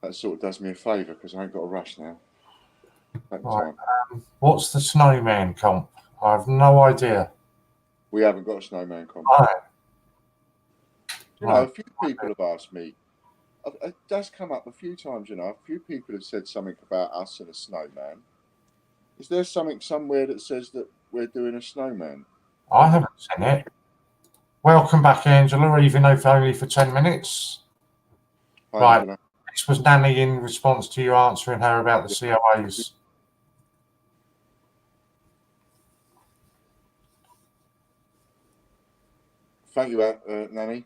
that sort of does me a favour because I ain't got a rush now. Right. What's the snowman comp? I have no idea. We haven't got a snowman comp. Right. You know, a few people have asked me. It does come up a few times, you know. A few people have said something about us and a snowman. Is there something somewhere that says that we're doing a snowman? I haven't seen it. Welcome back, Angela, even though only for 10 minutes. Hi, Right. Angela. This was Nanny in response to you answering her about the COAs. Thank you, Nanny.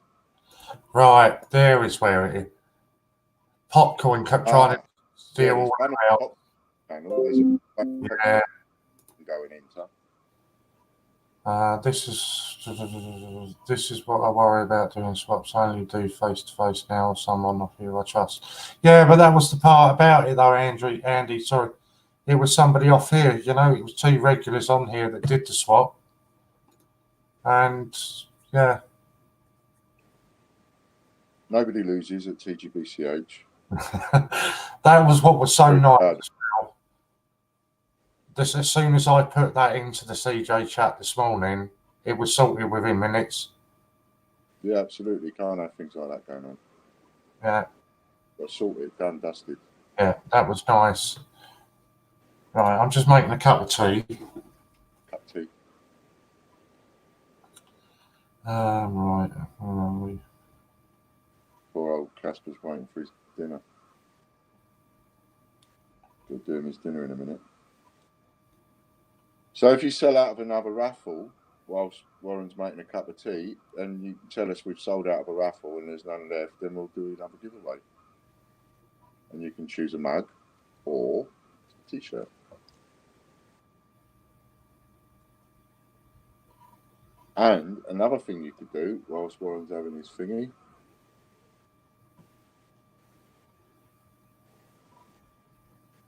Right, there is where it is. Popcorn kept trying to steal all the way out. Hang on, there's a Yeah. going into. This is what I worry about doing swaps. I only do face to face now with someone of who I trust. Yeah, but that was the part about it, though, Andy. Sorry, it was somebody off here. You know, it was 2 regulars on here that did the swap, and yeah. Nobody loses at TGBCH. That was what was so Very nice. bad. As soon as I put that into the CJ chat this morning, it was sorted within minutes. Yeah, absolutely. Can't have things like that going on. Yeah. Got sorted, done, dusted. Yeah, that was nice. Right, I'm just making a cup of tea. Cup of tea. Right, where are we? Poor old Casper's waiting for his dinner. He'll do him his dinner in a minute. So if you sell out of another raffle whilst Warren's making a cup of tea, and you tell us we've sold out of a raffle and there's none left, then we'll do another giveaway. And you can choose a mug or a t-shirt. And another thing you could do whilst Warren's having his thingy,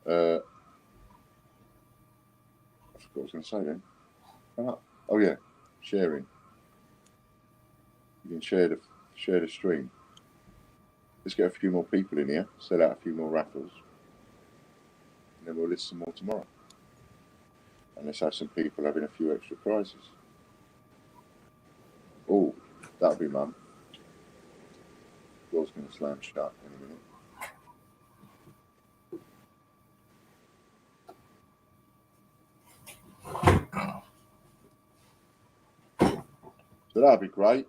I forgot what I was going to say then. Oh yeah, sharing. You can share the stream. Let's get a few more people in here, sell out a few more raffles, and then we'll list some more tomorrow. And let's have some people having a few extra prizes. Oh, that'll be mum. Door's going to slam shut in a minute. So that'd be great.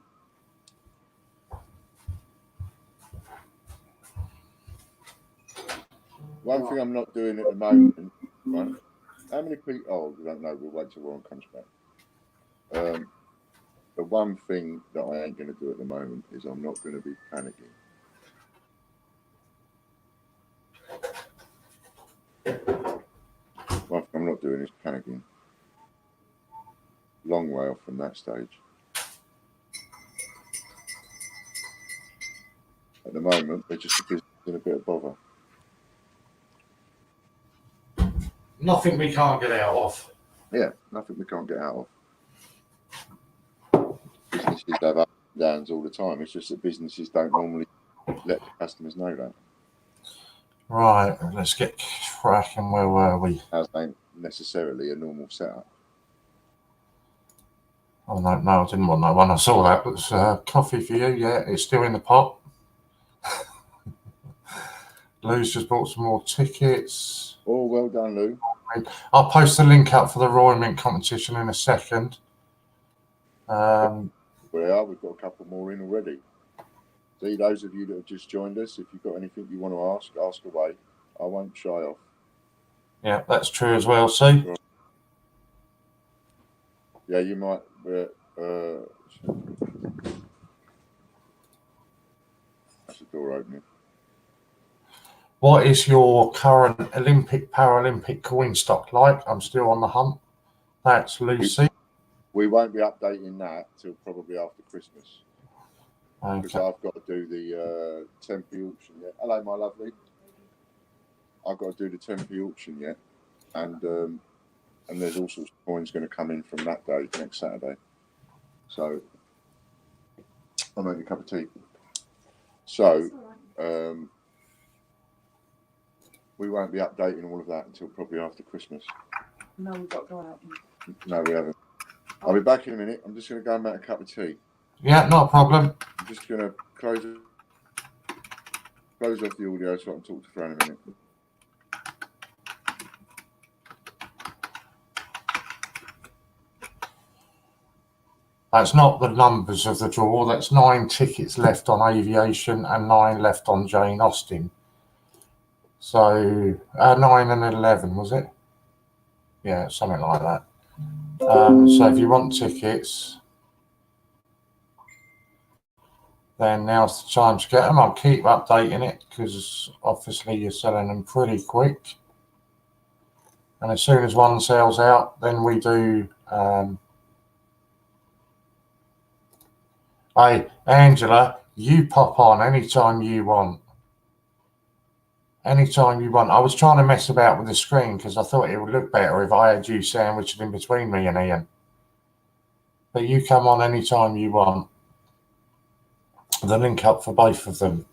One thing I'm not doing at the moment, right? How many people? Oh, we don't know. We'll wait till Warren comes back. The one thing that I ain't going to do at the moment is I'm not going to be panicking. One thing I'm not doing is panicking. Long way off from that stage. At the moment, we're just a business in a bit of bother. Nothing we can't get out of. Yeah, nothing we can't get out of. Businesses have ups and downs all the time. It's just that businesses don't normally let the customers know that. Right, let's get cracking. Where were we? As ain't necessarily a normal setup. Oh, no, I didn't want that one. I saw that. It was coffee for you. Yeah, it's still in the pot. Lou's just bought some more tickets. Oh, well done, Lou. I'll post the link up for the Royal Mint competition in a second. We are. We've got a couple more in already. See, those of you that have just joined us, if you've got anything you want to ask away. I won't shy off. Yeah, that's true as well. See? Yeah, you might. That's the door opening. What is your current Olympic, Paralympic coin stock like? I'm still on the hunt. That's Lucy. We won't be updating that till probably after Christmas. Because Okay. I've got to do the Tempe auction yet. Hello, my lovely. I've got to do the Tempe auction yet. And there's all sorts of coins going to come in from that day, next Saturday. So I'll make a cup of tea. So we won't be updating all of that until probably after Christmas. No, we've got to go out. No, we haven't. I'll be back in a minute. I'm just going to go and make a cup of tea. Yeah, not a problem. I'm just going to close off the audio so I can talk to Fran in a minute. That's not the numbers of the draw. That's 9 tickets left on aviation and 9 left on Jane Austen. So 9 and 11, was it? Yeah, something like that. So if you want tickets, then now's the time to get them. I'll keep updating it because obviously you're selling them pretty quick. And as soon as one sells out, then we do. Hey, Angela, you pop on anytime you want. Anytime you want. I was trying to mess about with the screen because I thought it would look better if I had you sandwiched in between me and Ian. But you come on anytime you want. The link up for both of them.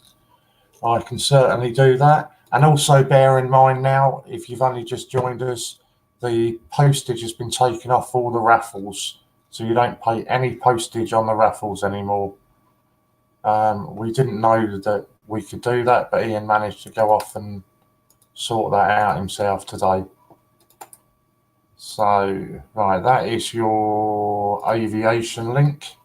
I can certainly do that. And also bear in mind now, if you've only just joined us, the postage has been taken off all the raffles. So you don't pay any postage on the raffles anymore. We didn't know that we could do that, but Ian managed to go off and sort that out himself today. So, right, that is your aviation link.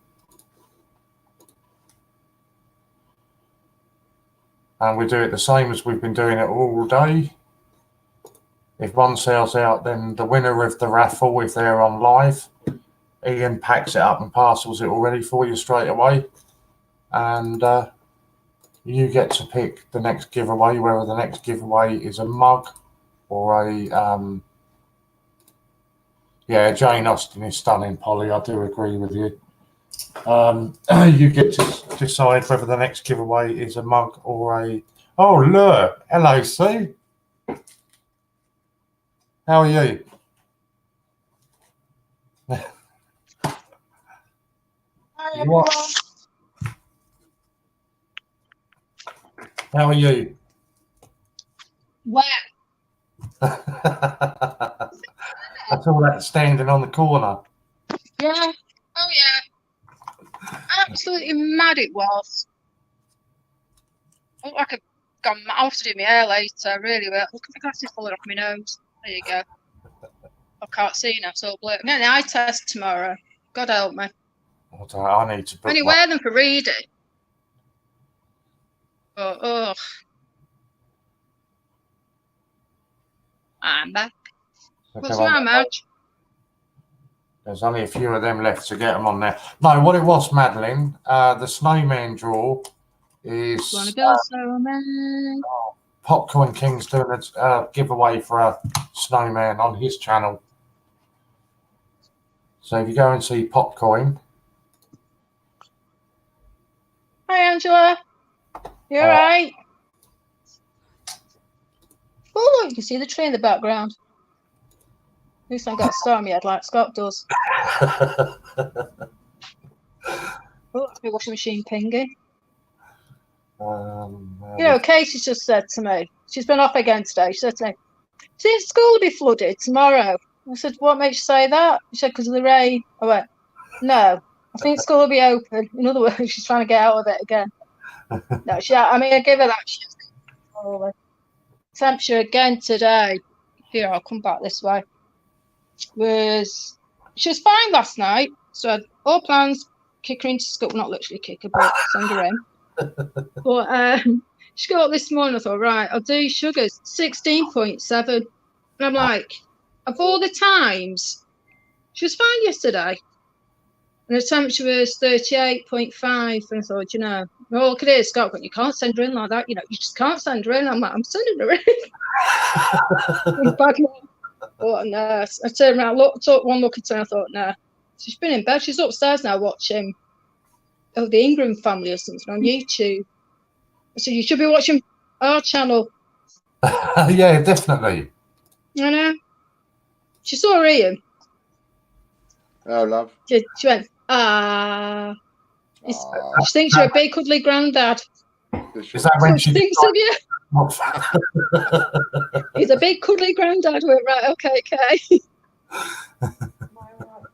And we do it the same as we've been doing it all day. If one sells out, then the winner of the raffle, if they're on live, Ian packs it up and parcels it already for you straight away. And you get to pick the next giveaway, whether the next giveaway is a mug or a... yeah, Jane Austen is stunning, Polly. I do agree with you. You get to decide whether the next giveaway is a mug or a... Oh, look. Hello, Sue. How are you? Hi, You what? How are you? Where? That's all that standing on the corner. Yeah. Oh, yeah. Absolutely mad it was. I look like I've gone mad. I'll have to do my hair later, really will. Look at the glasses falling off my nose. There you go. I can't see now, so blue. I'm getting the eye test tomorrow. God help me. I need to book I only wear them for reading. But, ugh. I'm back. What's my match? There's only a few of them left to get them on there. No, what it was, Madeline, the snowman draw is Wanna go snowman? Popcorn King's doing a giveaway for a snowman on his channel. So if you go and see Popcorn. Hi, Angela. You alright? Oh, look, you can see the tree in the background. At least I got a star on my head like Scott does. Oh, that's my washing machine pinging. You know, Katie's just said to me, she's been off again today. She said to me, "See, school will be flooded tomorrow." I said, "What makes you say that?" She said, "Because of the rain." I went, "No, I think school will be open." In other words, she's trying to get out of it again. No, I gave her that. She's temperature again today. Here, I'll come back this way. She was fine last night. So I had all plans, kick her into school. Not literally kick her, but send her in. But she got up this morning. I thought, right, I'll do sugars 16.7. And I'm like, of all the times, she was fine yesterday. And the temperature was 38.5. And I thought, you know, no, look at it, Scott, but you can't send her in like that. You know, you just can't send her in. I'm like, I'm sending her in. What a nurse. I turned around, took one look at her, and I thought, nah. She's been in bed. She's upstairs now watching the Ingram Family or something on YouTube. I said, you should be watching our channel. Yeah, definitely. I know. She saw Ian. Oh, love. She went, ah. She thinks you're a big cuddly granddad. Is that when she thinks of you? He's a big cuddly granddad. We're right, okay.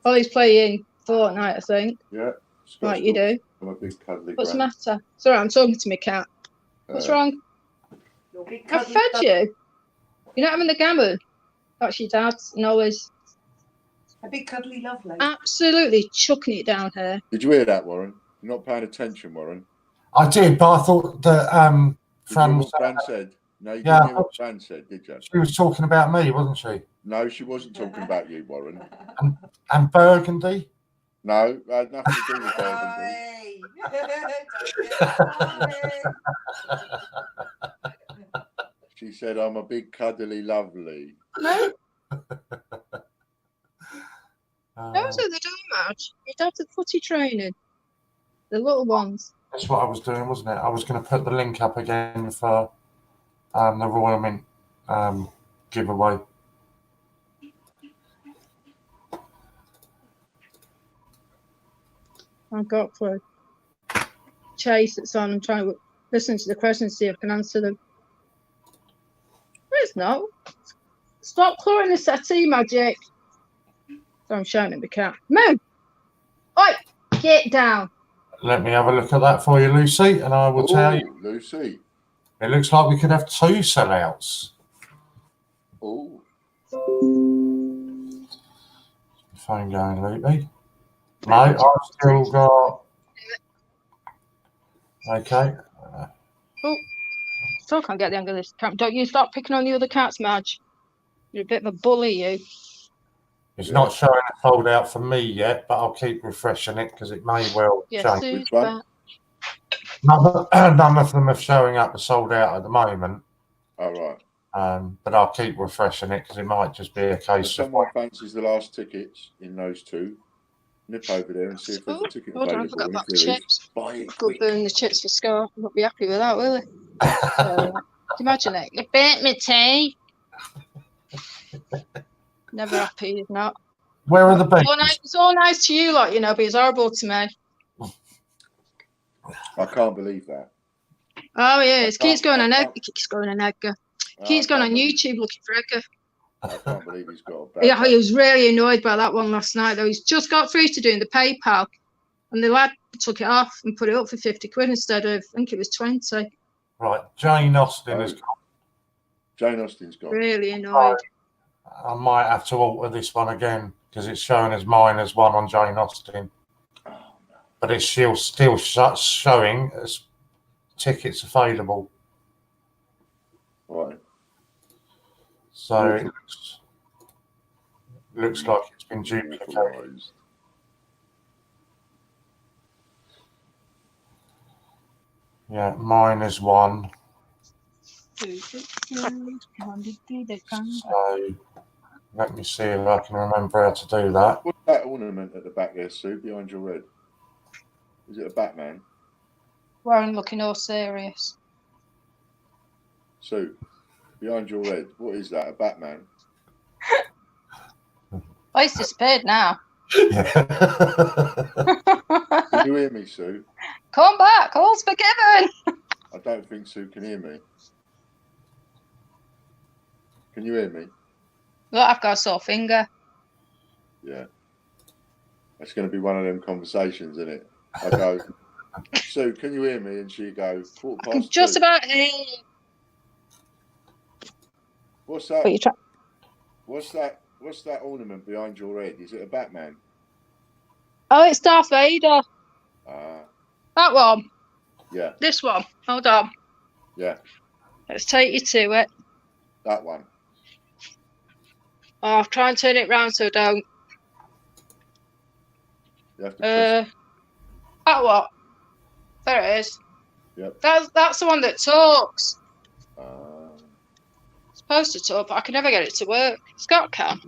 Oh, he's playing Fortnite, I think. Yeah. Like you do. I'm a big cuddly What's the granddad. matter? Sorry, I'm talking to my cat. What's wrong? I've fed you. You're not having the gammon. That's your dad's, and always. A big cuddly lovely. Absolutely chucking it down here. Did you hear that, Warren? You're not paying attention, Warren. I did, but I thought that Did you Fran hear was, what Fran said? No, you Yeah, didn't hear what Fran said, did you? she was talking about me, wasn't she? No, she wasn't talking about you, Warren. And Burgundy. No, it had nothing to do with Burgundy. She said, I'm a big cuddly lovely. No. Those are the match. Your dad's at footy training. The little ones. That's what I was doing, wasn't it? I was going to put the link up again for the Royal Mint giveaway. I've got for Chase that's on. I'm trying to listen to the questions, see if I can answer them. It's not. Stop clawing the settee, Magic. So I'm shouting at the cat. Move! Oi! Get down. Let me have a look at that for you, Lucy, and I will tell you. Lucy. It looks like we could have 2 sellouts. Oh. Phone going, Lucy. No, I've still got. Okay. Oh, still can't get the angle of this cat. Don't you start picking on the other cats, Madge. You're a bit of a bully, you. It's not showing a fold out for me yet, but I'll keep refreshing it because it may well change. Which one? None of them are showing up as sold out at the moment. All right. But I'll keep refreshing it because it might just be a case if someone fancies the last tickets in those 2, nip over there and see if there's a ticket available. I forgot about the If there chips. is, buy it Could burn the chips for Scar. I won't be happy with that, will they? Can you imagine it? You burnt me tea. Never happy, if not. Where are the bakers? It's all nice to you, like, you know, but it's horrible to me. I can't believe that. Oh yeah, it keeps going on Edgar. Keeps going on Edgar. Keeps going on YouTube looking for Edgar. I can't believe he's got a bad Yeah, he was really annoyed by that one last night though. He's just got through to doing the PayPal and the lad took it off and put it up for 50 quid instead of, I think it was 20. Right, Jane Austen has gone. Jane Austen's gone. Really annoyed. I might have to alter this one again because it's showing as mine as one on Jane Austen. But it's still showing as tickets available. Right. So it looks like it's been duplicated. Yeah, mine is 1. So let me see if I can remember how to do that. What's that ornament at the back there, Sue, behind your red? Is it a Batman? Warren looking all serious. Sue, behind your red, what is that? A Batman? Oh, he's disappeared now. Yeah. Can you hear me, Sue? Come back, all's forgiven. I don't think Sue can hear me. Can you hear me? Look, I've got a sore finger. Yeah. That's going to be one of them conversations, isn't it? I go, Sue, can you hear me? And she goes, 2:15. I can just about hear you. What's that? What you What's that ornament behind your head? Is it a Batman? Oh, it's Darth Vader. That one. Yeah. This one. Hold on. Yeah. Let's take you to it. That one. Oh, I'll try and turn it round so I don't. You have to press. That what? There it is. Yep. That's the one that talks. It's supposed to talk, but I can never get it to work. Scott can.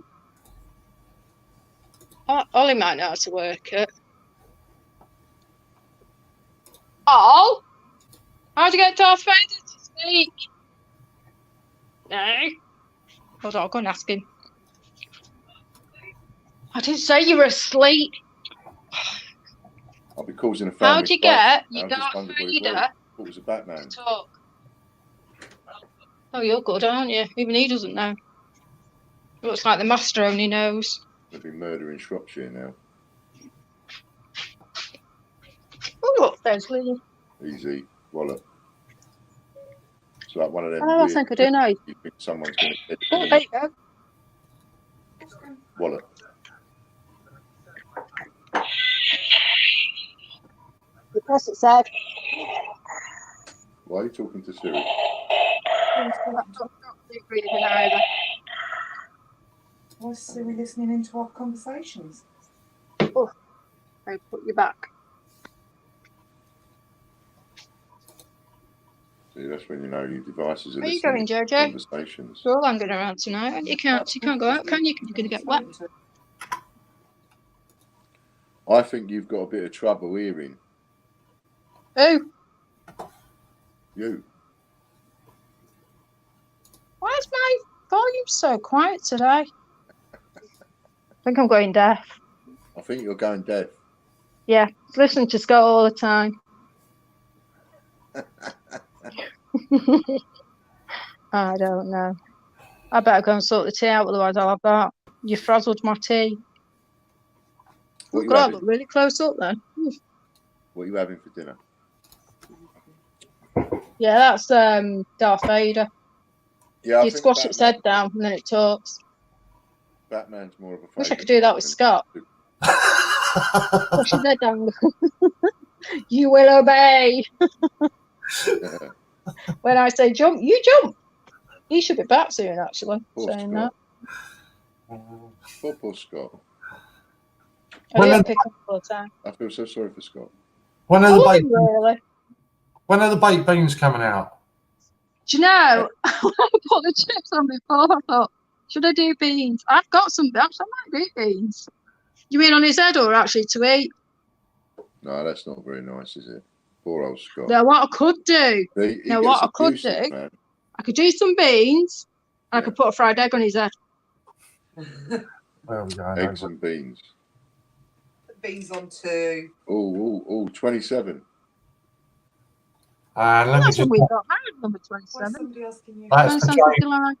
Ollie might know how to work it. Oh! How'd you get Darth Vader to speak? No. Hold on, I'll go and ask him. I didn't say you were asleep. I'll be causing a family. How'd you get your Darth Darth Vader? Vader It was a Batman. to talk? Oh, you're good, aren't you? Even he doesn't know. Looks like the master only knows. There'll be murder in Shropshire now. Oh, look, there's Lily. Easy. Wallet. It's like one of them. Oh, I think I do know. You think someone's going to Oh, there you go. wallet. Yes, it said. Why are you talking to Siri? Breathing either. Why is Siri listening into our conversations? Oh, I put you back. See, that's when you know your devices are Where are you listening going, to Jojo? conversations. You're all hanging around tonight. You can't go out, can you? You're going to get wet. I think you've got a bit of trouble hearing. Who? You. Why is my volume so quiet today? I think I'm going deaf. I think you're going deaf. Yeah, listen to Scott all the time. I don't know. I better go and sort the tea out, otherwise I'll have that. You frazzled my tea. What you God, having? look really close up then. What are you having for dinner? Yeah, that's Darth Vader. Yeah, You squash its head down and then it talks. Batman's more of a Wish I favourite could do that with than- Scott. Squash his head down. You will obey. When I say jump, you jump. He should be back soon, actually. Poor Saying Scott. that. Poor Scott. I When don't are- pick up all the time. I feel so sorry for Scott. When I are the love baked, him, really. when are the baked beans coming out? Do you know, when I put the chips on before, I thought, should I do beans? I've got some, I might do beans. You mean on his head or actually to eat? No, that's not very nice, is it? Poor old Scott. Now, what I could do, He now gets what I could abusive, do, man. I could do some beans, and I could put a fried egg on his head. Where are we going? Eggs Over? and beans. Beans on 2. Oh, 27. Let me That's just. when we got married, number Why is 27. somebody asking you? That's for Jane.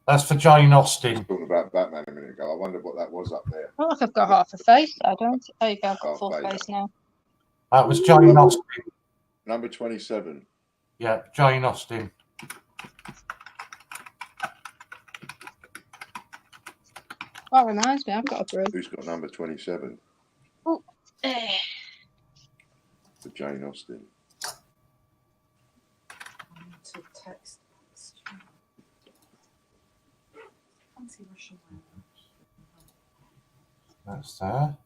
That's for Jane Austen. Talking about Batman a minute ago. I wonder what that was up there. Well, like I've got half a face, I don't. There you go, I've got Half full Vader. face now. That was Jane Austen. Number 27. Yeah, Jane Austen. That reminds me, I've got a brew. Who's got number 27? Eh. For Jane Austen. To text. Fancy Russian man. That's there.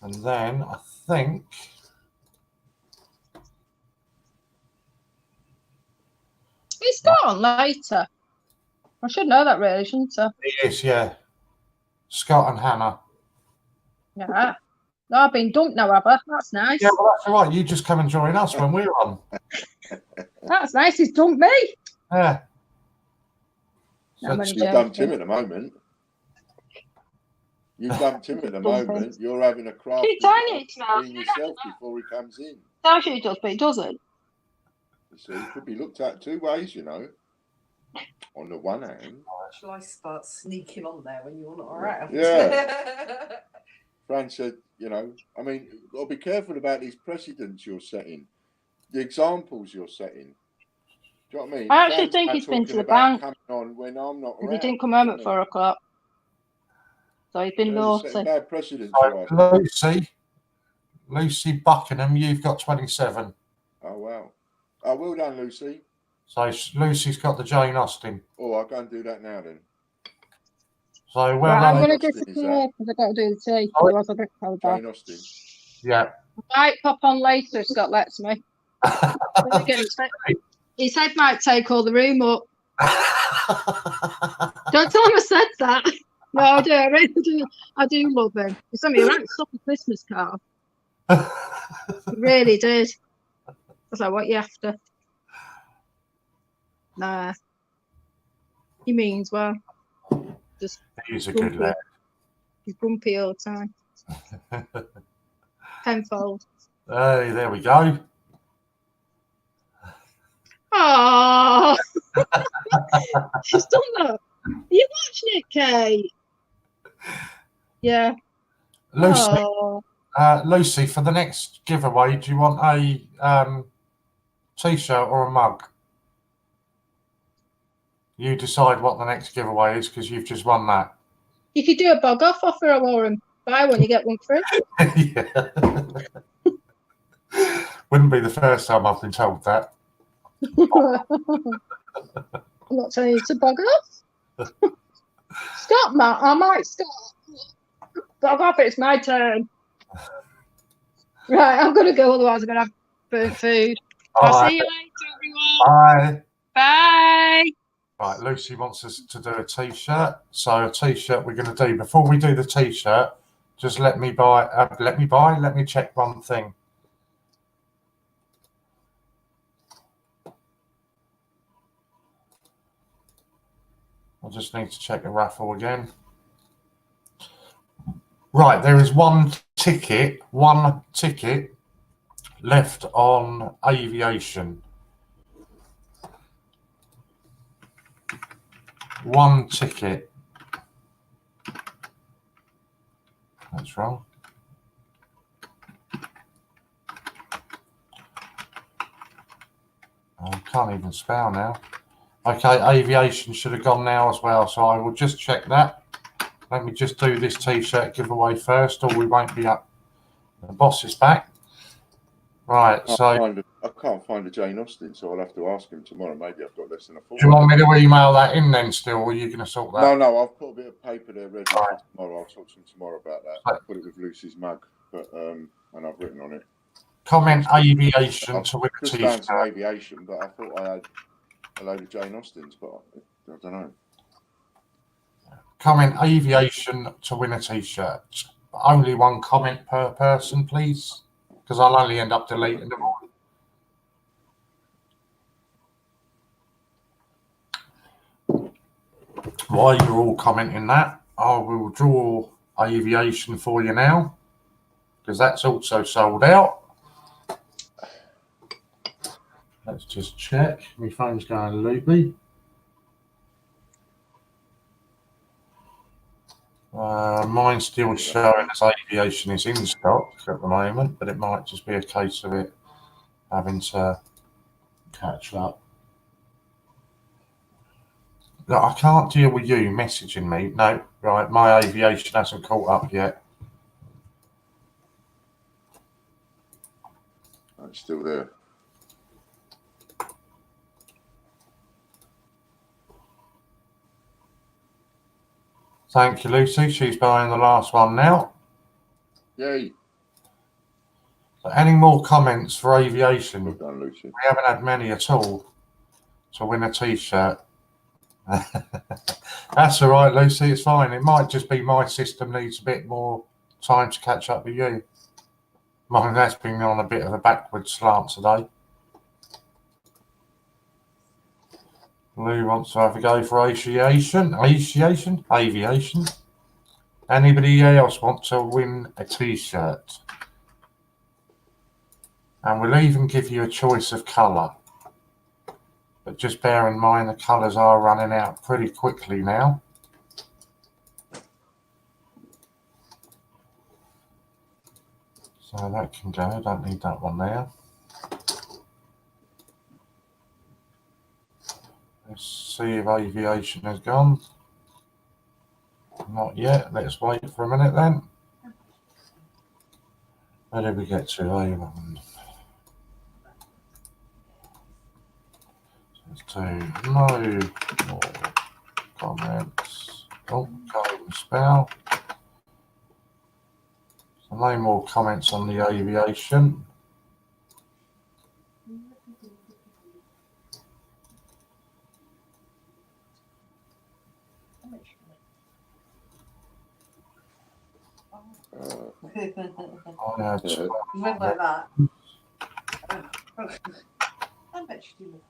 And then I think It's got on later. I should know that really, shouldn't I? it is, yeah. Scott and Hannah. Yeah. No, I've been dumped now, have I? That's nice. Yeah, well, that's all right. You just come and join us when we're on. That's nice. He's dumped me. Yeah. No, I'm So only You've dumped joking. him at the moment. You've dumped him at the Dumping. moment. You're having a craft Keep tiny, it smells. clean yourself before he comes in. Actually, it does, but it doesn't. You see, it could be looked at two ways, you know. On the one hand, Shall I start sneaking on there when you're not around? Yeah. Fran said, you know, I mean, you've got to be careful about these precedents you're setting, the examples you're setting. Do you know what I mean? I actually Fran's think now he's been to talking the about bank. coming on when I'm not Because around. he didn't come home do at you know 4 o'clock. So he's been what I mean? You're setting naughty. bad precedents, you are. So, Lucy Buckingham, you've got 27. Oh, wow. Oh, well done, Lucy. So Lucy's got the Jane Austen. Oh, I'll go and do that now then. So well Right, I'm done. going to Austin, is disappear because I've got to do the tea. Oh. Otherwise, I'll get called back. Jane Austen. Yeah. Might pop on later if Scott lets me. Then again, his head might take all the room up. Don't tell him I said that. No, I do. I really do. I do love him. He sent me a right sloppy Christmas card. He really did. I was like, what you after? Nah. He means well. Just He's a good lad. he's grumpy all the time. Tenfold. Hey, there we go. Oh, she's done that. Are you watching it, Kate? Yeah. Lucy, Oh. Lucy, for the next giveaway, do you want a t-shirt or a mug? You decide what the next giveaway is because you've just won that. You could do a bog off offer, Warren. Buy one, you get one free. Yeah. Wouldn't be the first time I've been told that. I'm not telling you to bug off. Stop, Matt. I might stop. Bug off. It's my turn. Right, I'm going to go. Otherwise, I'm going to have burnt food. I'll see you later, everyone. Bye. Bye. Right, Lucy wants us to do a t-shirt. So a t-shirt we're going to do. Before we do the t-shirt, just let me check one thing. I just need to check the raffle again. Right, there is one ticket left on aviation. One ticket. That's wrong. I can't even spell now. Okay, aviation should have gone now as well, so I will just check that. Let me just do this t-shirt giveaway first, or we won't be up. The boss is back. Right, so I can't find a Jane Austen, so I'll have to ask him tomorrow. Maybe I've got less than a full. Do you want me to email that in then still, or are you going to sort that? No, I've put a bit of paper there ready for tomorrow. I'll talk to him tomorrow about that. I put it with Lucy's mug, but and I've written on it. Comment aviation to win a just t-shirt. down to aviation, but I thought I had a load of Jane Austens, but I don't know. Comment aviation to win a t-shirt. Only one comment per person, please, because I'll only end up deleting them all. While you're all commenting that, I will draw aviation for you now, because that's also sold out. Let's just check. My phone's going loopy. Mine's still showing as aviation is in stock at the moment, but it might just be a case of it having to catch up. Look, I can't deal with you messaging me. No, right, my aviation hasn't caught up yet. It's still there. Thank you, Lucy. She's buying the last one now. Yay. So any more comments for aviation? Well done, Lucy. We haven't had many at all to win a t-shirt. That's all right, Lucy. It's fine. It might just be my system needs a bit more time to catch up with you. Mine has been on a bit of a backward slant today. Lou wants to have a go for aviation. Anybody else want to win a t-shirt? And we'll even give you a choice of colour. But just bear in mind the colours are running out pretty quickly now. So that can go. I don't need that one there. Let's see if aviation has gone. Not yet. Let's wait for a minute then. Where did we get to? Let's do no more comments. Oh, can't even spell. So no more comments on the aviation. You went like that. I bet you do.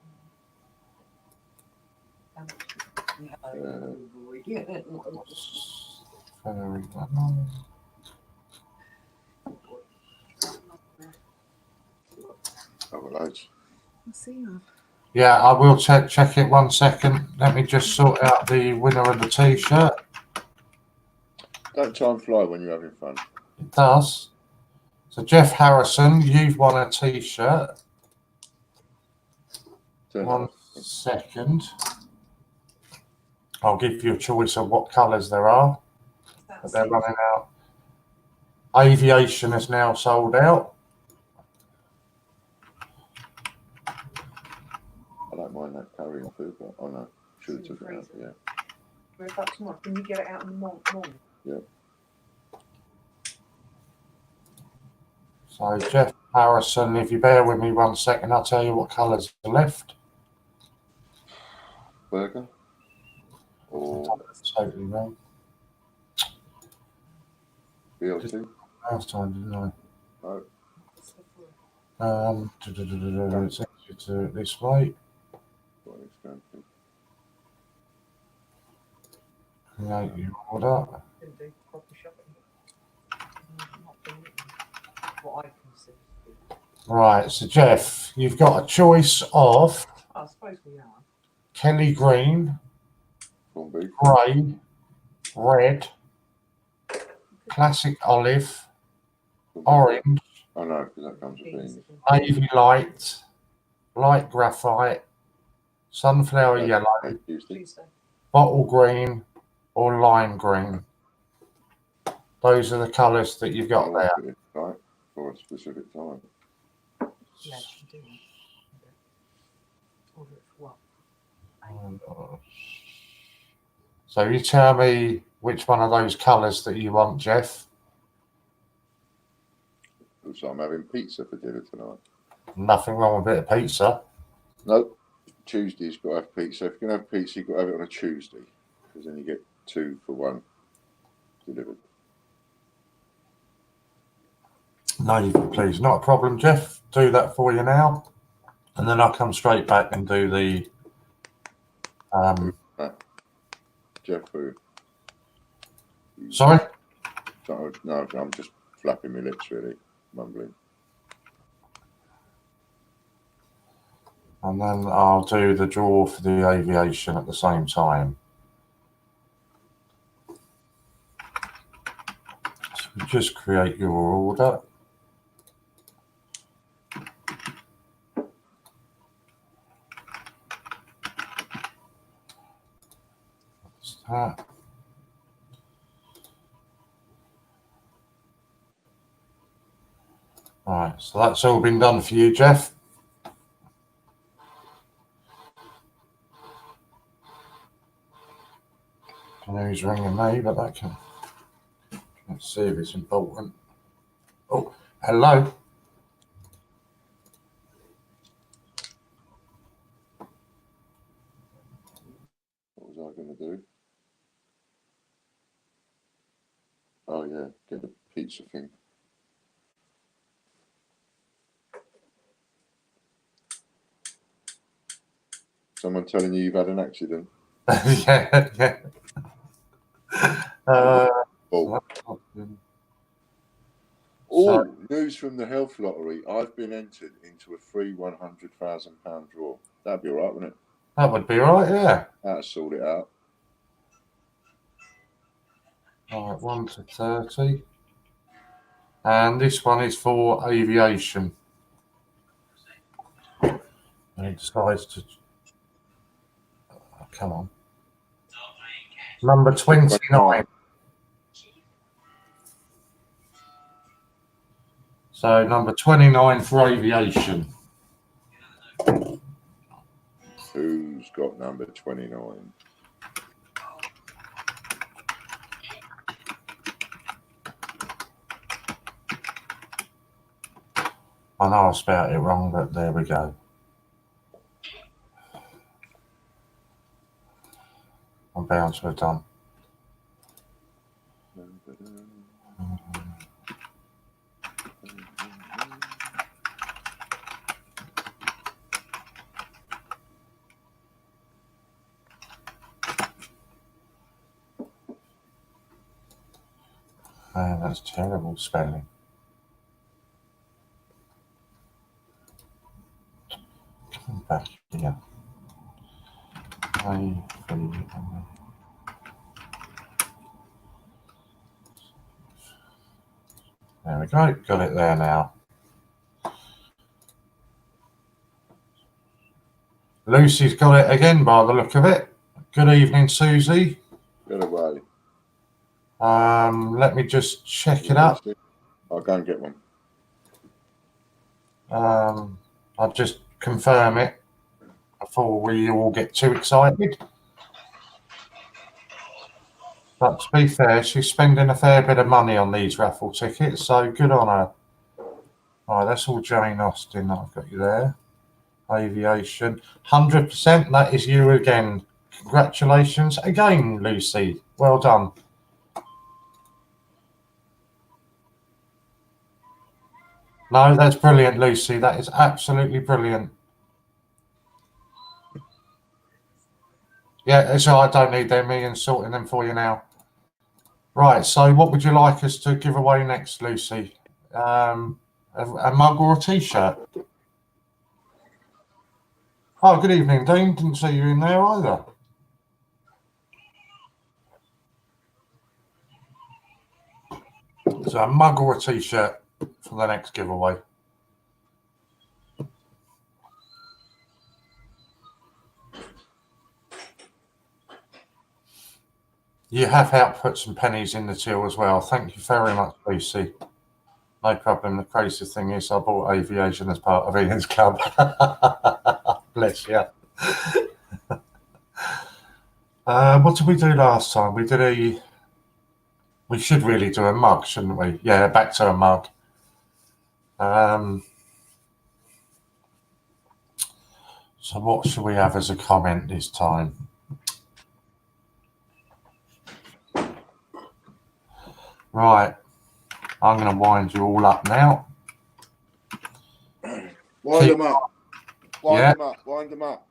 Very well. Yeah, I will check it 1 second. Let me just sort out the winner of the t-shirt. Don't time fly when you're having fun. It does. So Jeff Harrison, you've won a t-shirt. 1 second. I'll give you a choice of what colours there are. But they're running out. Aviation is now sold out. find that carrying food, but oh no, should have took it out. Yeah. We're about tomorrow. Can you get it out in the morning? Yeah. So Jeff Harrison, if you bear with me 1 second, I'll tell you what colours are left. Burger. Or Totally wrong. BLT. Last time, didn't I? No. It's easier to do it this way. What it's going to be. Create your order. Didn't do proper shopping. Not doing it. What I consider to be. Right, so Jeff, you've got a choice of I suppose we are. Kelly green, Corned beef. grey, red, classic olive, orange, Oh no, because that comes with beans. navy light, light graphite, sunflower yellow, Tuesday. bottle green, or lime green. Those are the colours that you've got there. Right, for a specific time. Yeah, you can do it. Order it for what? So you tell me which one of those colours that you want, Jeff. So I'm having pizza for dinner tonight. Nothing wrong with a bit of pizza. Nope. Tuesday's got to have pizza. If you're going to have pizza, you've got to have it on a Tuesday. Because then you get 2 for 1 delivered. No, please. Not a problem, Jeff. Do that for you now. And then I'll come straight back and do the... Jeff food. Sorry? No, I'm just flapping my lips, really. Mumbling. And then I'll do the draw for the aviation at the same time. So just create your order. That's that. Right, so that's all been done for you, Jeff. I know he's ringing me, but that can. Let's see if it's important. Oh, hello. What was I going to do? Oh, yeah, get the pizza thing. Someone telling you you've had an accident? Yeah, yeah. News from the health lottery. I've been entered into a free £100,000 draw. That'd be all right, wouldn't it? That would be right, yeah. That'll sort it out. All right, 1 to 30. And this one is for aviation. And he decides to... Oh, come on. Number 29. So number 29 for aviation. Who's got number 29? I know I spelled it wrong, but there we go. I'm bound to have done. Man, that's terrible spelling. Come back here. There we go. Got it there now. Lucy's got it again by the look of it. Good evening, Susie. Get away. Let me just check it up. I'll go and get one. I'll just confirm it. before we all get too excited. But to be fair, she's spending a fair bit of money on these raffle tickets, so good on her. Right, that's all Jane Austen. I've got you there. Aviation. 100%, that is you again. Congratulations again, Lucy. Well done. No, that's brilliant, Lucy. That is absolutely brilliant. Yeah, it's all right. I don't need them. Ian's sorting them for you now. Right, so what would you like us to give away next, Lucy? A mug or a T-shirt? Oh, good evening, Dean. Didn't see you in there either. So a mug or a T-shirt for the next giveaway. You have helped put some pennies in the till as well. Thank you very much, Lucy. No problem. The crazy thing is I bought aviation as part of Ian's club. Bless you. What did we do last time? We should really do a mug, shouldn't we? Yeah, back to a mug. So what should we have as a comment this time? Right. I'm going to wind you all up now. Wind them up. Wind Yeah. them up. Wind them up.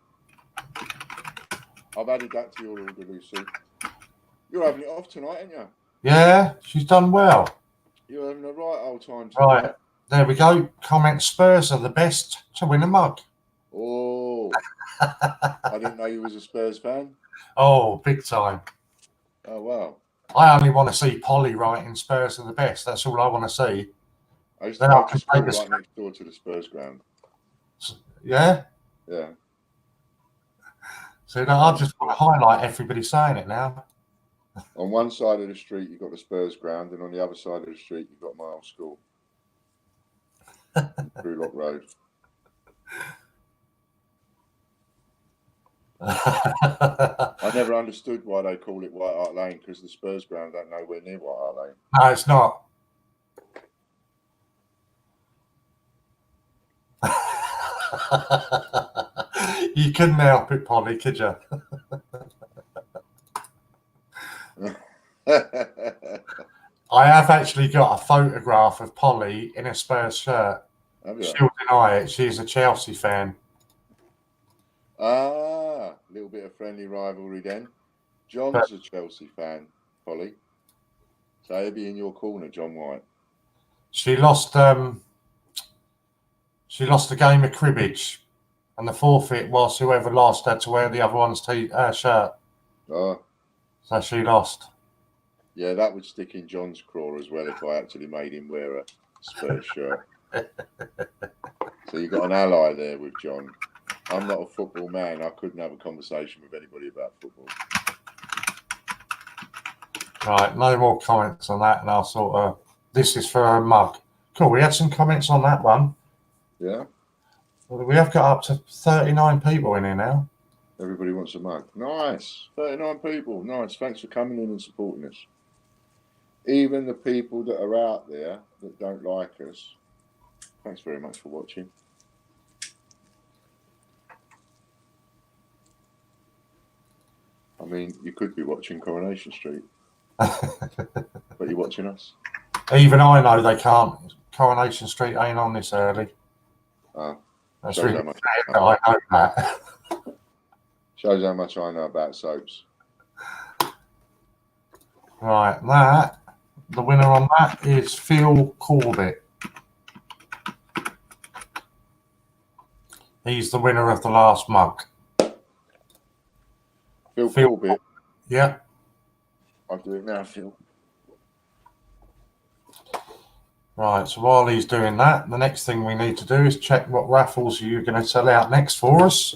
I've added that to your order, Lucy. You're having it off tonight, aren't you? Yeah, she's done well. You're having a right old time tonight. Right. There we go. Comment Spurs are the best to win a mug. Oh. I didn't know you was a Spurs fan. Oh, big time. Oh, wow. I only want to see Polly writing Spurs are the best. That's all I want to see. I used to Then I go to can school take a right next door to the Spurs ground. Yeah? Yeah. So I just want to highlight everybody saying it now. On one side of the street, you've got the Spurs ground, and on the other side of the street, you've got my old school. Brewlock Road. I never understood why they call it White Hart Lane, because the Spurs ground ain't nowhere near White Hart Lane. No, it's not. You couldn't help it, Polly, could you? I have actually got a photograph of Polly in a Spurs shirt. She'll deny it. She's a Chelsea fan. Ah, a little bit of friendly rivalry then. John's a Chelsea fan, Polly. So he'll be in your corner, John White. She lost the game of cribbage, and the forfeit was whoever lost had to wear the other one's shirt. Oh. So she lost. Yeah, that would stick in John's craw as well if I actually made him wear a Spurs shirt. So you got an ally there with John. I'm not a football man. I couldn't have a conversation with anybody about football. Right, no more comments on that, and I'll sort of. This is for a mug. Cool. We had some comments on that one. Yeah. Well, we have got up to 39 people in here now. Everybody wants a mug. Nice. 39 people. Nice. Thanks for coming in and supporting us. Even the people that are out there that don't like us, thanks very much for watching. I mean, you could be watching Coronation Street, but you're watching us. Even I know they can't. Coronation Street ain't on this early. That's shows really how much sad that I know that. Shows how much I know about soaps. Right, the winner on that is Phil Corbett. He's the winner of the last mug. Phil Corbett. Yeah. I'll do it now, Phil. Right, so while he's doing that, the next thing we need to do is check what raffles you're going to sell out next for us.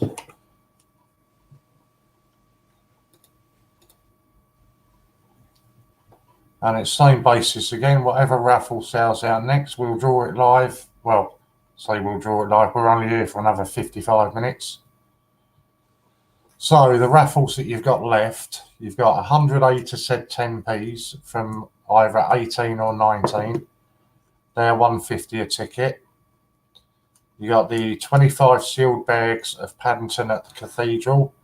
And it's same basis again, whatever raffle sells out next, we'll draw it live. Well, say we'll draw it live, we're only here for another 55 minutes. So the raffles that you've got left, you've got 100 to said 10p's from either 18 or 19. They're 150 a ticket. You got the 25 sealed bags of Paddington at the Cathedral.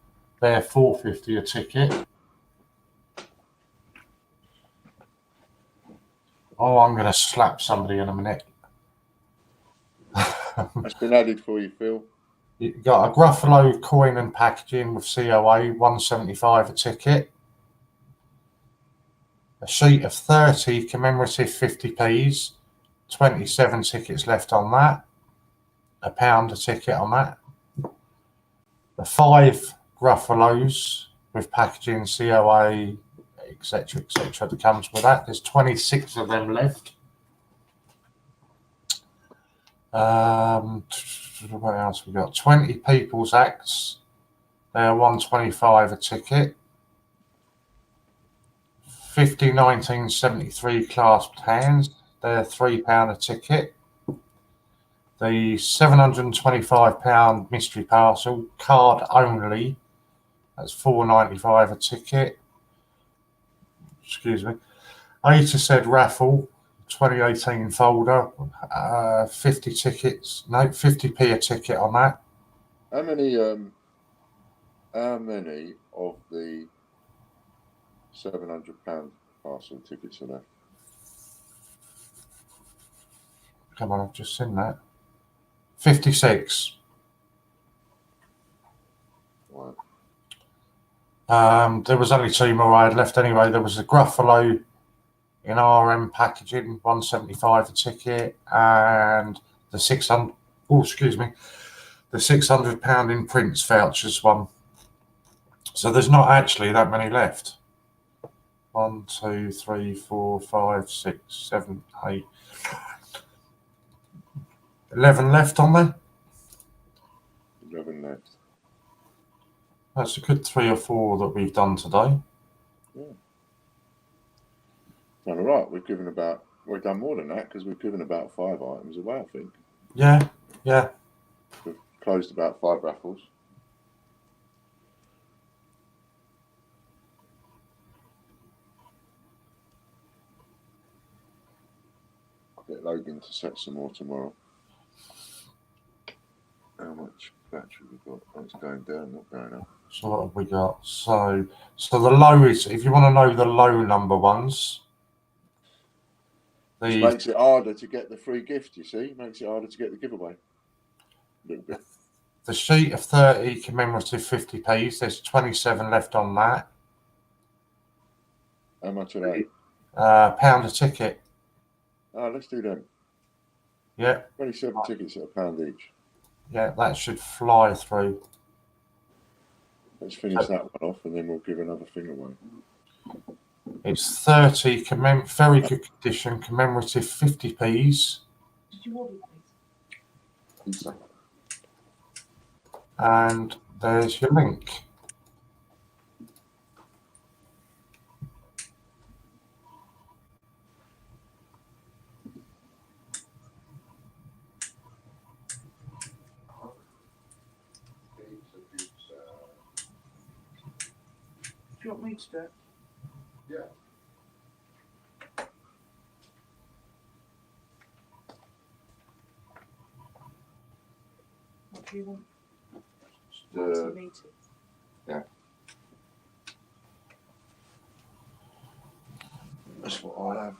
They're 450 a ticket. Oh, I'm going to slap somebody in a minute. That's been added for you, Phil. You've got a Gruffalo coin and packaging with COA, 175 a ticket. A sheet of 30 commemorative 50p's, 27 tickets left on that. £1 a ticket on that. The 5 Gruffalos with packaging, COA, etc., that comes with that. There's 26 of them left. What else we got? 20 People's Acts. They're 125 a ticket. 50 1973 clasped hands. They're £3 a ticket. The £725 mystery parcel, card only. That's £4.95 a ticket. Excuse me. A to said raffle, 2018 folder, 50 tickets. No, 50p a ticket on that. How many of the £700 parcel tickets are left? Come on, I've just seen that. 56. Right. There was only 2 more I had left anyway. There was a Gruffalo in RM packaging, 175 a ticket, and the 600. Oh, excuse me, the £600 in prints vouchers one. So there's not actually that many left. 1, 2, 3, 4, 5, 6, 7, 8, 11 left on there. 11 left. That's a good 3 or 4 that we've done today. Yeah. Done all right. We've done more than that because we've given about 5 items away, I think. Yeah. We've closed about 5 raffles. I'll get Logan to set some more tomorrow. How much battery we got? Oh, it's going down, not going up. So what have we got? So the low is, if you want to know the low number ones, It makes it harder to get the free gift, you see. Makes it harder to get the giveaway. A little bit. The sheet of 30 commemorative 50p's, there's 27 left on that. How much are they? £1 a ticket. Oh, let's do them. Yeah. 27 tickets at £1 each. Yeah, that should fly through. Let's finish that one off and then we'll give another thing away. It's 30 very good condition commemorative 50p's. Did you order these? And there's your link. Do you want me to do it? Yeah. What do you want? The meeting. Yeah. That's what I'll have.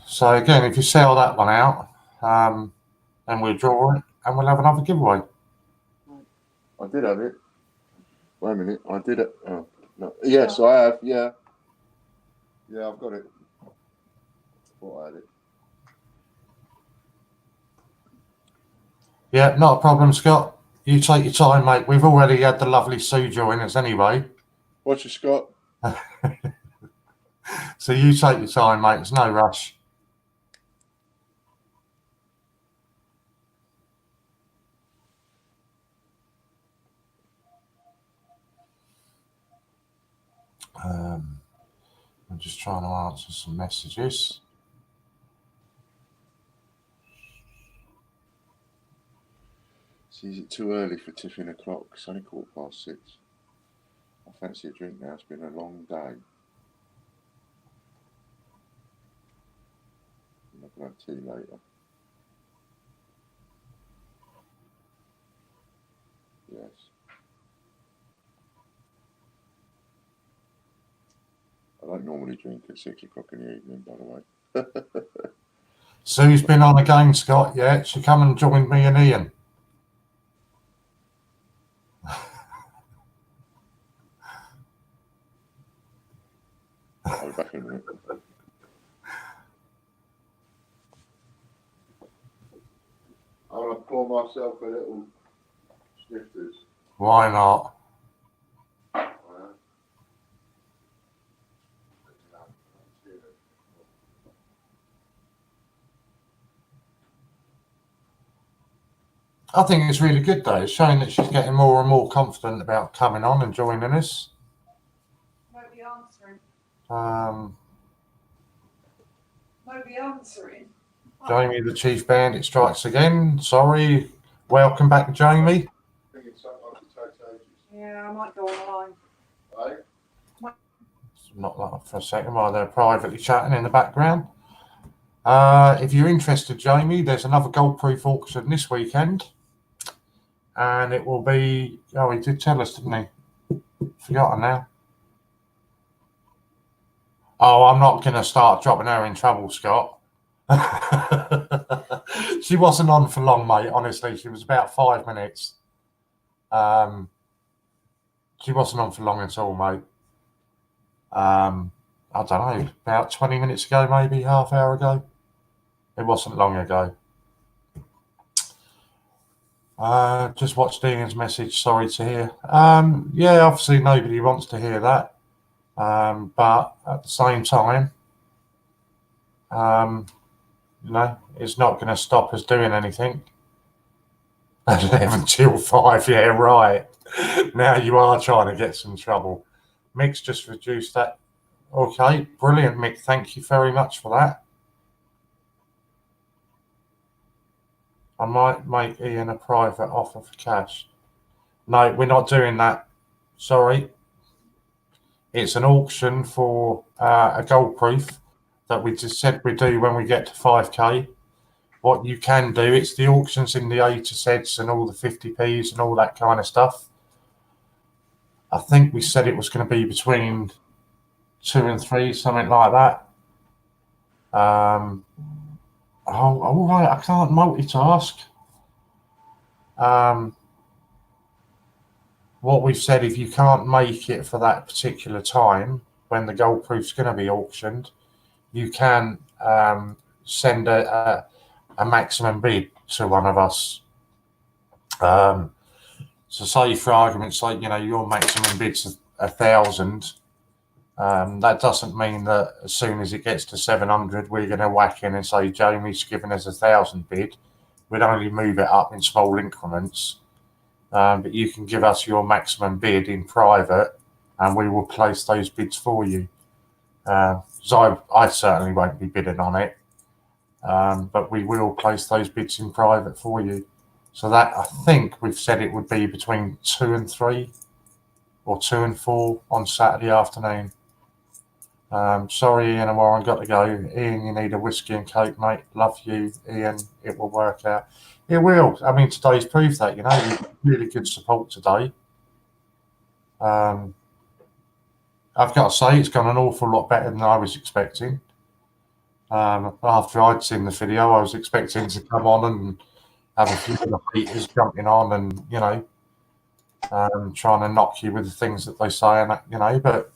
So again, if you sell that one out, then we'll draw it and we'll have another giveaway. I did have it. Wait a minute. I did it. Oh, no. Yes, I have. Yeah. Yeah, I've got it. Thought I had it. Yeah, not a problem, Scott. You take your time, mate. We've already had the lovely Sue join us anyway. What's your Scott? So you take your time, mate. There's no rush. I'm just trying to answer some messages. See, is it too early for tiffin o'clock? It's only 6:15. fancy a drink now. It's been a long day. I'm not going to have tea later. Yes. I don't normally drink at 6 o'clock in the evening, by the way. Sue's been on again, Scott. Yeah, she come and joined me and Ian. I'll be back in a minute. I want to pour myself a little snifters. Why not? I think it's really good though. It's showing that she's getting more and more confident about coming on and joining us. Nobody answering. Um, Nobody answering. Jamie, the Chief Bandit, strikes again. Sorry. Welcome back, Jamie. Yeah, I might go online. Right? Not that for a second while they're privately chatting in the background. If you're interested, Jamie, there's another gold-proof auction this weekend. And it will be, oh, he did tell us, didn't he? Forgotten now. Oh, I'm not going to start dropping her in trouble, Scott. She wasn't on for long, mate, honestly. She was about 5 minutes. She wasn't on for long at all, mate. I don't know, about 20 minutes ago, maybe half hour ago. It wasn't long ago. Just watched Ian's message. Sorry to hear. Yeah, obviously nobody wants to hear that. But at the same time, you know, it's not going to stop us doing anything. 11 till 5, yeah, right. Now you are trying to get some trouble. Mick's just reduced that. Okay, brilliant, Mick. Thank you very much for that. I might make Ian a private offer for cash. No, we're not doing that. Sorry. It's an auction for a gold proof that we just said we do when we get to 5k. What you can do, it's the auctions in the A to Zs and all the 50p's and all that kind of stuff. I think we said it was going to be between 2 and 3, something like that. Oh, all right, I can't multitask. What we've said, if you can't make it for that particular time when the gold proof's going to be auctioned, you can send a maximum bid to one of us. So say for argument's sake, you know, your maximum bid's 1,000. That doesn't mean that as soon as it gets to 700, we're going to whack in and say, Jamie's given us 1,000 bid. We'd only move it up in small increments. But you can give us your maximum bid in private and we will place those bids for you. So I certainly won't be bidding on it, but we will place those bids in private for you. So that, I think we've said it would be between 2 and 3 or 2 and 4 on Saturday afternoon. Sorry, Ian and Warren, got to go. Ian, you need a whiskey and coke, mate. Love you, Ian. It will work out. It will. I mean, today's proved that, you know, really good support today. I've got to say, it's gone an awful lot better than I was expecting. After I'd seen the video, I was expecting to come on and have a few of the haters jumping on and, you know, trying to knock you with the things that they say and that, you know, but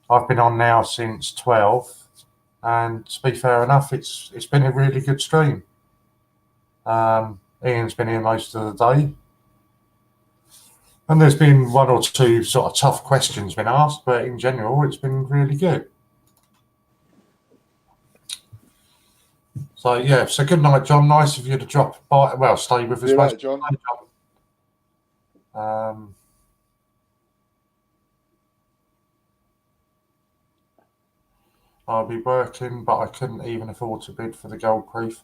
I've been on now since 12, and to be fair enough, it's been a really good stream. Ian's been here most of the day, and there's been 1 or 2 sort of tough questions been asked, but in general, it's been really good. So yeah, so good night, John. Nice of you to drop by. Well, stay with us, See you later, John. I'll be working, but I couldn't even afford to bid for the gold proof.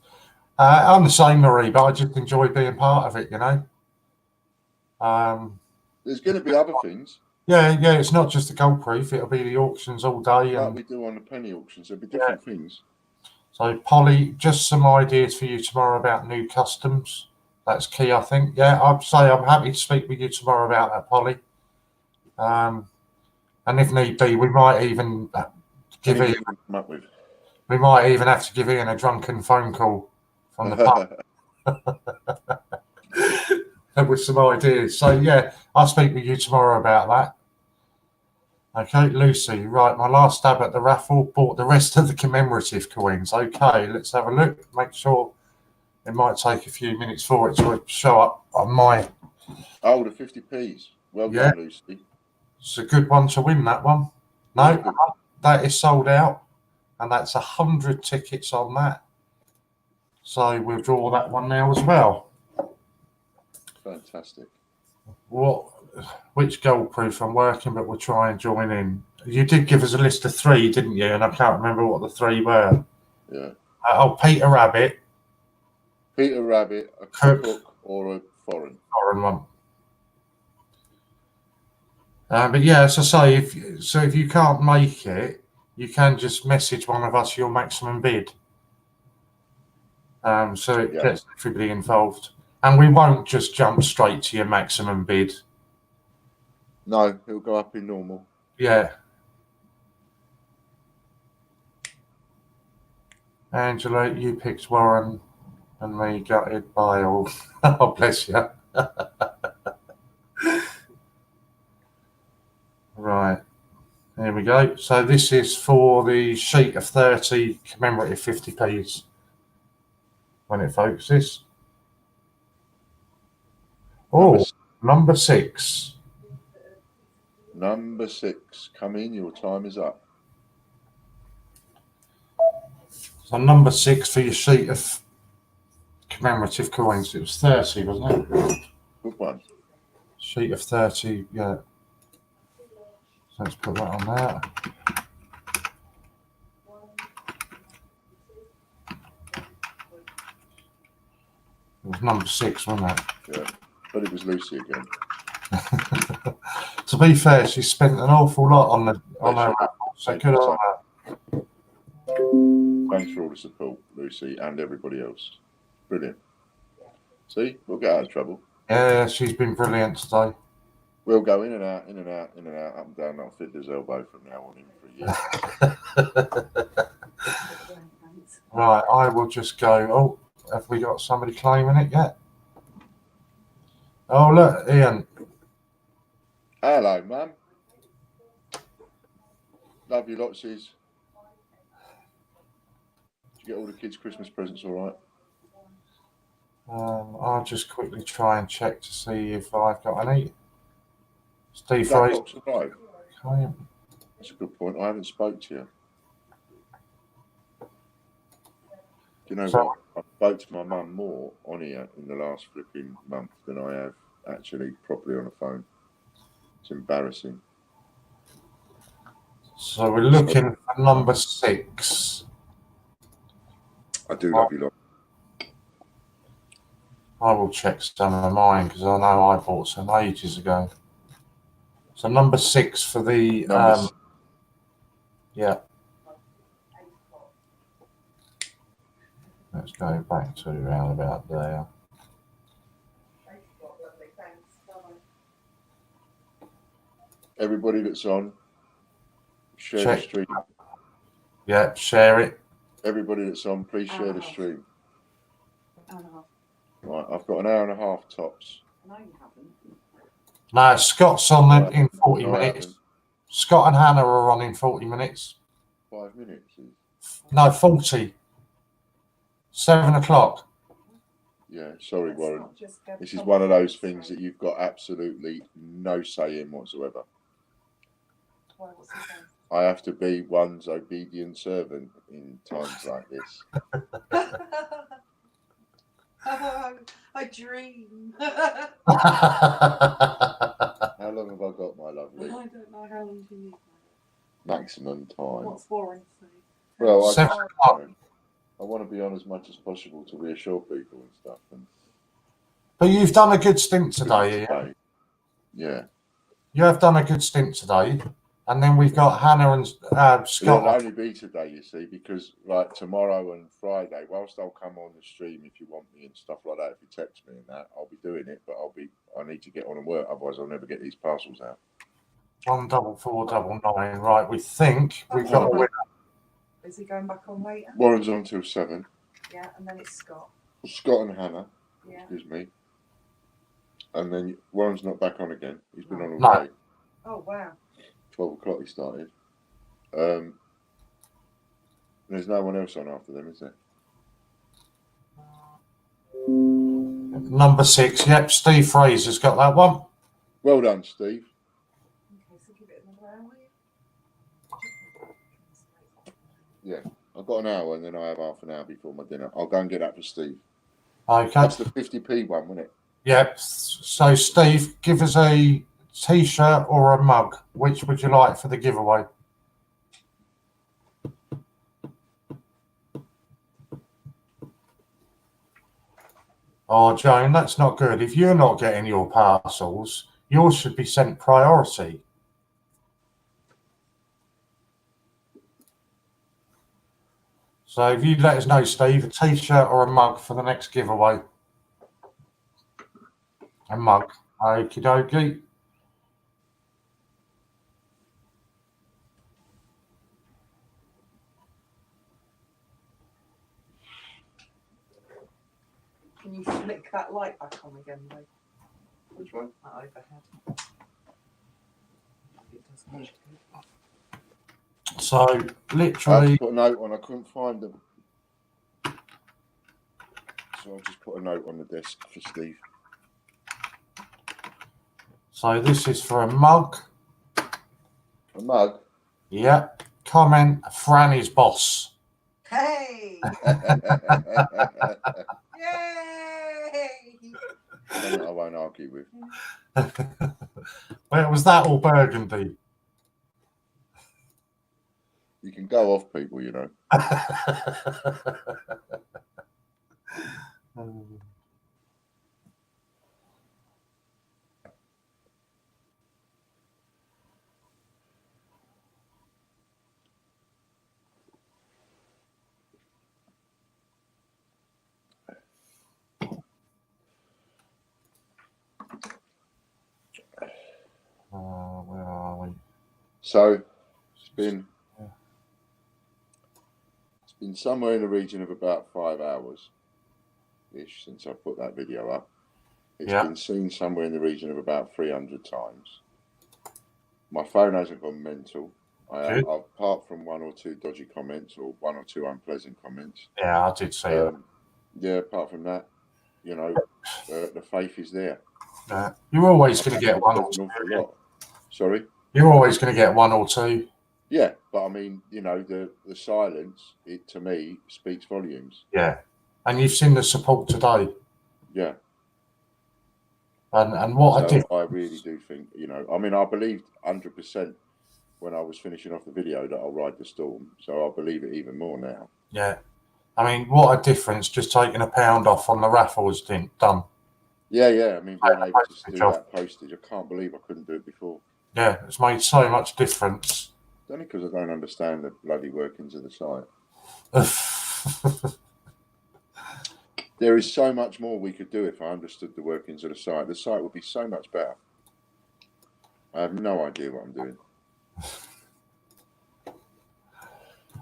I'm the same, Marie, but I just enjoy being part of it, you know. There's going to be other things. Yeah, it's not just the gold proof, it'll be the auctions all day. Like And we do on the penny auctions, there'll be different things. so, Polly, just some ideas for you tomorrow about new customs. That's key, I think. Yeah, I'd say I'm happy to speak with you tomorrow about that, Polly. And if need be, we might even give Anything Ian, you can come up with. we might even have to give Ian a drunken phone call from the pub with some ideas. So yeah, I'll speak with you tomorrow about that. Okay, Lucy. Right, my last stab at the raffle. Bought the rest of the commemorative coins. Okay, let's have a look. Make sure. It might take a few minutes for it to show up on my. Oh, the 50p's. Well done, Lucy. It's a good one to win, that one. No, that is sold out, and that's 100 tickets on that. So we'll draw that one now as well. Fantastic. Which gold proof I'm working, but we'll try and join in. You did give us a list of 3, didn't you? And I can't remember what the 3 were. Yeah. Peter Rabbit. Peter Rabbit, a cook or a foreign one. But yeah, as I say, if you can't make it, you can just message one of us your maximum bid. So it gets everybody involved, and we won't just jump straight to your maximum bid. No, it'll go up in normal. Yeah. Angela, you picked Warren, and me gutted by all. Oh, bless you. Right, here we go. So this is for the sheet of 30 commemorative 50p's when it focuses. Oh, number 6. Number 6, come in, your time is up. So number 6 for your sheet of commemorative coins. It was 30, wasn't it? Good one. Sheet of 30, yeah. So let's put that on there. It was number 6, wasn't it? Yeah, but it was Lucy again. To be fair, she spent an awful lot on her raffle, so good on her. Thanks for all the support, Lucy, and everybody else. Brilliant. See, we'll get out of trouble. Yeah, she's been brilliant today. We'll go in and out, in and out, in and out, up and down that Fiddler's elbow from now on in for a year. Right, I will just go. Oh, have we got somebody claiming it yet? Oh, look, Ian. Hello, Mum. Love you lots, Did you get all the kids' Christmas presents all right? I'll just quickly try and check to see if I've got any. Steve That Fraser. box arrived? Okay. That's a good point. I haven't spoke to you. Do you know what? I spoke to my mum more on here in the last flipping month than I have actually properly on the phone. It's embarrassing. So we're looking at number 6. I do love you lot. I will check some of mine because I know I bought some ages ago. So number 6 for the yeah. Let's go back to around about there. Everybody that's on, share the stream. Yeah, share it. Everybody that's on, please share the stream. Right, I've got an hour and a half tops. No, you haven't. No, Scott's on in 40 minutes. Scott and Hannah are on in 40 minutes. 5 minutes. No, 40. 7 o'clock. Yeah, sorry, Warren. This is one of those things that you've got absolutely no say in whatsoever. I have to be one's obedient servant in times like this. I dream. How long have I got, my lovely? I don't know how long do you need. Maximum time. What's Warren say? Well, I want to be on as much as possible to reassure people and stuff. But you've done a good stint today, Ian. Yeah. You have done a good stint today. And then we've got Hannah and It'll Scott. only be today, you see, because like tomorrow and Friday, whilst I'll come on the stream if you want me and stuff like that, if you text me and that, I'll be doing it, but I need to get on and work, otherwise I'll never get these parcels out. 14499. Right, we think we've got a winner. Is he going back on later? Warren's on till 7. Yeah, and then it's Scott. Scott and Hannah, Yeah. excuse me. And then Warren's not back on again. He's been on all No. day. Oh wow. 12 o'clock he started. There's no one else on after them, is there? Number 6. Yep, Steve Fraser's got that one. Well done, Steve. Okay, so give it another hour. Yeah, I've got an hour and then I have half an hour before my dinner. I'll go and get that for Steve. Okay. That's the 50p one, wasn't it? Yep. So, Steve, give us a T-shirt or a mug. Which would you like for the giveaway? Oh, Joan, that's not good. If you're not getting your parcels, yours should be sent priority. So if you let us know, Steve, a T-shirt or a mug for the next giveaway. A mug. Okie dokie. Can you flick that light back on again, though? Which one? That overhead. It doesn't look good. So I had literally, to put a note on, I couldn't find them. So I just put a note on the desk for Steve. so this is for a mug. A mug? Yep. Comment, Franny's boss. Hey! Yay! Something I won't argue with. Well, was that all burgundy? You can go off people, you know. Where are we? So it's been somewhere in the region of about 5 hours ish since I put that video up. It's been seen somewhere in the region of about 300 times. My phone hasn't gone mental. Apart from one or two dodgy comments or one or two unpleasant comments. Yeah, I did see that. Yeah, apart from that, you know, the faith is there. You're always going to get one or An two. awful lot. Sorry? You're always going to get one or two. Yeah, but I mean, you know, the silence, it to me speaks volumes. Yeah. And you've seen the support today. Yeah. And what I really do think, you know, I mean, I believed 100% when I was finishing off the video that I'll ride the storm. So I believe it even more now. Yeah. I mean, what a difference just taking £1 off on the raffle was done. Yeah, yeah. I mean, being able to do that postage, I can't believe I couldn't do it before. Yeah, it's made so much difference. It's only because I don't understand the bloody workings of the site. There is so much more we could do if I understood the workings of the site. The site would be so much better. I have no idea what I'm doing.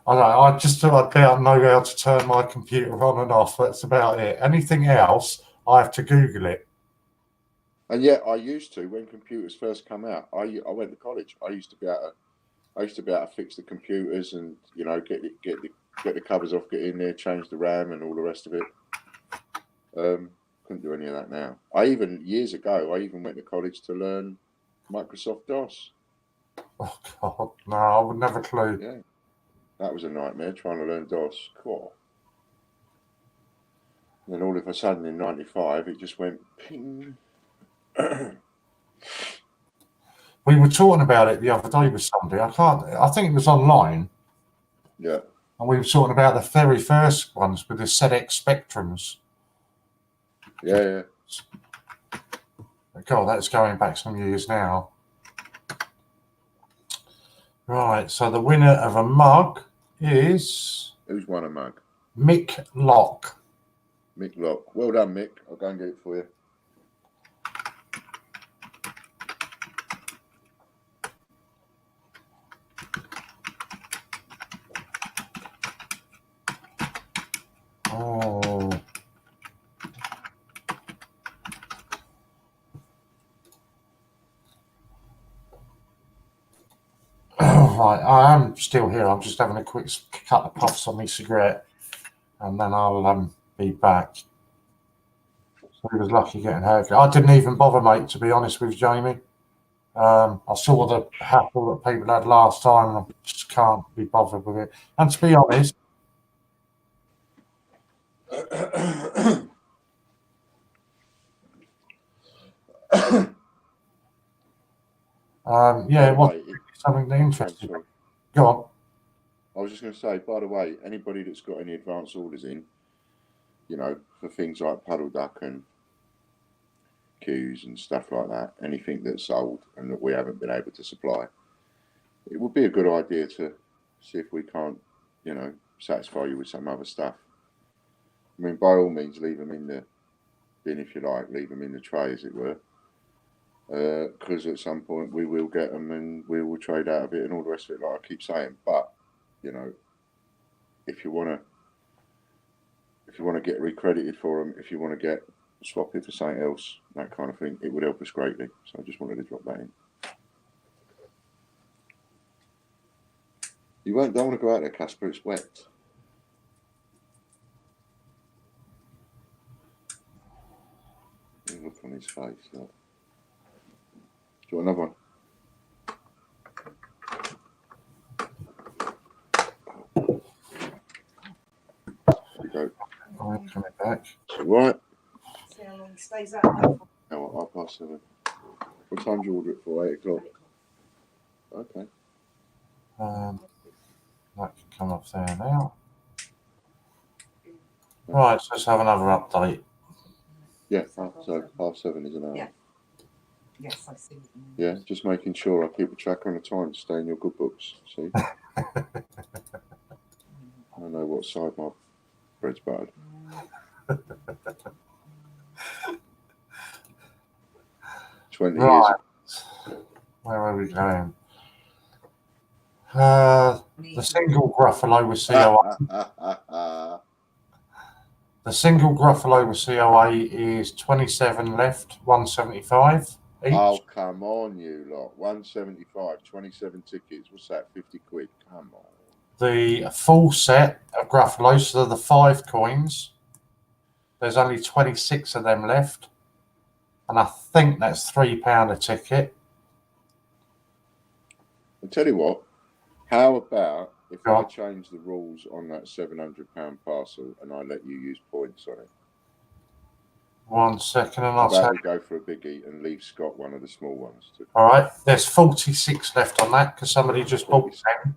I know, I just thought I'd be able to know how to turn my computer on and off. That's about it. Anything else, I have to Google it. And yet, I used to when computers first come out. I went to college. I used to be able to fix the computers and, you know, get the covers off, get in there, change the RAM and all the rest of it. Couldn't do any of that now. Years ago, I even went to college to learn Microsoft DOS. Oh God, no! I would never clue. Yeah, that was a nightmare trying to learn DOS. Cool. And then all of a sudden in '95, it just went ping. We were talking about it the other day with somebody. I think it was online. Yeah. And we were talking about the very first ones with the ZX Spectrums. Yeah, yeah. God, that's going back some years now. Right, so the winner of a mug is Who's won a mug? Mick Lock. Mick Lock. Well done, Mick. I'll go and get it for you. Oh. Right, I am still here. I'm just having a quick cut of puffs on my cigarette, and then I'll be back. So he was lucky getting haircut. I didn't even bother, mate, to be honest with Jamie. I saw the hassle that people had last time, and I just can't be bothered with it. And to be honest, yeah, it was something that interested me. Go on. I was just going to say, by the way, anybody that's got any advance orders in, you know, for things like puddle duck and cues and stuff like that, anything that's sold and that we haven't been able to supply, it would be a good idea to see if we can't, you know, satisfy you with some other stuff. I mean, by all means, leave them in the bin if you like, leave them in the tray, as it were, because at some point we will get them and we will trade out of it and all the rest of it, like I keep saying. But, you know, if you want to get recredited for them, if you want to get swap it for something else, that kind of thing, it would help us greatly. So I just wanted to drop that in. You don't want to go out there, Casper, it's wet. Look on his face. Look. Do you want another one? There you go. I'm coming back. Right. See how long he stays out there for. Now, 7:30. What time do you order it for? 8 o'clock. Okay. That can come up there now. Right, so let's have another update. Yeah, so 7:30 is an hour. Yeah. Yes, I see. Yeah, just making sure I keep a tracker on the time to stay in your good books. See? I know what side my bread's buttered. Right. Where are we going? The single Gruffalo with COA. The single Gruffalo with COA is 27 left, 175 each. Oh, come on, you lot. 175, 27 tickets. What's that? 50 quid. Come on. The full set of Gruffalos, so the 5 coins. There's only 26 of them left. And I think that's £3 a ticket. I'll tell you what, how about if I change the rules on that £700 parcel and I let you use points on it? 1 second, and I'll we go for a biggie and leave Scott one of the small ones too. All right, there's 46 left on that because somebody just bought 10.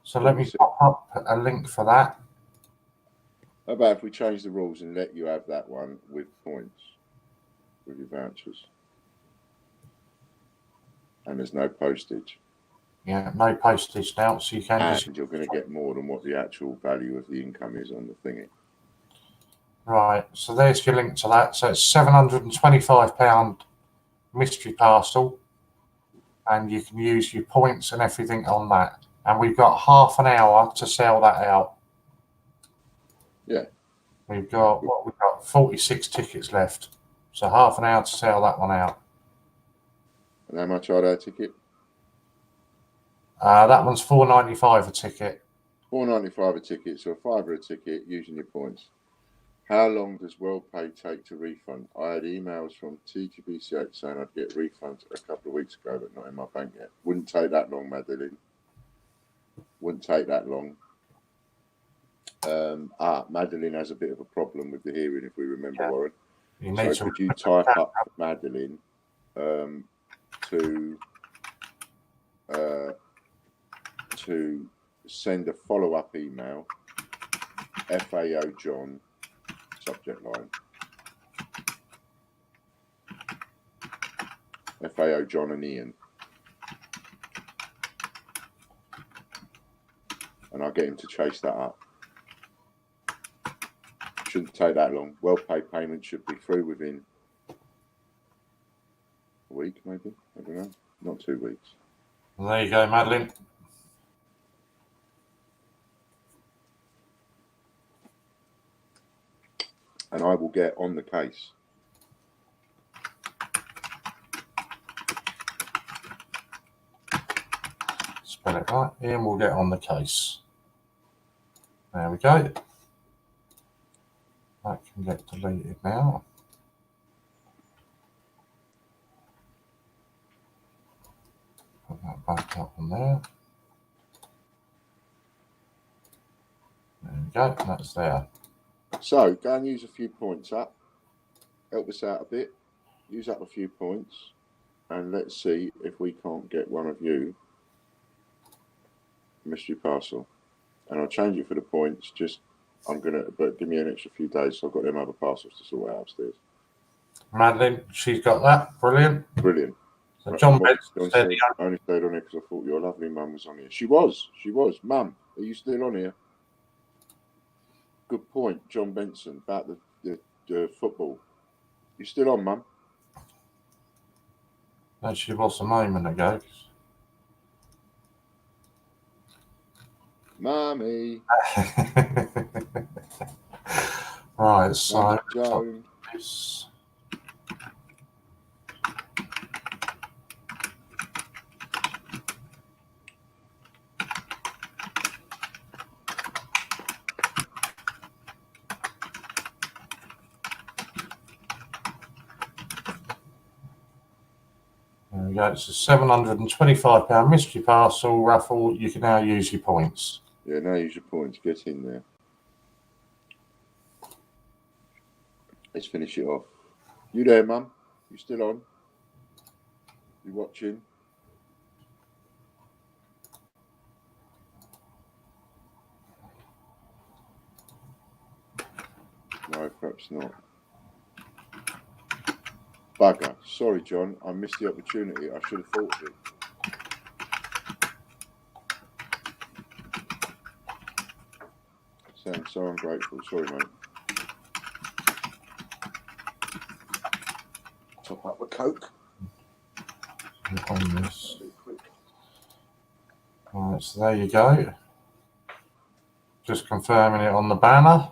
So 46. Let me pop up a link for that. How about if we change the rules and let you have that one with points, with your vouchers? And there's no postage. Yeah, no postage now, so you can and you're going to get more than what the actual value of the income is on the thingy. Right, so there's your link to that. So it's £725 mystery parcel, and you can use your points and everything on that. And we've got half an hour to sell that out. Yeah. We've got 46 tickets left. So half an hour to sell that one out. And how much are they a ticket? That one's $4.95 a ticket. $4.95 a ticket, so £5 a ticket using your points. How long does WorldPay take to refund? I had emails from TGBCH saying I'd get refunds a couple of weeks ago, but not in my bank yet. Wouldn't take that long, Madeline. Wouldn't take that long. Madeline has a bit of a problem with the hearing, if we remember, Warren. So could you type up Madeline to send a follow-up email, FAO John, subject line, FAO John and Ian, and I'll get him to chase that up. Shouldn't take that long. Well-paid payment should be through within a week, maybe. I don't know. Not 2 weeks. Well, there you go, Madeline. And I will get on the case. Spell it right. Ian will get on the case. There we go. That can get deleted now. Put that back up on there. There we go. That's there. So go and use a few points up. Help us out a bit. Use up a few points. And let's see if we can't get one of you a mystery parcel. And I'll change it for the points. But give me an extra few days, so I've got them other parcels to sort out upstairs. Madeline, she's got that. Brilliant. Brilliant. So John John said, I only stayed on here because I thought your lovely mum was on here. She was. Mum, are you still on here? Good point, John Benson, about the football. You still on, Mum? no, she was a moment ago. Mummy. Right, so Mum Joan. this. There we go. It's a £725 mystery parcel raffle. You can now use your points. Yeah, now use your points. Get in there. Let's finish it off. You there, Mum? You still on? You watching? No, perhaps not. Bugger. Sorry, John. I missed the opportunity. I should have thought of it. Sounds so ungrateful. Sorry, mate. Top up with Coke. On this. Right, so there you go. Just confirming it on the banner.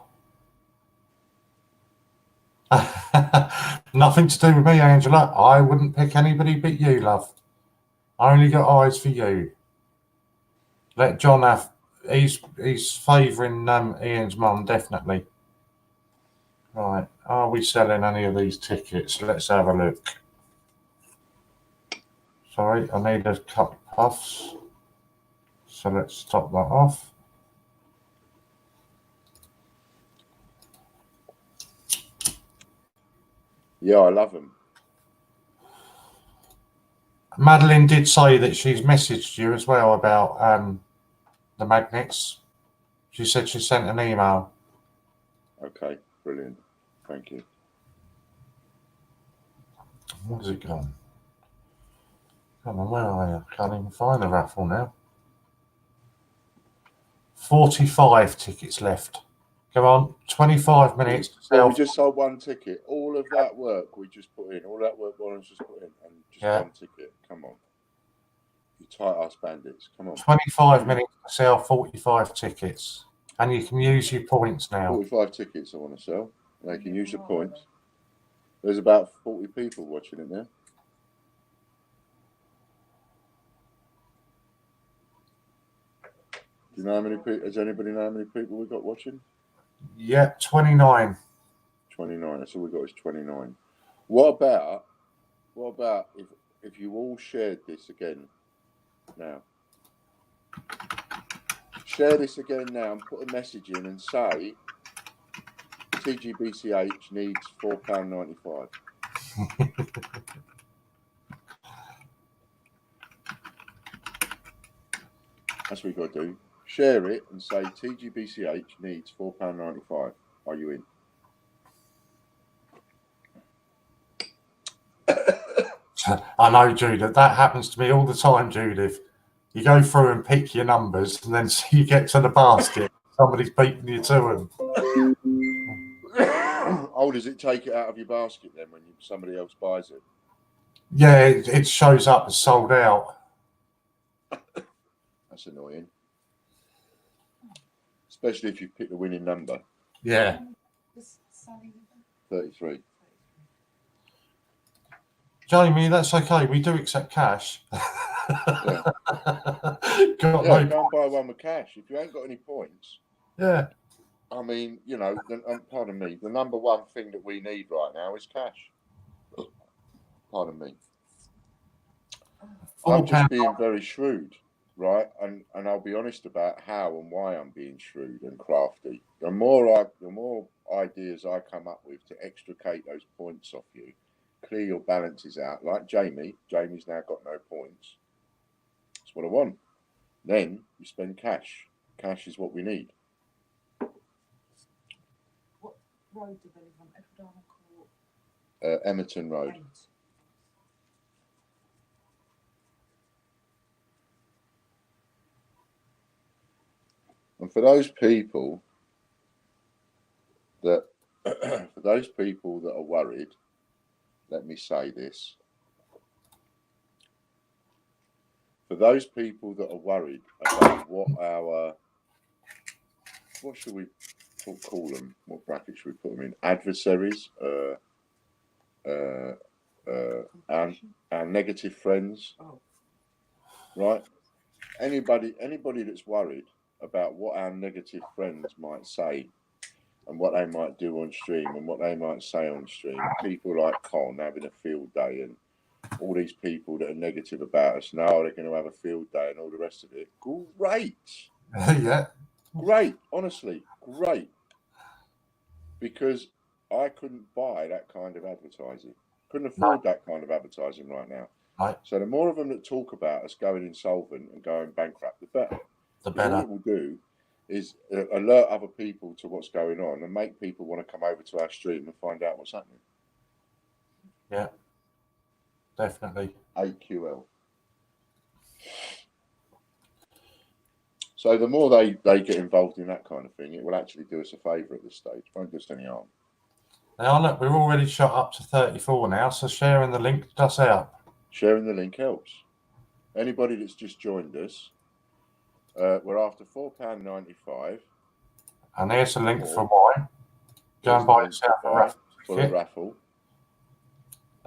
Nothing to do with me, Angela. I wouldn't pick anybody but you, love. I only got eyes for you. Let John have. He's favouring Ian's mum, definitely. Right, are we selling any of these tickets? Let's have a look. Sorry, I need a couple of puffs. So let's stop that off. Yeah, I love them. Madeline did say that she's messaged you as well about the magnets. She said she sent an email. Okay, brilliant. Thank you. Where's it gone? Come on, where are you? Can't even find the raffle now. 45 tickets left. Come on, 25 minutes to Well, sell. we just sold one ticket. All of that work we just put in. All that work Warren's just put in. And just one ticket. Come on. You tight-ass bandits. Come on. 25 minutes to sell 45 tickets. And you can use your points now. 45 tickets I want to sell. They can use your points. There's about 40 people watching it now. Do you know how many people? Does anybody know how many people we got watching? Yeah, 29. 29. That's all we got is 29. What about if you all shared this again now? Share this again now and put a message in and say TGBCH needs £4.95. That's what you got to do. Share it and say TGBCH needs £4.95. Are you in? I know, Judith. That happens to me all the time, Judith. You go through and pick your numbers, and then you get to the basket. Somebody's beating you to them. Oh, does it take it out of your basket then when somebody else buys it? Yeah, it shows up as sold out. That's annoying. Especially if you pick the winning number. Yeah. 33. Jamie, that's okay. We do accept cash. Yeah. Got Yeah, no- go and buy one with cash. If you ain't got any points, yeah. I mean, you know, pardon me, the number one thing that we need right now is cash. Pardon me. I'm just being very shrewd, right? And I'll be honest about how and why I'm being shrewd and crafty. The more ideas I come up with to extricate those points off you, clear your balances out, like Jamie's now got no points. That's what I want. Then you spend cash. Cash is what we need. What road do they live on? Edward Court? Emerton Road. Kent. And for those people that are worried, let me say this. For those people that are worried about what should we call them? What bracket should we put them in? Adversaries, our negative friends, right? Anybody that's worried about what our negative friends might say and what they might do on stream and what they might say on stream, people like Con having a field day and all these people that are negative about us now they're going to have a field day and all the rest of it. Great. Yeah. Great. Honestly, great. Because I couldn't buy that kind of advertising. Couldn't afford that kind of advertising right now. Right. So the more of them that talk about us going insolvent and going bankrupt, the better. The better. All it will do is alert other people to what's going on and make people want to come over to our stream and find out what's happening. Yeah. Definitely. AQL. So the more they get involved in that kind of thing, it will actually do us a favour at this stage. Won't do us any harm. Now look, we're already shot up to 34 now, so sharing the link does help. Sharing the link helps. Anybody that's just joined us, we're after £4.95. And there's a link for mine. Go and buy yourself a raffle for the raffle.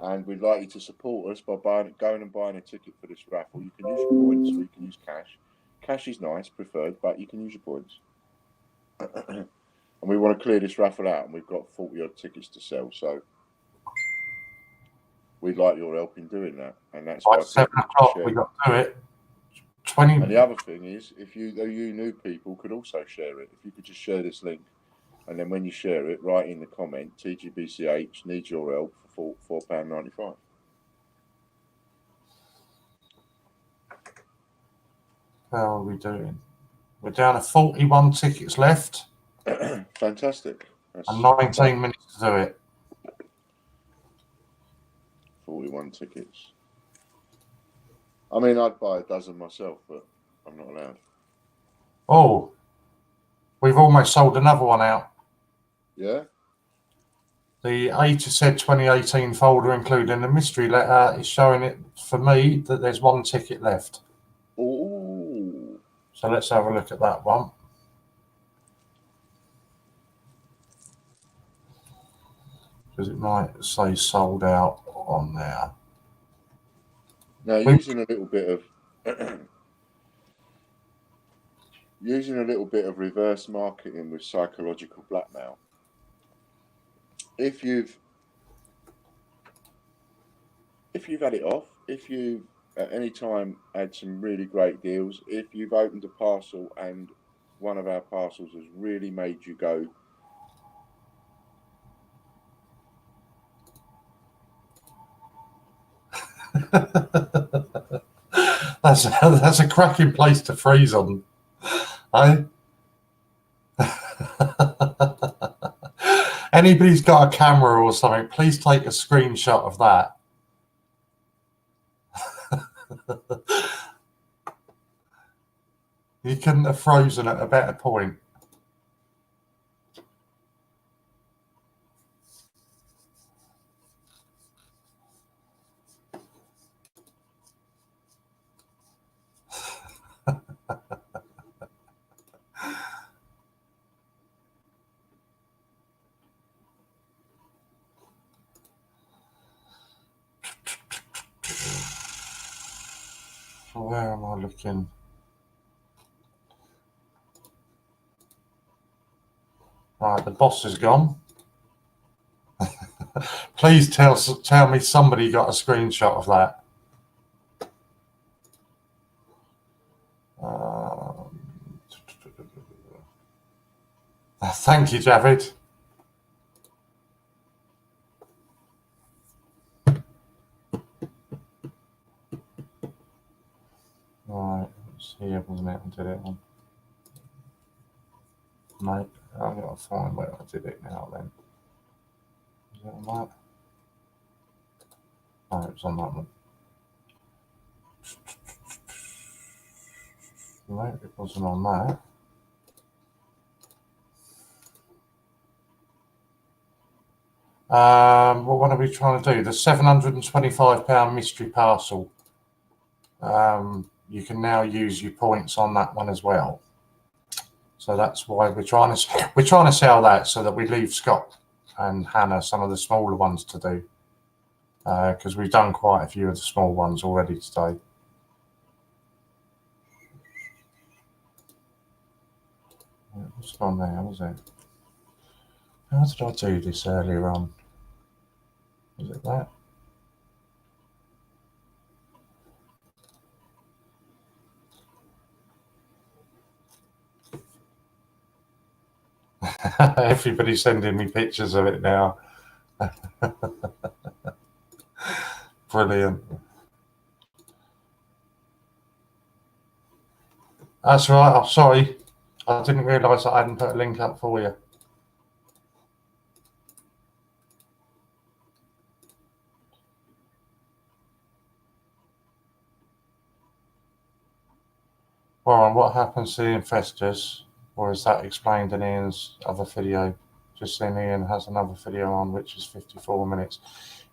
And we'd like you to support us by going and buying a ticket for this raffle. You can use your points or you can use cash. Cash is nice, preferred, but you can use your points. And we want to clear this raffle out, and we've got 40 odd tickets to sell. So we'd like your help in doing that. And that's by why 7 o'clock we got to do it. 20. And the other thing is, if you new people could also share it. If you could just share this link, and then when you share it, write in the comment, TGBCH needs your help for £4.95. How are we doing? We're down to 41 tickets left. Fantastic. And 19 minutes to do it. 41 tickets. I mean, I'd buy a dozen myself, but I'm not allowed. Oh, we've almost sold another one out. Yeah? The A to Z 2018 folder, including the mystery letter, is showing it for me that there's one ticket left. Ooh. So let's have a look at that one. Because it might say sold out on there. Now, using a little bit of reverse marketing with psychological blackmail. If you've had it off, if you've at any time had some really great deals, if you've opened a parcel and one of our parcels has really made you go, that's a cracking place to freeze on. Eh? Anybody's got a camera or something, please take a screenshot of that. You couldn't have frozen at a better point. Where am I looking? Right, the boss is gone. Please tell me somebody got a screenshot of that. Thank you, Javid. Right, it's here, wasn't it? I did it on. Mate, I've got to find where I did it now then. Is it on that? No, it's on that one. No, it wasn't on that. What are we trying to do? The £725 mystery parcel. You can now use your points on that one as well. So that's why we're trying to sell that, so that we leave Scott and Hannah some of the smaller ones to do, because we've done quite a few of the small ones already today. What's on there? Was it? How did I do this earlier on? Was it that? Everybody's sending me pictures of it now. Brilliant. That's right. I'm sorry. I didn't realise I hadn't put a link up for you. Warren, what happens to the investors? Or is that explained in Ian's other video? Just saying Ian has another video on, which is 54 minutes.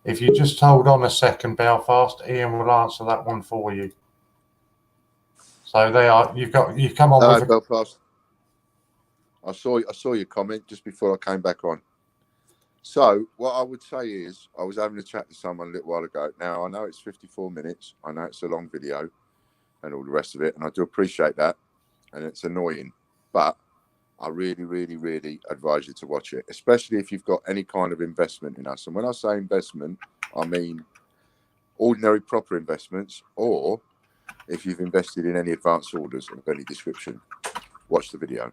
If you just hold on a second, Belfast, Ian will answer that one for you. So they are. You've come on. Hello, Belfast. I saw your comment just before I came back on. So what I would say is, I was having a chat to someone a little while ago. Now I know it's 54 minutes. I know it's a long video, and all the rest of it, and I do appreciate that, and it's annoying, but I really, really, really advise you to watch it, especially if you've got any kind of investment in us. And when I say investment, I mean ordinary proper investments, or if you've invested in any advanced orders of any description, watch the video.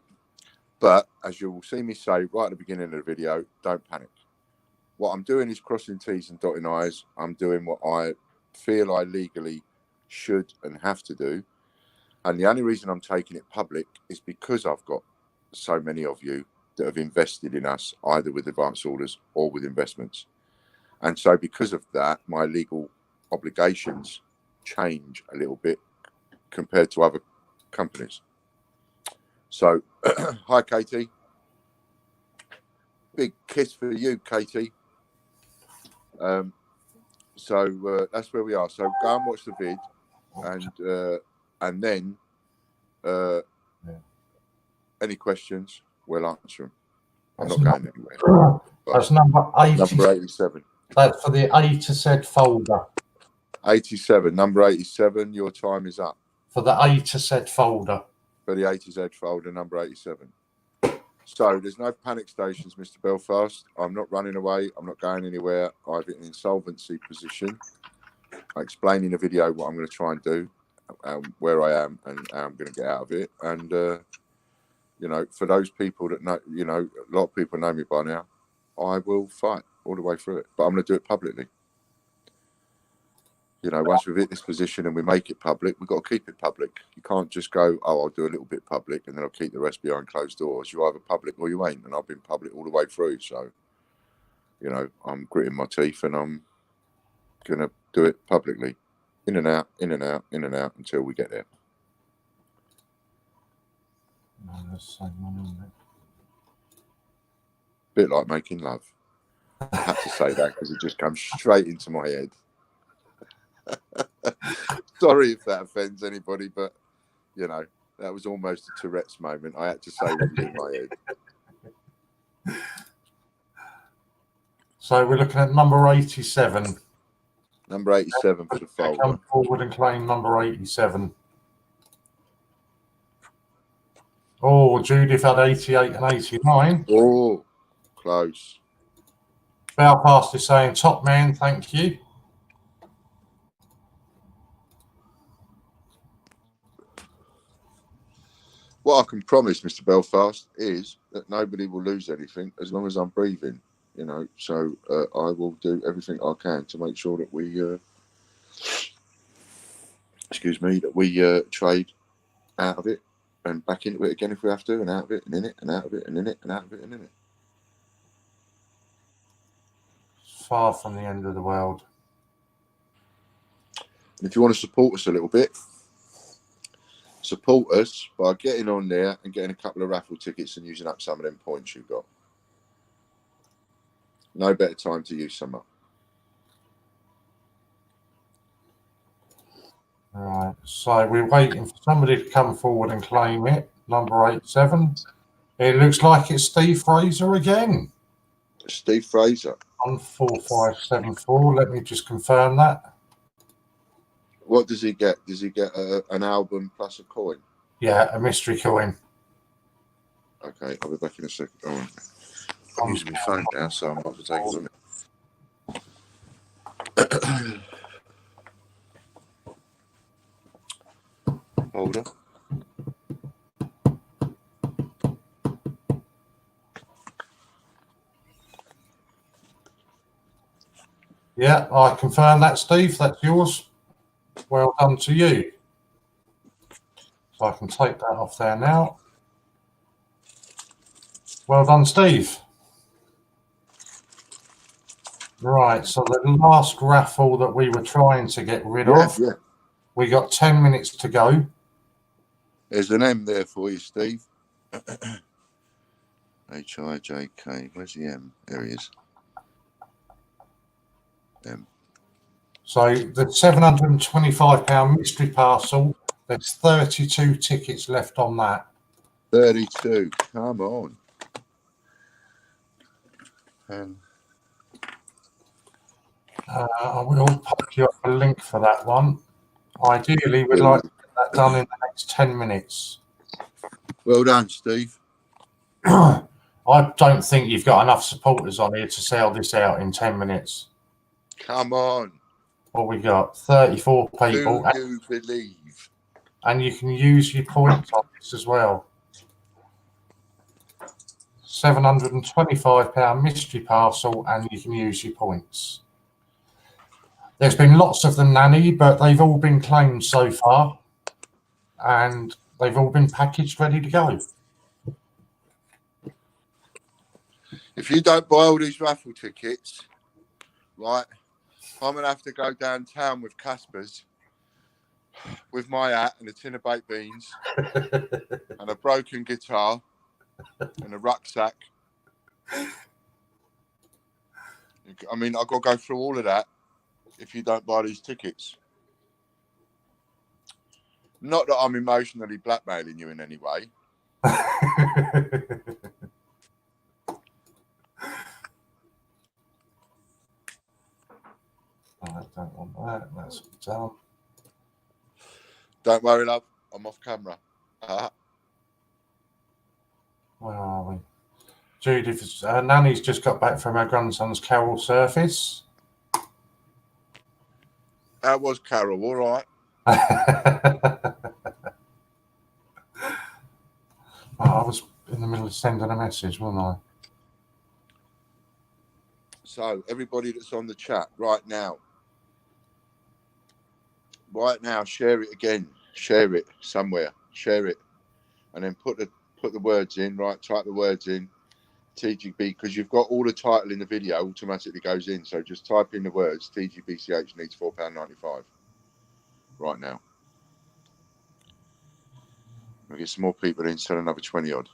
But as you will see me say right at the beginning of the video, don't panic. What I'm doing is crossing T's and dotting I's. I'm doing what I feel I legally should and have to do. And the only reason I'm taking it public is because I've got so many of you that have invested in us, either with advanced orders or with investments. And so because of that, my legal obligations change a little bit compared to other companies. So, hi, Katie. Big kiss for you, Katie. So that's where we are. So go and watch the vid, and then any questions, we'll answer them. I'm not going anywhere. That's number 80. Number 87. That's for the A to Z folder. 87. Number 87. Your time is up. For the A to Z folder. For the A to Z folder, number 87. So there's no panic stations, Mr. Belfast. I'm not running away. I'm not going anywhere. I have an insolvency position. I explain in the video what I'm going to try and do, where I am, and how I'm going to get out of it. And, you know, for those people that know, you know, a lot of people know me by now, I will fight all the way through it. But I'm going to do it publicly. You know, once we've hit this position and we make it public, we've got to keep it public. You can't just go, oh, I'll do a little bit public and then I'll keep the rest behind closed doors. You're either public or you ain't. And I've been public all the way through. So, you know, I'm gritting my teeth and I'm going to do it publicly. In and out, in and out, in and out until we get there. No, that's the same one, isn't it? Bit like making love. I had to say that because it just comes straight into my head. Sorry if that offends anybody, but you know, that was almost a Tourette's moment. I had to say what was in my head. So we're looking at number 87. Number 87 for the folder. Come forward and claim number 87. Oh, Judith had 88 and 89. Oh, close. Belfast is saying, top man, thank you. What I can promise, Mr. Belfast, is that nobody will lose anything as long as I'm breathing, you know. So I will do everything I can to make sure that we, trade out of it and back into it again if we have to, and out of it and in it and out of it and in it and out of it and in it. Far from the end of the world. And if you want to support us a little bit, support us by getting on there and getting a couple of raffle tickets and using up some of them points you've got. No better time to use some up. Right, so we're waiting for somebody to come forward and claim it. Number 87. It looks like it's Steve Fraser again. Steve Fraser. 14574. Let me just confirm that. What does he get? Does he get an album plus a coin? Yeah, a mystery coin. Okay, I'll be back in a second. All right. I'm using my phone now, so I'm about to take it with me. Hold on. Yeah, I confirm that, Steve. That's yours. Well done to you. So I can take that off there now. Well done, Steve. Right, so the last raffle that we were trying to get rid of, we got 10 minutes to go. There's an M there for you, Steve. H-I-J-K. Where's the M? There he is. M. So the £725 mystery parcel, there's 32 tickets left on that. 32. Come on. And I will pop you up a link for that one. Ideally, we'd like to get that done in the next 10 minutes. Well done, Steve. I don't think you've got enough supporters on here to sell this out in 10 minutes. Come on. What we got? 34 people. Do you believe? And you can use your points on this as well. £725 mystery parcel, and you can use your points. There's been lots of them, Nanny, but they've all been claimed so far, and they've all been packaged, ready to go. If you don't buy all these raffle tickets, right, I'm going to have to go downtown with Casper's with my hat and a tin of baked beans and a broken guitar and a rucksack. I mean, I've got to go through all of that if you don't buy these tickets. Not that I'm emotionally blackmailing you in any way. I don't want that. That's done. Don't worry, love. I'm off camera. Where are we? Judith, Nanny's just got back from her grandson's carol service. How was Carol? All right. I was in the middle of sending a message, wasn't I? So, everybody that's on the chat right now, share it again. Share it somewhere. Share it, and then put the words in. Right, type the words in. TGB, because you've got all the title in the video automatically goes in. So just type in the words TGBCH needs £4.95 right now. I'll get some more people in, sell another 20 odd.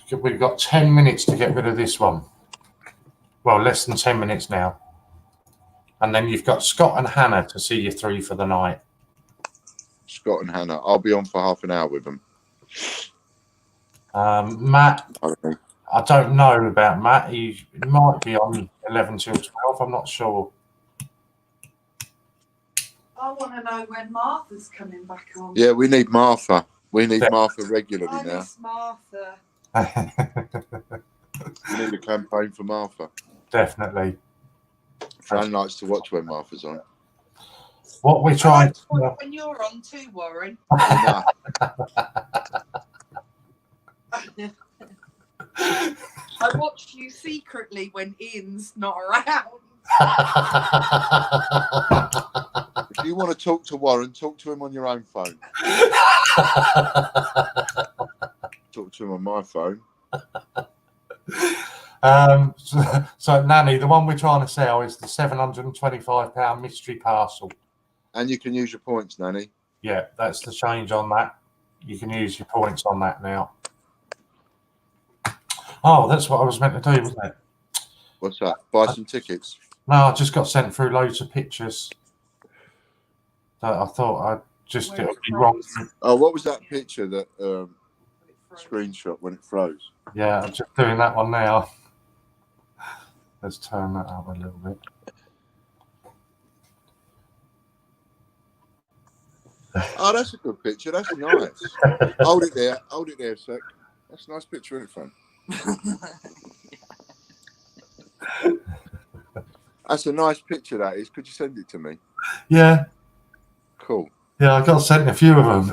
We've got 10 minutes to get rid of this one. Well, less than 10 minutes now. And then you've got Scott and Hannah to see you through for the night. Scott and Hannah. I'll be on for half an hour with them. Matt, I don't know about Matt. He might be on 11 till 12. I'm not sure. I want to know when Martha's coming back on. Yeah, we need Martha. We need Martha regularly I now. miss Martha. We need a campaign for Martha. Definitely. Fran likes to watch when Martha's on. What we're trying to when you're on too, Warren. Nah. I watch you secretly when Ian's not around. If you want to talk to Warren, talk to him on your own phone. Talk to him on my phone. So Nanny, the one we're trying to sell is the £725 mystery parcel. And you can use your points, Nanny. Yeah, that's the change on that. You can use your points on that now. Oh, that's what I was meant to do, wasn't it? What's that? Buy some tickets. No, I just got sent through loads of pictures. I thought I'd just it would be wrong. Oh, what was that picture that screenshot when it froze? Yeah, I'm just doing that one now. Let's turn that up a little bit. Oh, that's a good picture. That's nice. Hold it there. Hold it there a sec. That's a nice picture in it, Fran. That's a nice picture, that is. Could you send it to me? Yeah. Cool. Yeah, I got sent a few of them.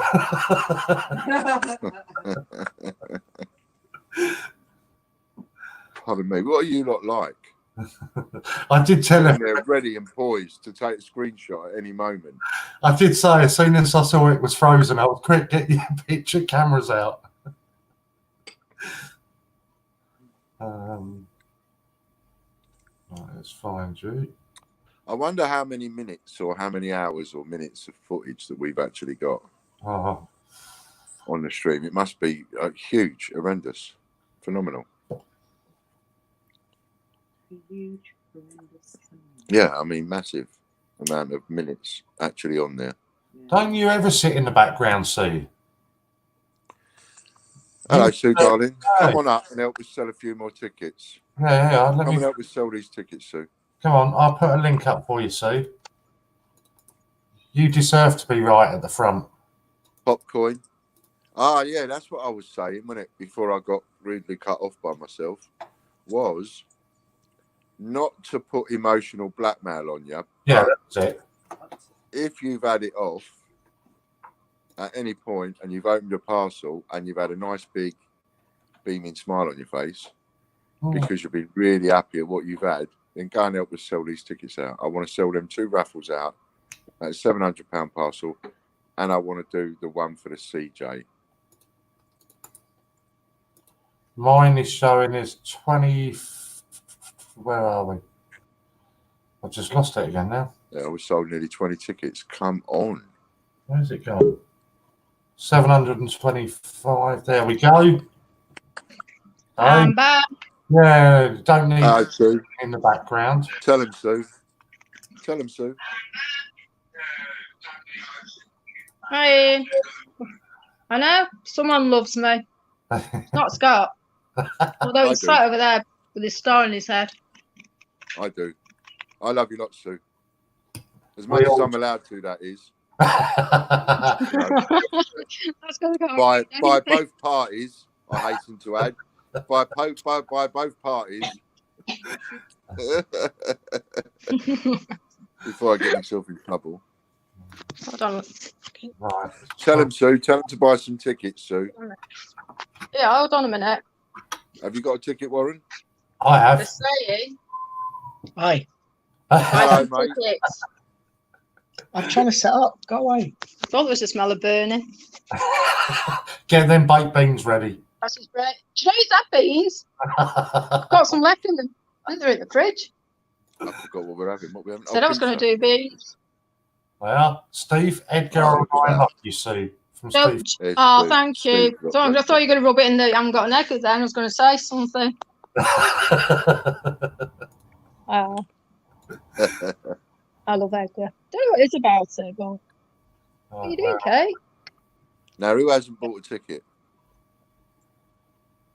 Pardon me. What are you lot like? I did tell him. They're ready and poised to take a screenshot at any moment. I did say as soon as I saw it was frozen, I was quick, get your picture cameras out. Right, let's find you. I wonder how many minutes or how many hours or minutes of footage that we've actually got on the stream. It must be huge, horrendous, phenomenal. Huge, horrendous. Yeah, I mean, massive amount of minutes actually on there. Don't you ever sit in the background, Sue? Hello, Sue, darling. Come on up and help us sell a few more tickets. Yeah, Come and help us sell these tickets, Sue. Come on, I'll put a link up for you, Sue. You deserve to be right at the front. Popcoin. Ah, yeah, that's what I was saying, wasn't it? Before I got rudely cut off by myself, was not to put emotional blackmail on you. Yeah, that's it. If you've had it off at any point and you've opened a parcel and you've had a nice big beaming smile on your face because you've been really happy at what you've had, then go and help us sell these tickets out. I want to sell them 2 raffles out at a £700 parcel, and I want to do the one for the CJ. Mine is showing as 20. Where are we? I've just lost it again now. Yeah, we sold nearly 20 tickets. Come on. Where's it gone? 725. There we go. I'm back. Yeah, don't need Sue. in the background. Tell him, Sue. Tell him, Sue. Hi. I know someone loves me. It's not Scott. Although he's sat over there with his star in his head. I do. I love you lots, Sue. As much as I'm allowed to, that is. That's gonna go by both parties, I hasten to add. By both parties. Before I get myself in trouble. Hold on. Right. Tell him, Sue. Tell him to buy some tickets, Sue. Yeah, hold on a minute. Have you got a ticket, Warren? I have. They're saying Hi. Hello, mate. tickets. I'm trying to set up. Go away. I thought there was a smell of burning. Get them baked beans ready. That's just great. Do you know he's had beans? Got some left in them. I think they're in the fridge. I forgot what we're having. What we having? Said I was going to do beans. Well, Steve, Edgar, Oh, and look at I that. love you, Sue. From No, Steve. There's oh, Steve. thank you. Steve's got So I that. thought you were going to rub it in that you haven't got an egg then. I was going to say something. Oh, I love Edgar. Don't know what it is about it, but what are you doing, Kate? Now, who hasn't bought a ticket?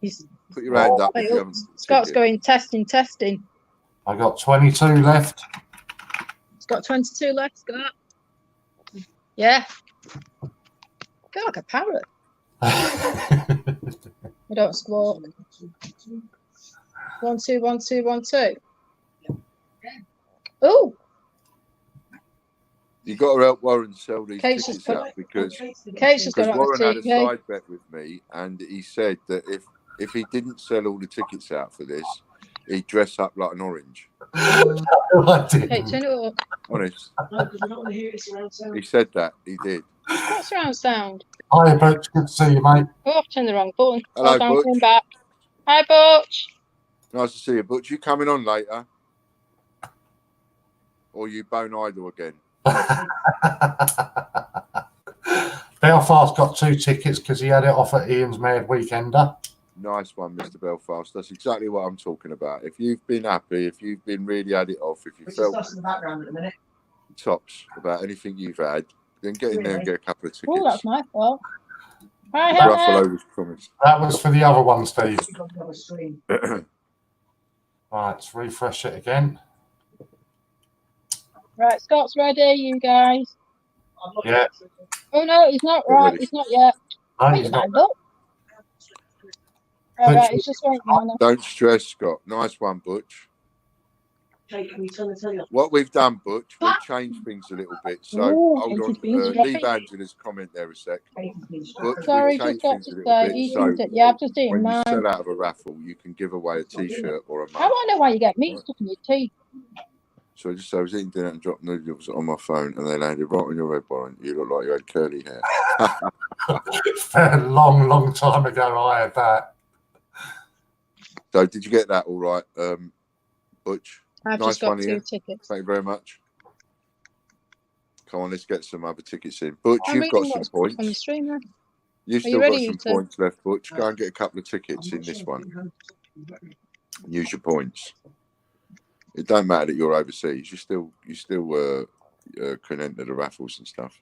He's Put your hand up if wait you up. haven't bought a Scott's ticket. going testing. I got 22 left. He's got 22 left, Scott. Yeah. Feel like a parrot. I don't squawk. 1, 2, 1, 2, 1, 2. Oh, You got to help Warren sell these Kate's tickets just out because Kate's just going on Warren had a the TV. side bet with me, and he said that if he didn't sell all the tickets out for this, he'd dress up like an orange. Kate, turn it up. Honest. No, because we don't want to hear it surround sound. He said that. He did. What's surround sound? Hi, Butch. Good to see you, mate. Oh, I've turned the wrong button. Hello, Hold on, Butch. coming back. Hi, Butch. Nice to see you, Butch. You coming on later? Or you bone idle again? Belfast got 2 tickets because he had it off at Ian's Mad Weekender. Nice one, Mr. Belfast. That's exactly what I'm talking about. If you've been happy, if you've been really had it off, if you felt in the background at the minute. tops about anything you've had, then get in there and get a couple of tickets. Oh, that's my fault. Hi, Ruffle Hannah. over promise. That was for the other one, Steve. Right. Right, let's refresh it again. Right, Scott's ready, you guys. Yeah. Oh, no, he's not Get right. ready. He's not yet. No, Wait, he's not. look. Right, it's just waiting on him. Don't stress, Scott. Nice one, Butch. Hey, can we turn the telly off? What we've done, Butch, we've changed things a little bit. So Ooh, hold on, Katie's beans leave dropping. Angela's comment there a sec. Butch, Sorry, we've just changed got things to a little say, bit. you So did. Yeah, I've just eaten when you mine. sell out of a raffle, you can give away a T-shirt or a How do mug. I know why you get meat stuck in your teeth? So I was eating dinner and dropped noodles on my phone, and they landed right on your red, Warren. You look like you had curly hair. A long, long time ago, I had that. So did you get that all right, Butch? I've Nice just got one 2 here. tickets. Thank you very much. Come on, let's get some other tickets in. Butch, I'm you've got reading some what's on the points. stream now. You've Are you still ready, got you some two? points left, Butch. Go and get a couple of tickets in this one. Use your points. It don't matter that you're overseas. You still can enter the raffles and stuff.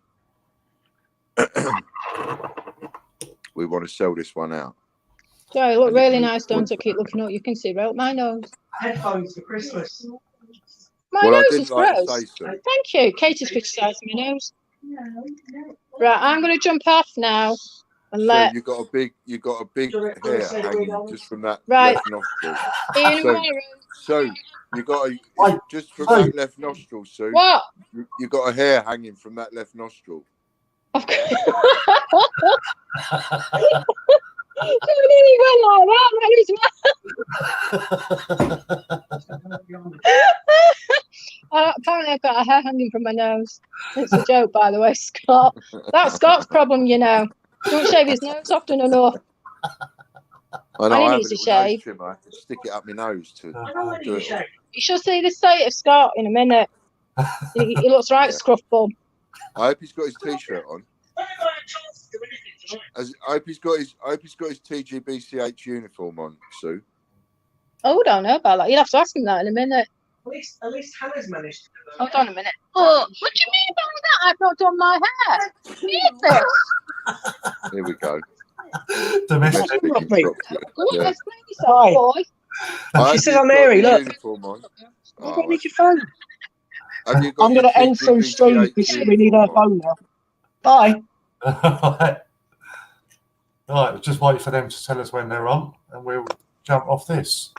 We want to sell this one out. Sorry, you look And it really needs nice, don't points. I? Keep looking up. You can see right my nose. Headphones for Christmas. My Well, I nose didn't is like to gross. say so. Thank you. Katie's criticising my nose. Right, I'm going to jump off now and So let you got a big hair hanging just from that Right. left nostril. Ian So- and Warren. So you got Wait, just from Sue. that left nostril, Sue. What? You got a hair hanging from that left nostril. Of course. Don't really went like that. Apparently, I've got a hair hanging from my nose. It's a joke, by the way, Scott. That's Scott's problem, you know. Don't shave his nose often enough. I know. And he I have needs a a little nose shave. trimmer. I have to stick it up my nose to When do it. You shall see the state of Scott in a minute. He looks right Yeah. scruffball. I hope he's got his T-shirt on. I hope he's got his TGBCH uniform on, Sue. Oh, don't know about that. You'll have to ask him that in a minute. At least Hannah's managed to do that. Hold on a minute. Oh, what do you mean by that? I've not done my hair. Read this. Here we go. Domestic. Domestic Mate. instruction. Go on, Yeah. explain yourself, Hi. boy. I hope She said you've I'm got Mary, your look. uniform on. I Oh, don't need your phone. have you got I'm your going to end some stream TGBCH because we need our uniform on? phone now. Bye. Right, just wait for them to tell us when they're on, and we'll jump off this.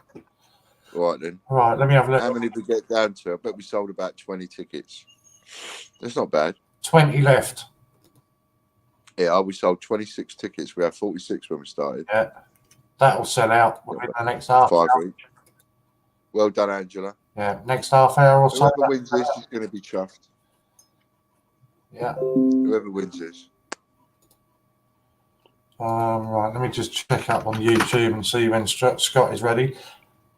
All right then. All right, let me have a How look. many did we get down to? I bet we sold about 20 tickets. That's not bad. 20 left. Yeah, we sold 26 tickets. We had 46 when we started. Yeah, that'll sell out within the next half. 5 each. Well done, Angela. Yeah, next half hour or so. Whoever wins this is going to be chuffed. Yeah. Whoever wins this. Right, let me just check up on YouTube and see when Scott is ready.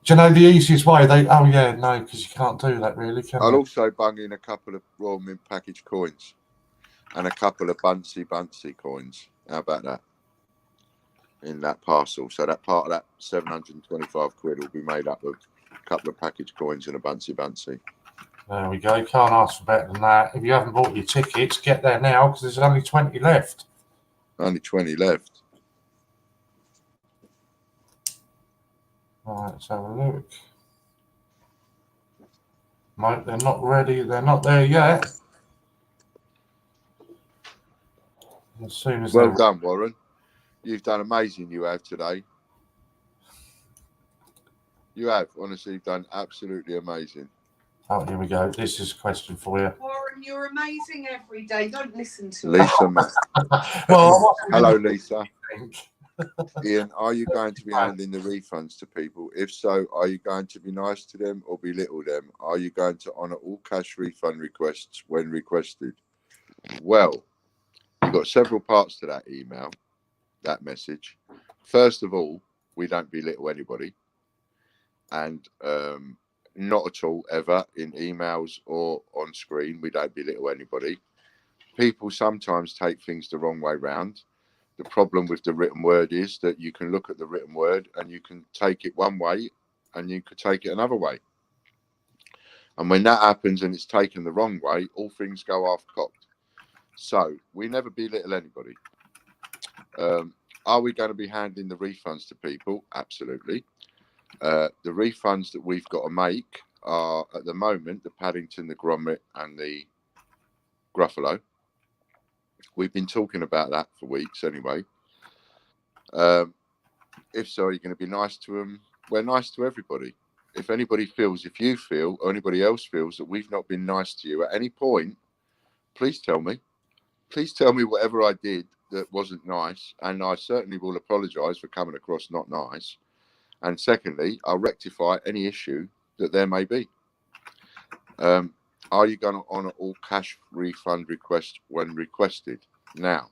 Do you know the easiest way? Oh yeah, no, because you can't do that really, can I'll you? also bung in a couple of Royal Mint package coins and a couple of Bunsy coins. How about that? In that parcel. So that part of that 725 quid will be made up of a couple of package coins and a Bunsy. There we go. Can't ask for better than that. If you haven't bought your tickets, get there now because there's only 20 left. Only 20 left. Right, let's have a look. No, they're not ready. They're not there yet. As soon as Well they're done, Warren. You've done amazing, you have, today. You have. Honestly, you've done absolutely amazing. Oh, here we go. This is a question for you. Warren, you're amazing every day. Don't listen to Lisa, Well, hello, Lisa. think. Ian, are you going to be handing the refunds to people? If so, are you going to be nice to them or belittle them? Are you going to honour all cash refund requests when requested? Well, you've got several parts to that email, that message. First of all, we don't belittle anybody. And not at all, ever, in emails or on screen, we don't belittle anybody. People sometimes take things the wrong way round. The problem with the written word is that you can look at the written word and you can take it one way and you could take it another way. And when that happens and it's taken the wrong way, all things go half-cocked. So we never belittle anybody. Are we going to be handing the refunds to people? Absolutely. The refunds that we've got to make are, at the moment, the Paddington, the Grommet and the Gruffalo. We've been talking about that for weeks anyway. If so, you're going to be nice to them. We're nice to everybody. If anybody feels, if you feel, or anybody else feels that we've not been nice to you at any point, please tell me. Please tell me whatever I did that wasn't nice, and I certainly will apologise for coming across not nice. And secondly, I'll rectify any issue that there may be. Are you going to honour all cash refund requests when requested? Now,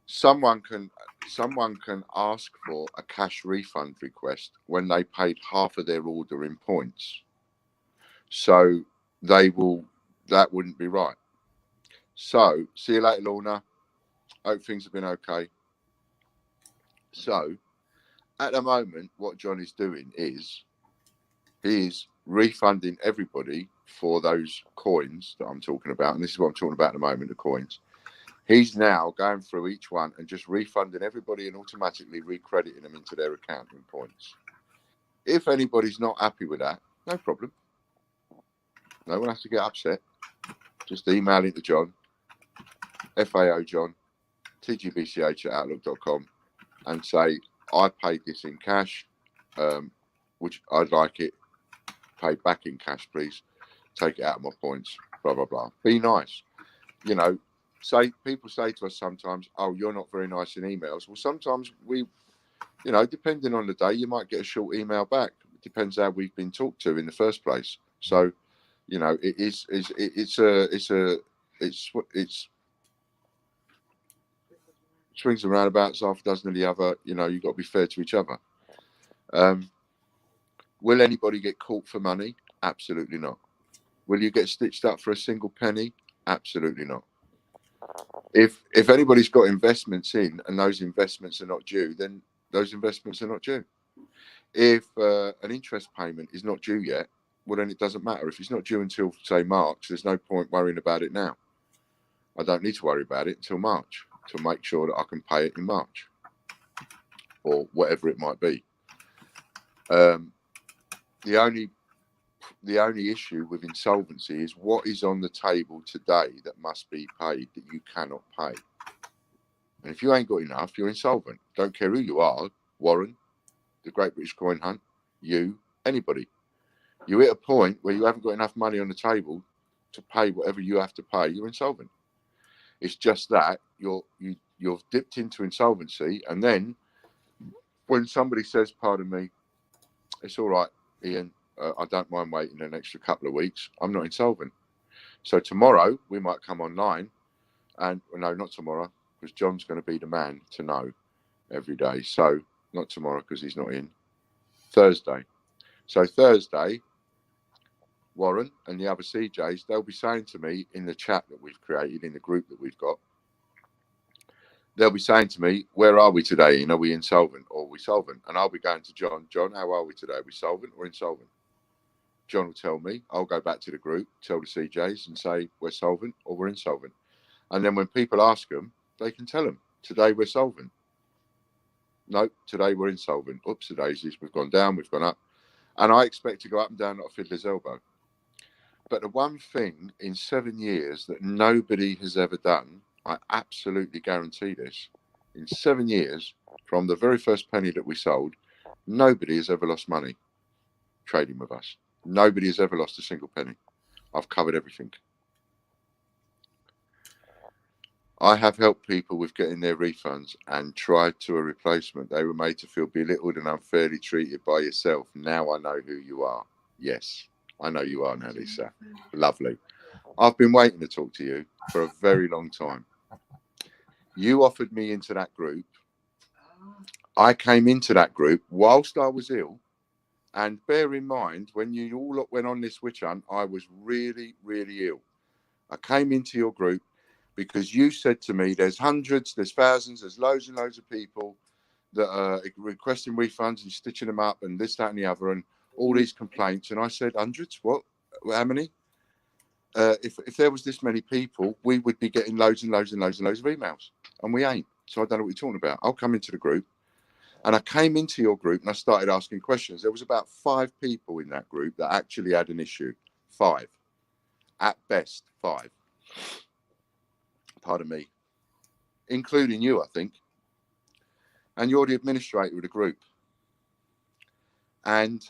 someone can ask for a cash refund request when they paid half of their order in points. So that wouldn't be right. So, see you later, Lorna. Hope things have been okay. So, at the moment, what John is doing is he is refunding everybody for those coins that I'm talking about. And this is what I'm talking about at the moment, the coins. He's now going through each one and just refunding everybody and automatically recrediting them into their account in points. If anybody's not happy with that, no problem. No one has to get upset. Just email into John, FAO John, TGBCH@outlook.com, and say, I paid this in cash, which I'd like it paid back in cash, please. Take it out of my points, blah, blah, blah. Be nice. You know, people say to us sometimes, oh, you're not very nice in emails. Well, sometimes we, you know, depending on the day, you might get a short email back. It depends how we've been talked to in the first place. So, you know, it's swings and roundabouts, half a dozen of the other. You know, you've got to be fair to each other. Will anybody get caught for money? Absolutely not. Will you get stitched up for a single penny? Absolutely not. If anybody's got investments in and those investments are not due, then those investments are not due. If an interest payment is not due yet, well, then it doesn't matter. If it's not due until, say, March, there's no point worrying about it now. I don't need to worry about it until March to make sure that I can pay it in March or whatever it might be. The only issue with insolvency is what is on the table today that must be paid that you cannot pay. And if you ain't got enough, you're insolvent. Don't care who you are, Warren, the Great British Coin Hunt, you, anybody. You're at a point where you haven't got enough money on the table to pay whatever you have to pay, you're insolvent. It's just that you've dipped into insolvency, and then when somebody says, pardon me, it's all right, Ian, I don't mind waiting an extra couple of weeks, I'm not insolvent. So tomorrow we might come online, and no, not tomorrow, because John's going to be the man to know every day. So not tomorrow because he's not in, Thursday. So Thursday, Warren and the other CJs, they'll be saying to me in the chat that we've created, in the group that we've got, they'll be saying to me, where are we today? Are we insolvent or are we solvent? And I'll be going to John, how are we today? Are we solvent or insolvent? John will tell me. I'll go back to the group, tell the CJs and say we're solvent or we're insolvent. And then when people ask them, they can tell them, today we're solvent. No, today we're insolvent. Oops, the daisies, we've gone down, we've gone up. And I expect to go up and down, not a fiddler's elbow. But the one thing in 7 years that nobody has ever done, I absolutely guarantee this, in 7 years, from the very first penny that we sold, nobody has ever lost money trading with us. Nobody has ever lost a single penny. I've covered everything. I have helped people with getting their refunds and tried to a replacement. They were made to feel belittled and unfairly treated by yourself. Now I know who you are. Yes, I know you are now, Lisa. Lovely. I've been waiting to talk to you for a very long time. You offered me into that group. I came into that group whilst I was ill. And bear in mind, when you all went on this witch hunt, I was really, really ill. I came into your group because you said to me, there's hundreds, there's thousands, there's loads and loads of people that are requesting refunds and stitching them up and this, that and the other and all these complaints. And I said, hundreds? What? How many? If there was this many people, we would be getting loads and loads and loads and loads of emails. And we ain't. So I don't know what you're talking about. I'll come into the group. And I came into your group and I started asking questions. There was about 5 people in that group that actually had an issue. 5. At best, 5. Pardon me. Including you, I think. And you're the administrator of the group. And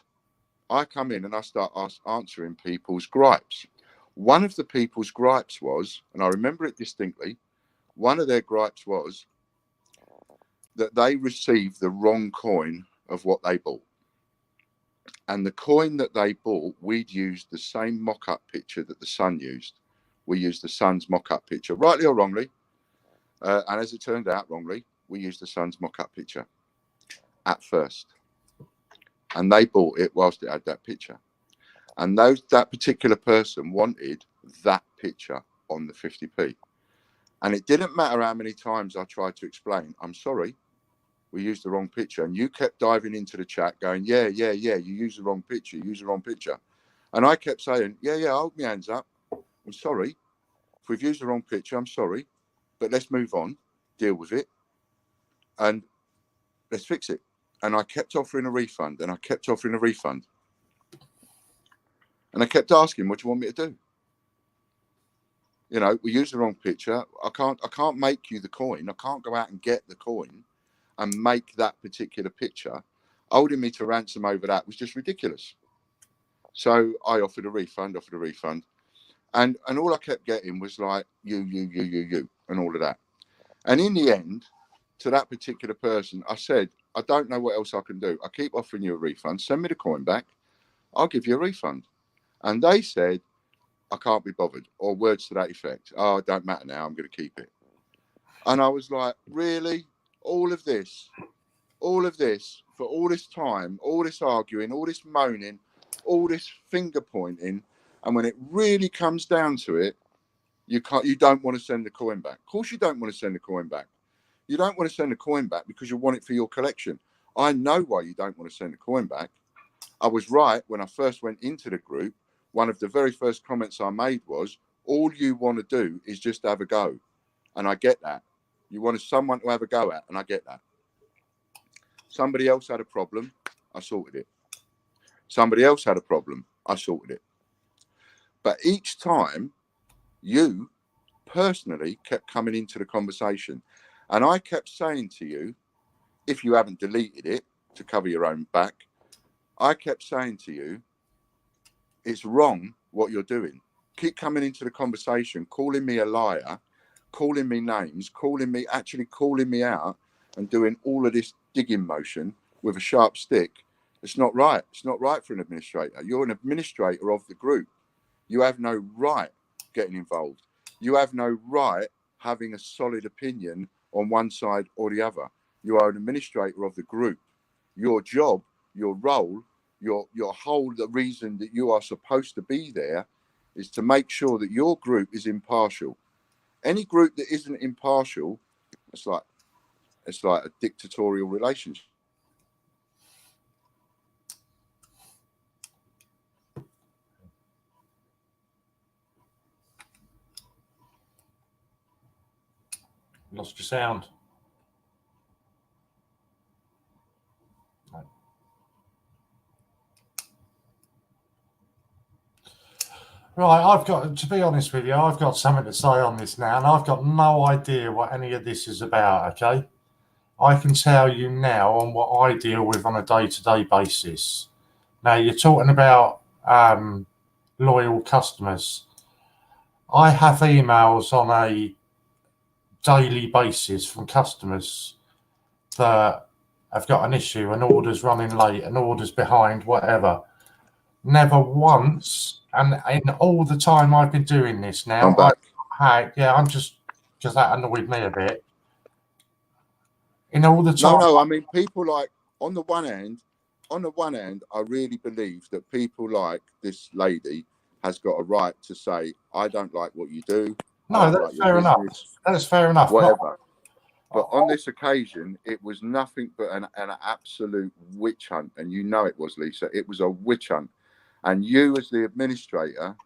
I come in and I start answering people's gripes. One of the people's gripes was, and I remember it distinctly, one of their gripes was that they received the wrong coin of what they bought. And the coin that they bought, we'd used the same mock-up picture that the Sun used. We used the Sun's mock-up picture, rightly or wrongly. And as it turned out, wrongly, we used the Sun's mock-up picture at first. And they bought it whilst it had that picture. And that particular person wanted that picture on the 50p. And it didn't matter how many times I tried to explain, I'm sorry, we used the wrong picture. And you kept diving into the chat going, yeah, you used the wrong picture, you used the wrong picture. And I kept saying, yeah, hold my hands up. I'm sorry. If we've used the wrong picture, I'm sorry. But let's move on, deal with it, and let's fix it. And I kept offering a refund, and I kept offering a refund. And I kept asking, what do you want me to do? You know, we used the wrong picture. I can't make you the coin. I can't go out and get the coin and make that particular picture. Holding me to ransom over that was just ridiculous. So I offered a refund. And all I kept getting was like, you, and all of that. And in the end, to that particular person, I said, I don't know what else I can do. I keep offering you a refund. Send me the coin back. I'll give you a refund. And they said, I can't be bothered, or words to that effect. Oh, it don't matter now. I'm going to keep it. And I was like, really? All of this for all this time, all this arguing, all this moaning, all this finger pointing. And when it really comes down to it, you don't want to send the coin back. Of course, you don't want to send the coin back. You don't want to send the coin back because you want it for your collection. I know why you don't want to send the coin back. I was right when I first went into the group. One of the very first comments I made was, all you want to do is just have a go. And I get that. You wanted someone to have a go at, and I get that. Somebody else had a problem, I sorted it. Somebody else had a problem, I sorted it. But each time, you personally kept coming into the conversation. And I kept saying to you, if you haven't deleted it to cover your own back, I kept saying to you, it's wrong what you're doing. Keep coming into the conversation, calling me a liar, calling me names, calling me out and doing all of this digging motion with a sharp stick. It's not right. It's not right for an administrator. You're an administrator of the group. You have no right getting involved. You have no right having a solid opinion on one side or the other. You are an administrator of the group. Your job, your role, your whole, the reason that you are supposed to be there is to make sure that your group is impartial. Any group that isn't impartial, it's like a dictatorial relationship. Lost your sound. Right, I've got to be honest with you, I've got something to say on this now, and I've got no idea what any of this is about, okay? I can tell you now on what I deal with on a day-to-day basis. Now, you're talking about loyal customers. I have emails on a daily basis from customers that have got an issue, an order's running late, an order's behind, whatever. Never once, and in all the time I've been doing this now, I'm back. I'm just because that annoyed me a bit. In all the time, No, I mean, people like on the one hand, I really believe that people like this lady has got a right to say, I don't like what you do. No, that's fair enough. That's fair enough. Whatever. But on this occasion, it was nothing but an absolute witch hunt. And you know it was, Lisa. It was a witch hunt. And you, as the administrator,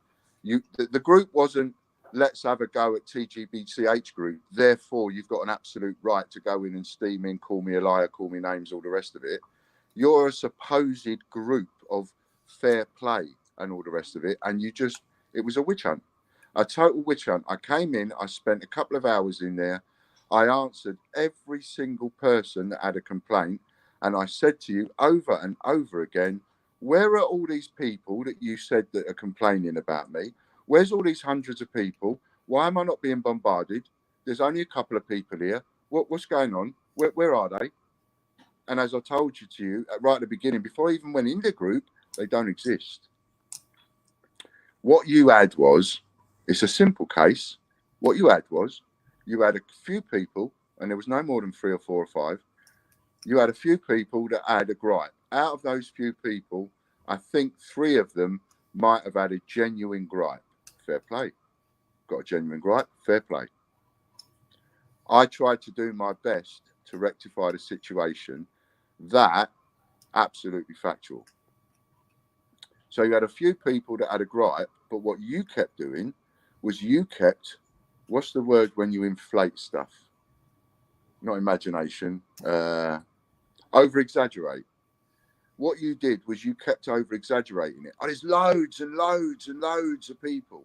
the group wasn't, let's have a go at TGBCH group. Therefore, you've got an absolute right to go in and steam in, call me a liar, call me names, all the rest of it. You're a supposed group of fair play and all the rest of it. And it was a witch hunt, a total witch hunt. I came in, I spent a couple of hours in there. I answered every single person that had a complaint. And I said to you over and over again, where are all these people that you said that are complaining about me? Where's all these hundreds of people? Why am I not being bombarded? There's only a couple of people here. What's going on? Where are they? And as I told you right at the beginning, before I even went in the group, they don't exist. What you had was, it's a simple case. What you had was, you had a few people, and there was no more than 3 or 4 or 5. You had a few people that had a gripe. Out of those few people, I think 3 of them might have had a genuine gripe. Fair play. Got a genuine gripe. Fair play. I tried to do my best to rectify the situation. That, absolutely factual. So you had a few people that had a gripe, but what you kept doing was what's the word when you inflate stuff? Not imagination, over-exaggerate. What you did was you kept over-exaggerating it. Oh, there's loads and loads and loads of people.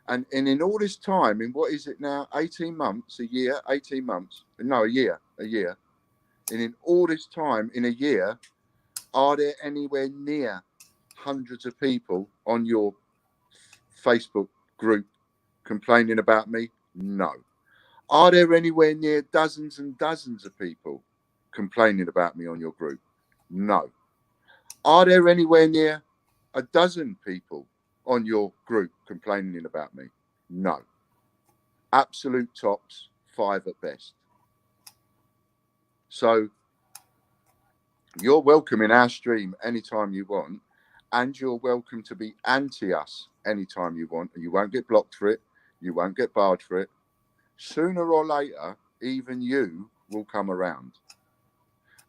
And in all this time, in what is it now, 18 months, a year, 18 months? No, a year. And in all this time, in a year, are there anywhere near hundreds of people on your Facebook group complaining about me? No. Are there anywhere near dozens and dozens of people complaining about me on your group? No. Are there anywhere near a dozen people on your group complaining about me? No. Absolute tops, 5 at best. So you're welcome in our stream anytime you want, and you're welcome to be anti us anytime you want, and you won't get blocked for it. You won't get barred for it. Sooner or later, even you will come around.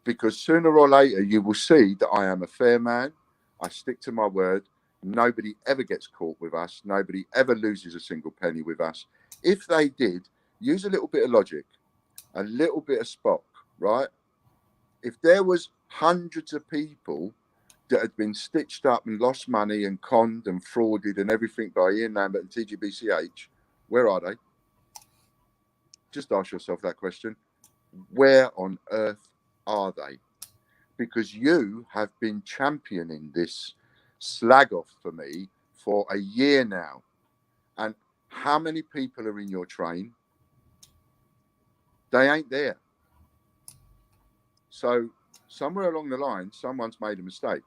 Because sooner or later, you will see that I am a fair man. I stick to my word. Nobody ever gets caught with us. Nobody ever loses a single penny with us. If they did, use a little bit of logic, a little bit of Spock, right? If there was hundreds of people that had been stitched up and lost money and conned and frauded and everything by Ian Lambert and TGBCH, where are they? Just ask yourself that question. Where on earth are they? Because you have been championing this slag off for me for a year now. And how many people are in your train? They ain't there. So somewhere along the line, someone's made a mistake.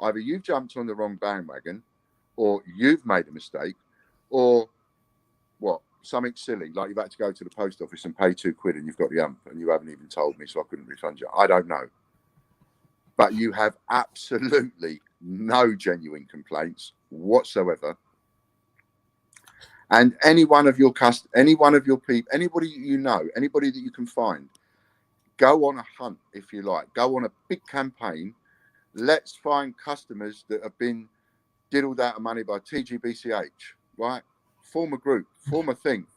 Either you've jumped on the wrong bandwagon, or you've made a mistake, or what? something silly, like you've had to go to the post office and pay £2 and you've got the ump and you haven't even told me, so I couldn't refund you. I don't know. But you have absolutely no genuine complaints whatsoever. And any one of your people, anybody you know, anybody that you can find, go on a hunt, if you like. Go on a big campaign. Let's find customers that have been diddled out of money by TGBCH, right? Form a group, form a thing,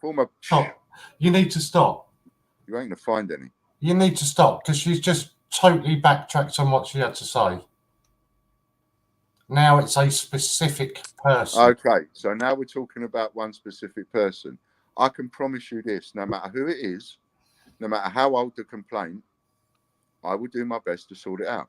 Stop. You need to stop. You ain't going to find any. You need to stop, because she's just totally backtracked on what she had to say. Now it's a specific person. Okay, so now we're talking about one specific person. I can promise you this, no matter who it is, no matter how old the complaint, I will do my best to sort it out.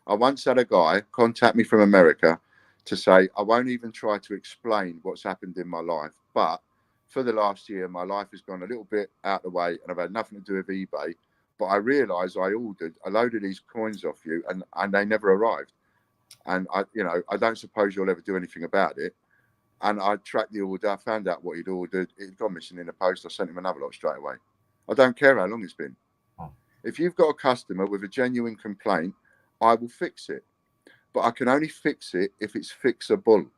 I once had a guy contact me from America to say, I won't even try to explain what's happened in my life, but for the last year, my life has gone a little bit out the way and I've had nothing to do with eBay, but I realised I ordered a load of these coins off you and they never arrived. And I don't suppose you'll ever do anything about it. And I tracked the order, I found out what he'd ordered, it'd gone missing in the post, I sent him another lot straight away. I don't care how long it's been. If you've got a customer with a genuine complaint, I will fix it. But I can only fix it if it's fixable.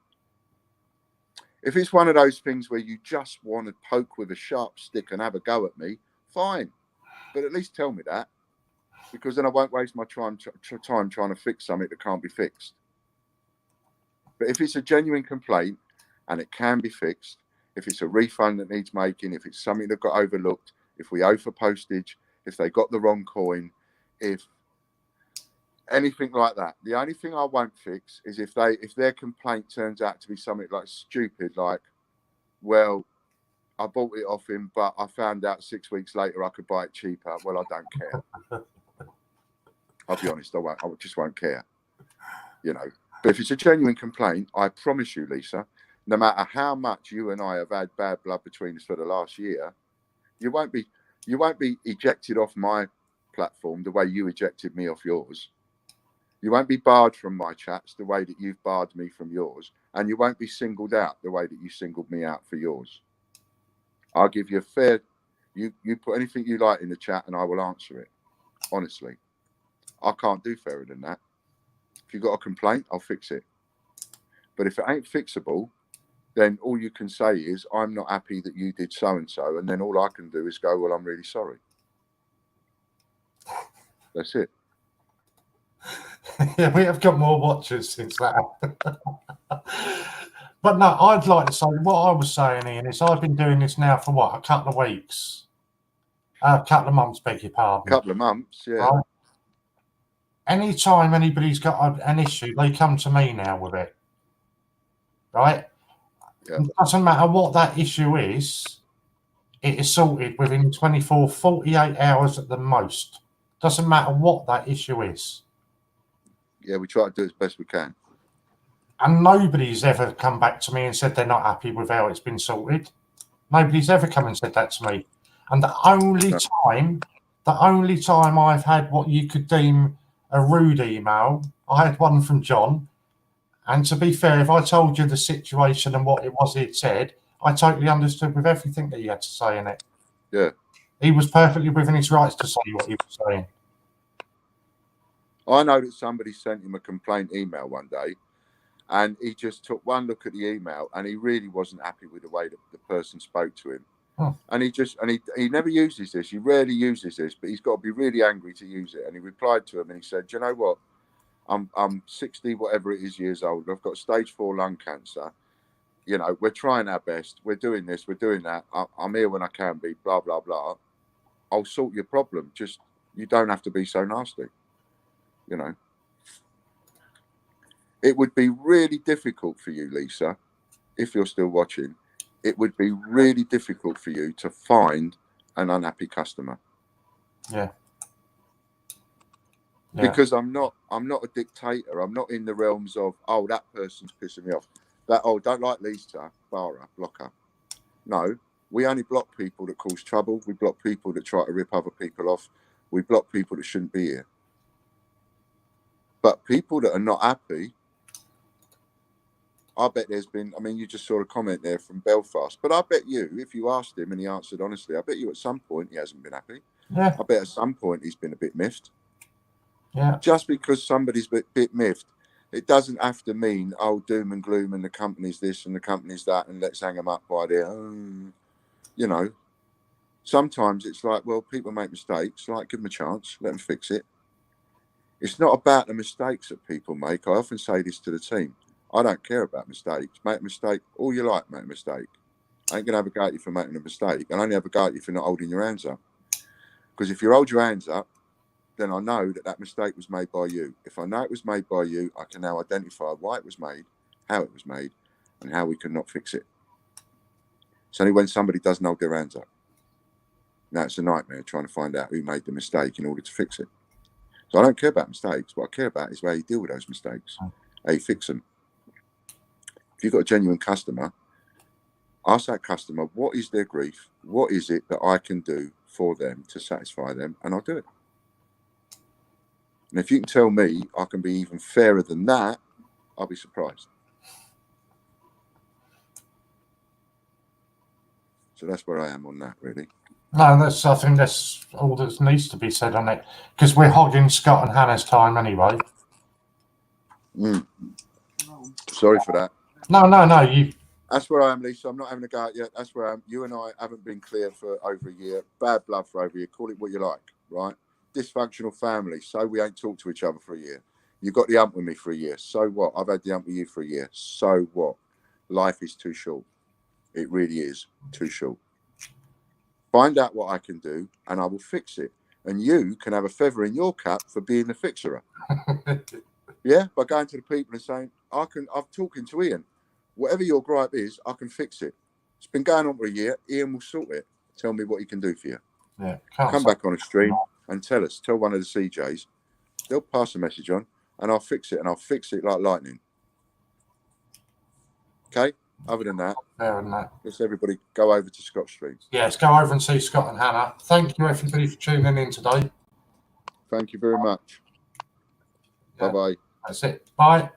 If it's one of those things where you just want to poke with a sharp stick and have a go at me, fine. But at least tell me that, because then I won't waste my time trying to fix something that can't be fixed. But if it's a genuine complaint and it can be fixed, if it's a refund that needs making, if it's something that got overlooked, if we owe for postage, if they got the wrong coin, if anything like that. The only thing I won't fix is if their complaint turns out to be something like stupid, like, well, I bought it off him, but I found out 6 weeks later I could buy it cheaper. Well, I don't care. I'll be honest, I just won't care. But if it's a genuine complaint, I promise you, Lisa, no matter how much you and I have had bad blood between us for the last year, you won't be ejected off my platform the way you ejected me off yours. You won't be barred from my chats the way that you've barred me from yours, and you won't be singled out the way that you singled me out for yours. I'll give you a fair. You put anything you like in the chat, and I will answer it. Honestly, I can't do fairer than that. If you've got a complaint, I'll fix it. But if it ain't fixable, then all you can say is, I'm not happy that you did so and so, and then all I can do is go, well, I'm really sorry. That's it. Yeah, we have got more watchers since that. But no, I'd like to say what I was saying, Ian, is I've been doing this now for what, a couple of weeks? A couple of months, beg your pardon. Couple of months, yeah. Right? Anytime anybody's got an issue, they come to me now with it. Right? Yeah. It doesn't matter what that issue is, it is sorted within 24, 48 hours at the most. Doesn't matter what that issue is. Yeah, we try to do as best we can. And nobody's ever come back to me and said they're not happy with how it's been sorted. Nobody's ever come and said that to me. And the only time I've had what you could deem a rude email, I had one from John. And to be fair, if I told you the situation and what it was he'd said, I totally understood with everything that he had to say in it. Yeah. He was perfectly within his rights to say what he was saying. I know that somebody sent him a complaint email one day, and he just took one look at the email and he really wasn't happy with the way that the person spoke to him. And he never uses this. He rarely uses this, but he's got to be really angry to use it. And he replied to him and he said, "Do you know what? I'm 60, whatever it is, years old. I've got stage 4 lung cancer. We're trying our best. We're doing this. We're doing that. I'm here when I can be. Blah blah blah. I'll sort your problem. Just you don't have to be so nasty." It would be really difficult for you, Lisa, if you're still watching. It would be really difficult for you to find an unhappy customer. Yeah. Because I'm not a dictator. I'm not in the realms of, oh, that person's pissing me off. Don't like Lisa, bar her, block her. No, we only block people that cause trouble. We block people that try to rip other people off. We block people that shouldn't be here. But people that are not happy, I bet there's been, I mean, you just saw a comment there from Belfast, but I bet you, if you asked him and he answered honestly, I bet you at some point he hasn't been happy. Yeah. I bet at some point he's been a bit miffed. Yeah. Just because somebody's a bit miffed, it doesn't have to mean, oh, doom and gloom and the company's this and the company's that and let's hang them up by there. You know, sometimes it's like, well, people make mistakes, like give them a chance, let them fix it. It's not about the mistakes that people make. I often say this to the team. I don't care about mistakes. Make a mistake all you like, make a mistake. I ain't going to have a go at you for making a mistake. I only have a go at you for not holding your hands up. Because if you hold your hands up, then I know that that mistake was made by you. If I know it was made by you, I can now identify why it was made, how it was made, and how we can not fix it. It's only when somebody doesn't hold their hands up. Now it's a nightmare trying to find out who made the mistake in order to fix it. So I don't care about mistakes. What I care about is how you deal with those mistakes, how you fix them. If you've got a genuine customer, ask that customer, what is their grief? What is it that I can do for them to satisfy them? And I'll do it. And if you can tell me I can be even fairer than that, I'll be surprised. So that's where I am on that, really. No, I think that's all that needs to be said on it, because we're hogging Scott and Hannah's time anyway. Sorry for that. No, That's where I am, Lisa. I'm not having a go at you. That's where I am. You and I haven't been clear for over a year. Bad blood for over a year. Call it what you like, right? Dysfunctional family. So we ain't talked to each other for a year. You got the ump with me for a year. So what? I've had the ump with you for a year. So what? Life is too short. It really is too short. Find out what I can do and I will fix it. And you can have a feather in your cap for being the fixer. Yeah, by going to the people and saying, I'm talking to Ian. Whatever your gripe is, I can fix it. It's been going on for a year. Ian will sort it. Tell me what he can do for you. Yeah, come back on a stream and tell us. Tell one of the CJs. They'll pass a message on and I'll fix it. And I'll fix it like lightning. Okay? Other than that, let's everybody go over to Scott's stream. Yes, go over and see Scott and Hannah. Thank you, everybody, for tuning in today. Thank you very much. Yeah. Bye-bye. That's it. Bye.